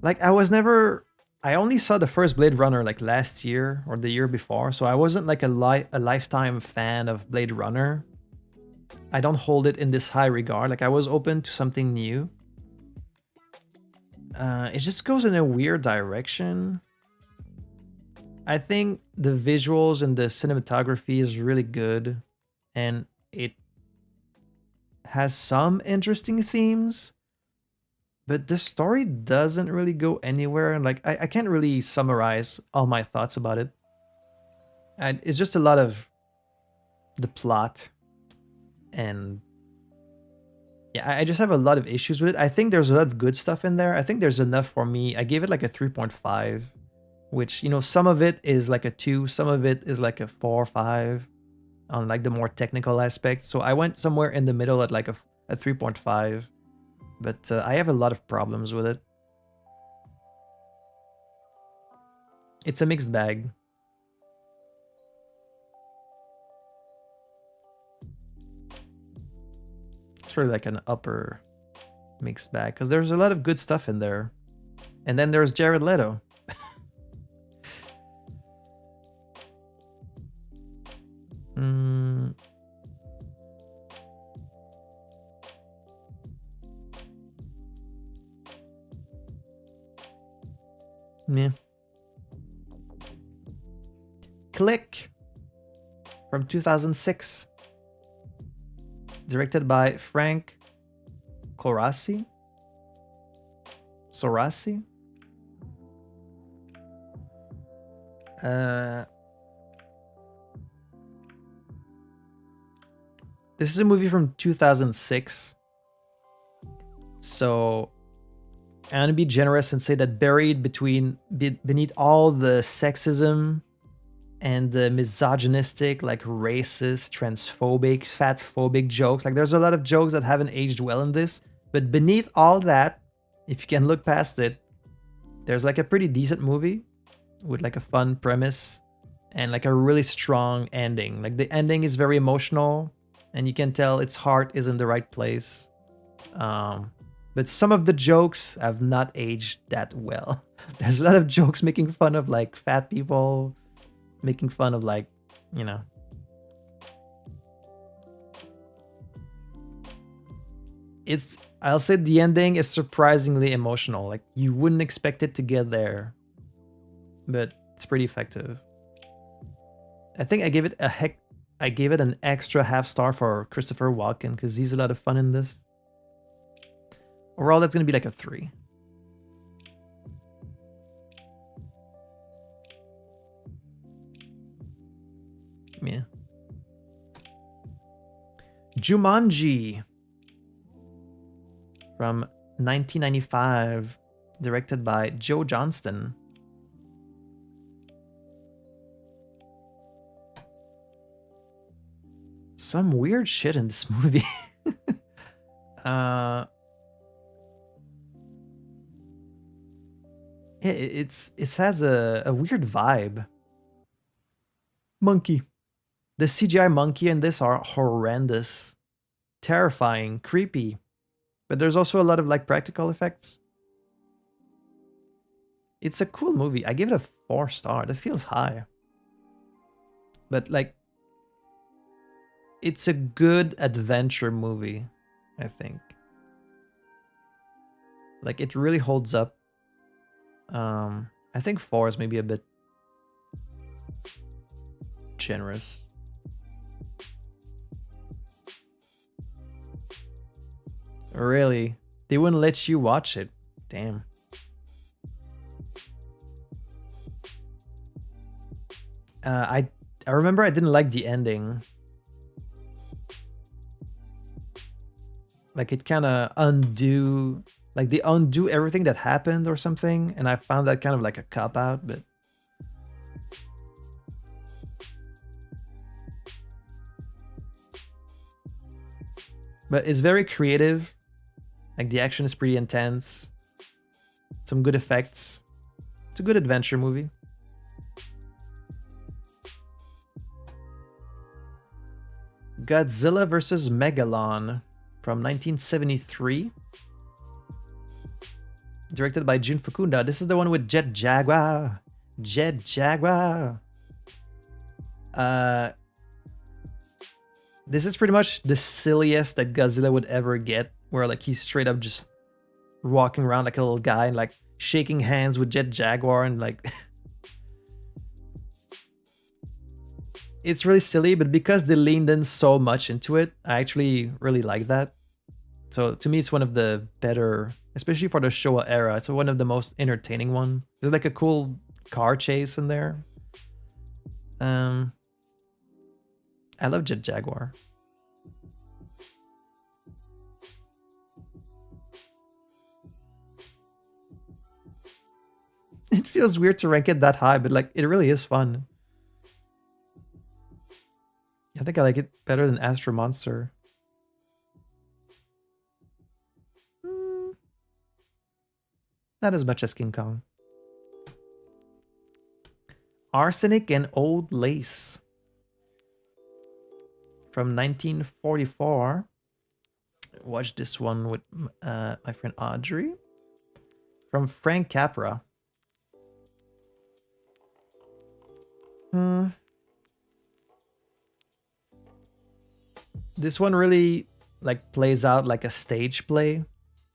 Like I only saw the first Blade Runner like last year or the year before, so I wasn't like a lifetime fan of Blade Runner. I don't hold it in this high regard. Like I was open to something new. It just goes in a weird direction. I think the visuals and the cinematography is really good, and it has some interesting themes, but the story doesn't really go anywhere. And like I can't really summarize all my thoughts about it. And it's just a lot of the plot, and yeah, I just have a lot of issues with it. I think there's a lot of good stuff in there. I think there's enough for me. I gave it like a 3.5, which, you know, some of it is like a 2, some of it is like a 4 or 5 on like the more technical aspects. So I went somewhere in the middle at like a 3.5, but I have a lot of problems with it. It's a mixed bag. It's really like an upper mixed bag because there's a lot of good stuff in there. And then there's Jared Leto. Yeah. Click from 2006. Directed by Frank Sorasi. This is a movie from 2006. So I'm gonna be generous and say that buried beneath all the sexism and the misogynistic, like racist, transphobic, fatphobic jokes, like there's a lot of jokes that haven't aged well in this. But beneath all that, if you can look past it, there's like a pretty decent movie with like a fun premise and like a really strong ending. Like the ending is very emotional and you can tell its heart is in the right place. But some of the jokes have not aged that well. There's a lot of jokes making fun of like fat people, making fun of like, you know. I'll say the ending is surprisingly emotional. Like you wouldn't expect it to get there, but it's pretty effective. I think I gave it an extra half star for Christopher Walken because he's a lot of fun in this. Overall, that's gonna be like a 3. Yeah. Jumanji from 1995, directed by Joe Johnston. some weird shit in this movie. uh, it has a weird vibe. Monkey. The CGI monkey in this are horrendous, terrifying, creepy. But there's also a lot of like practical effects. It's a cool movie. I give it a 4-star. That feels high. But like, it's a good adventure movie, I think. Like, it really holds up. I think 4 is maybe a bit generous. Really? They wouldn't let you watch it. Damn. I remember I didn't like the ending. Like, it kind of like they undo everything that happened or something, and I found that kind of like a cop-out, but it's very creative. Like, the action is pretty intense. Some good effects. It's a good adventure movie. Godzilla vs. Megalon from 1973. Directed by Jun Fukunda. This is the one with Jet Jaguar. Jet Jaguar. This is pretty much the silliest that Godzilla would ever get, where like he's straight up just walking around like a little guy and like shaking hands with Jet Jaguar and like it's really silly, but because they leaned in so much into it, I actually really like that. So to me, it's one of the better, especially for the Showa era. It's one of the most entertaining one. There's like a cool car chase in there. I love Jet Jaguar. It feels weird to rank it that high, but like it really is fun. I think I like it better than Astro Monster. Not as much as King Kong. Arsenic and Old Lace from 1944. Watch this one with my friend Audrey. From Frank Capra. This one really like plays out like a stage play.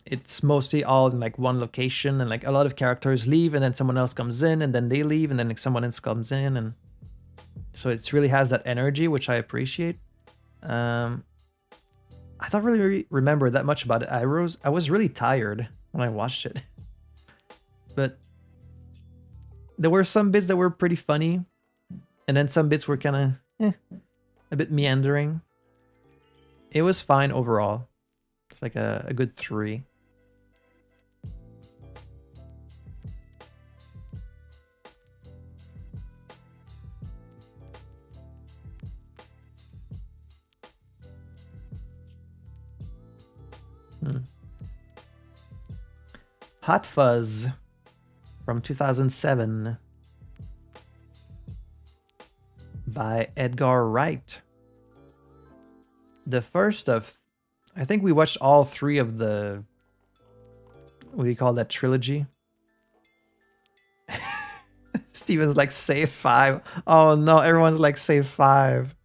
It's mostly all in like one location, and like a lot of characters leave and then someone else comes in, and then they leave and then like someone else comes in, and so it really has that energy, which I appreciate. I don't really remember that much about it. I was really tired when I watched it, but there were some bits that were pretty funny, and then some bits were kind of a bit meandering. It was fine overall. It's like a good 3. Hot Fuzz from 2007 by Edgar Wright. The first of, I think we watched all 3 of the, what do you call that, trilogy? Steven's like, save 5. Oh no, everyone's like, save 5.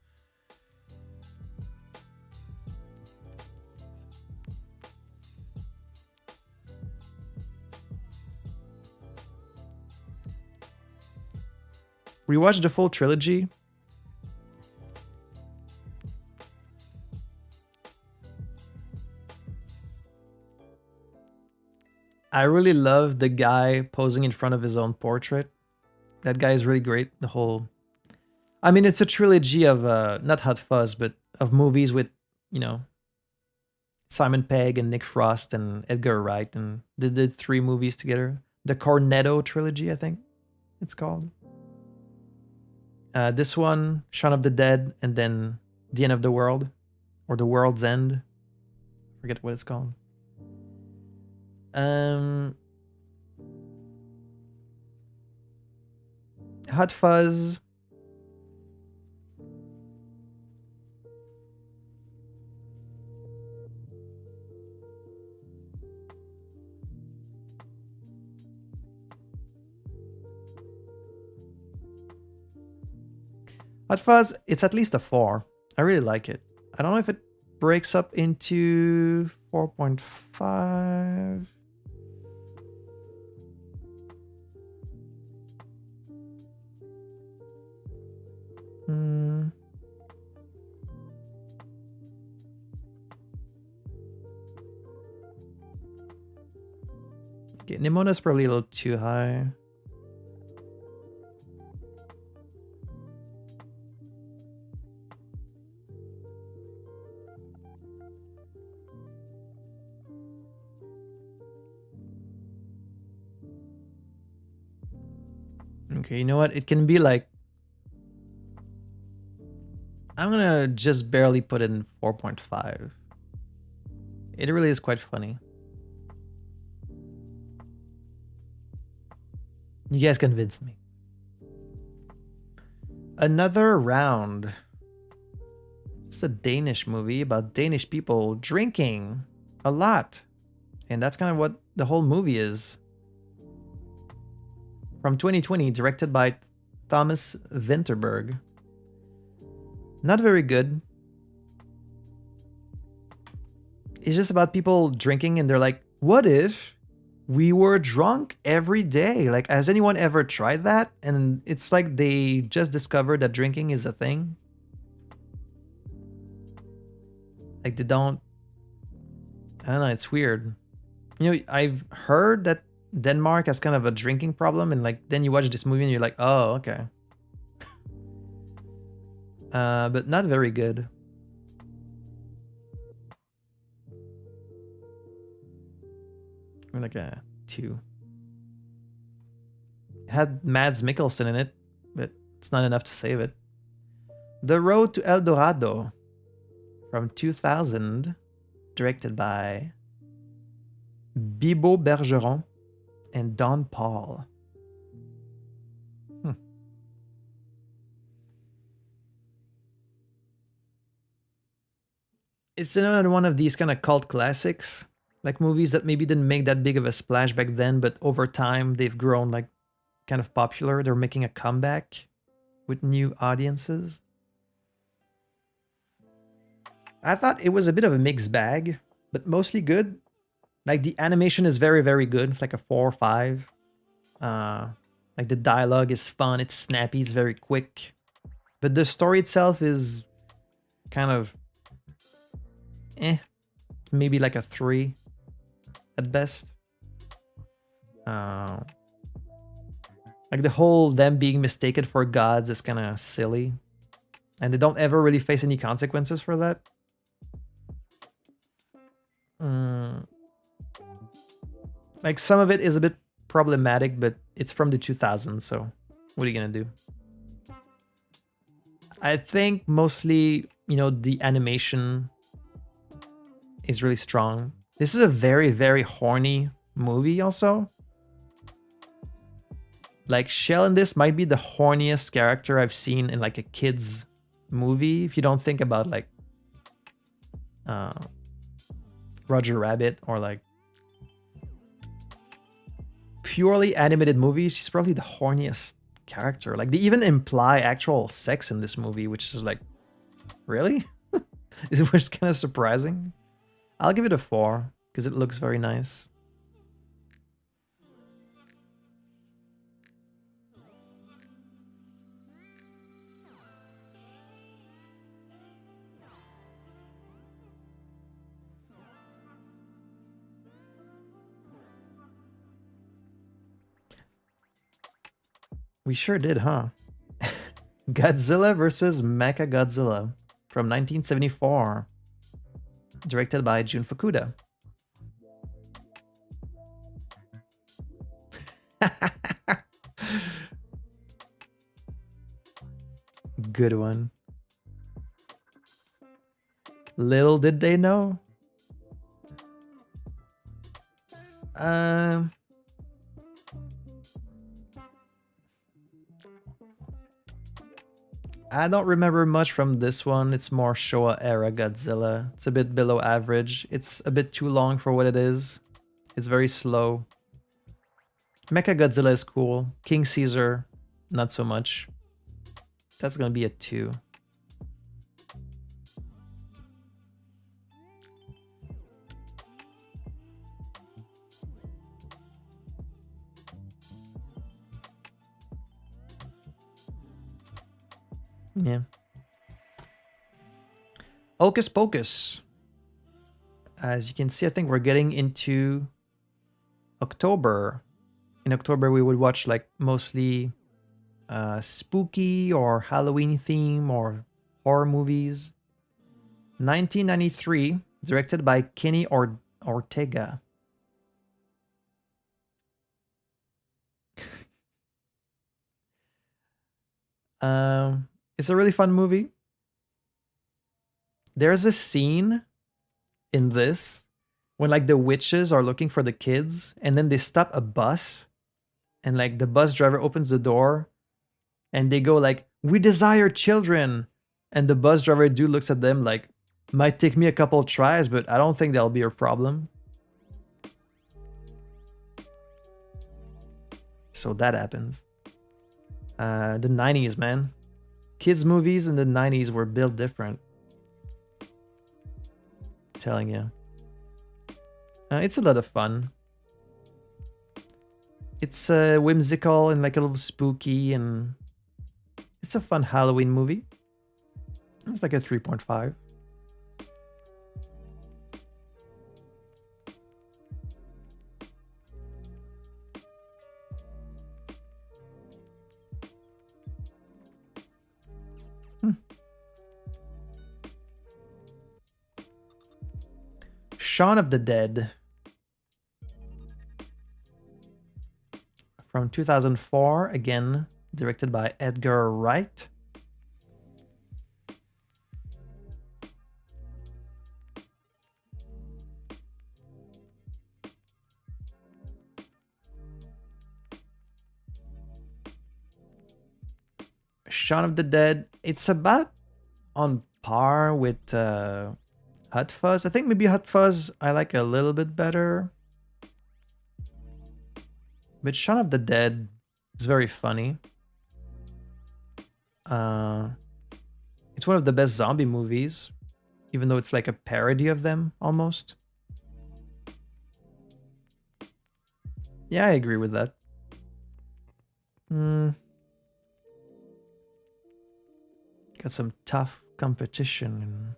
We watched the full trilogy. I really love the guy posing in front of his own portrait. That guy is really great. The whole, I mean, it's a trilogy of not Hot Fuzz, but of movies with, you know, Simon Pegg and Nick Frost and Edgar Wright, and they did 3 movies together. The Cornetto trilogy, I think it's called. This one, Shaun of the Dead, and then The End of the World, or The World's End. Forget what it's called. Hot Fuzz. Hot Fuzz, it's at least a 4. I really like it. I don't know if it breaks up into 4.5. Okay, Nimona's probably a little too high. Okay, you know what? It can be like... I'm gonna just barely put it in 4.5. It really is quite funny. You guys convinced me. Another Round. It's a Danish movie about Danish people drinking a lot. And that's kind of what the whole movie is. From 2020, directed by Thomas Vinterberg. Not very good. It's just about people drinking and they're like, what if we were drunk every day? Like, has anyone ever tried that? And it's like they just discovered that drinking is a thing. Like, they don't... I don't know, it's weird. You know, I've heard that Denmark has kind of a drinking problem, and like, then you watch this movie and you're like, oh, okay. But not very good. Or like a 2. It had Mads Mikkelsen in it, but it's not enough to save it. The Road to El Dorado from 2000, directed by Bibo Bergeron and Don Paul. It's another one of these kind of cult classics, like movies that maybe didn't make that big of a splash back then, but over time they've grown like kind of popular. They're making a comeback with new audiences. I thought it was a bit of a mixed bag, but mostly good. Like the animation is very, very good. It's like a 4 or 5. Like the dialogue is fun. It's snappy. It's very quick. But the story itself is kind of maybe like a 3 at best. Like the whole them being mistaken for gods is kind of silly. And they don't ever really face any consequences for that. Like some of it is a bit problematic, but it's from the 2000s, so what are you gonna do? I think mostly, you know, the animation is really strong. This is a very, very horny movie also. Like Shell in this might be the horniest character I've seen in like a kid's movie. If you don't think about like Roger Rabbit or like purely animated movies, she's probably the horniest character. Like they even imply actual sex in this movie, which is like, really? It was kind of surprising. I'll give it a 4 because it looks very nice. We sure did, huh? Godzilla vs. Mechagodzilla from 1974. Directed by Jun Fukuda. Good one. Little did they know. I don't remember much from this one. It's more Showa era Godzilla. It's a bit below average. It's a bit too long for what it is. It's very slow. Mecha Godzilla is cool. King Caesar, not so much. That's gonna be a 2. Yeah. Hocus Pocus. As you can see, I think we're getting into October. In October, we would watch like mostly spooky or Halloween theme or horror movies. 1993, directed by Kenny Ortega. It's a really fun movie. There's a scene in this when like the witches are looking for the kids and then they stop a bus and like the bus driver opens the door and they go like, "We desire children." And the bus driver dude looks at them like, "Might take me a couple tries, but I don't think that'll be a problem." So that happens. The 90s, man. Kids movies in the 90s were built different. I'm telling you. It's a lot of fun. It's whimsical and like a little spooky, and it's a fun Halloween movie. It's like a 3.5. Shaun of the Dead. From 2004, again, directed by Edgar Wright. Shaun of the Dead, it's about on par with Hot Fuzz. I think maybe Hot Fuzz I like a little bit better. But Shaun of the Dead is very funny. It's one of the best zombie movies, even though it's like a parody of them almost. Yeah, I agree with that. Got some tough competition in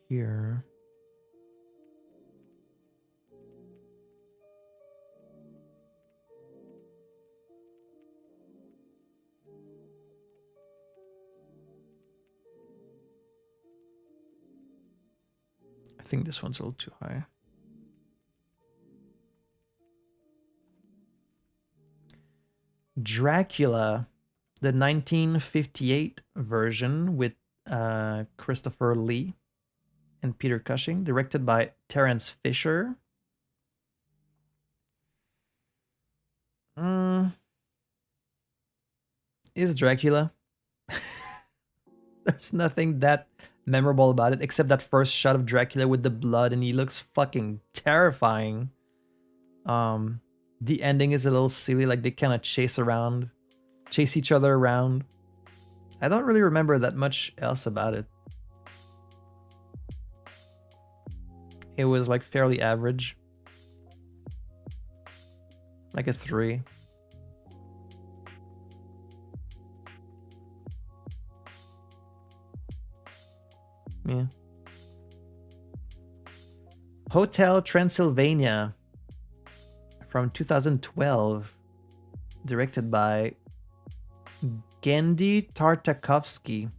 here. I think this one's a little too high. Dracula, the 1958 version with Christopher Lee and Peter Cushing, directed by Terence Fisher. Is Dracula. There's nothing that memorable about it except that first shot of Dracula with the blood, and he looks fucking terrifying. The ending is a little silly, like they kind of chase each other around. I don't really remember that much else about it. It was like fairly average. Like a 3. Yeah. Hotel Transylvania from 2012, directed by Gendy Tartakovsky.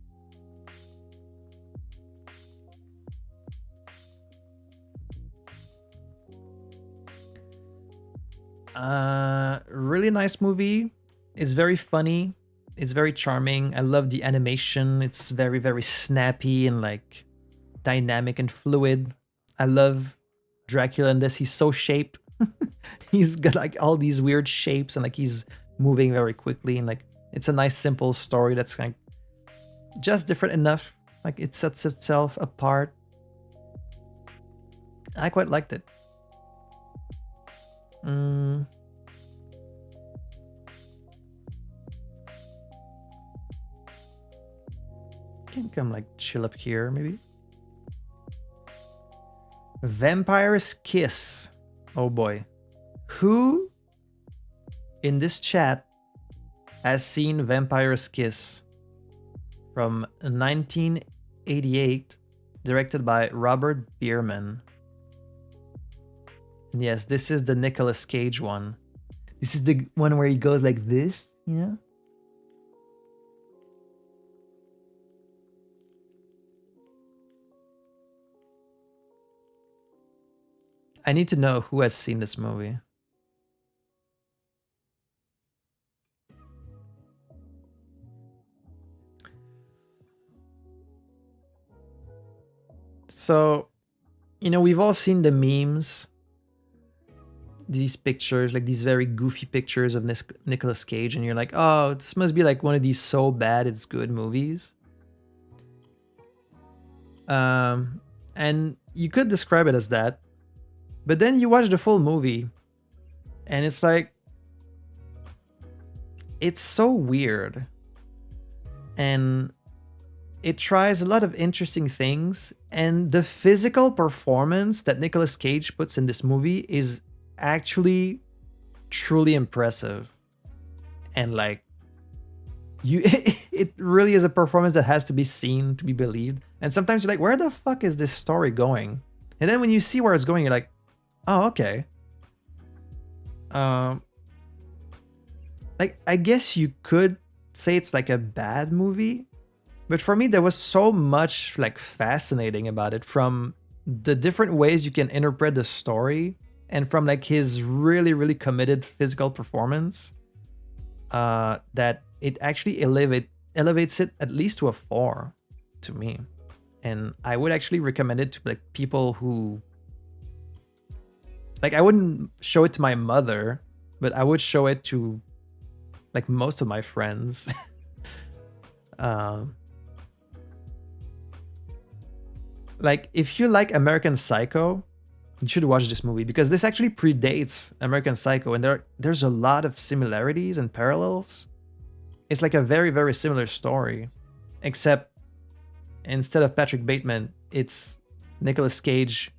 Really nice movie. It's very funny. It's very charming. I love the animation. It's very, very snappy and like dynamic and fluid. I love Dracula in this. He's so shaped. He's got like all these weird shapes and like he's moving very quickly and like it's a nice simple story that's like just different enough. Like it sets itself apart. I quite liked it. Can come like chill up here maybe. Vampire's Kiss. Oh boy. Who in this chat has seen Vampire's Kiss from 1988, directed by Robert Bierman? Yes, this is the Nicolas Cage one. This is the one where he goes like this, you know? I need to know who has seen this movie. So, you know, we've all seen the memes. These pictures, like these very goofy pictures of Nicolas Cage, and you're like, oh, this must be like one of these so bad it's good movies. And you could describe it as that. But then you watch the full movie, and it's like, it's so weird. And it tries a lot of interesting things. And the physical performance that Nicolas Cage puts in this movie is actually truly impressive. And like, it really is a performance that has to be seen to be believed. And sometimes you're like, where the fuck is this story going? And then when you see where it's going, you're like, oh, okay. Like, I guess you could say it's like a bad movie, but for me, there was so much like fascinating about it, from the different ways you can interpret the story, and from like his really, really committed physical performance, that it actually elevates it at least to a 4 to me. And I would actually recommend it to like people who, like, I wouldn't show it to my mother, but I would show it to like most of my friends. Like, if you like American Psycho, you should watch this movie, because this actually predates American Psycho, and there's a lot of similarities and parallels. It's like a very, very similar story, except instead of Patrick Bateman, it's Nicolas Cage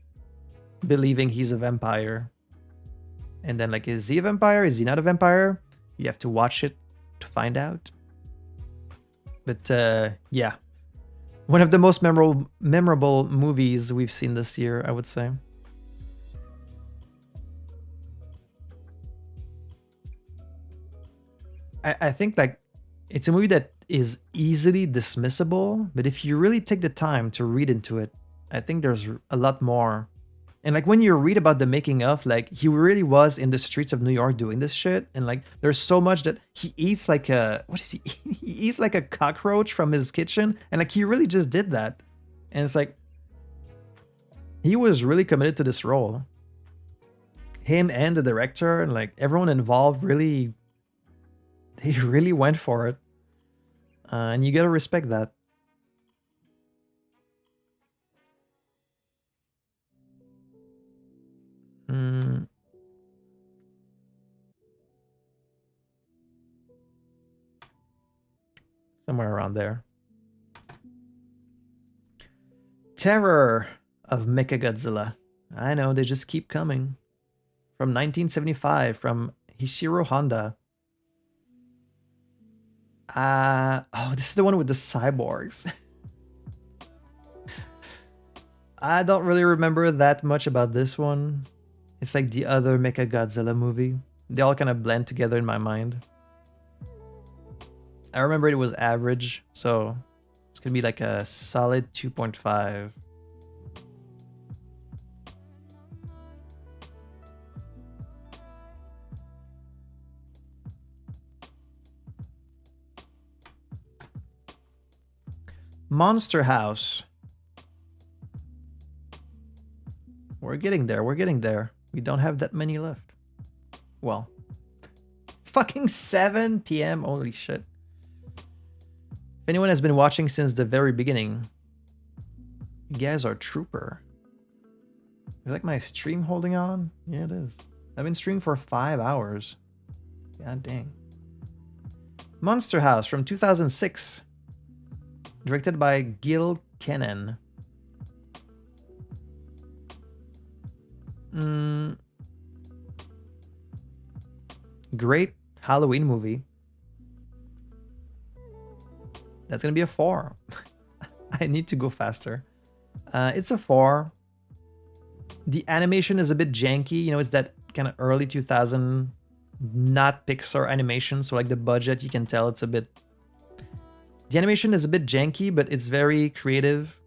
believing he's a vampire. And then like, is he a vampire? Is he not a vampire? You have to watch it to find out. But yeah, one of the most memorable movies we've seen this year, I would say. I think like it's a movie that is easily dismissible, but if you really take the time to read into it, I think there's a lot more. And like, when you read about the making of, like, he really was in the streets of New York doing this shit, and like, there's so much that he eats like a, what is he? He eats like a cockroach from his kitchen, and like, he really just did that. And it's like, he was really committed to this role. Him and the director and like everyone involved really, they really went for it. And you gotta respect that. Somewhere around there. Terror of Mechagodzilla. I know, they just keep coming. From 1975, from Hishiro Honda. Oh, this is the one with the cyborgs. I don't really remember that much about this one. It's like the other Mechagodzilla movie. They all kind of blend together in my mind. I remember it was average, so it's gonna be like a solid 2.5. Monster House. We're getting there. We're getting there. We don't have that many left. Well, it's fucking 7 p.m. Holy shit. If anyone has been watching since the very beginning, you guys are trooper. Is like my stream holding on? Yeah, it is. I've been streaming for 5 hours. God dang. Monster House from 2006. Directed by Gil Kenan. Great Halloween movie. That's gonna be a 4. I need to go faster. It's a 4. The animation is a bit janky. You know, it's that kind of early 2000, not Pixar animation. So like the budget, you can tell it's a bit... The animation is a bit janky, but it's very creative.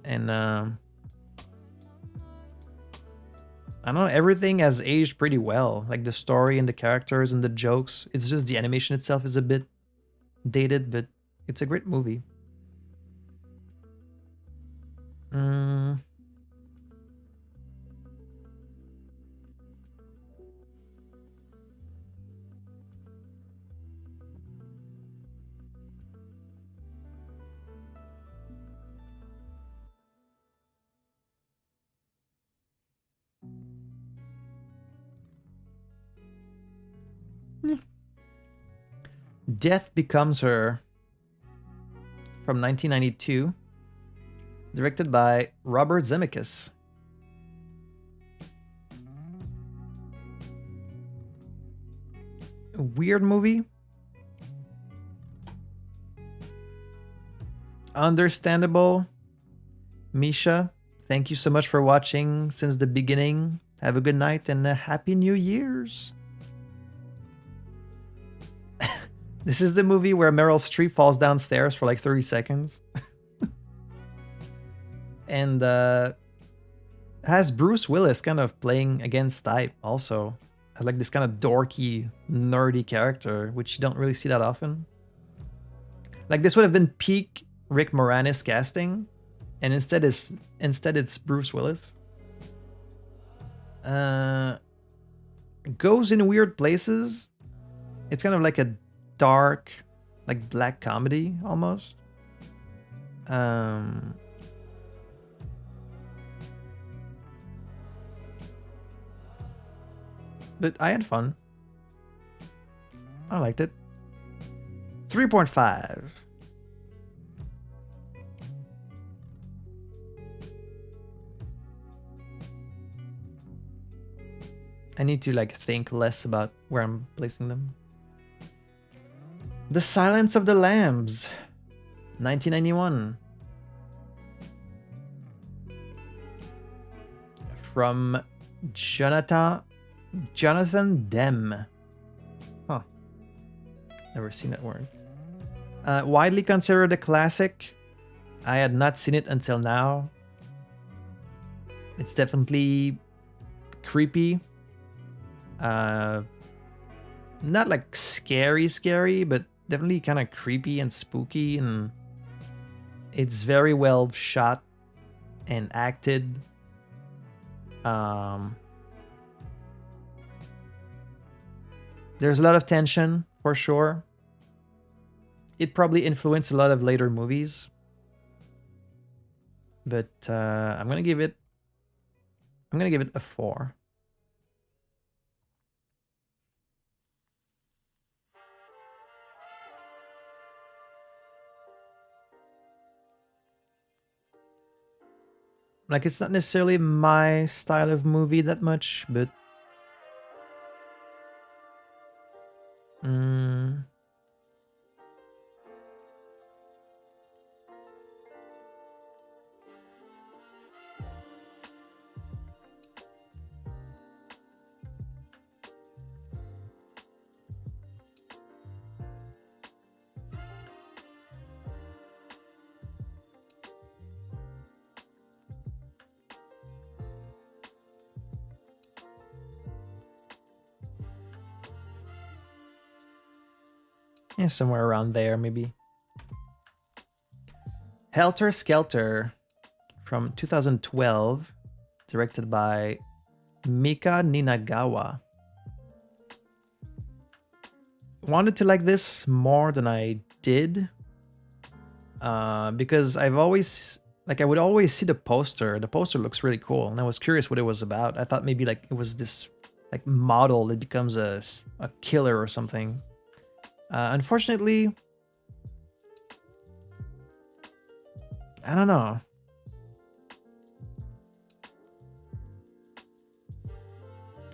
And I don't know, everything has aged pretty well. Like the story and the characters and the jokes. It's just the animation itself is a bit dated, but it's a great movie. Death Becomes Her from 1992, directed by Robert Zemeckis. A weird movie. Understandable. Misha, thank you so much for watching since the beginning. Have a good night and a happy New Year's. This is the movie where Meryl Streep falls downstairs for like 30 seconds. And has Bruce Willis kind of playing against type also. I like this kind of dorky, nerdy character, which you don't really see that often. Like this would have been peak Rick Moranis casting, and instead it's Bruce Willis. Goes in weird places. It's kind of like a dark, like black comedy almost. But I had fun. I liked it. 3.5. I need to like think less about where I'm placing them. The Silence of the Lambs, 1991. From Jonathan Demme. Huh. Never seen that word. Widely considered a classic. I had not seen it until now. It's definitely creepy. Not like scary, but definitely kind of creepy and spooky, and it's very well shot and acted. There's a lot of tension for sure. It probably influenced a lot of later movies, but I'm gonna give it a 4. Like, it's not necessarily my style of movie that much, but... yeah, somewhere around there, maybe. Helter Skelter from 2012. directed by Mika Ninagawa. Wanted to like this more than I did, because I've always I would always see the poster. The poster looks really cool, and I was curious what it was about. I thought maybe like it was this like model that becomes a killer or something. Unfortunately, I don't know.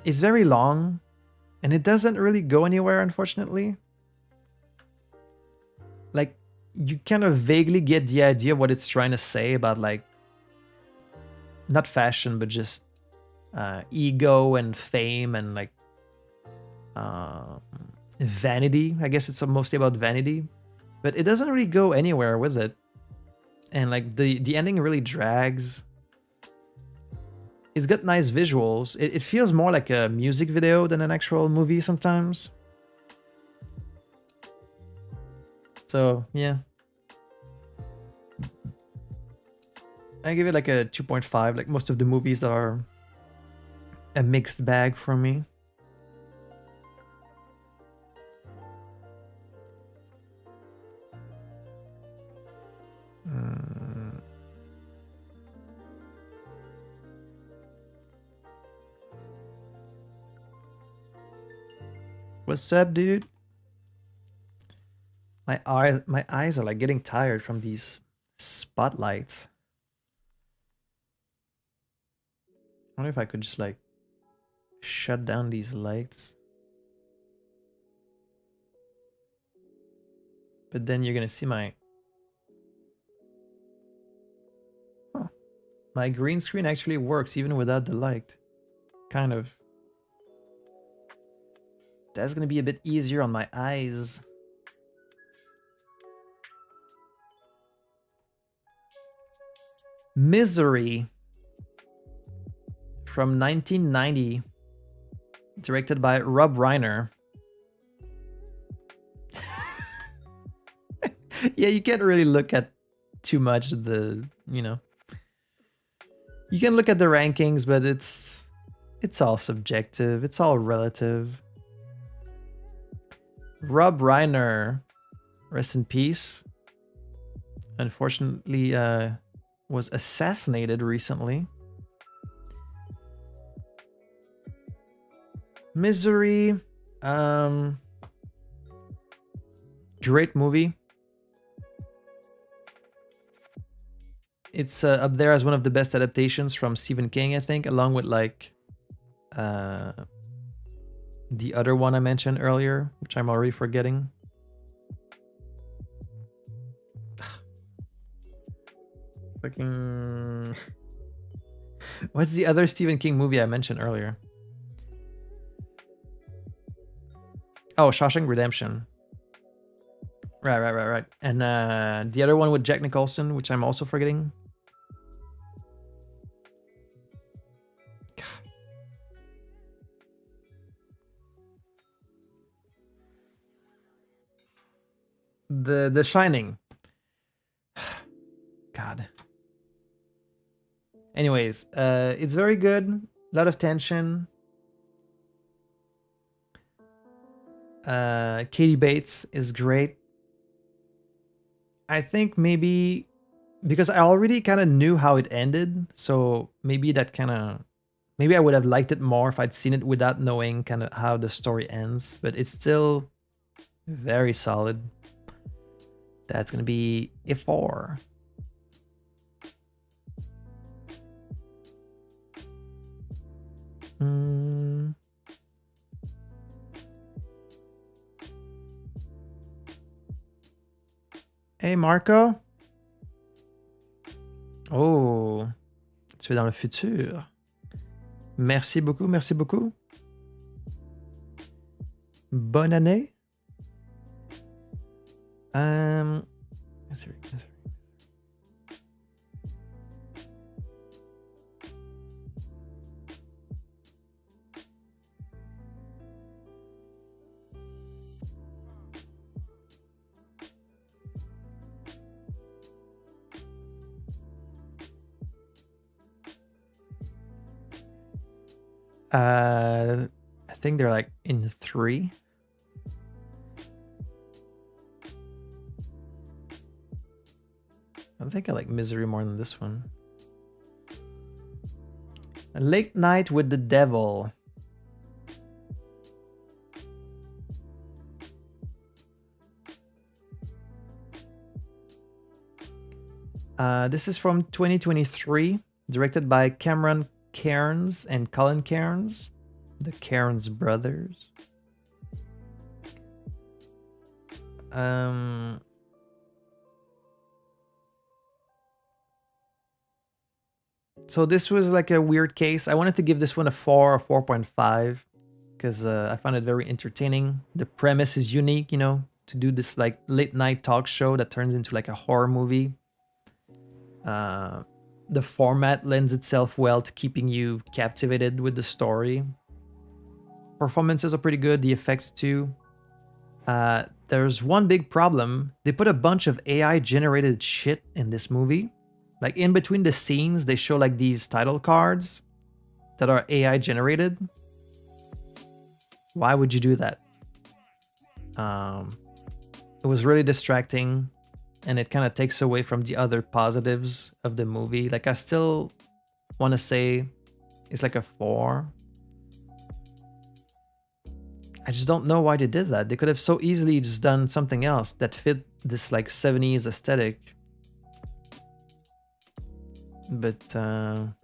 It's very long, and it doesn't really go anywhere, unfortunately. Like, you kind of vaguely get the idea of what it's trying to say about, like, not fashion, but just ego and fame and, like, vanity. I guess it's mostly about vanity. But it doesn't really go anywhere with it. And, like, the ending really drags. It's got nice visuals. It feels more like a music video than an actual movie sometimes. So, yeah. I give it like a 2.5, like most of the movies that are a mixed bag for me. What's up, dude? My eyes are like getting tired from these spotlights. I wonder if I could just like shut down these lights. But then you're gonna see my... Huh. My green screen actually works even without the light. Kind of. That's gonna be a bit easier on my eyes. Misery from 1990, directed by Rob Reiner. Yeah, you can't really look at too much the, you know. You can look at the rankings, but it's all subjective. It's all relative. Rob Reiner, rest in peace. Unfortunately, was assassinated recently. Misery, great movie. It's up there as one of the best adaptations from Stephen King, I think, along with like the other one I mentioned earlier, which I'm already forgetting. Fucking... What's the other Stephen King movie I mentioned earlier? Oh, Shawshank Redemption. Right. And the other one with Jack Nicholson, which I'm also forgetting. The Shining. God. Anyways, it's very good. A lot of tension. Katie Bates is great. I think maybe because I already kind of knew how it ended, so maybe that kind of... Maybe I would have liked it more if I'd seen it without knowing kind of how the story ends, but it's still very solid. That's going to be a 4. Hey Marco. Oh, tu es dans le futur. Merci beaucoup, merci beaucoup. Bonne année. Misery. I think they're like in 3. I think I like Misery more than this one. A Late Night with the Devil. This is from 2023, directed by Cameron Cairns and Colin Cairns, the Cairns brothers. So this was like a weird case. I wanted to give this one a 4 or 4.5 because I found it very entertaining. The premise is unique, you know, to do this like late night talk show that turns into like a horror movie. The format lends itself well to keeping you captivated with the story. Performances are pretty good, the effects too. There's one big problem. They put a bunch of AI generated shit in this movie. Like in between the scenes, they show like these title cards that are AI generated. Why would you do that? It was really distracting, and it kind of takes away from the other positives of the movie. Like I still want to say it's like a 4. I just don't know why they did that. They could have so easily just done something else that fit this like 70s aesthetic. But I'm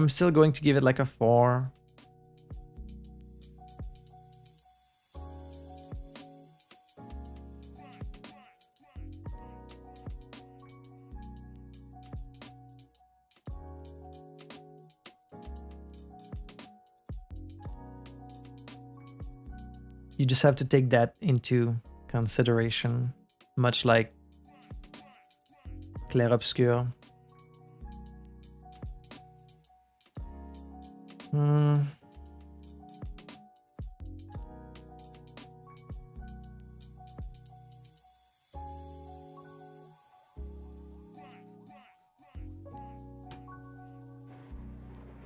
still going to give it like a 4. You just have to take that into consideration, much like Clair Obscur.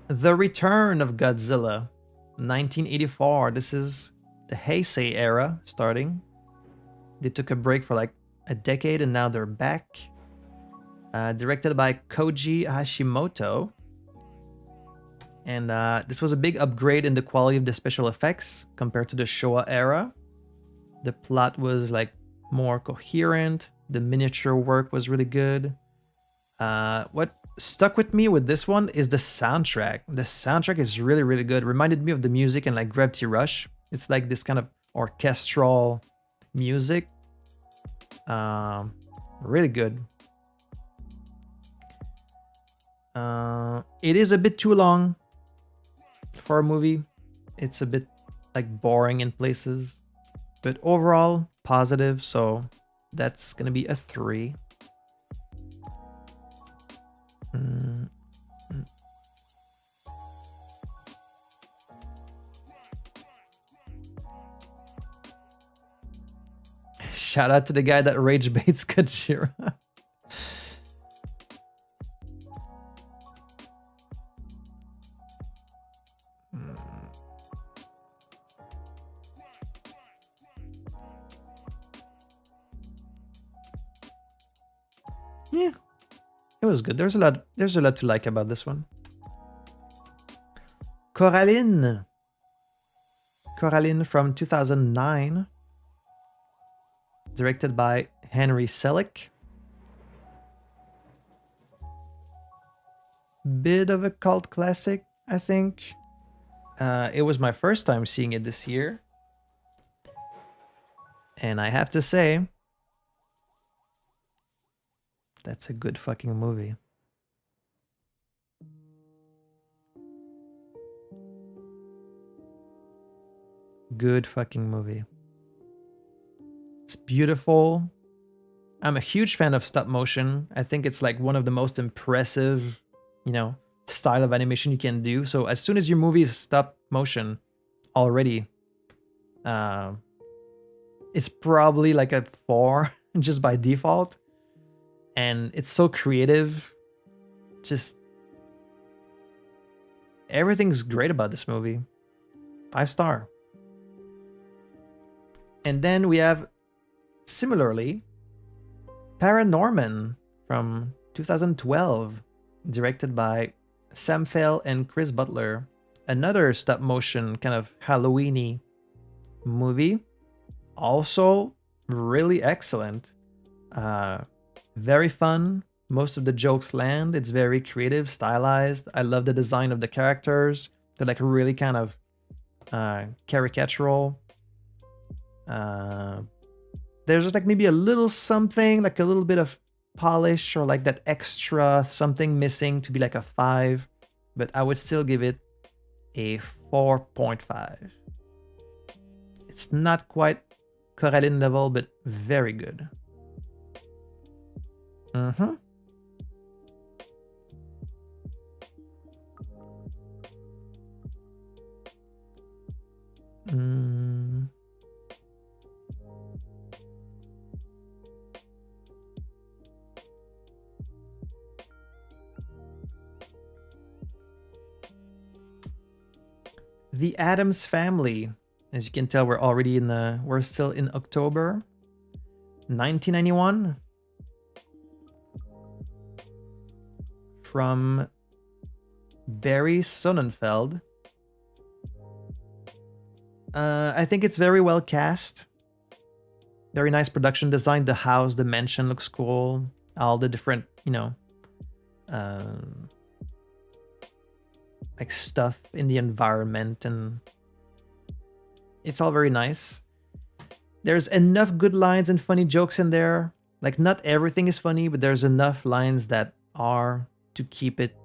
The Return of Godzilla, 1984. This is the Heisei era starting. They took a break for like a decade and now they're back. Directed by Koji Hashimoto. And this was a big upgrade in the quality of the special effects compared to the Showa era. The plot was like more coherent. The miniature work was really good. What stuck with me with this one is the soundtrack. The soundtrack is really, really good. Reminded me of the music in like Gravity Rush. It's like this kind of orchestral music. Really good. It is a bit too long for a movie. It's a bit like boring in places, but overall positive, so that's gonna be a 3. Shout out to the guy that rage baits Gojira. Yeah, it was good. There's a lot to like about this one. Coraline from 2009, directed by Henry Selick. Bit of a cult classic, I think. It was my first time seeing it this year, and I have to say, that's a good fucking movie. Good fucking movie. It's beautiful. I'm a huge fan of stop motion. I think it's like one of the most impressive, you know, style of animation you can do. So as soon as your movie is stop motion already, it's probably like a 4 just by default. And it's so creative. Just Everything's great about this movie. 5-star. And then we have, similarly, Paranorman from 2012, directed by Sam Fell and Chris Butler. Another stop motion kind of Halloween-y movie. Also really excellent. Very fun. Most of the jokes land. It's very creative, stylized. I love the design of the characters. They're like really kind of caricatural. There's just like maybe a little something, like a little bit of polish or like that extra something missing to be like a 5, but I would still give it a 4.5. It's not quite Coralline level, but very good. The Addams Family. As you can tell, we're still in October 1991. From Barry Sonnenfeld. I think it's very well cast. Very nice production design. The house, the mansion looks cool. All the different, like stuff in the environment, and it's all very nice. There's enough good lines and funny jokes in there. Like, not everything is funny, but there's enough lines that are to keep it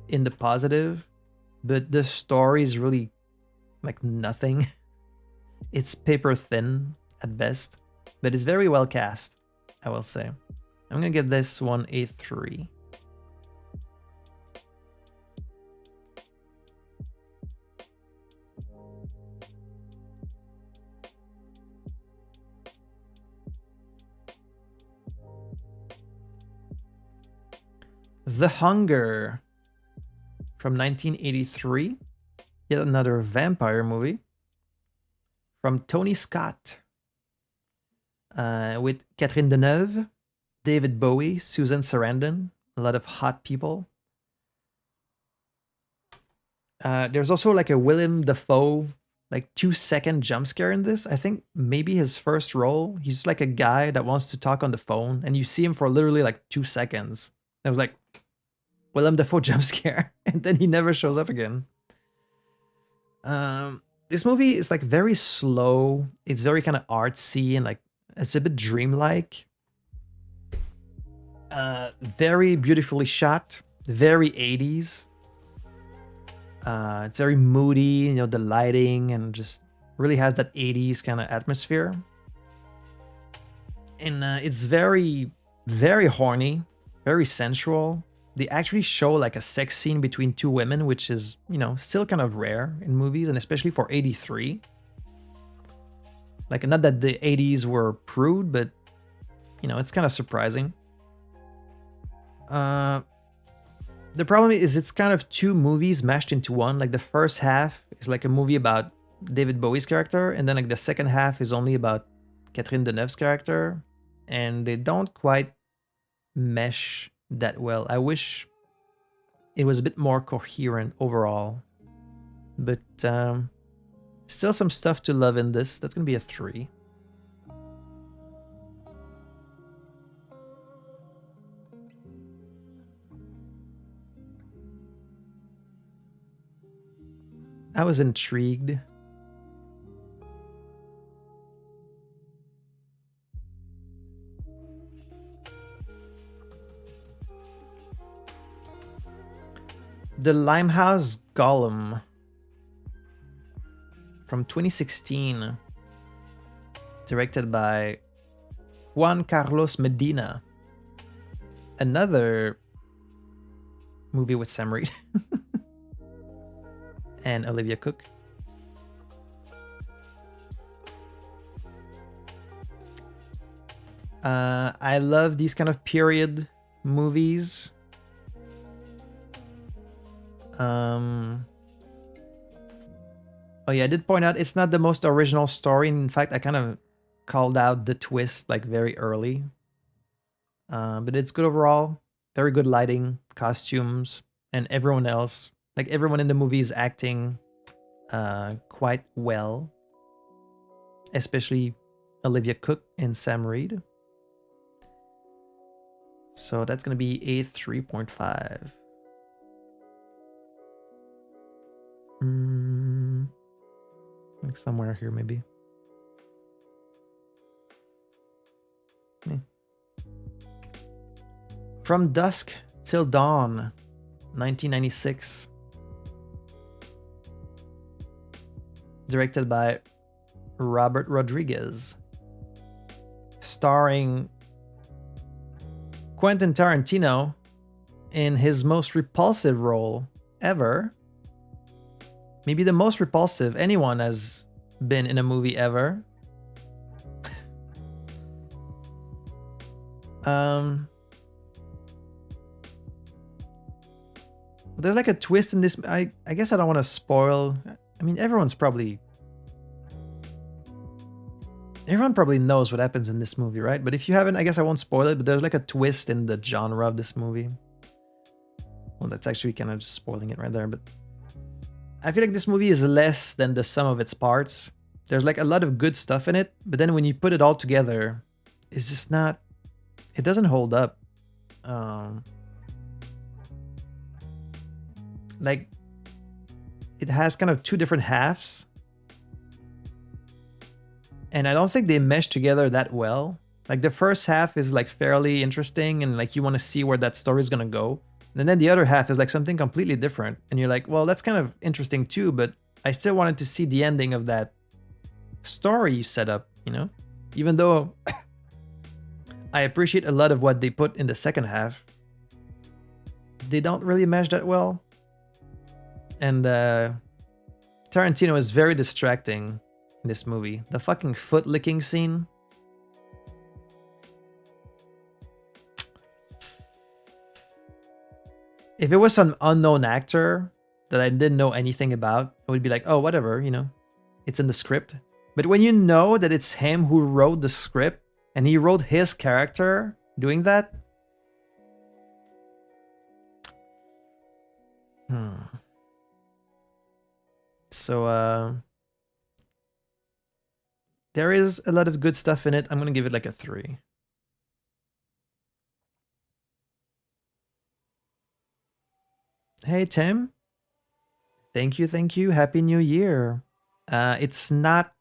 in the positive. But the story is really like nothing. It's paper thin at best, but it's very well cast, I will say. I'm gonna give this one a 3. The Hunger from 1983. Yet another vampire movie from Tony Scott, with Catherine Deneuve, David Bowie, Susan Sarandon, a lot of hot people. There's also like a Willem Dafoe, like 2-second jump scare in this. I think maybe his first role. He's like a guy that wants to talk on the phone, and you see him for literally like 2 seconds. I was like, Willem Dafoe jump scare, and then he never shows up again. This movie is like very slow. It's very kind of artsy and like it's a bit dreamlike. Very beautifully shot. Very 80s. It's very moody, the lighting, and just really has that 80s kind of atmosphere. And it's very, very horny, very sensual. They actually show like a sex scene between 2 women, which is, still kind of rare in movies, and especially for 83. Like, not that the 80s were prude, but, it's kind of surprising. The problem is it's kind of 2 movies mashed into one. Like, the first half is like a movie about David Bowie's character, and then like the second half is only about Catherine Deneuve's character, and they don't quite mesh that well. I wish it was a bit more coherent overall, but still some stuff to love in this. That's gonna be a 3. I was intrigued. The Limehouse Golem from 2016, directed by Juan Carlos Medina. Another movie with Sam Reid and Olivia Cook. I love these kind of period movies. Oh yeah, I did point out it's not the most original story. In fact, I kind of called out the twist like very early. But it's good overall. Very good lighting, costumes, and everyone else. Like everyone in the movie is acting quite well, especially Olivia Cook and Sam Reed. So that's gonna be a 3.5. Like somewhere here maybe. Yeah. From Dusk Till Dawn, 1996. Directed by Robert Rodriguez. Starring Quentin Tarantino in his most repulsive role ever. Maybe the most repulsive anyone has been in a movie ever. There's like a twist in this. I guess I don't want to spoil. I mean, everyone probably knows what happens in this movie, right? But if you haven't, I guess I won't spoil it. But there's like a twist in the genre of this movie. Well, that's actually kind of just spoiling it right there. But I feel like this movie is less than the sum of its parts. There's like a lot of good stuff in it, but then when you put it all together, it's just not. It doesn't hold up. Like, it has kind of two different halves. And I don't think they mesh together that well. Like, the first half is like fairly interesting and like you want to see where that story is going to go. And then the other half is like something completely different. And you're like, well, that's kind of interesting too, but I still wanted to see the ending of that story you set up, you know? Even though I appreciate a lot of what they put in the second half, they don't really mesh that well. And Tarantino is very distracting in this movie. The fucking foot licking scene. If it was some unknown actor that I didn't know anything about, I would be like, oh, whatever, you know, it's in the script. But when you know that it's him who wrote the script and he wrote his character doing that. So, there is a lot of good stuff in it. I'm going to give it like a 3. Hey, Tim. Thank you. Happy New Year. It's not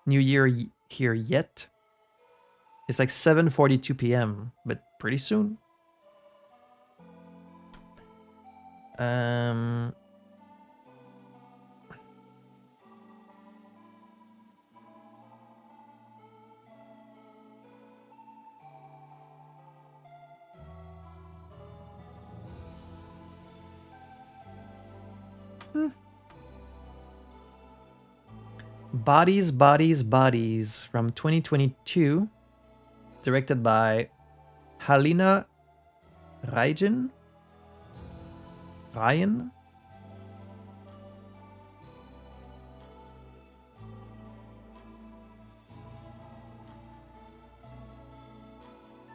New Year here yet. It's like 7:42 p.m., but pretty soon. Bodies from 2022, directed by Halina Ryan.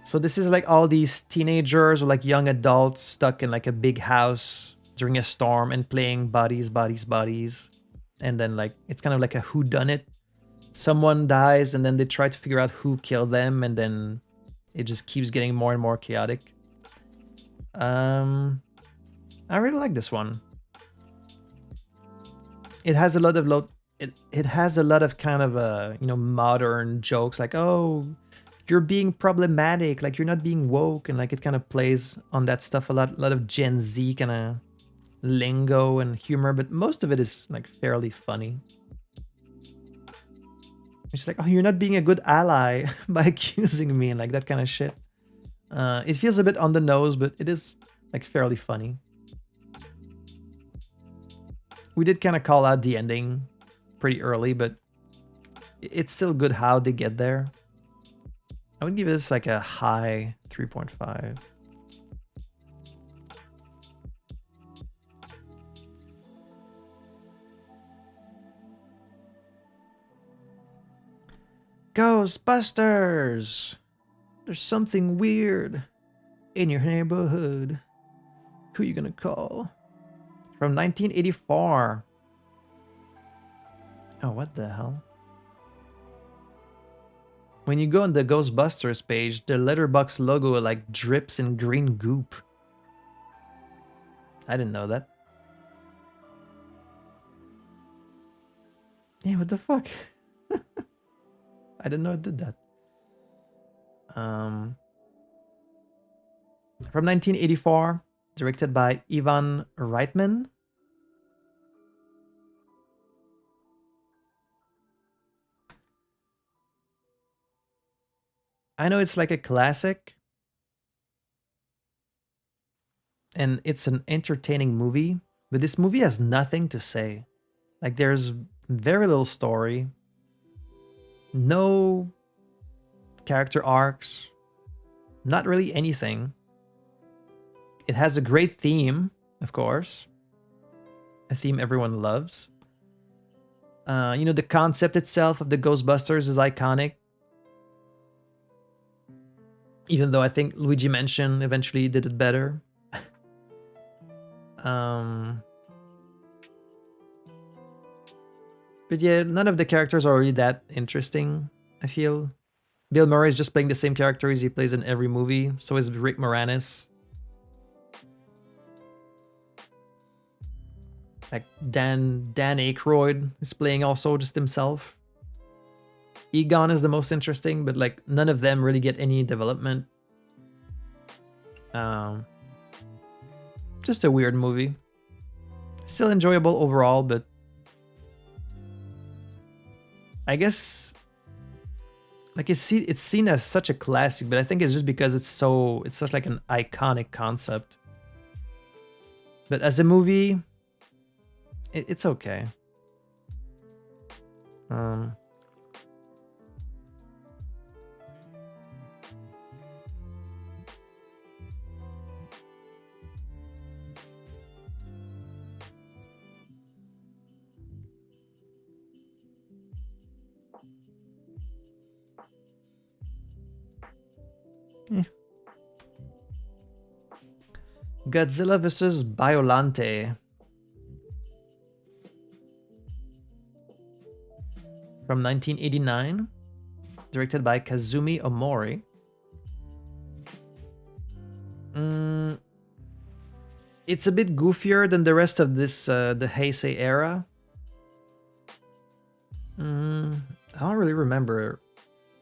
So this is like all these teenagers or like young adults stuck in like a big house during a storm and playing bodies. And then like it's kind of like a whodunit. Someone dies and then they try to figure out who killed them, and then it just keeps getting more and more chaotic. I really like this one. It has a lot of it has a lot of kind of you know, modern jokes like, oh, you're being problematic, like you're not being woke, and like it kind of plays on that stuff a lot of Gen Z kind of lingo and humor, but most of it is like fairly funny. It's like, oh, you're not being a good ally by accusing me and like that kind of shit. It feels a bit on the nose, but it is like fairly funny. We did kind of call out the ending pretty early, but it's still good how they get there. I would give this like a high 3.5. Ghostbusters! There's something weird in your neighborhood. Who you gonna call? From 1984. Oh, what the hell? When you go on the Ghostbusters page, the letterbox logo like drips in green goop. I didn't know that. Yeah, what the fuck? I didn't know it did that. From 1984, directed by Ivan Reitman. I know it's like a classic, and it's an entertaining movie, but this movie has nothing to say. Like, there's very little story, no character arcs, not really anything. It has a great theme, of course, a theme everyone loves. You know, the concept itself of the Ghostbusters is iconic. Even though I think Luigi Mansion eventually did it better. But yeah, none of the characters are really that interesting, I feel. Bill Murray is just playing the same character as he plays in every movie. So is Rick Moranis. Like Dan Aykroyd is playing also just himself. Egon is the most interesting, but like none of them really get any development. Just a weird movie. Still enjoyable overall, but I guess like it's seen as such a classic, but I think it's just because it's such like an iconic concept. But as a movie, it's okay. Godzilla vs. Biollante. From 1989. Directed by Kazumi Omori. It's a bit goofier than the rest of this, the Heisei era. I don't really remember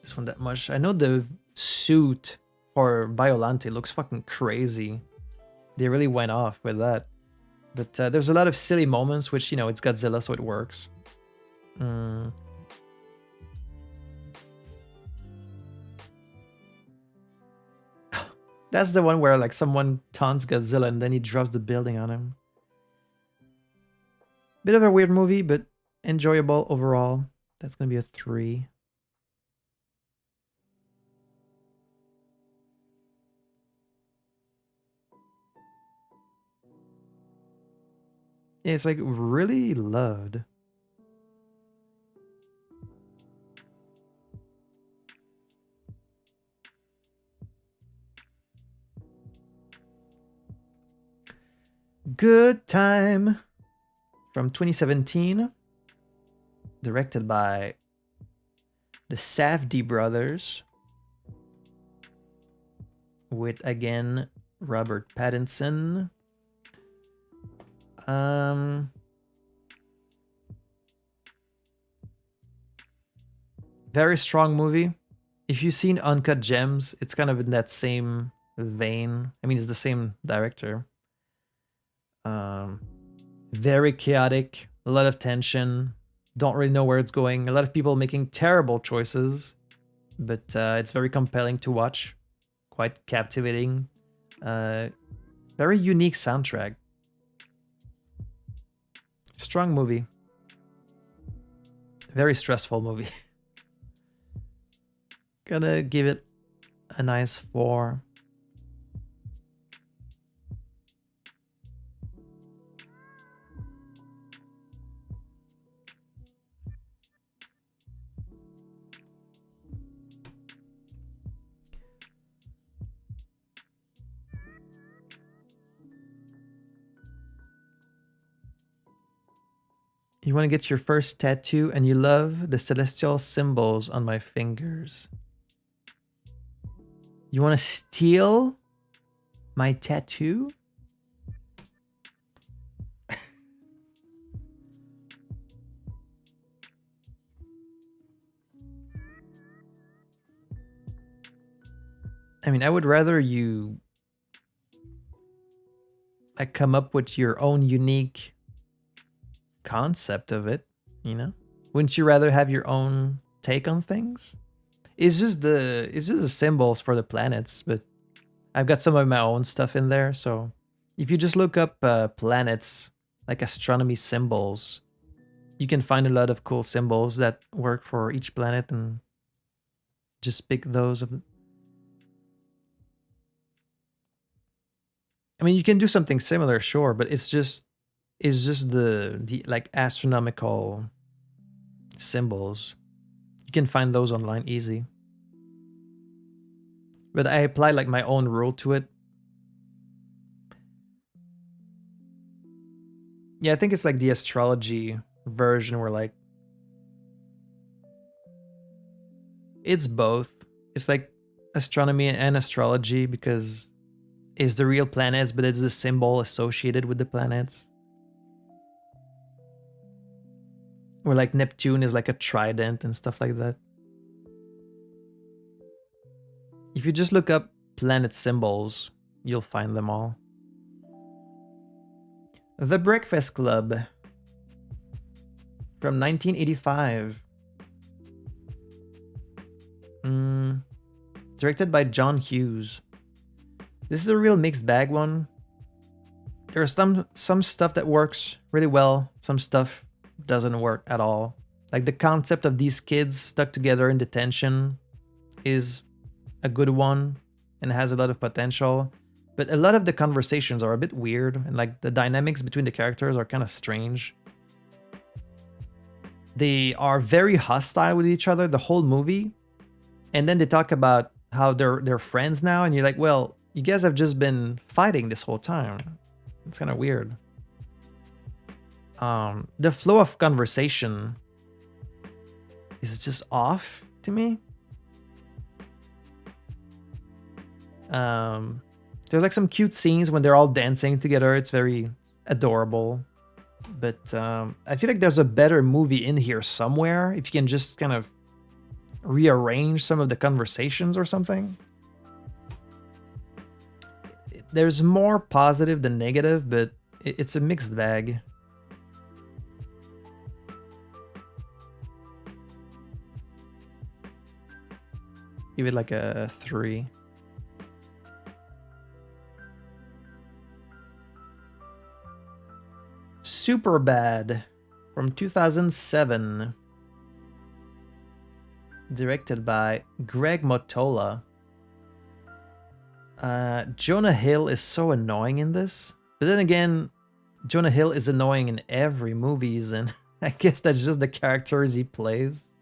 this one that much. I know the suit for Biollante looks fucking crazy. They really went off with that. But there's a lot of silly moments, which, you know, it's Godzilla, so it works. That's the one where like someone taunts Godzilla and then he drops the building on him. Bit of a weird movie, but enjoyable overall. That's gonna be a 3. Yeah, it's like really loved. Good Time from 2017, directed by the Safdie brothers, with again Robert Pattinson. Very strong movie. If you've seen Uncut Gems, it's kind of in that same vein. I mean, it's the same director. Very chaotic, a lot of tension. Don't really know where it's going. A lot of people making terrible choices, but it's very compelling to watch. Quite captivating. Very unique soundtrack. Strong movie. Very stressful movie. Gonna give it a nice 4. You want to get your first tattoo and you love the celestial symbols on my fingers. You want to steal my tattoo? I mean, I would rather you like come up with your own unique concept of it, you know? Wouldn't you rather have your own take on things? It's just the symbols for the planets, but I've got some of my own stuff in there, so if you just look up planets, like astronomy symbols, you can find a lot of cool symbols that work for each planet and just pick those. I mean, you can do something similar, sure, but it's just the like astronomical symbols. You can find those online easy. But I apply like my own rule to it. Yeah, I think it's like the astrology version where like it's both. It's like astronomy and astrology because it's the real planets, but it's the symbol associated with the planets. Or like Neptune is like a trident and stuff like that. If you just look up planet symbols, you'll find them all. The Breakfast Club from 1985. Directed by John Hughes. This is a real mixed bag one. There's some stuff that works really well, some stuff doesn't work at all. Like the concept of these kids stuck together in detention is a good one and has a lot of potential. But a lot of the conversations are a bit weird and like the dynamics between the characters are kind of strange. They are very hostile with each other the whole movie. And then they talk about how they're friends now and you're like, well, you guys have just been fighting this whole time. It's kind of weird. The flow of conversation is just off to me. There's like some cute scenes when they're all dancing together. It's very adorable. But I feel like there's a better movie in here somewhere if you can just kind of rearrange some of the conversations or something. There's more positive than negative, but it's a mixed bag. Give it like a 3. Superbad from 2007. Directed by Greg Mottola. Jonah Hill is so annoying in this. But then again, Jonah Hill is annoying in every movies, and I guess that's just the characters he plays.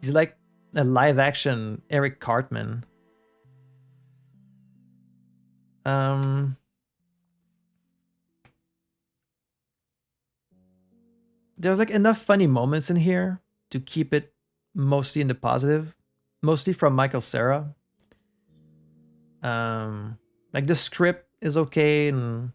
He's like a live-action Eric Cartman. There's like enough funny moments in here to keep it mostly in the positive, mostly from Michael Cera. Like the script is okay, and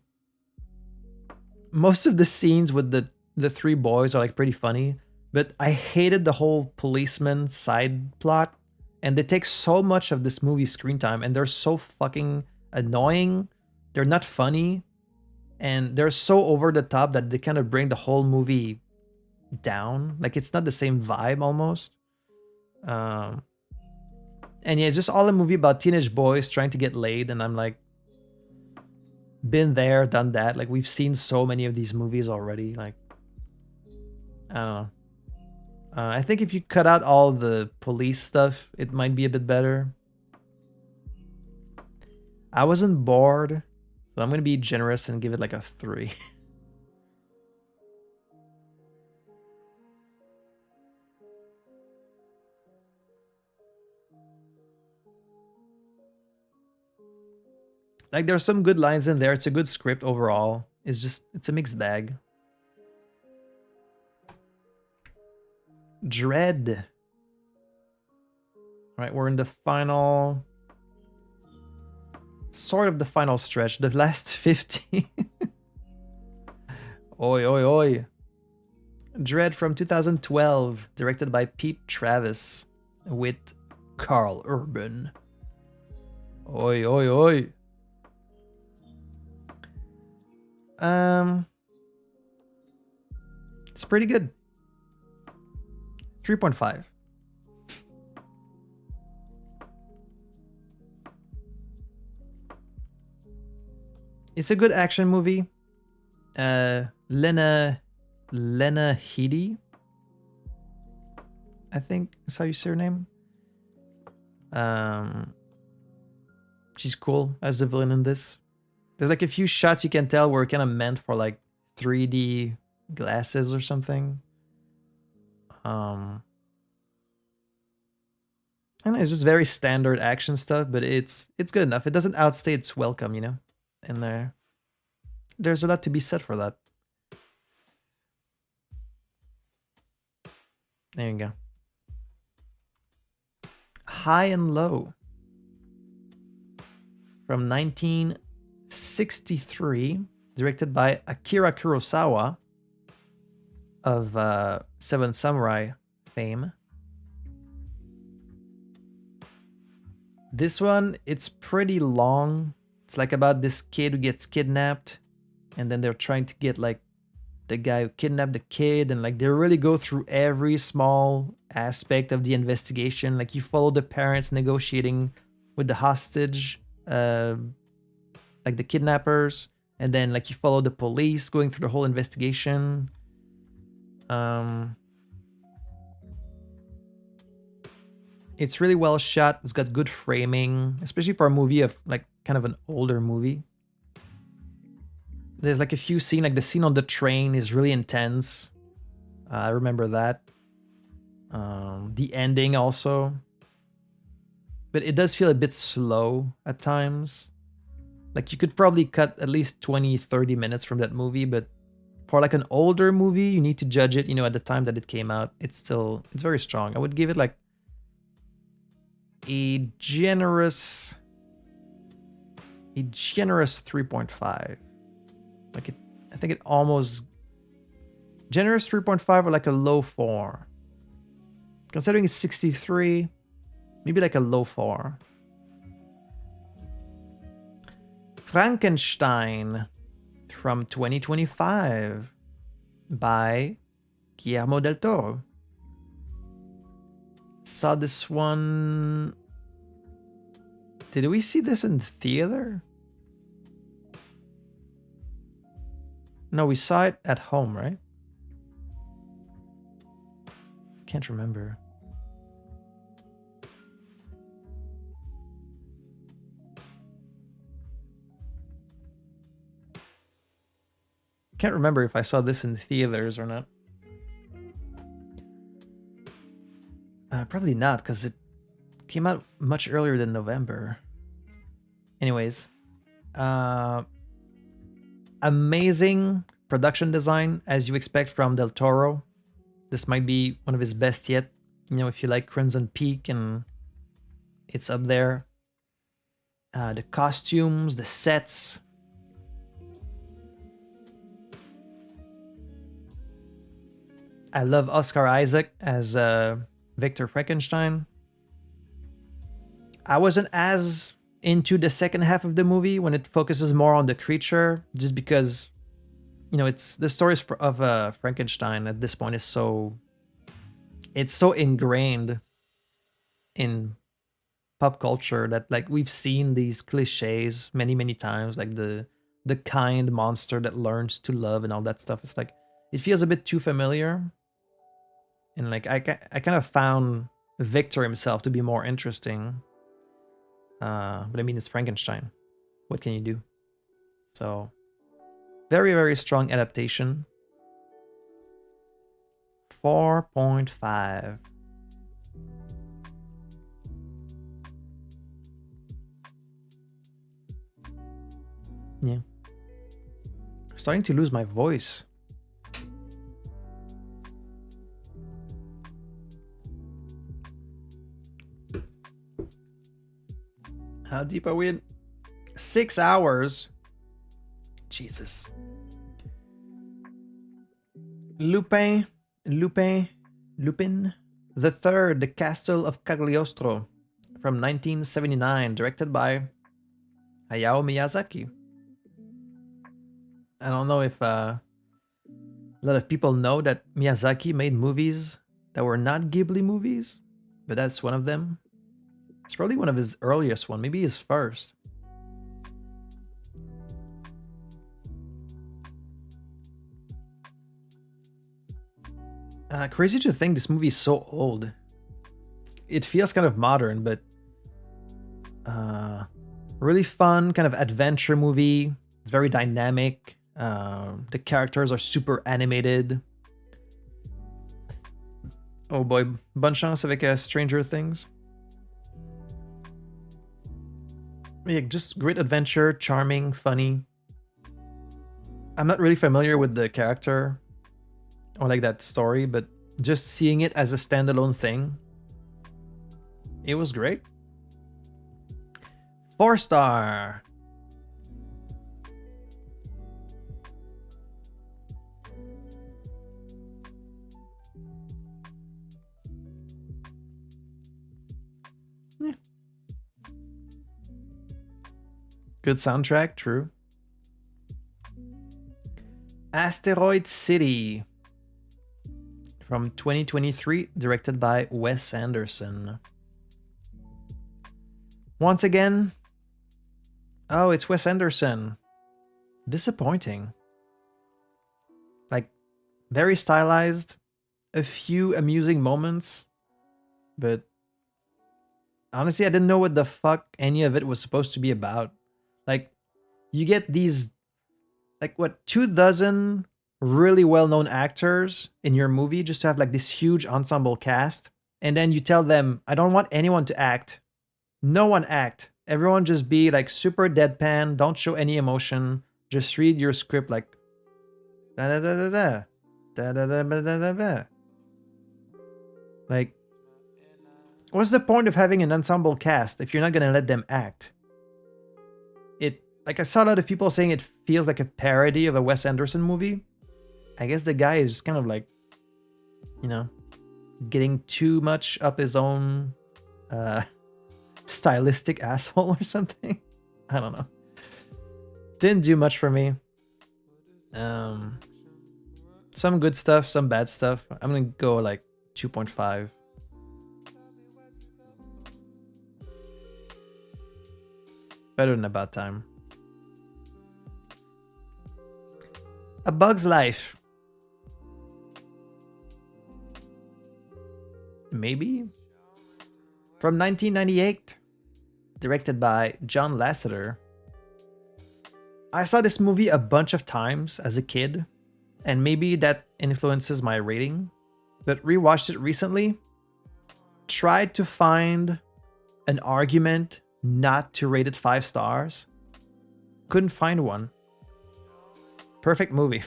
most of the scenes with the 3 boys are like pretty funny. But I hated the whole policeman side plot, and they take so much of this movie's screen time, and they're so fucking annoying. They're not funny, and they're so over the top that they kind of bring the whole movie down. Like it's not the same vibe almost. And yeah, it's just all a movie about teenage boys trying to get laid, and I'm like, been there, done that. Like we've seen so many of these movies already. Like, I don't know. I think if you cut out all the police stuff, it might be a bit better. I wasn't bored, so I'm gonna be generous and give it like a 3. Like there's some good lines in there. It's a good script overall. It's a mixed bag. Dread. All right, we're in the final, sort of the final stretch, the last 50. Oi, oi, oi. Dread from 2012, directed by Pete Travis, with Carl Urban. Oi, oi, oi. It's pretty good. 3.5. It's a good action movie. Lena Headey, I think is how you say her name. She's cool as the villain in this. There's like a few shots you can tell were kind of meant for like 3D glasses or something. And it's just very standard action stuff, but it's good enough. It doesn't outstay its welcome, you know. And there's a lot to be said for that. There you go. High and Low from 1963, directed by Akira Kurosawa of Seven Samurai fame. This one, it's pretty long. It's like about this kid who gets kidnapped, and then they're trying to get like the guy who kidnapped the kid, and like they really go through every small aspect of the investigation. Like you follow the parents negotiating with the hostage, like the kidnappers, and then like you follow the police going through the whole investigation. It's really well shot. It's got good framing, especially for a movie of like kind of an older movie. There's like a few scenes, like the scene on the train is really intense. I remember that. The ending also. But it does feel a bit slow at times. Like you could probably cut at least 20, 30 minutes from that movie, but for like an older movie, you need to judge it, you know, at the time that it came out. It's very strong. I would give it like a generous 3.5. Like I think it almost generous 3.5 or like a low 4. Considering it's 63, maybe like a low 4. Frankenstein from 2025 by Guillermo del Toro. Saw this one. Did we see this in theater? No, we saw it at home, right? Can't remember. Can't remember if I saw this in theaters or not. Probably not, because it came out much earlier than November. Anyways, amazing production design, as you expect from Del Toro. This might be one of his best yet. You know, if you like Crimson Peak, and it's up there. The costumes, the sets. I love Oscar Isaac as Victor Frankenstein. I wasn't as into the second half of the movie when it focuses more on the creature, just because, you know, it's the stories of Frankenstein at this point is so ingrained in pop culture that like we've seen these cliches many times, like the kind monster that learns to love and all that stuff. It's like it feels a bit too familiar. And like I kind of found Victor himself to be more interesting. But I mean, it's Frankenstein. What can you do? So, very strong adaptation. 4.5. Yeah. Starting to lose my voice. How deep are we in? 6 hours. Jesus. Lupin the Third, The Castle of Cagliostro from 1979, directed by Hayao Miyazaki. I don't know if a lot of people know that Miyazaki made movies that were not Ghibli movies, but that's one of them. It's probably one of his earliest one, maybe his first. Crazy to think this movie is so old. It feels kind of modern, but really fun, kind of adventure movie. It's very dynamic. The characters are super animated. Oh boy, bonne chance avec Stranger Things. Yeah, just great adventure, charming, funny. I'm not really familiar with the character or like that story, but just seeing it as a standalone thing, it was great. 4-star. Yeah. Good soundtrack, true. Asteroid City from 2023, directed by Wes Anderson. Once again, oh, it's Wes Anderson. Disappointing. Like, very stylized, a few amusing moments, but honestly, I didn't know what the fuck any of it was supposed to be about. Like, you get these, like, what, 24 really well-known actors in your movie just to have like this huge ensemble cast, and then you tell them, I don't want anyone to act. No one act. Everyone just be like super deadpan, don't show any emotion, just read your script like da da da da da da da da da da da. Like, what's the point of having an ensemble cast if you're not gonna let them act? It, like, I saw a lot of people saying it feels like a parody of a Wes Anderson movie. I guess the guy is kind of like, you know, getting too much up his own stylistic asshole or something. I don't know. Didn't do much for me. Some good stuff, some bad stuff. I'm gonna go like 2.5. Better than About Time. A Bug's Life. Maybe? From 1998. Directed by John Lasseter. I saw this movie a bunch of times as a kid, and maybe that influences my rating, but rewatched it recently. Tried to find an argument not to rate it 5 stars. Couldn't find one. Perfect movie.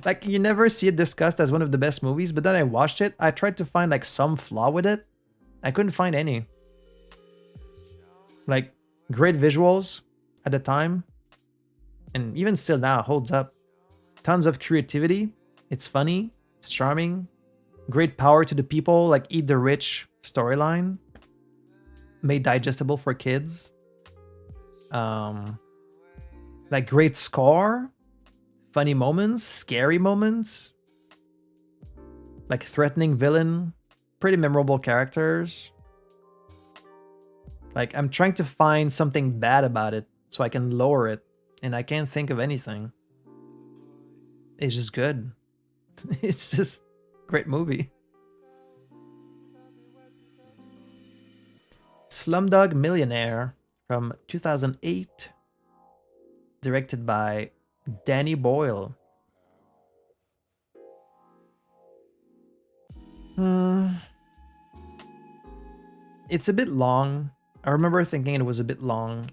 Like, you never see it discussed as one of the best movies, but then I watched it. I tried to find like some flaw with it. I couldn't find any. Like, great visuals at the time, and even still now holds up. Tons of creativity. It's funny. It's charming. Great power to the people. Like, Eat the Rich storyline. Made digestible for kids. Like, great score. Funny moments. Scary moments. Like, threatening villain. Pretty memorable characters. Like, I'm trying to find something bad about it so I can lower it, and I can't think of anything. It's just good. It's just great movie. Slumdog Millionaire from 2008, directed by Danny Boyle. It's a bit long. I remember thinking it was a bit long.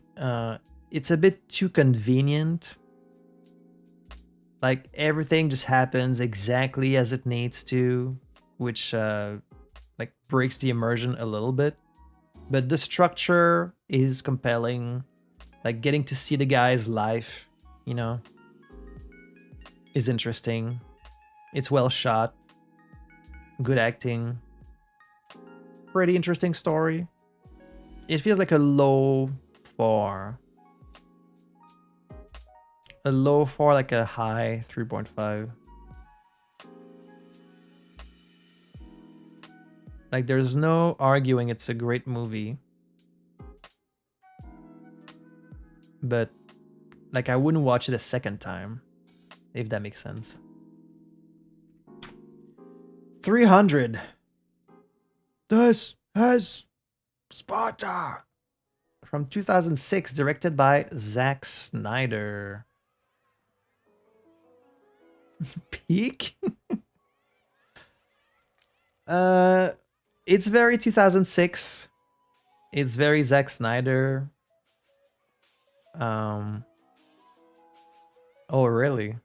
It's a bit too convenient. Like, everything just happens exactly as it needs to, which like breaks the immersion a little bit. but the structure is compelling. Like getting to see the guy's life, you know, is interesting. It's well shot, good acting, pretty interesting story. It feels like a low for like a high 3.5. Like there's no arguing it's a great movie. But like I wouldn't watch it a second time, if that makes sense. 300. This has Sparta. From 2006, directed by Zack Snyder. Peak? It's very 2006. It's very Zack Snyder. Oh, really?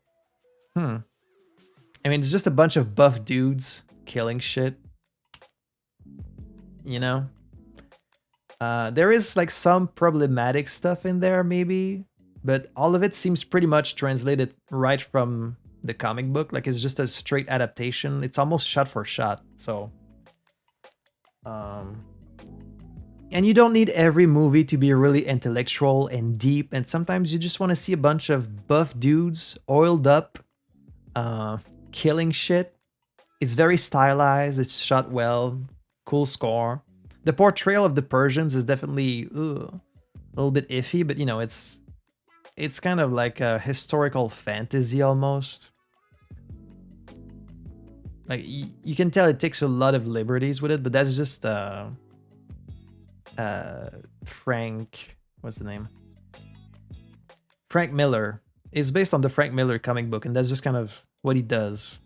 I mean, it's just a bunch of buff dudes killing shit. You know? There is like some problematic stuff in there, maybe, but all of it seems pretty much translated right from the comic book. Like it's just a straight adaptation. It's almost shot for shot. So, and you don't need every movie to be really intellectual and deep. And sometimes you just want to see a bunch of buff dudes oiled up, killing shit. It's very stylized. It's shot well. Cool score. The portrayal of the Persians is definitely a little bit iffy, but you know, it's kind of like a historical fantasy almost. Like you can tell it takes a lot of liberties with it, but that's just Frank, what's the name? Frank Miller. It's based on the Frank Miller comic book, and that's just kind of what he does.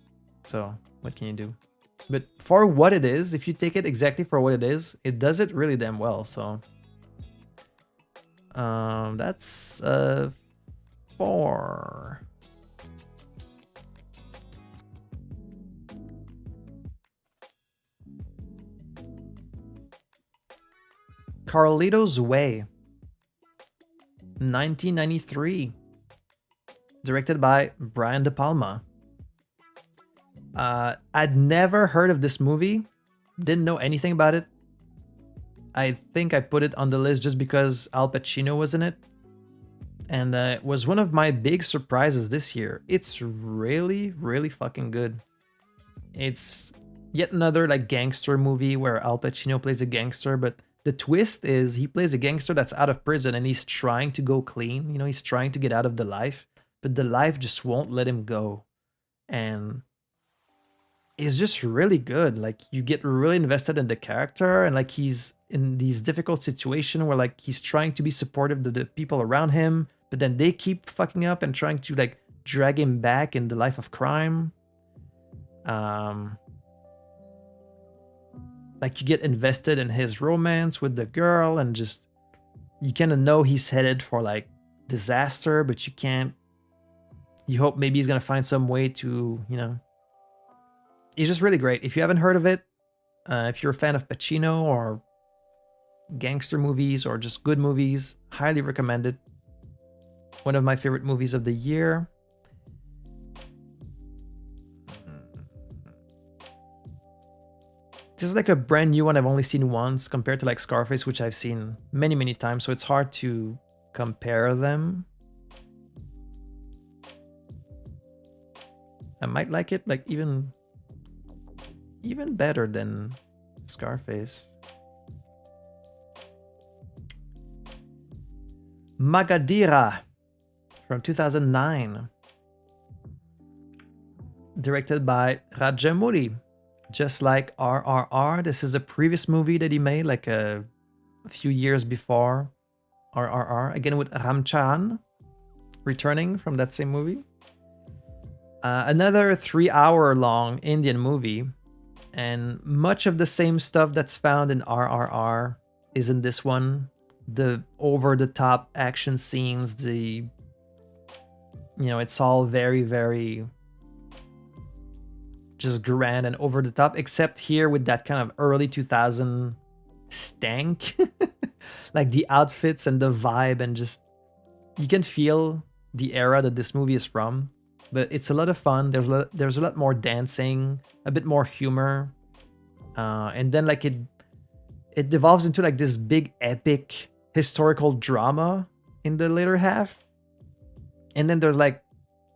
So what can you do? But for what it is, if you take it exactly for what it is, it does it really damn well. So that's 4. Carlito's Way, 1993, directed by Brian De Palma. I'd never heard of this movie, didn't know anything about it. I think I put it on the list just because Al Pacino was in it, and it was one of my big surprises this year. It's really, really fucking good. It's yet another like gangster movie where Al Pacino plays a gangster, but the twist is he plays a gangster that's out of prison and he's trying to go clean. You know, he's trying to get out of the life, but the life just won't let him go. And it's just really good. Like you get really invested in the character, and like he's in these difficult situations where like he's trying to be supportive to the people around him, but then they keep fucking up and trying to like drag him back in the life of crime. Like you get invested in his romance with the girl, and just you kind of know he's headed for like disaster, but you can't. You hope maybe he's gonna find some way to, you know. It's just really great. If you haven't heard of it, if you're a fan of Pacino or gangster movies or just good movies, highly recommend it. One of my favorite movies of the year. This is like a brand new one I've only seen once compared to like Scarface, which I've seen many, many times. So it's hard to compare them. I might like it like even better than Scarface. Magadira from 2009. Directed by Rajamouli. Just like RRR, this is a previous movie that he made like a few years before RRR. Again with Ram Charan returning from that same movie. Another 3-hour long Indian movie. And much of the same stuff that's found in RRR is in this one. The over-the-top action scenes, you know, it's all very, very just grand and over the top, except here with that kind of early 2000 stank. Like the outfits and the vibe, and just you can feel the era that this movie is from. But it's a lot of fun. There's a lot more dancing, a bit more humor, and then like it devolves into like this big epic historical drama in the later half. And then there's like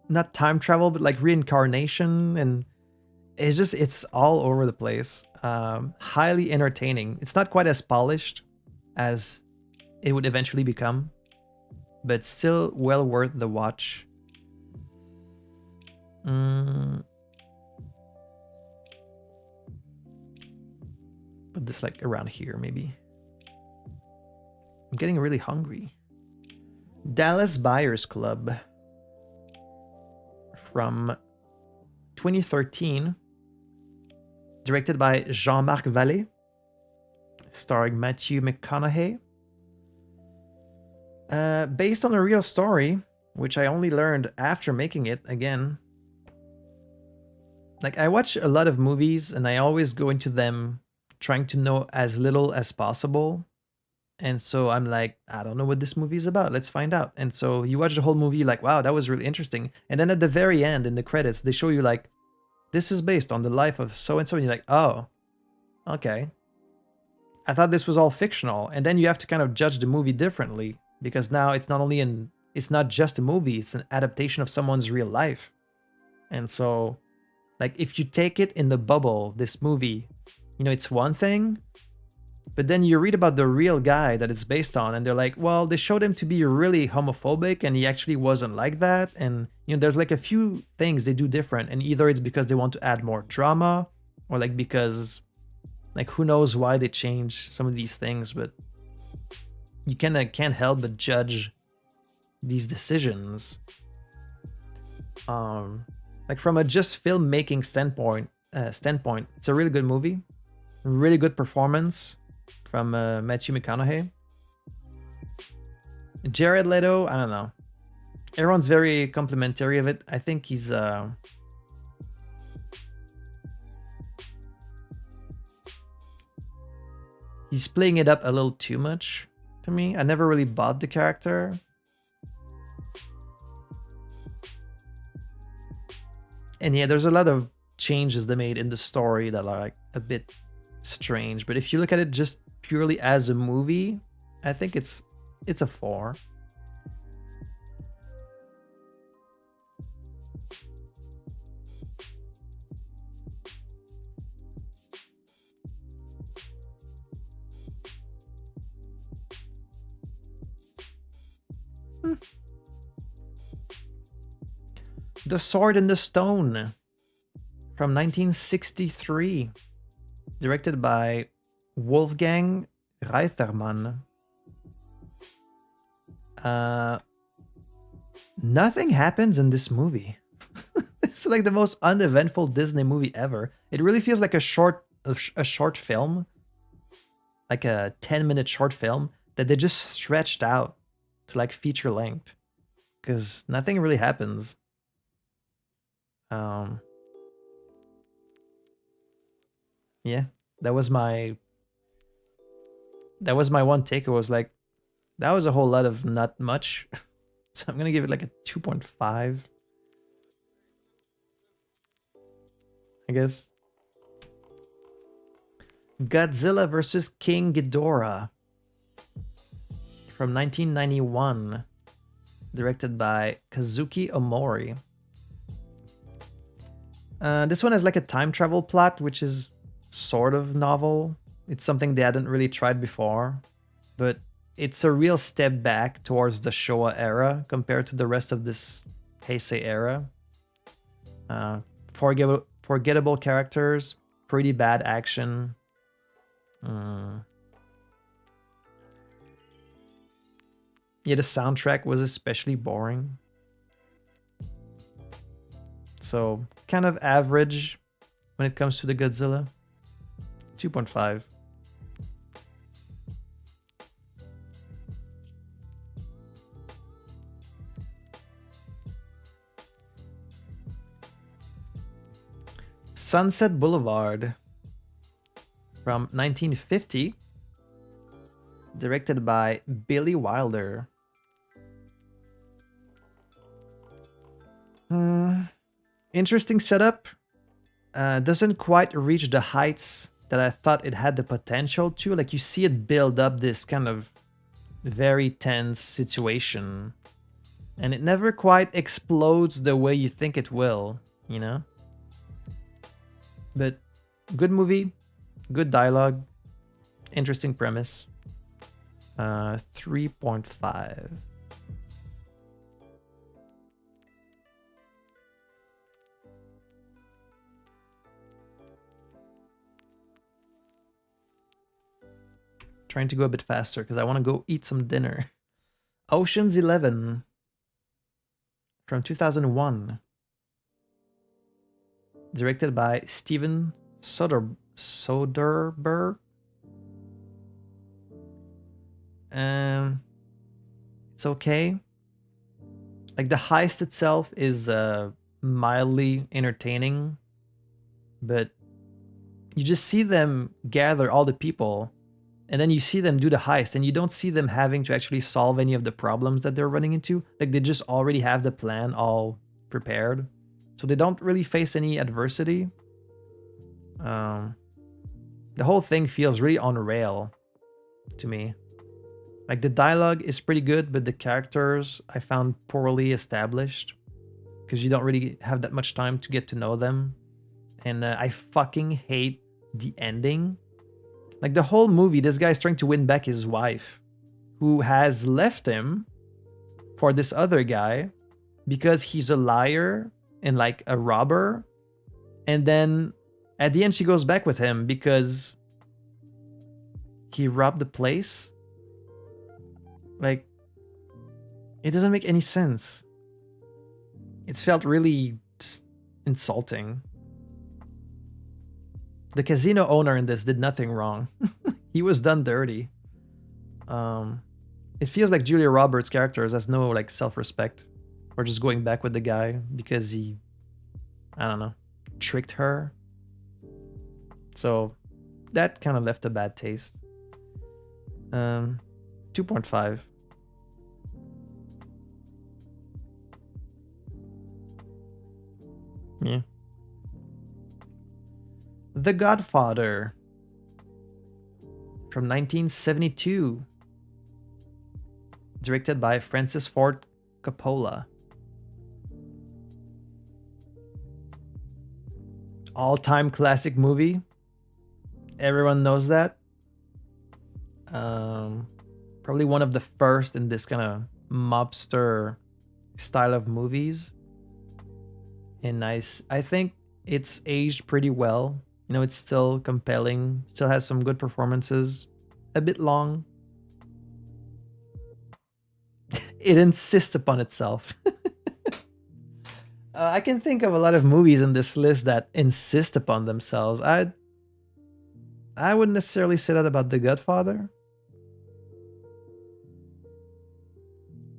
not time travel, but like reincarnation, and it's all over the place. Highly entertaining. It's not quite as polished as it would eventually become, but still well worth the watch. Put this like around here, maybe. I'm getting really hungry. Dallas Buyers Club from 2013, directed by Jean-Marc Vallée, starring Matthew McConaughey. Based on a real story, which I only learned after making it again. Like, I watch a lot of movies and I always go into them trying to know as little as possible. And so I'm like, I don't know what this movie is about. Let's find out. And so you watch the whole movie, like, wow, that was really interesting. And then at the very end, in the credits, they show you like, this is based on the life of so-and-so. And you're like, oh, okay. I thought this was all fictional. And then you have to kind of judge the movie differently, because now it's not just a movie, it's an adaptation of someone's real life. And so, like, if you take it in the bubble, this movie, you know, it's one thing, but then you read about the real guy that it's based on, and they're like, well, they showed him to be really homophobic, and he actually wasn't like that. And, you know, there's like a few things they do different, and either it's because they want to add more drama, or like because, like, who knows why they change some of these things, but you kind of can't help but judge these decisions. Like, from a just filmmaking standpoint, it's a really good movie, really good performance from Matthew McConaughey. Jared Leto, I don't know. Everyone's very complimentary of it. I think he's playing it up a little too much to me. I never really bought the character. And yeah, there's a lot of changes they made in the story that are like a bit strange. But if you look at it just purely as a movie, I think it's a 4. The Sword and the Stone from 1963, directed by Wolfgang Reitherman. Nothing happens in this movie. It's like the most uneventful Disney movie ever. It really feels like a short film, like a 10-minute short film that they just stretched out to like feature length, because nothing really happens. Yeah, that was my one take. It was like, that was a whole lot of not much. So I'm gonna give it like a 2.5, I guess. Godzilla vs. King Ghidorah from 1991, directed by Kazuki Omori. This one has like a time travel plot, which is sort of novel. It's something they hadn't really tried before, but it's a real step back towards the Showa era compared to the rest of this Heisei era. Forgettable characters, pretty bad action. Yeah, the soundtrack was especially boring. So, kind of average when it comes to the Godzilla. 2.5. Sunset Boulevard from 1950, Directed by Billy Wilder. Interesting setup. Doesn't quite reach the heights that I thought it had the potential to. Like, you see it build up this kind of very tense situation, and it never quite explodes the way you think it will, you know? But good movie, good dialogue, interesting premise. 3.5. Trying to go a bit faster because I want to go eat some dinner. Ocean's 11 from 2001. Directed by Steven Soderbergh. It's okay. Like, the heist itself is mildly entertaining, but you just see them gather all the people, and then you see them do the heist, and you don't see them having to actually solve any of the problems that they're running into. Like, they just already have the plan all prepared, so they don't really face any adversity. The whole thing feels really on rail to me. Like, the dialogue is pretty good, but the characters I found poorly established because you don't really have that much time to get to know them. And I fucking hate the ending. Like, the whole movie, this guy's trying to win back his wife, who has left him for this other guy because he's a liar and like a robber. And then at the end, she goes back with him because he robbed the place. Like, it doesn't make any sense. It felt really insulting. The casino owner in this did nothing wrong. He was done dirty. It feels like Julia Roberts' character has no like self-respect, or just going back with the guy because he, I don't know, tricked her. So that kind of left a bad taste. 2.5. Yeah. The Godfather from 1972. Directed by Francis Ford Coppola. All-time classic movie. Everyone knows that. Probably one of the first in this kind of mobster style of movies. And I think it's aged pretty well. You know, it's still compelling. Still has some good performances. A bit long. It insists upon itself. I can think of a lot of movies in this list that insist upon themselves. I wouldn't necessarily say that about The Godfather.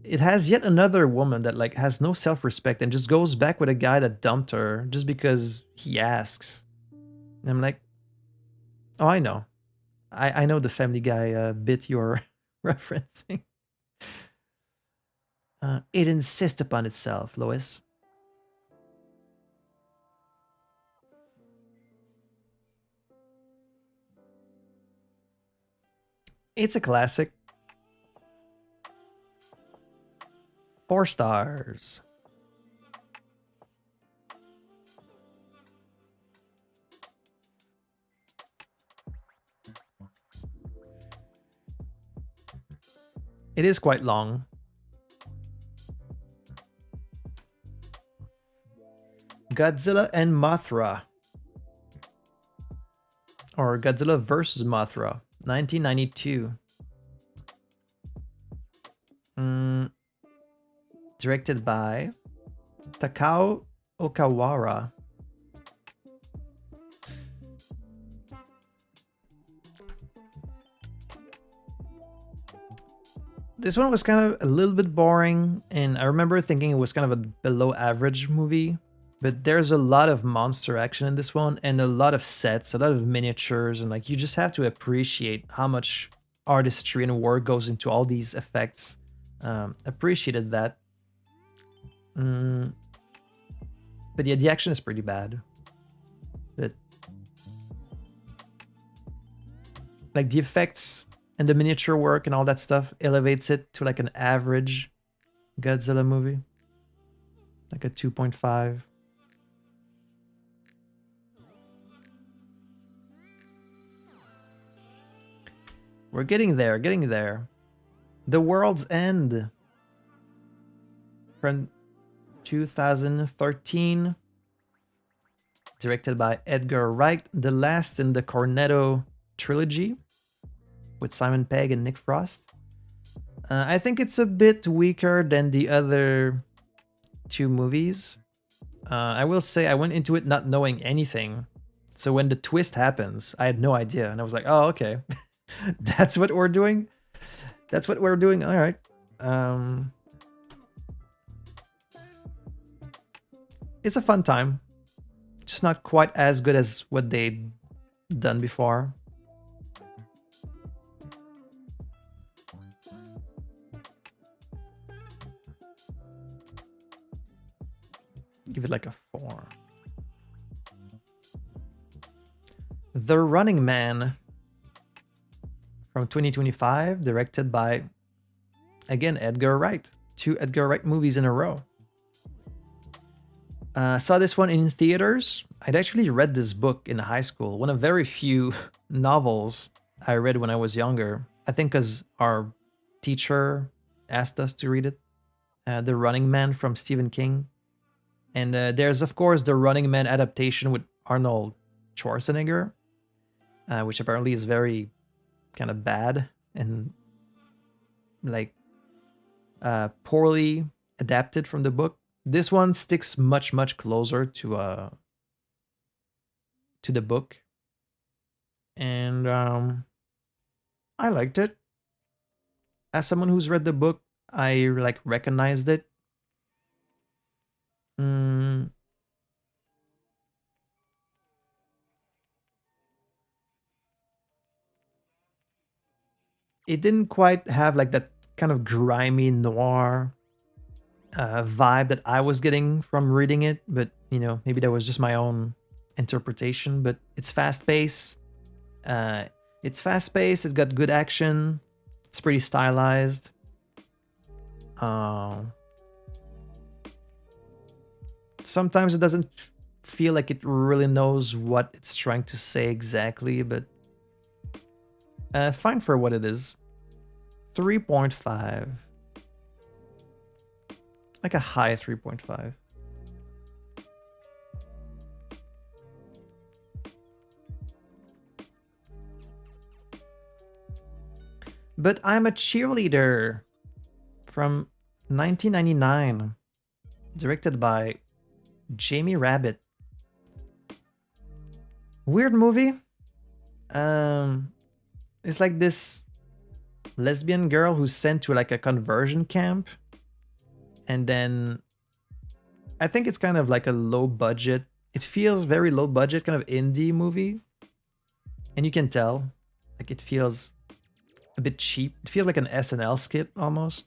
It has yet another woman that like has no self-respect and just goes back with a guy that dumped her just because he asks. And I'm like, oh, I know. I know the Family Guy bit you're referencing. It insists upon itself, Lois. It's a classic. 4 stars. It is quite long. Godzilla and Mothra. Or Godzilla vs. Mothra, 1992. Directed by Takao Okawara. This one was kind of a little bit boring, and I remember thinking it was kind of a below average movie, but there's a lot of monster action in this one and a lot of sets, a lot of miniatures, and like you just have to appreciate how much artistry and work goes into all these effects. Appreciated that. Mm, but yeah, the action is pretty bad. But like the effects and the miniature work and all that stuff elevates it to like an average Godzilla movie. Like a 2.5. We're getting there, getting there. The World's End from 2013. Directed by Edgar Wright, the last in the Cornetto trilogy with Simon Pegg and Nick Frost. I think it's a bit weaker than the other two movies. I will say I went into it not knowing anything. So when the twist happens, I had no idea. And I was like, oh, okay. That's what we're doing? That's what we're doing? All right. It's a fun time. Just not quite as good as what they'd done before. Give it like a 4. The Running Man from 2025, directed by, again, Edgar Wright. 2 Edgar Wright movies in a row. Saw this one in theaters. I'd actually read this book in high school. One of very few novels I read when I was younger. I think because our teacher asked us to read it. The Running Man from Stephen King. And there's, of course, the Running Man adaptation with Arnold Schwarzenegger, which apparently is very kind of bad and like poorly adapted from the book. This one sticks much, much closer to the book. And I liked it. As someone who's read the book, I like recognized it. It didn't quite have like that kind of grimy noir vibe that I was getting from reading it, but you know, maybe that was just my own interpretation. But it's fast paced. It's fast paced. It's got good action. It's pretty stylized. Sometimes it doesn't feel like it really knows what it's trying to say exactly, but fine for what it is. 3.5. Like a high 3.5. But I'm a Cheerleader from 1999, directed by Jamie Rabbit. Weird movie. It's like this lesbian girl who's sent to like a conversion camp, and then I think it's kind of like a low budget. It feels very low budget, kind of indie movie, and you can tell, like it feels a bit cheap. It feels like an SNL skit almost,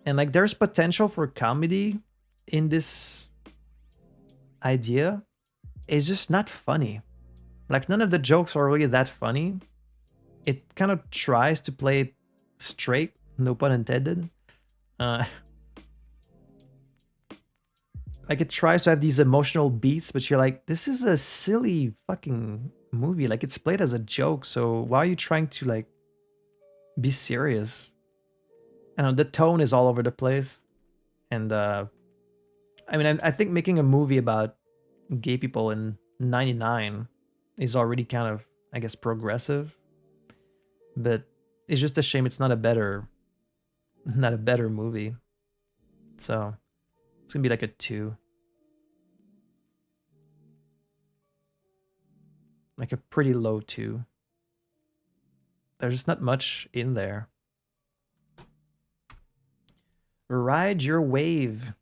and like there's potential for comedy in this idea. It's just not funny. Like none of the jokes are really that funny. It kind of tries to play it straight, no pun intended. Like it tries to have these emotional beats, but you're like, this is a silly fucking movie. Like it's played as a joke, so why are you trying to like be serious? I know the tone is all over the place, and I mean, I think making a movie about gay people in '99 is already kind of, I guess, progressive. But it's just a shame it's not a better movie. So it's gonna be like a 2. Like a pretty low 2. There's just not much in there. Ride Your Wave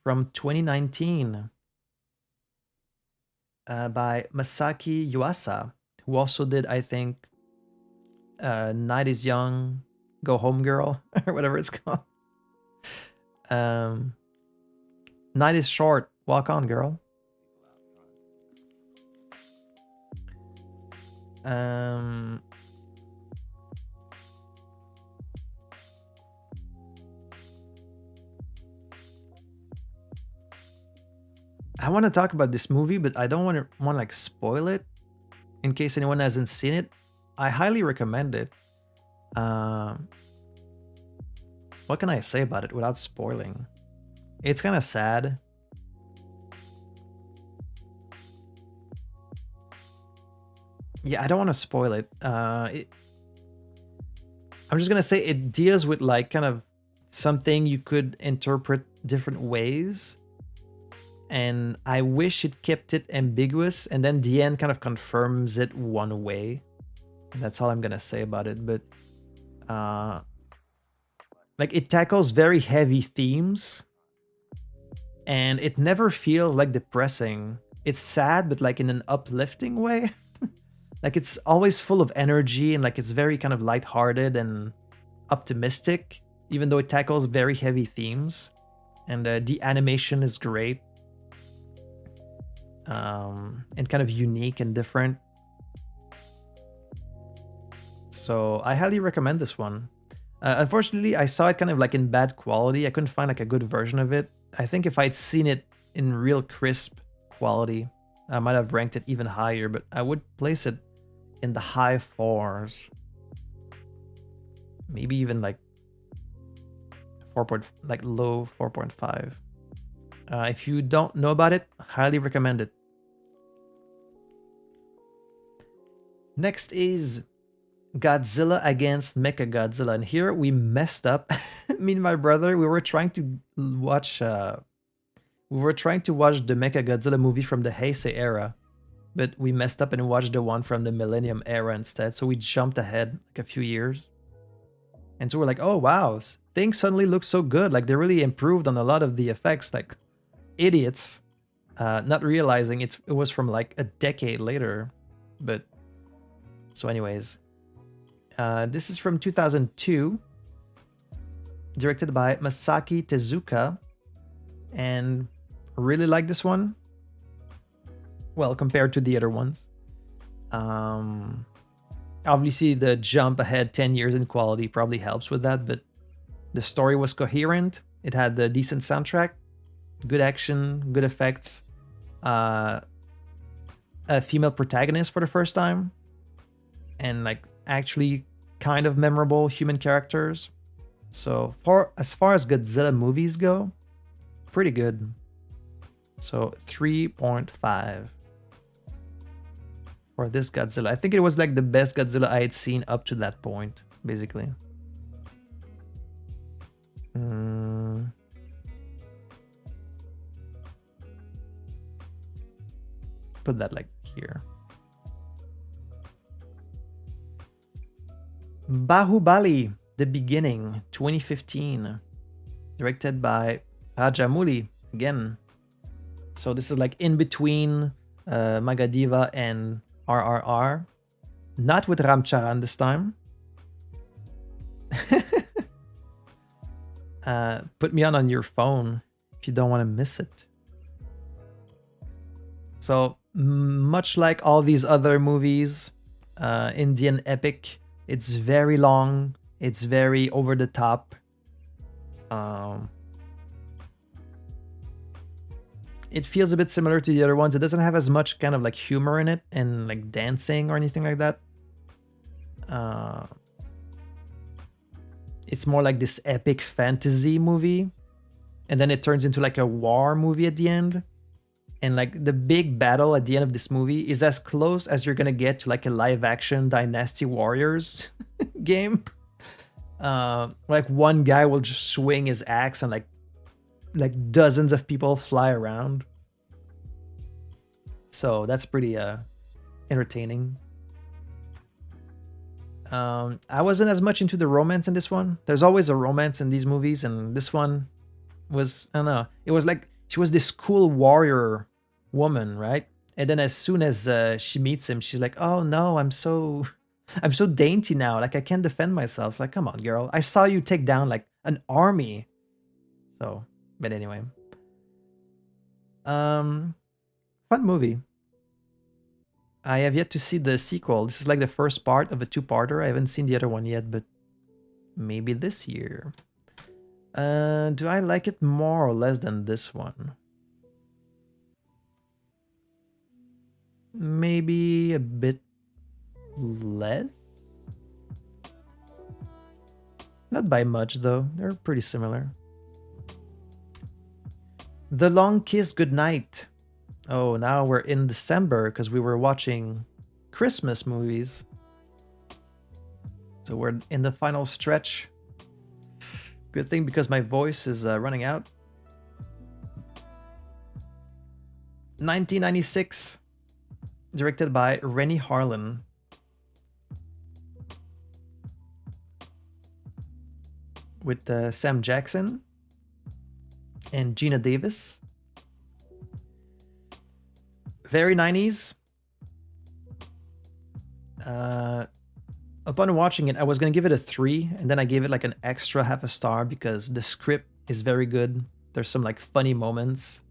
from 2019 by Masaki Yuasa, who also did, I think, Night is Young, Go Home Girl, or whatever it's called. Um, Night is Short, Walk On Girl. Um, I want to talk about this movie, but I don't want to like spoil it in case anyone hasn't seen it. I highly recommend it. What can I say about it without spoiling? It's kind of sad. Yeah, I don't want to spoil it. I'm just gonna say it deals with like kind of something you could interpret different ways, and I wish it kept it ambiguous, and then the end kind of confirms it one way. That's all I'm gonna say about it. But like it tackles very heavy themes, and it never feels like depressing. It's sad, but like in an uplifting way. Like it's always full of energy, and like it's very kind of lighthearted and optimistic, even though it tackles very heavy themes. And the animation is great, and kind of unique and different. So I highly recommend this one. Unfortunately, I saw it kind of like in bad quality. I couldn't find like a good version of it. I think if I'd seen it in real crisp quality, I might have ranked it even higher, but I would place it in the high 4s. Maybe even like 4. Like low 4.5. If you don't know about it, highly recommend it. Next is Godzilla against Mechagodzilla, and here we messed up. Me and my brother, we were trying to watch the Mechagodzilla movie from the Heisei era, but we messed up and watched the one from the Millennium era instead. So we jumped ahead like a few years, and so we're like, oh wow, things suddenly look so good. Like they really improved on a lot of the effects. Like idiots, not realizing it was from like a decade later. But so, anyways. This is from 2002, directed by Masaki Tezuka, and really like this one. Well, compared to the other ones. Obviously, the jump ahead 10 years in quality probably helps with that, but the story was coherent. It had a decent soundtrack, good action, good effects, a female protagonist for the first time, and like actually kind of memorable human characters. So as far as Godzilla movies go, pretty good. So 3.5 for this Godzilla. I think it was like the best Godzilla I had seen up to that point, basically. Put that like here. Bahubali, The Beginning, 2015. Directed by Rajamouli, again. So this is like in between Magadiva and RRR. Not with Ramcharan this time. Put me on your phone if you don't want to miss it. So much like all these other movies, Indian epic, it's very long, it's very over the top. It feels a bit similar to the other ones. It doesn't have as much kind of like humor in it and like dancing or anything like that. It's more like this epic fantasy movie, and then it turns into like a war movie at the end. And like the big battle at the end of this movie is as close as you're gonna get to like a live action Dynasty Warriors game. Like one guy will just swing his axe and like dozens of people fly around. So that's pretty entertaining. I wasn't as much into the romance in this one. There's always a romance in these movies, and this one was, I don't know, it was like she was this cool warrior woman, right? And then as soon as she meets him, she's like, oh no, I'm so I'm so dainty now. Like I can't defend myself. It's like, come on, girl. I saw you take down like an army. So, but anyway. Fun movie. I have yet to see the sequel. This is like the first part of a two-parter. I haven't seen the other one yet, but maybe this year. Do I like it more or less than this one? Maybe a bit less? Not by much, though. They're pretty similar. The Long Kiss Goodnight. Oh, now we're in December because we were watching Christmas movies. So we're in the final stretch. Good thing because my voice is running out. 1996. Directed by Rennie Harlin. With Sam Jackson and Gina Davis. Very 90s. Upon watching it, I was going to give it a 3, and then I gave it like an extra half a star because the script is very good. There's some like funny moments.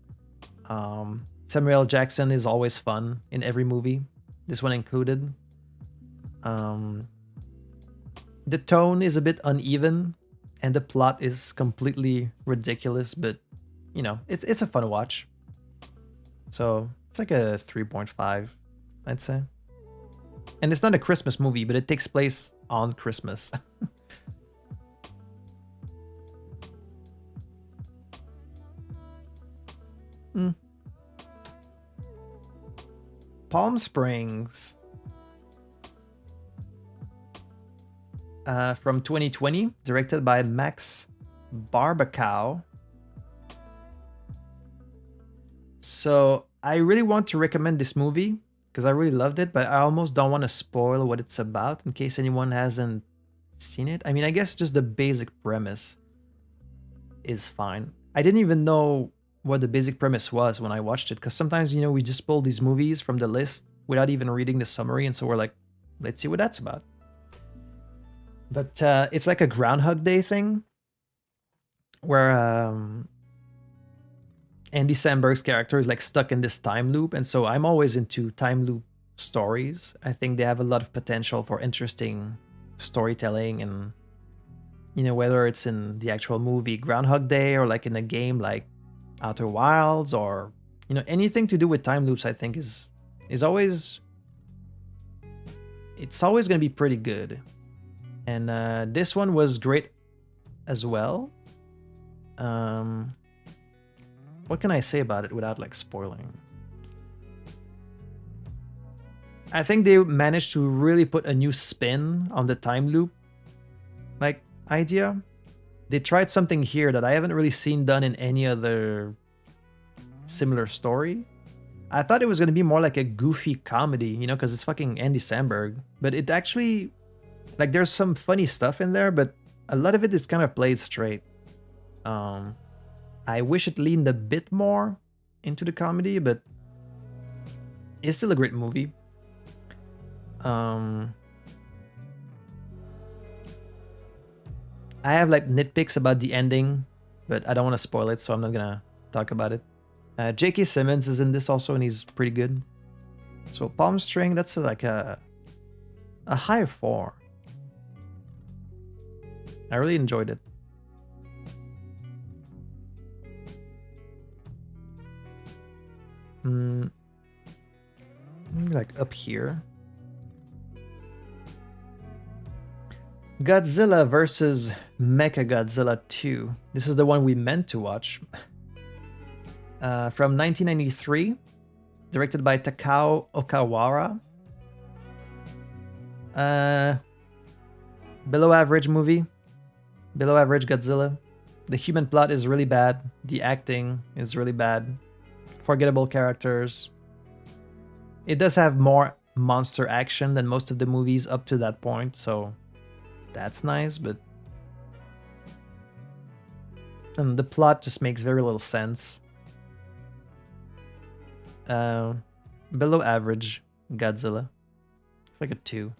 Samuel L. Jackson is always fun in every movie, this one included. The tone is a bit uneven, and the plot is completely ridiculous, but you know, it's a fun watch. So it's like a 3.5, I'd say. And it's not a Christmas movie, but it takes place on Christmas. Palm Springs. From 2020, directed by Max Barbacow. So I really want to recommend this movie because I really loved it, but I almost don't want to spoil what it's about in case anyone hasn't seen it. I mean, I guess just the basic premise is fine. I didn't even know what the basic premise was when I watched it because sometimes, you know, we just pull these movies from the list without even reading the summary, and so we're like, let's see what that's about. But it's like a Groundhog Day thing where Andy Samberg's character is like stuck in this time loop, and so I'm always into time loop stories. I think they have a lot of potential for interesting storytelling, and you know, whether it's in the actual movie Groundhog Day or like in a game like Outer Wilds, or you know, anything to do with time loops, I think is always, it's always going to be pretty good. And this one was great as well. What can I say about it without like spoiling? I think they managed to really put a new spin on the time loop like idea. They tried something here that I haven't really seen done in any other similar story. I thought it was going to be more like a goofy comedy, you know, because it's fucking Andy Samberg. But it actually, like, there's some funny stuff in there, but a lot of it is kind of played straight. I wish it leaned a bit more into the comedy, but it's still a great movie. I have like nitpicks about the ending, but I don't want to spoil it, so I'm not gonna talk about it. J.K. Simmons is in this also, and he's pretty good. So Palm String, that's like a high 4. I really enjoyed it. Like up here. Godzilla versus Mechagodzilla 2. This is the one we meant to watch. From 1993, directed by Takao Okawara. Below average movie. Below average Godzilla. The human plot is really bad. The acting is really bad. Forgettable characters. It does have more monster action than most of the movies up to that point, so that's nice, but and the plot just makes very little sense. Below average Godzilla. It's like a 2.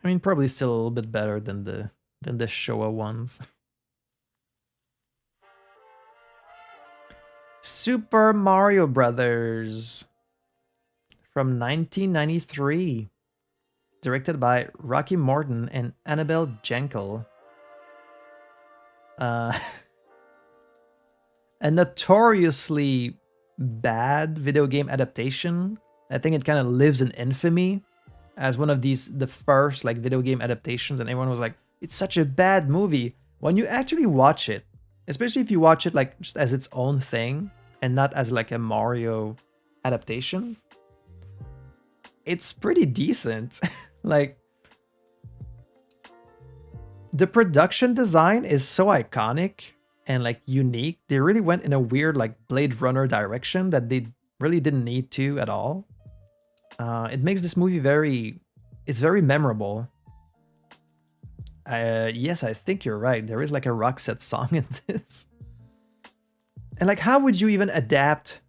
I mean, probably still a little bit better than the Showa ones. Super Mario Brothers from 1993, directed by Rocky Morton and Annabelle Jankel. A notoriously bad video game adaptation. I think it kind of lives in infamy as one of the first like video game adaptations, and everyone was like, it's such a bad movie. When you actually watch it, especially if you watch it like just as its own thing and not as like a Mario adaptation, it's pretty decent. Like, the production design is so iconic and like unique. They really went in a weird like Blade Runner direction that they really didn't need to at all. It makes this movie it's very memorable. Yes, I think you're right. There is like a Roxette song in this. And like, how would you even adapt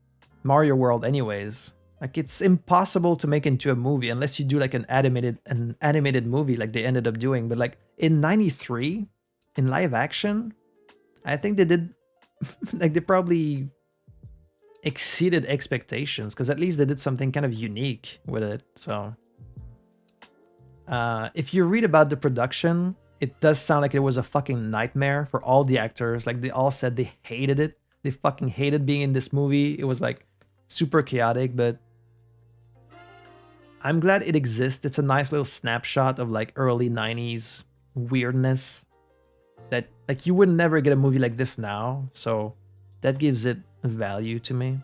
Mario World anyways? Like, it's impossible to make into a movie unless you do like an animated movie like they ended up doing. But like in 93, in live action, I think they did like they probably exceeded expectations because at least they did something kind of unique with it. So if you read about the production, it does sound like it was a fucking nightmare for all the actors. Like, they all said they hated it. They fucking hated being in this movie. It was like super chaotic, but I'm glad it exists. It's a nice little snapshot of like early 90s weirdness that like you would never get a movie like this now. So that gives it value to me.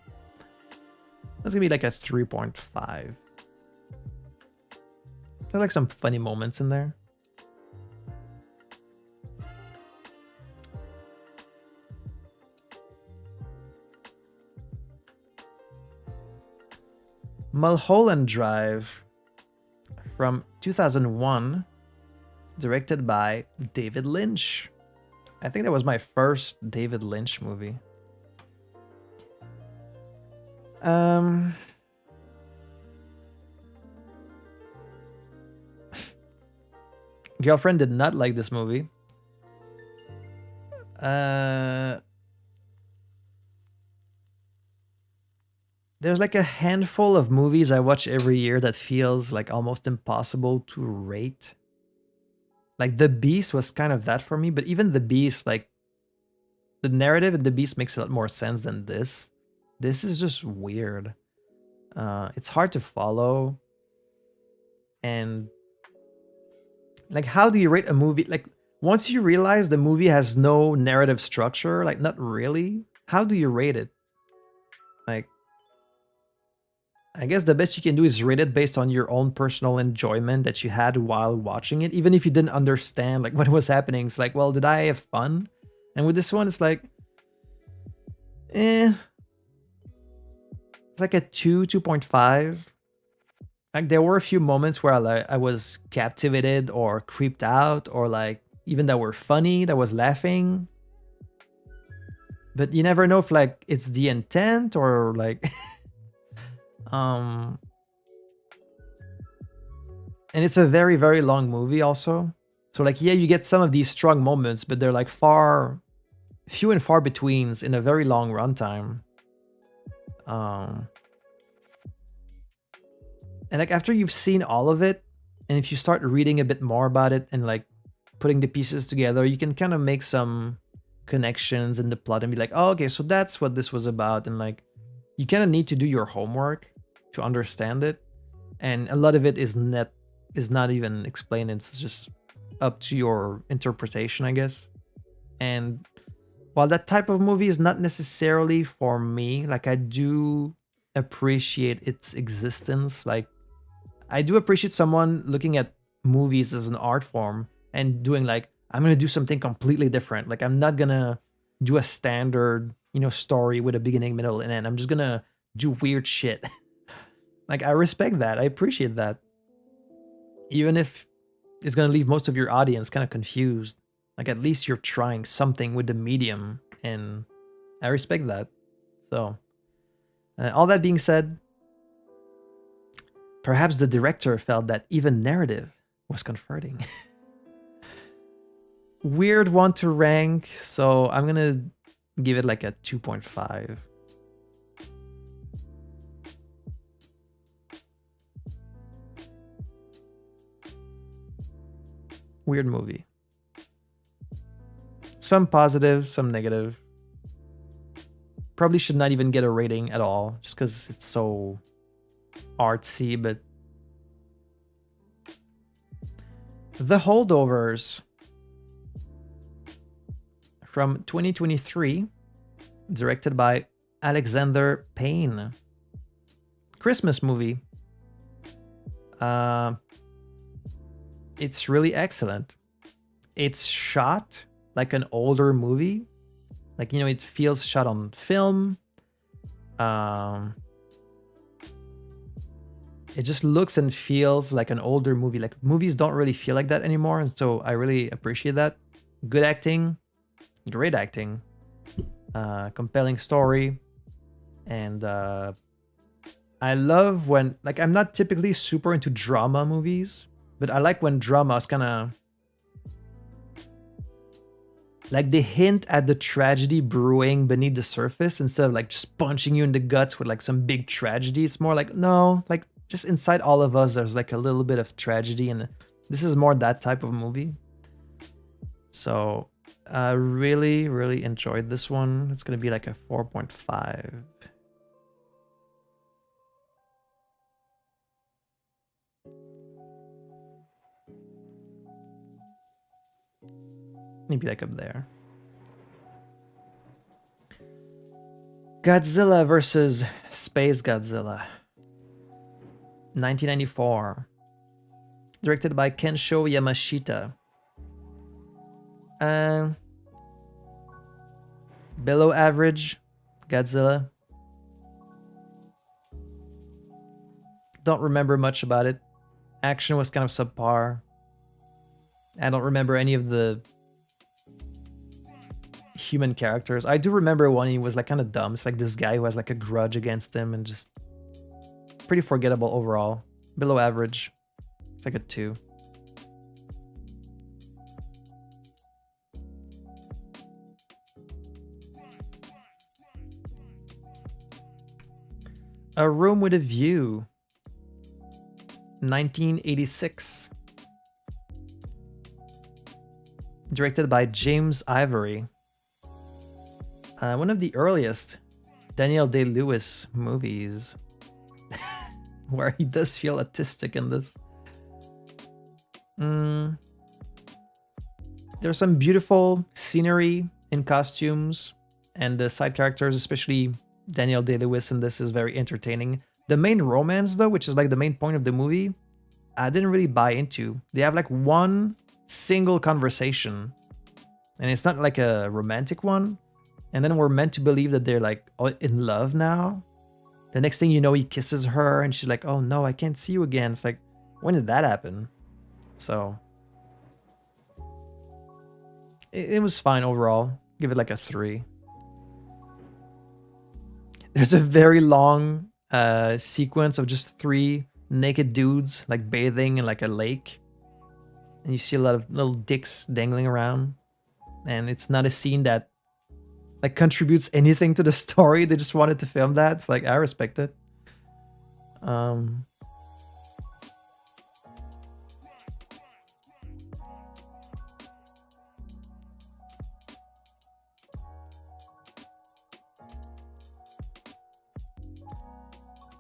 That's gonna be like a 3.5. There's like some funny moments in there. Mulholland Drive from 2001, directed by David Lynch. I think that was my first David Lynch movie. Girlfriend did not like this movie. There's like a handful of movies I watch every year that feels like almost impossible to rate. Like The Beast was kind of that for me, but even The Beast, like the narrative in The Beast makes a lot more sense than this. This is just weird. It's hard to follow. And like, how do you rate a movie? Like, once you realize the movie has no narrative structure, like not really, how do you rate it? Like, I guess the best you can do is rate it based on your own personal enjoyment that you had while watching it, even if you didn't understand like what was happening. It's like, well, did I have fun? And with this one, it's like, it's like a 2.5. Like, there were a few moments where I was captivated or creeped out, or like even that were funny, that was laughing. But you never know if like it's the intent or like and it's a very, very long movie also. So like, yeah, you get some of these strong moments, but they're like few and far betweens in a very long runtime. And like, after you've seen all of it, and if you start reading a bit more about it and like putting the pieces together, you can kind of make some connections in the plot and be like, oh, okay, so that's what this was about. And like, you kind of need to do your homework to understand it. And a lot of it is not even explained. It's just up to your interpretation, I guess. And while that type of movie is not necessarily for me, like, I do appreciate its existence. Like, I do appreciate someone looking at movies as an art form and doing like, I'm gonna do something completely different. Like, I'm not gonna do a standard, story with a beginning, middle, and end. I'm just gonna do weird shit. Like, I respect that. I appreciate that. Even if it's gonna leave most of your audience kind of confused. Like, at least you're trying something with the medium, and I respect that. So, all that being said, perhaps the director felt that even narrative was comforting. Weird one to rank, so I'm gonna give it like a 2.5. Weird movie. Some positive, some negative. Probably should not even get a rating at all, just because it's so artsy, but... The Holdovers from 2023, directed by Alexander Payne. Christmas movie. It's really excellent. It's shot like an older movie. Like, you know, it feels shot on film. It just looks and feels like an older movie. Like, movies don't really feel like that anymore, and so I really appreciate that. Good acting, great acting, compelling story, and I love when, like, I'm not typically super into drama movies, but I like when drama is kind of like they hint at the tragedy brewing beneath the surface instead of like just punching you in the guts with like some big tragedy. It's more like, no, like just inside all of us, there's like a little bit of tragedy, and this is more that type of movie. So I really, really enjoyed this one. It's going to be like a 4.5. Maybe like up there. Godzilla versus Space Godzilla. 1994. Directed by Kensho Yamashita. Below average Godzilla. Don't remember much about it. Action was kind of subpar. I don't remember any of the human characters. I do remember one, he was like kind of dumb. It's like this guy who has like a grudge against him, and just pretty forgettable overall. Below average. It's like a 2. A Room with a View. 1986. Directed by James Ivory. One of the earliest Daniel Day-Lewis movies. Where he does feel autistic in this. There's some beautiful scenery in costumes, and the side characters, especially Daniel Day-Lewis in this, is very entertaining. The main romance, though, which is like the main point of the movie, I didn't really buy into. They have like one single conversation, and it's not like a romantic one. And then we're meant to believe that they're like in love now. The next thing you know, he kisses her, and she's like, "Oh no, I can't see you again." It's like, when did that happen? So it was fine overall. Give it like a 3. There's a very long sequence of just 3 naked dudes like bathing in like a lake, and you see a lot of little dicks dangling around, and it's not a scene that like contributes anything to the story. They just wanted to film that. It's like, I respect it.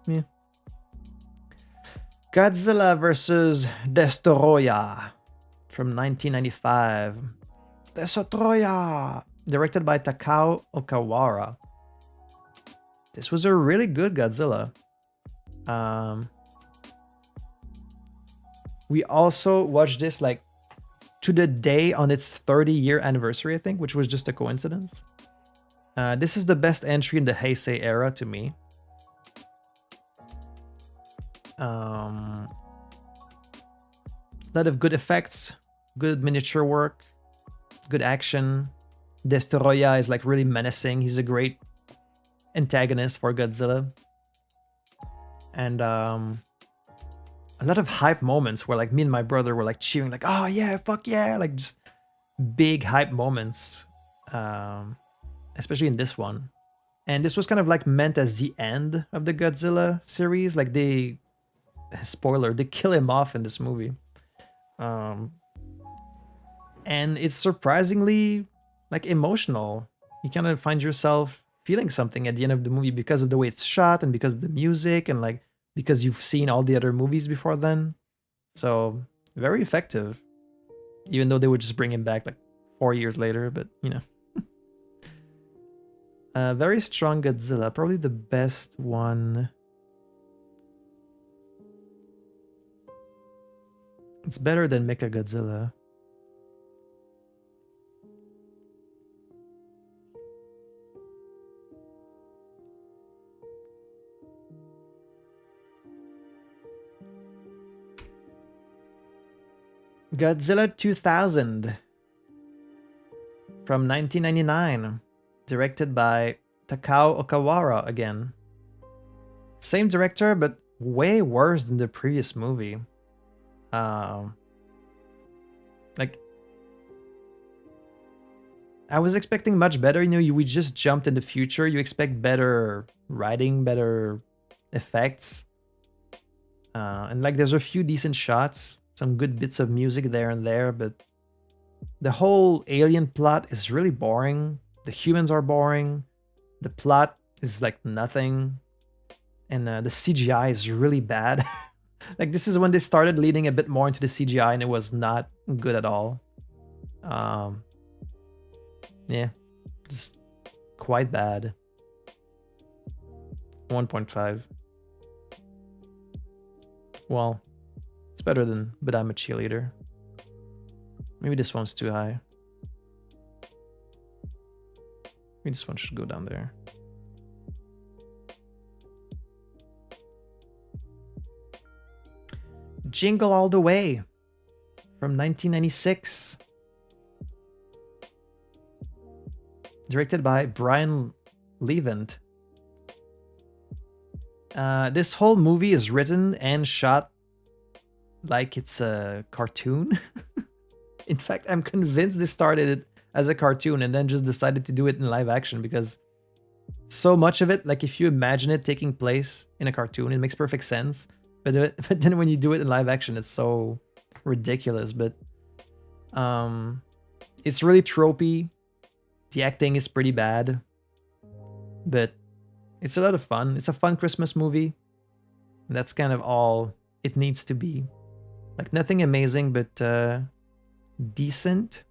Yeah. Godzilla vs. Destoroyah from 1995. Destoroyah! Directed by Takao Okawara. This was a really good Godzilla. We also watched this like to the day on its 30-year anniversary, I think, which was just a coincidence. This is the best entry in the Heisei era to me. A lot of good effects, good miniature work, good action. Destoroyah is like really menacing. He's a great antagonist for Godzilla. And I a lot of hype moments where like me and my brother were like cheering, like, oh yeah, fuck yeah, like just big hype moments, um, especially in this one. And this was kind of like meant as the end of the Godzilla series. Like they, spoiler, they kill him off in this movie. Um, and it's surprisingly like emotional. You kind of find yourself feeling something at the end of the movie because of the way it's shot and because of the music and like because you've seen all the other movies before then. So very effective, even though they would just bring him back like 4 years later. But you know, very strong Godzilla, probably the best one. It's better than Mechagodzilla. Godzilla 2000 from 1999, directed by Takao Okawara again. Same director, but way worse than the previous movie. Like, I was expecting much better. You know, we just jumped in the future. You expect better writing, better effects. And like, there's a few decent shots, some good bits of music there and there, but the whole alien plot is really boring. The humans are boring. The plot is like nothing. And the CGI is really bad. Like, this is when they started leading a bit more into the CGI, and it was not good at all. Yeah, just quite bad. 1.5. Well, it's better than But I'm a Cheerleader. Maybe this one's too high. Maybe this one should go down there. Jingle All the Way from 1996. Directed by Brian Levant. This whole movie is written and shot like it's a cartoon. In fact, I'm convinced they started it as a cartoon and then just decided to do it in live action because so much of it, like if you imagine it taking place in a cartoon, it makes perfect sense. But then when you do it in live action, it's so ridiculous. But it's really tropey. The acting is pretty bad, but it's a lot of fun. It's a fun Christmas movie. That's kind of all it needs to be. Like nothing amazing, but decent.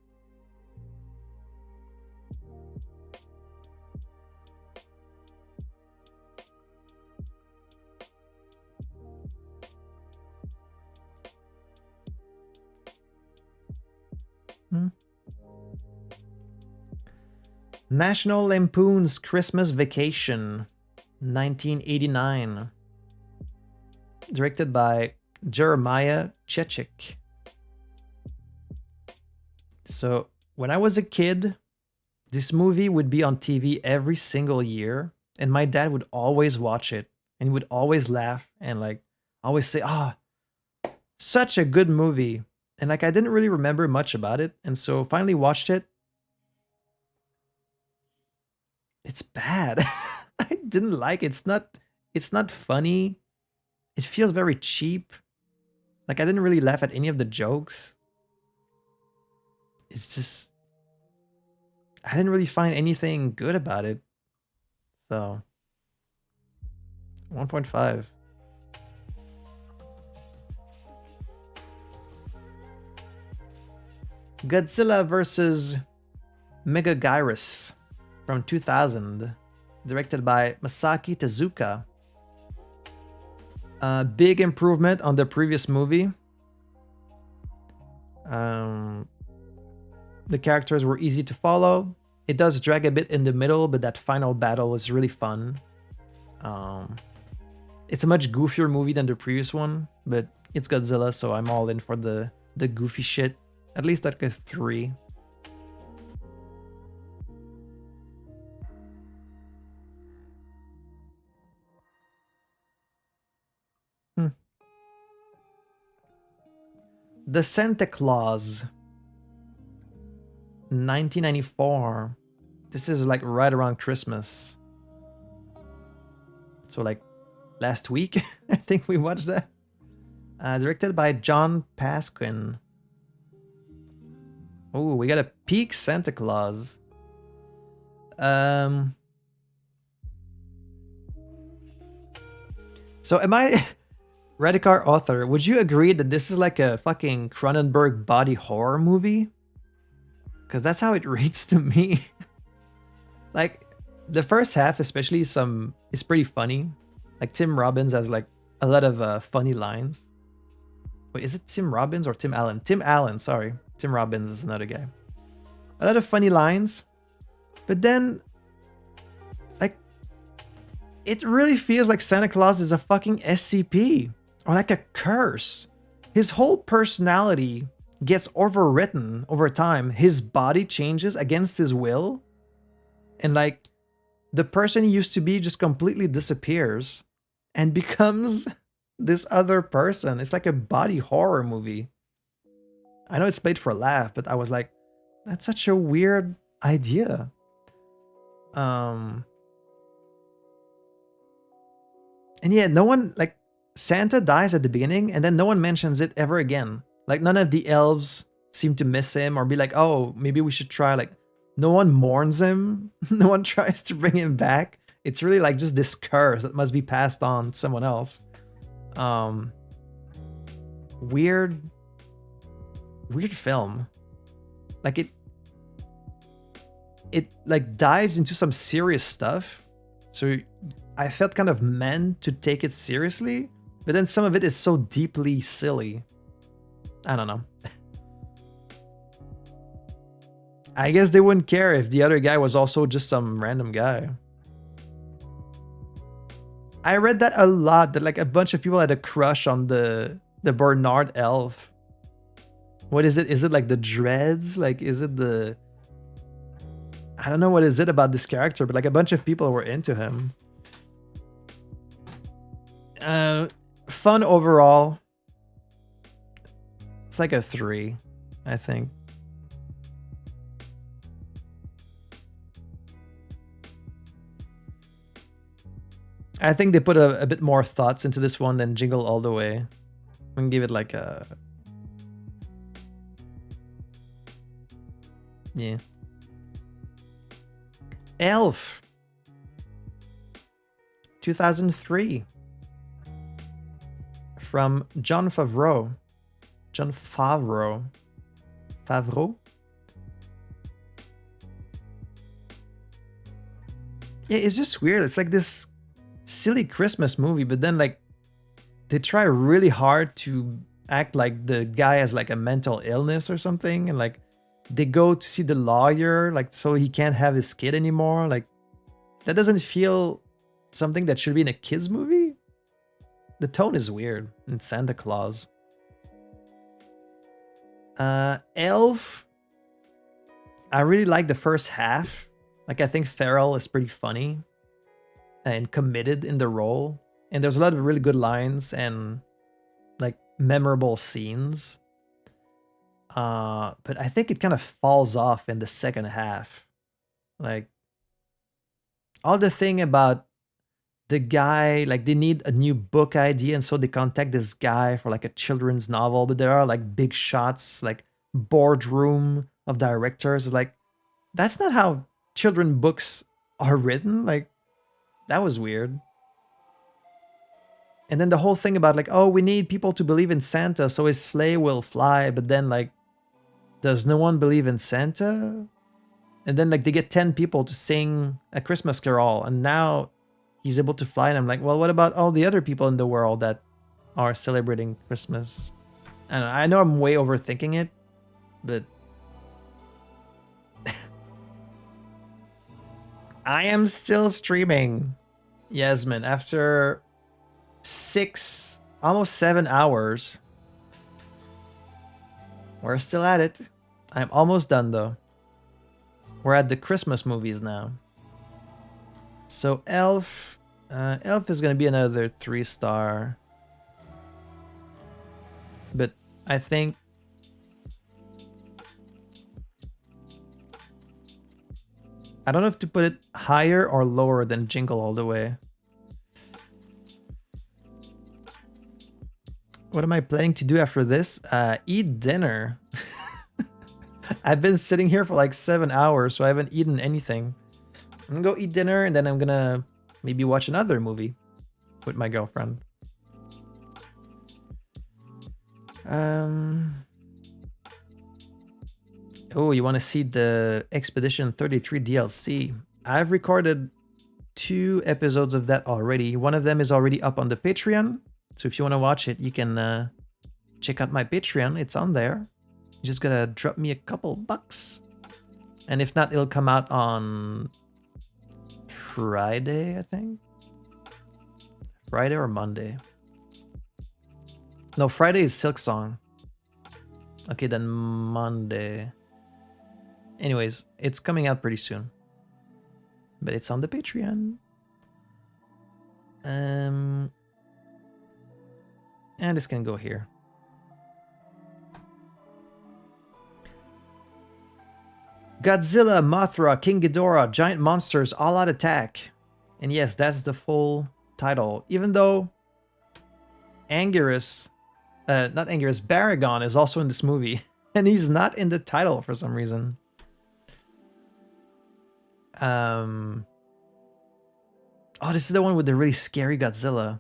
National Lampoon's Christmas Vacation, 1989. Directed by Jeremiah Chechik. So, when I was a kid, this movie would be on TV every single year, and my dad would always watch it, and he would always laugh and like always say, "Ah, such a good movie." And like I didn't really remember much about it, and so finally watched it. It's bad. I didn't like it. It's not funny. It feels very cheap. Like I didn't really laugh at any of the jokes. It's just I didn't really find anything good about it. So 1.5. Godzilla versus Megaguirus from 2000, directed by Masaki Tezuka. Big improvement on the previous movie. The characters were easy to follow. It does drag a bit in the middle, but that final battle is really fun. It's a much goofier movie than the previous one, but it's Godzilla, so I'm all in for the goofy shit. At least like a 3. The Santa Claus, 1994. This is like right around Christmas. So like last week, I think we watched that. Directed by John Pasquin. Oh, we got a peak Santa Claus. So am I, Radikar author, would you agree that this is like a fucking Cronenberg body horror movie? Because that's how it reads to me. Like, the first half especially is pretty funny. Like, Tim Robbins has like a lot of funny lines. Wait, is it Tim Robbins or Tim Allen? Tim Allen, sorry. Tim Robbins is another guy. A lot of funny lines. But then, like, it really feels like Santa Claus is a fucking SCP. Or like a curse. His whole personality gets overwritten over time. His body changes against his will. And like, the person he used to be just completely disappears. And becomes this other person. It's like a body horror movie. I know it's played for a laugh, but I was like, that's such a weird idea. And yeah, no one, like, Santa dies at the beginning and then no one mentions it ever again. Like, none of the elves seem to miss him or be like, oh, maybe we should try. Like, no one mourns him. No one tries to bring him back. It's really like just this curse that must be passed on to someone else. Weird film. Like, it like dives into some serious stuff. So I felt kind of meant to take it seriously, but then some of it is so deeply silly. I don't know. I guess they wouldn't care if the other guy was also just some random guy. I read that a lot, that like a bunch of people had a crush on the Bernard elf. What is it? Is it like the dreads? Like, is it the... I don't know what is it about this character, but like a bunch of people were into him. Fun overall. It's like a 3, I think. I think they put a bit more thoughts into this one than Jingle All the Way. I'm gonna give it like a... yeah. Elf. 2003. From Jon Favreau. Jon Favreau. Favreau? Yeah, it's just weird. It's like this silly Christmas movie, but then like they try really hard to act like the guy has like a mental illness or something, and like they go to see the lawyer like so he can't have his kid anymore. Like, that doesn't feel something that should be in a kids movie. The tone is weird in Santa Claus. Elf, I really like the first half. Like, I think Farrell is pretty funny and committed in the role, and there's a lot of really good lines and like memorable scenes. But I think it kind of falls off in the second half. Like, all the thing about the guy, like they need a new book idea, and so they contact this guy for like a children's novel, but there are like big shots, like boardroom of directors. Like, that's not how children books are written. Like, that was weird. And then the whole thing about like, oh, we need people to believe in Santa so his sleigh will fly, but then like, does no one believe in Santa? And then like they get 10 people to sing a Christmas carol, and now he's able to fly, and I'm like, well, what about all the other people in the world that are celebrating Christmas? And I know I'm way overthinking it, but I am still streaming Yasmin after 6, almost 7 hours. We're still at it. I'm almost done though. We're at the Christmas movies now. So Elf, Elf is gonna be another 3-star. But I think I don't know if to put it higher or lower than Jingle All the Way. What am I planning to do after this? Eat dinner. I've been sitting here for like 7 hours, so I haven't eaten anything. I'm gonna go eat dinner, and then I'm gonna maybe watch another movie with my girlfriend. Oh, you want to see the Expedition 33 DLC? I've recorded 2 episodes of that already. One of them is already up on the Patreon. So if you want to watch it, you can check out my Patreon. It's on there. You just gotta drop me a couple bucks. And if not, it'll come out on Friday, I think. Friday or Monday. No, Friday is Silk Song. Okay, then Monday. Anyways, it's coming out pretty soon. But it's on the Patreon. And it's gonna go here. Godzilla, Mothra, King Ghidorah, Giant Monsters, All Out Attack. And yes, that's the full title. Even though Anguirus, not Anguirus, Baragon is also in this movie. And he's not in the title for some reason. Oh, this is the one with the really scary Godzilla.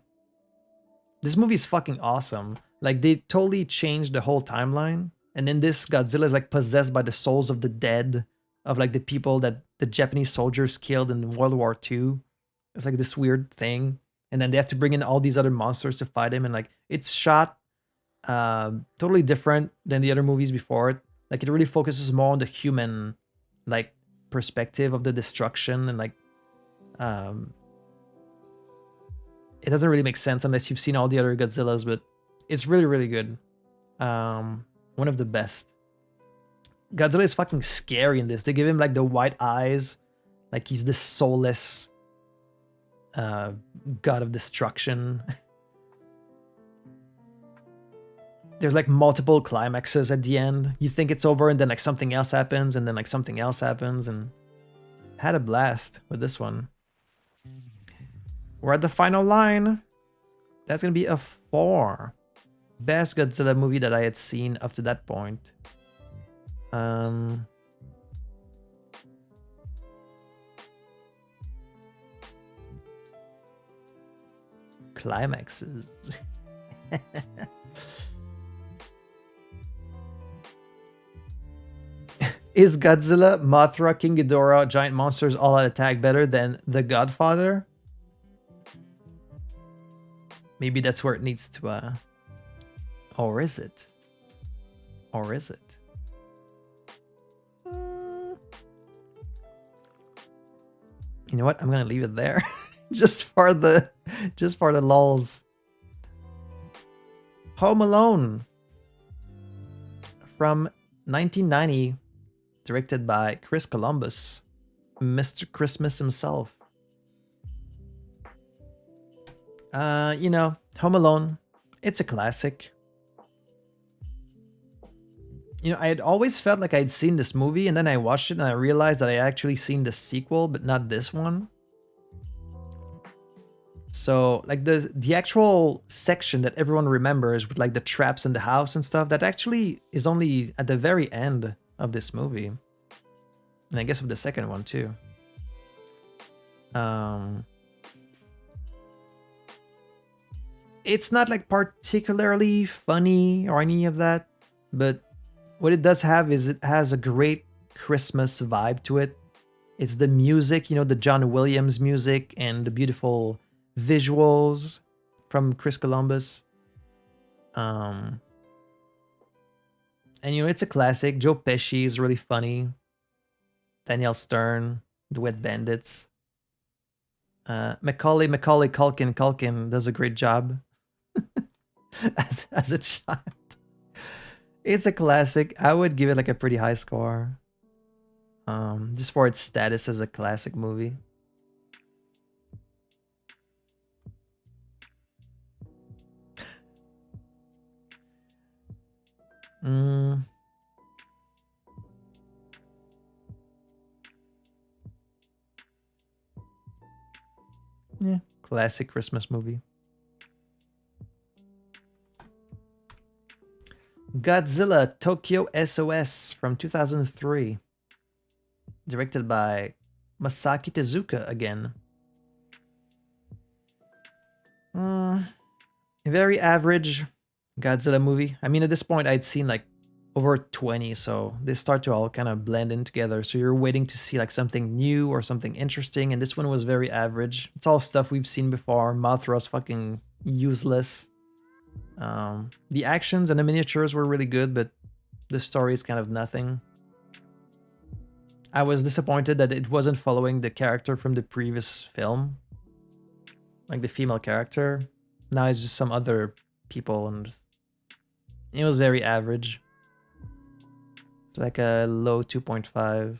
This movie is fucking awesome. Like, they totally changed the whole timeline. And in this, Godzilla is like possessed by the souls of the dead, of like the people that the Japanese soldiers killed in World War II. It's like this weird thing. And then they have to bring in all these other monsters to fight him. And like, it's shot totally different than the other movies before it. Like, it really focuses more on the human, like, perspective of the destruction. And like, it doesn't really make sense unless you've seen all the other Godzillas, but it's really, really good. One of the best. Godzilla is fucking scary in this. They give him like the white eyes, like he's this soulless god of destruction. There's like multiple climaxes at the end. You think it's over and then like something else happens and then like something else happens, and had a blast with this one. We're at the final line. That's gonna be a 4. Best Godzilla movie that I had seen up to that point. Climaxes. Is Godzilla, Mothra, King Ghidorah, Giant Monsters, All Out Attack better than The Godfather? Maybe that's where it needs to, or is it? Or is it? You know what? I'm gonna leave it there. just for the lulz. Home Alone from 1990, directed by Chris Columbus, Mr. Christmas himself. You know, Home Alone, it's a classic. You know, I had always felt like I'd seen this movie, and then I watched it and I realized that I actually seen the sequel, but not this one. So, like, the actual section that everyone remembers with like the traps in the house and stuff, that actually is only at the very end of this movie. And I guess of the second one too. It's not like particularly funny or any of that, but what it does have is it has a great Christmas vibe to it. It's the music, you know, the John Williams music and the beautiful visuals from Chris Columbus. And you know, it's a classic. Joe Pesci is really funny. Danielle Stern, the Wet Bandits. Macaulay Culkin does a great job as a child. It's a classic. I would give it like a pretty high score. Just for its status as a classic movie. classic Christmas movie. Godzilla Tokyo SOS from 2003. Directed by Masaki Tezuka again. Very average Godzilla movie. I mean, at this point, I'd seen like over 20, so they start to all kind of blend in together. So you're waiting to see like something new or something interesting, and this one was very average. It's all stuff we've seen before. Mothra's fucking useless. The actions and the miniatures were really good, but the story is kind of nothing. I was disappointed that it wasn't following the character from the previous film, like the female character. Now it's just some other people, and it was very average. It's like a low 2.5.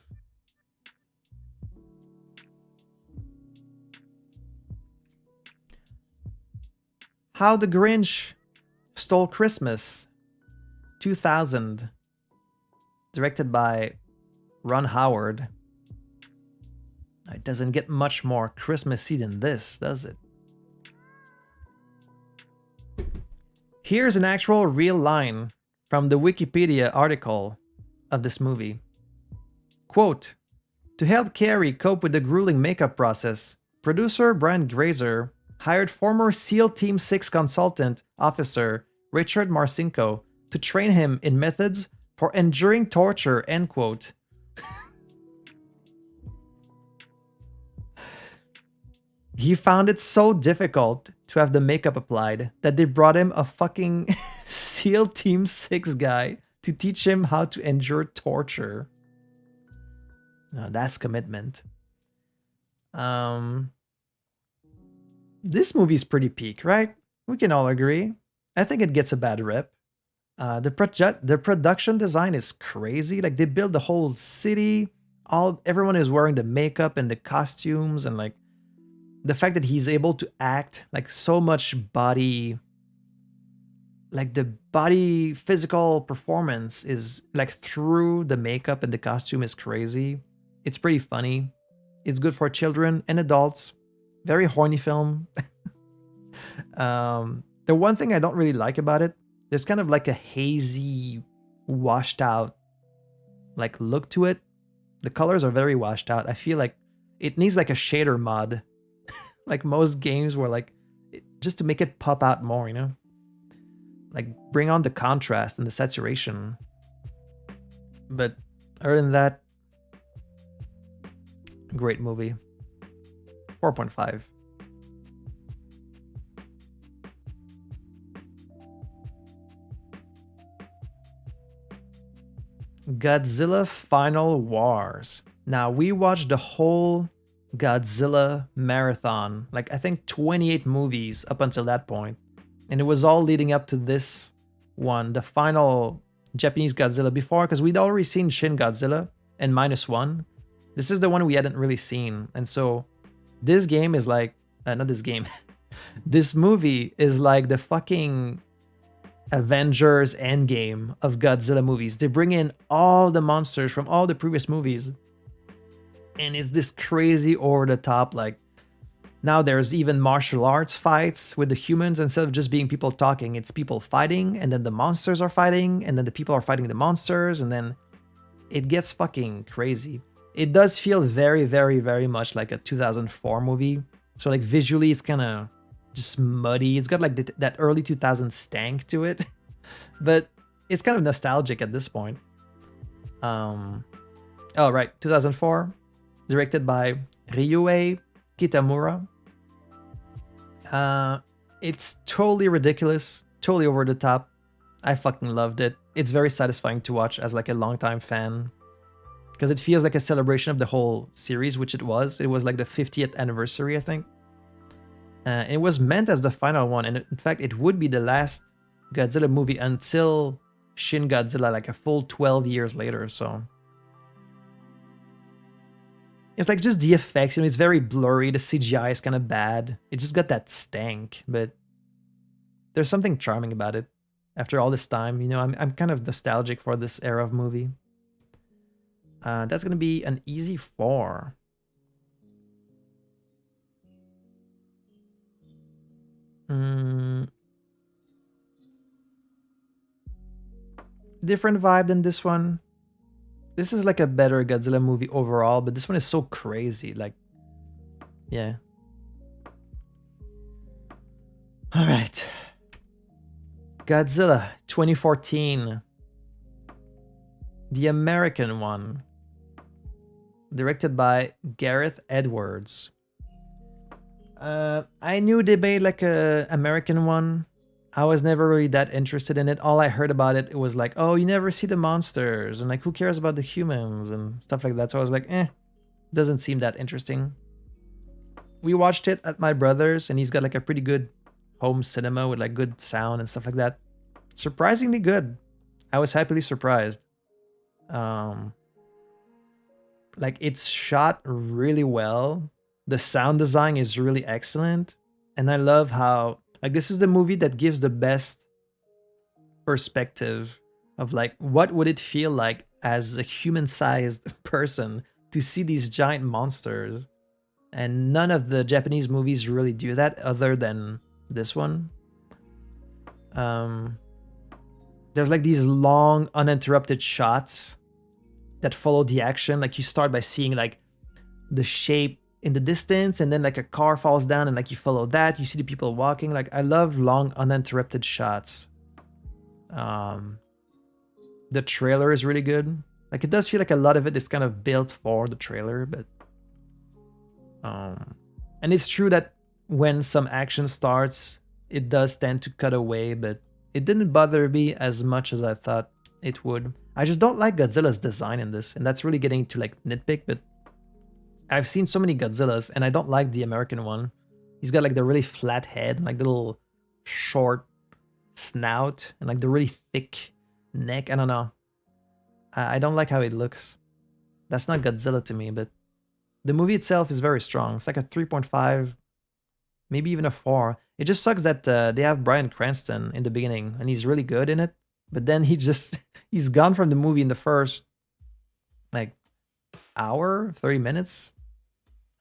How the Grinch Stole Christmas 2000. Directed by Ron Howard. It doesn't get much more Christmassy than this, does it? Here's an actual real line from the Wikipedia article of this movie. Quote, to help Carrie cope with the grueling makeup process, producer Brian Grazer hired former SEAL Team 6 consultant officer Richard Marcinko to train him in methods for enduring torture, end quote. He found it so difficult to have the makeup applied that they brought him a fucking SEAL Team 6 guy to teach him how to endure torture. Now, that's commitment. This movie's pretty peak, right? We can all agree. I think it gets a bad rep. The production design is crazy. Like, they build the whole city. Everyone is wearing the makeup and the costumes, and like the fact that he's able to act like so much body, like the body physical performance is like through the makeup and the costume is crazy. It's pretty funny. It's good for children and adults. Very horny film. The one thing I don't really like about it, there's kind of like a hazy, washed out like look to it. The colors are very washed out. I feel like it needs like a shader mod. Like most games where like, just to make it pop out more, you know? Like bring on the contrast and the saturation. But other than that, great movie. 4.5. Godzilla Final Wars. Now, we watched the whole Godzilla marathon, like I think 28 movies up until that point. And it was all leading up to this one, the final Japanese Godzilla before, because we'd already seen Shin Godzilla and -1. This is the one we hadn't really seen. And so this game is like, not this game. This movie is like the fucking Avengers Endgame of Godzilla movies. They bring in all the monsters from all the previous movies. And it's this crazy over the top, like now there's even martial arts fights with the humans. Instead of just being people talking, it's people fighting, and then the monsters are fighting, and then the people are fighting the monsters, and then it gets fucking crazy. It does feel very, very, very much like a 2004 movie. So like visually it's kind of just muddy. It's got like that early 2000s stank to it. But it's kind of nostalgic at this point. Oh, right. 2004. Directed by Ryuhei Kitamura. It's totally ridiculous. Totally over the top. I fucking loved it. It's very satisfying to watch as like a longtime fan. Because it feels like a celebration of the whole series, which it was. It was like the 50th anniversary, I think. It was meant as the final one, and in fact, it would be the last Godzilla movie until Shin Godzilla, like a full 12 years later, so. It's like just the effects, you know, it's very blurry, the CGI is kind of bad. It just got that stank, but there's something charming about it. After all this time, you know, I'm kind of nostalgic for this era of movie. That's gonna be an easy 4. Mm, different vibe than this one. This is like a better Godzilla movie overall, but this one is so crazy. Like, yeah. All right. Godzilla 2014. The American one. Directed by Gareth Edwards. I knew they made like a American one. I was never really that interested in it. All I heard about it, it was like, oh, you never see the monsters, and like, who cares about the humans and stuff like that. So I was like, doesn't seem that interesting. We watched it at my brother's, and he's got like a pretty good home cinema with like good sound and stuff like that. Surprisingly good. I was happily surprised. Like, it's shot really well. The sound design is really excellent, and I love how, like, this is the movie that gives the best perspective of like what would it feel like as a human-sized person to see these giant monsters. And none of the Japanese movies really do that other than this one. There's like these long uninterrupted shots that follow the action. Like, you start by seeing like the shape in the distance, and then like a car falls down, and like you follow that, you see the people walking. Like, I love long uninterrupted shots. The trailer is really good. Like, it does feel like a lot of it is kind of built for the trailer, but and it's true that when some action starts, it does tend to cut away, but it didn't bother me as much as I thought it would. I just don't like Godzilla's design in this, and that's really getting to like nitpick, but I've seen so many Godzillas, and I don't like the American one. He's got like the really flat head, like the little short snout, and like the really thick neck. I don't know. I don't like how it looks. That's not Godzilla to me, but the movie itself is very strong. It's like a 3.5, maybe even a 4. It just sucks that they have Bryan Cranston in the beginning, and he's really good in it. But then he's gone from the movie in the first like hour, 30 minutes.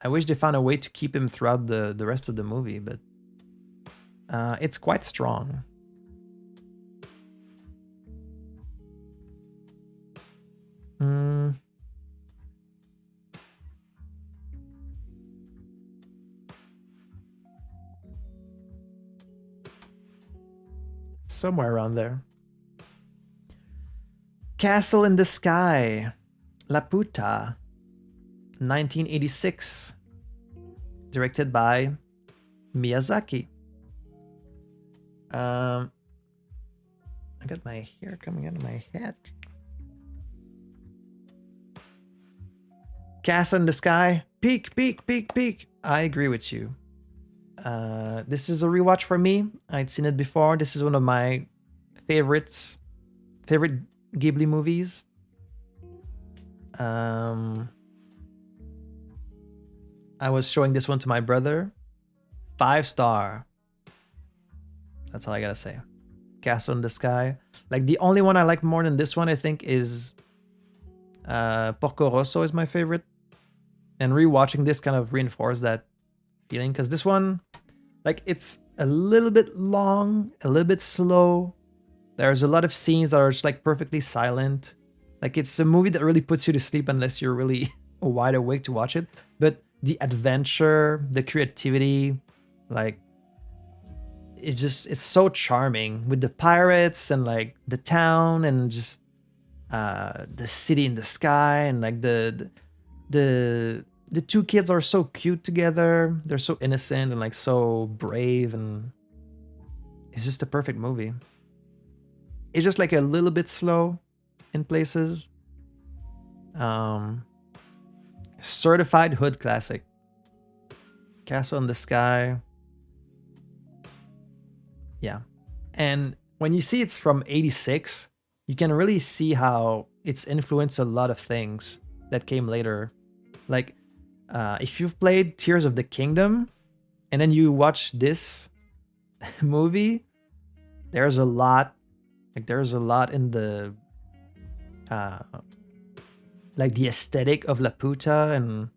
I wish they found a way to keep him throughout the rest of the movie, but it's quite strong. Somewhere around there. Castle in the Sky, Laputa, 1986, directed by Miyazaki. I got my hair coming out of my head. Castle in the Sky, peak, peak, peak, peak. I agree with you. This is a rewatch for me. I'd seen it before. This is one of my favorite Ghibli movies. I was showing this one to my brother. 5-star. That's all I gotta say. Castle in the Sky. Like, the only one I like more than this one, I think, is Porco Rosso is my favorite. And rewatching this kind of reinforced that feeling, because this one, like, it's a little bit long, a little bit slow. There's a lot of scenes that are just like perfectly silent. Like, it's a movie that really puts you to sleep unless you're really wide awake to watch it. But the adventure, the creativity, like, it's so charming with the pirates and like the town and just the city in the sky, and like the two kids are so cute together. They're so innocent and like so brave, and it's just a perfect movie. It's just like a little bit slow in places. Certified hood classic. Castle in the Sky. Yeah. And when you see it's from 86, you can really see how it's influenced a lot of things that came later. Like, if you've played Tears of the Kingdom and then you watch this movie, there's a lot in the like the aesthetic of Laputa, and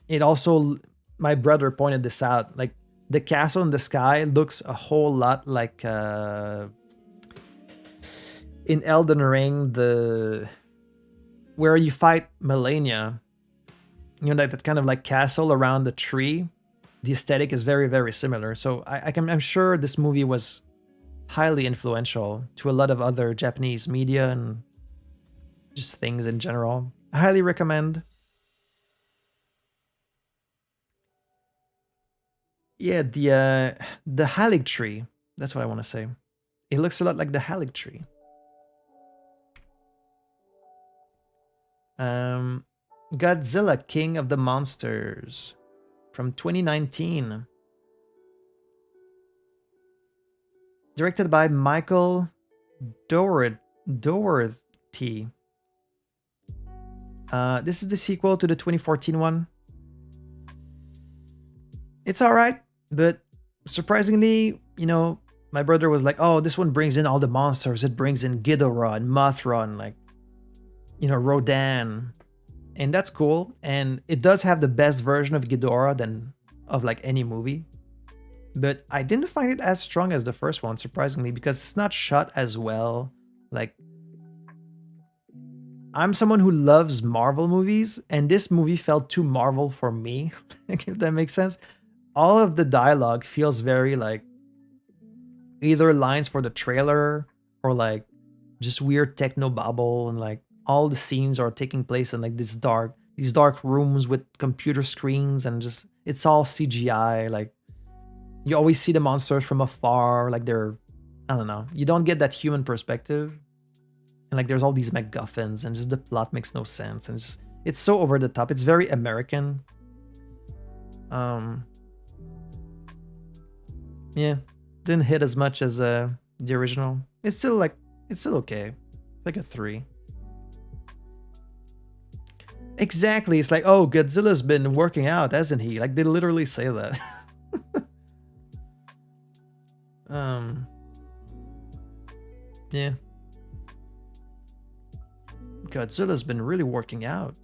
it also, my brother pointed this out, like the castle in the sky looks a whole lot like in Elden Ring, the where you fight Melania. You know, that kind of like castle around the tree. The aesthetic is very, very similar. So I'm sure this movie was highly influential to a lot of other Japanese media and just things in general. I highly recommend. Yeah, the Halig tree. That's what I want to say. It looks a lot like the Halig tree. Godzilla, King of the Monsters from 2019. Directed by Michael Dougherty. This is the sequel to the 2014 one. It's alright, but surprisingly, you know, my brother was like, oh, this one brings in all the monsters. It brings in Ghidorah and Mothra and, like, you know, Rodan. And that's cool. And it does have the best version of Ghidorah than of like any movie. But I didn't find it as strong as the first one, surprisingly, because it's not shot as well. Like, I'm someone who loves Marvel movies, and this movie felt too Marvel for me, if that makes sense. All of the dialogue feels very like either lines for the trailer or like just weird techno babble, and like all the scenes are taking place in like these dark rooms with computer screens, and just it's all CGI. Like, you always see the monsters from afar, like they're, I don't know, you don't get that human perspective. And like there's all these MacGuffins, and just the plot makes no sense, and it's so over the top. It's very American. Yeah, didn't hit as much as the original. It's still okay. Like a 3. Exactly. It's like, oh, Godzilla's been working out, hasn't he? Like, they literally say that. Yeah. Godzilla's been really working out.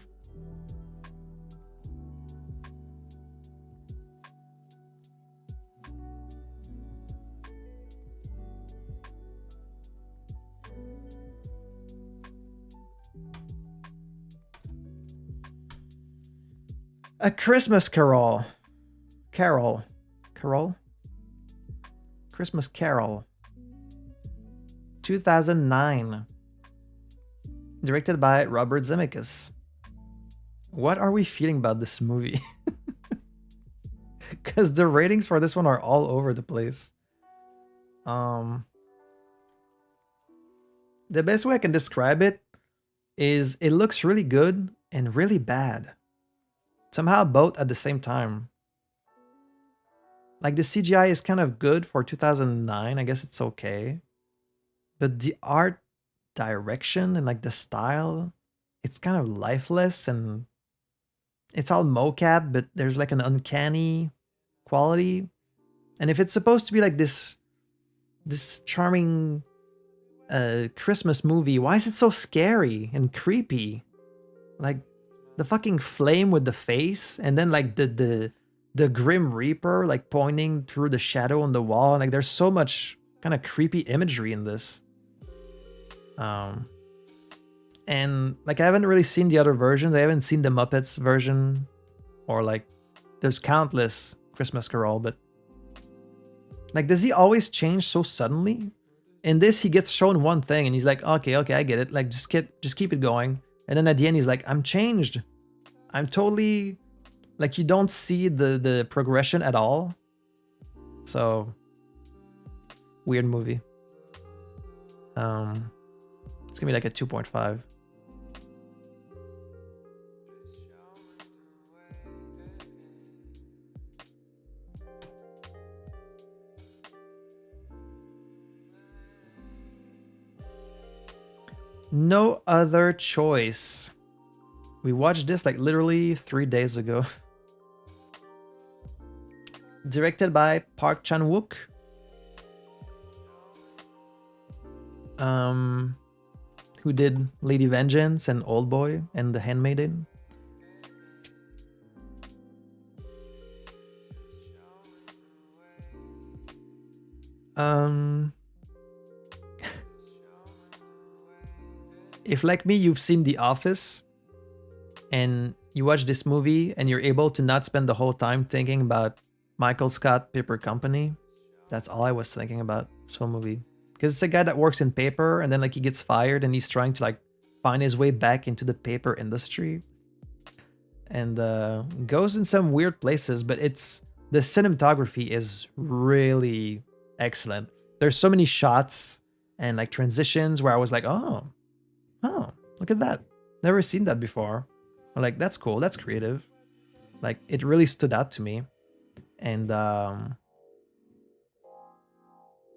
A Christmas Carol. Christmas Carol. 2009. Directed by Robert Zemeckis. What are we feeling about this movie? Because the ratings for this one are all over the place. The best way I can describe it is it looks really good and really bad. Somehow both at the same time. Like, the CGI is kind of good for 2009. I guess it's okay. But the art direction and like the style, it's kind of lifeless, and it's all mocap, but there's like an uncanny quality. And if it's supposed to be like this charming Christmas movie, why is it so scary and creepy? Like, the fucking flame with the face, and then like the Grim Reaper like pointing through the shadow on the wall, and like there's so much kind of creepy imagery in this. And like, I haven't really seen the other versions. I haven't seen the Muppets version, or like there's countless Christmas Carol, but like, does he always change so suddenly? In this, he gets shown one thing and he's like, okay, I get it. Like, just keep it going. And then at the end, he's like, I'm changed. I'm totally, like, you don't see the progression at all. So, weird movie. It's gonna be like a 2.5. No Other Choice. We watched this like literally 3 days ago. Directed by Park Chan-wook. Who did Lady Vengeance and Oldboy and The Handmaiden. Um, if like me, you've seen The Office and you watch this movie and you're able to not spend the whole time thinking about Michael Scott Paper Company, that's all I was thinking about this whole movie. Because it's a guy that works in paper and then like he gets fired and he's trying to like find his way back into the paper industry and goes in some weird places, but the cinematography is really excellent. There's so many shots and like transitions where I was like, oh, look at that. Never seen that before. I'm like, that's cool. That's creative. Like it really stood out to me. And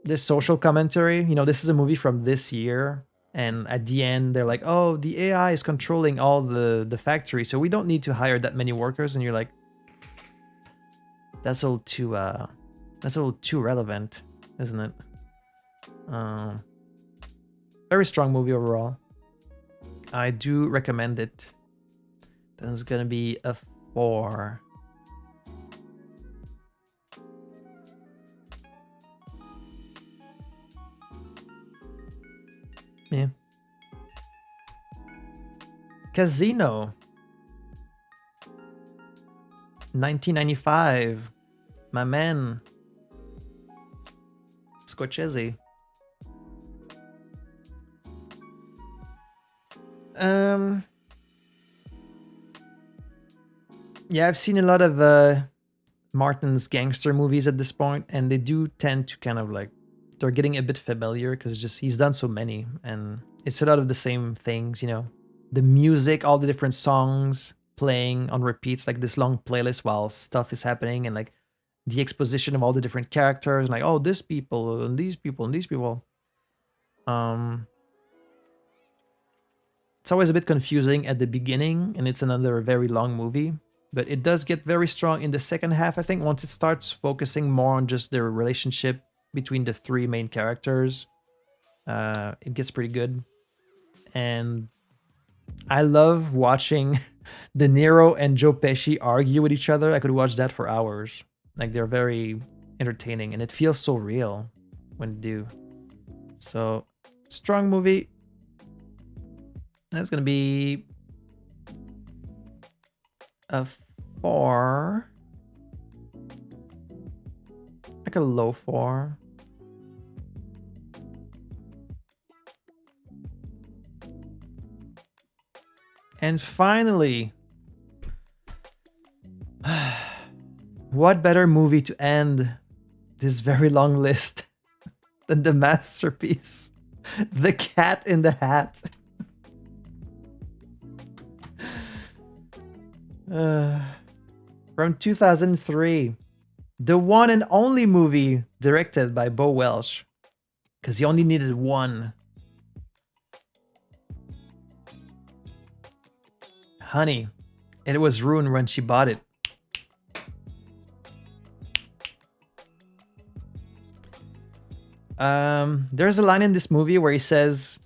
this social commentary, this is a movie from this year. And at the end, they're like, oh, the AI is controlling all the factory, so we don't need to hire that many workers. And you're like, that's a little too relevant, isn't it? Very strong movie overall. I do recommend it. That's gonna be a 4. Yeah. Casino. 1995. My man. Scorsese. Yeah, I've seen a lot of Martin's gangster movies at this point, and they do tend to kind of like, they're getting a bit familiar because just he's done so many, and it's a lot of the same things, the music, all the different songs playing on repeats, like this long playlist while stuff is happening, and like the exposition of all the different characters, and like, oh, this people and these people and these people. It's always a bit confusing at the beginning, and it's another very long movie, but it does get very strong in the second half, I think, once it starts focusing more on just their relationship between the 3 main characters. It gets pretty good. And I love watching De Niro and Joe Pesci argue with each other. I could watch that for hours. Like, they're very entertaining, and it feels so real when they do. So, strong movie. That's gonna be a 4. Like a low 4. And finally, what better movie to end this very long list than the masterpiece, The Cat in the Hat. From 2003, the one and only movie directed by Bo Welsh, because he only needed one. Honey, it was ruined when she bought it. There's a line in this movie where he says,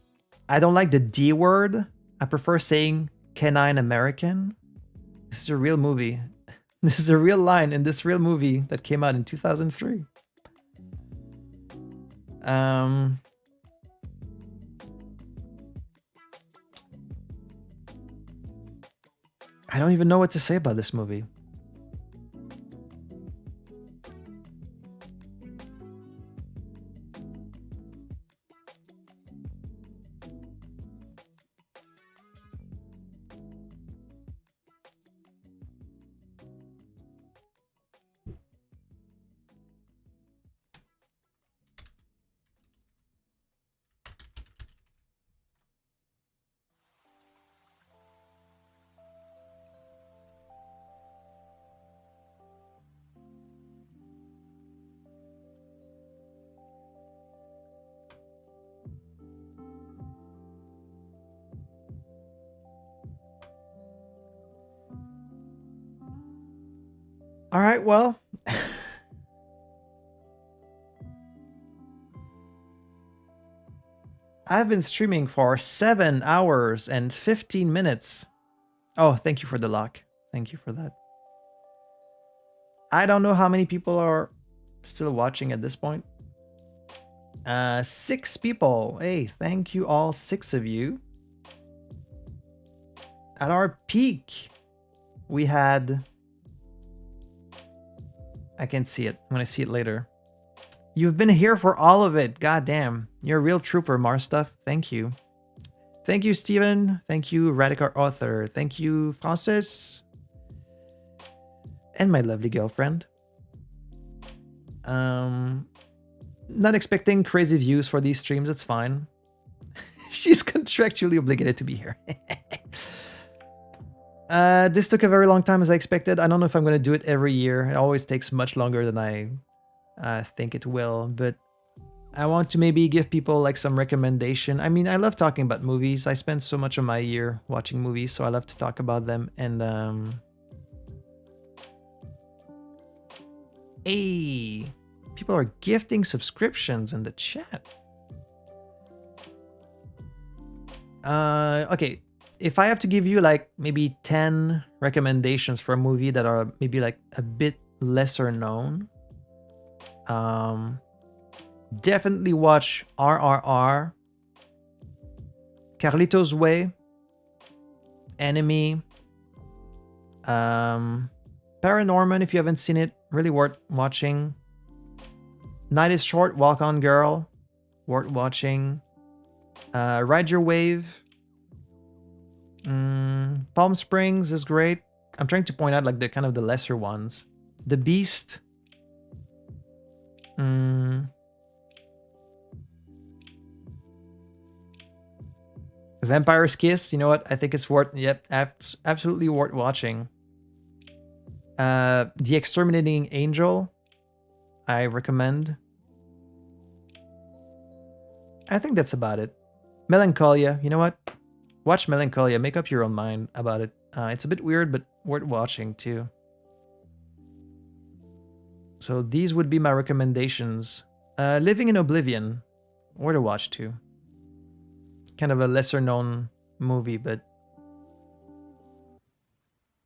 I don't like the D word. I prefer saying canine American. This is a real movie. This is a real line in this real movie that came out in 2003. I don't even know what to say about this movie. All right, well. I've been streaming for 7 hours and 15 minutes. Oh, thank you for the lock. Thank you for that. I don't know how many people are still watching at this point. 6 people. Hey, thank you all 6 of you. At our peak, we had... I can't see it. I'm gonna see it later. You've been here for all of it. God damn. You're a real trooper, Marstuff. Thank you. Thank you, Steven. Thank you, Radical Author. Thank you, Francis. And my lovely girlfriend. Not expecting crazy views for these streams. It's fine. She's contractually obligated to be here. This took a very long time as I expected. I don't know if I'm going to do it every year. It always takes much longer than I think it will. But I want to maybe give people like some recommendation. I mean, I love talking about movies. I spend so much of my year watching movies, so I love to talk about them. And hey, people are gifting subscriptions in the chat. Okay. If I have to give you like maybe 10 recommendations for a movie that are maybe like a bit lesser known, definitely watch RRR, Carlito's Way, Enemy, Paranorman if you haven't seen it, really worth watching. Night is Short, Walk On Girl, worth watching. Ride Your Wave. Palm Springs is great. I'm trying to point out like the kind of the lesser ones. The Beast. Vampire's Kiss. You know what? I think it's worth. Yep, absolutely worth watching. The Exterminating Angel. I recommend. I think that's about it. Melancholia. You know what? Watch Melancholia. Make up your own mind about it. It's a bit weird, but worth watching too. So these would be my recommendations. Living in Oblivion. Worth a watch too. Kind of a lesser known movie, but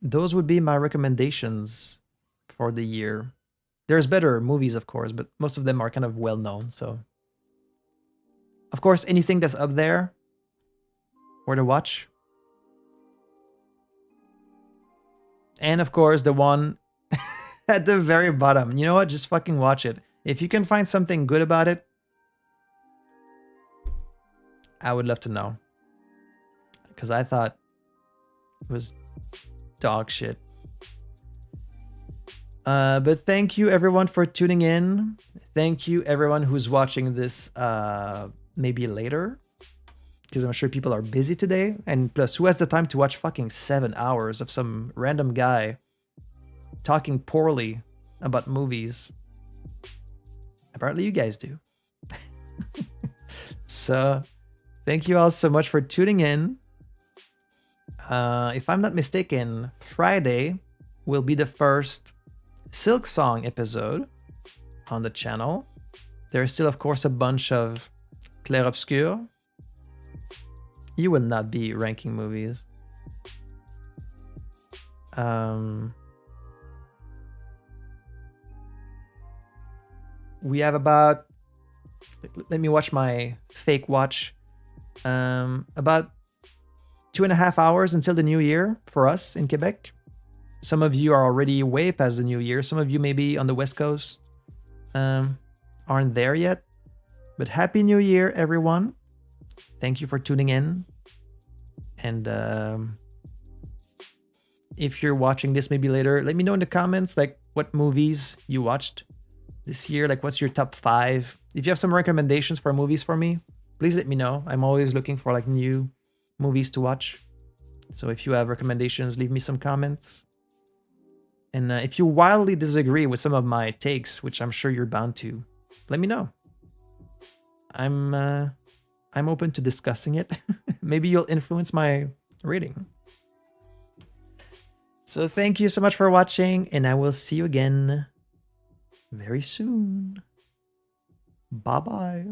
those would be my recommendations for the year. There's better movies, of course, but most of them are kind of well known. So, of course, anything that's up there, worth a watch. And of course, the one at the very bottom. You know what? Just fucking watch it. If you can find something good about it, I would love to know. Because I thought it was dog shit. But thank you everyone for tuning in. Thank you everyone who's watching this maybe later. Because I'm sure people are busy today. And plus, who has the time to watch fucking 7 hours of some random guy talking poorly about movies? Apparently you guys do. So, thank you all so much for tuning in. If I'm not mistaken, Friday will be the first Silk Song episode on the channel. There's still, of course, a bunch of Clair Obscur. You will not be ranking movies. We have about... Let me watch my fake watch. About 2.5 hours until the new year for us in Quebec. Some of you are already way past the new year. Some of you maybe on the West Coast aren't there yet. But Happy New Year, everyone. Thank you for tuning in. And if you're watching this maybe later, let me know in the comments like what movies you watched this year. Like what's your top 5? If you have some recommendations for movies for me, please let me know. I'm always looking for like new movies to watch. So if you have recommendations, leave me some comments. And if you wildly disagree with some of my takes, which I'm sure you're bound to, let me know. I'm open to discussing it. Maybe you'll influence my rating. So thank you so much for watching, and I will see you again very soon. Bye-bye.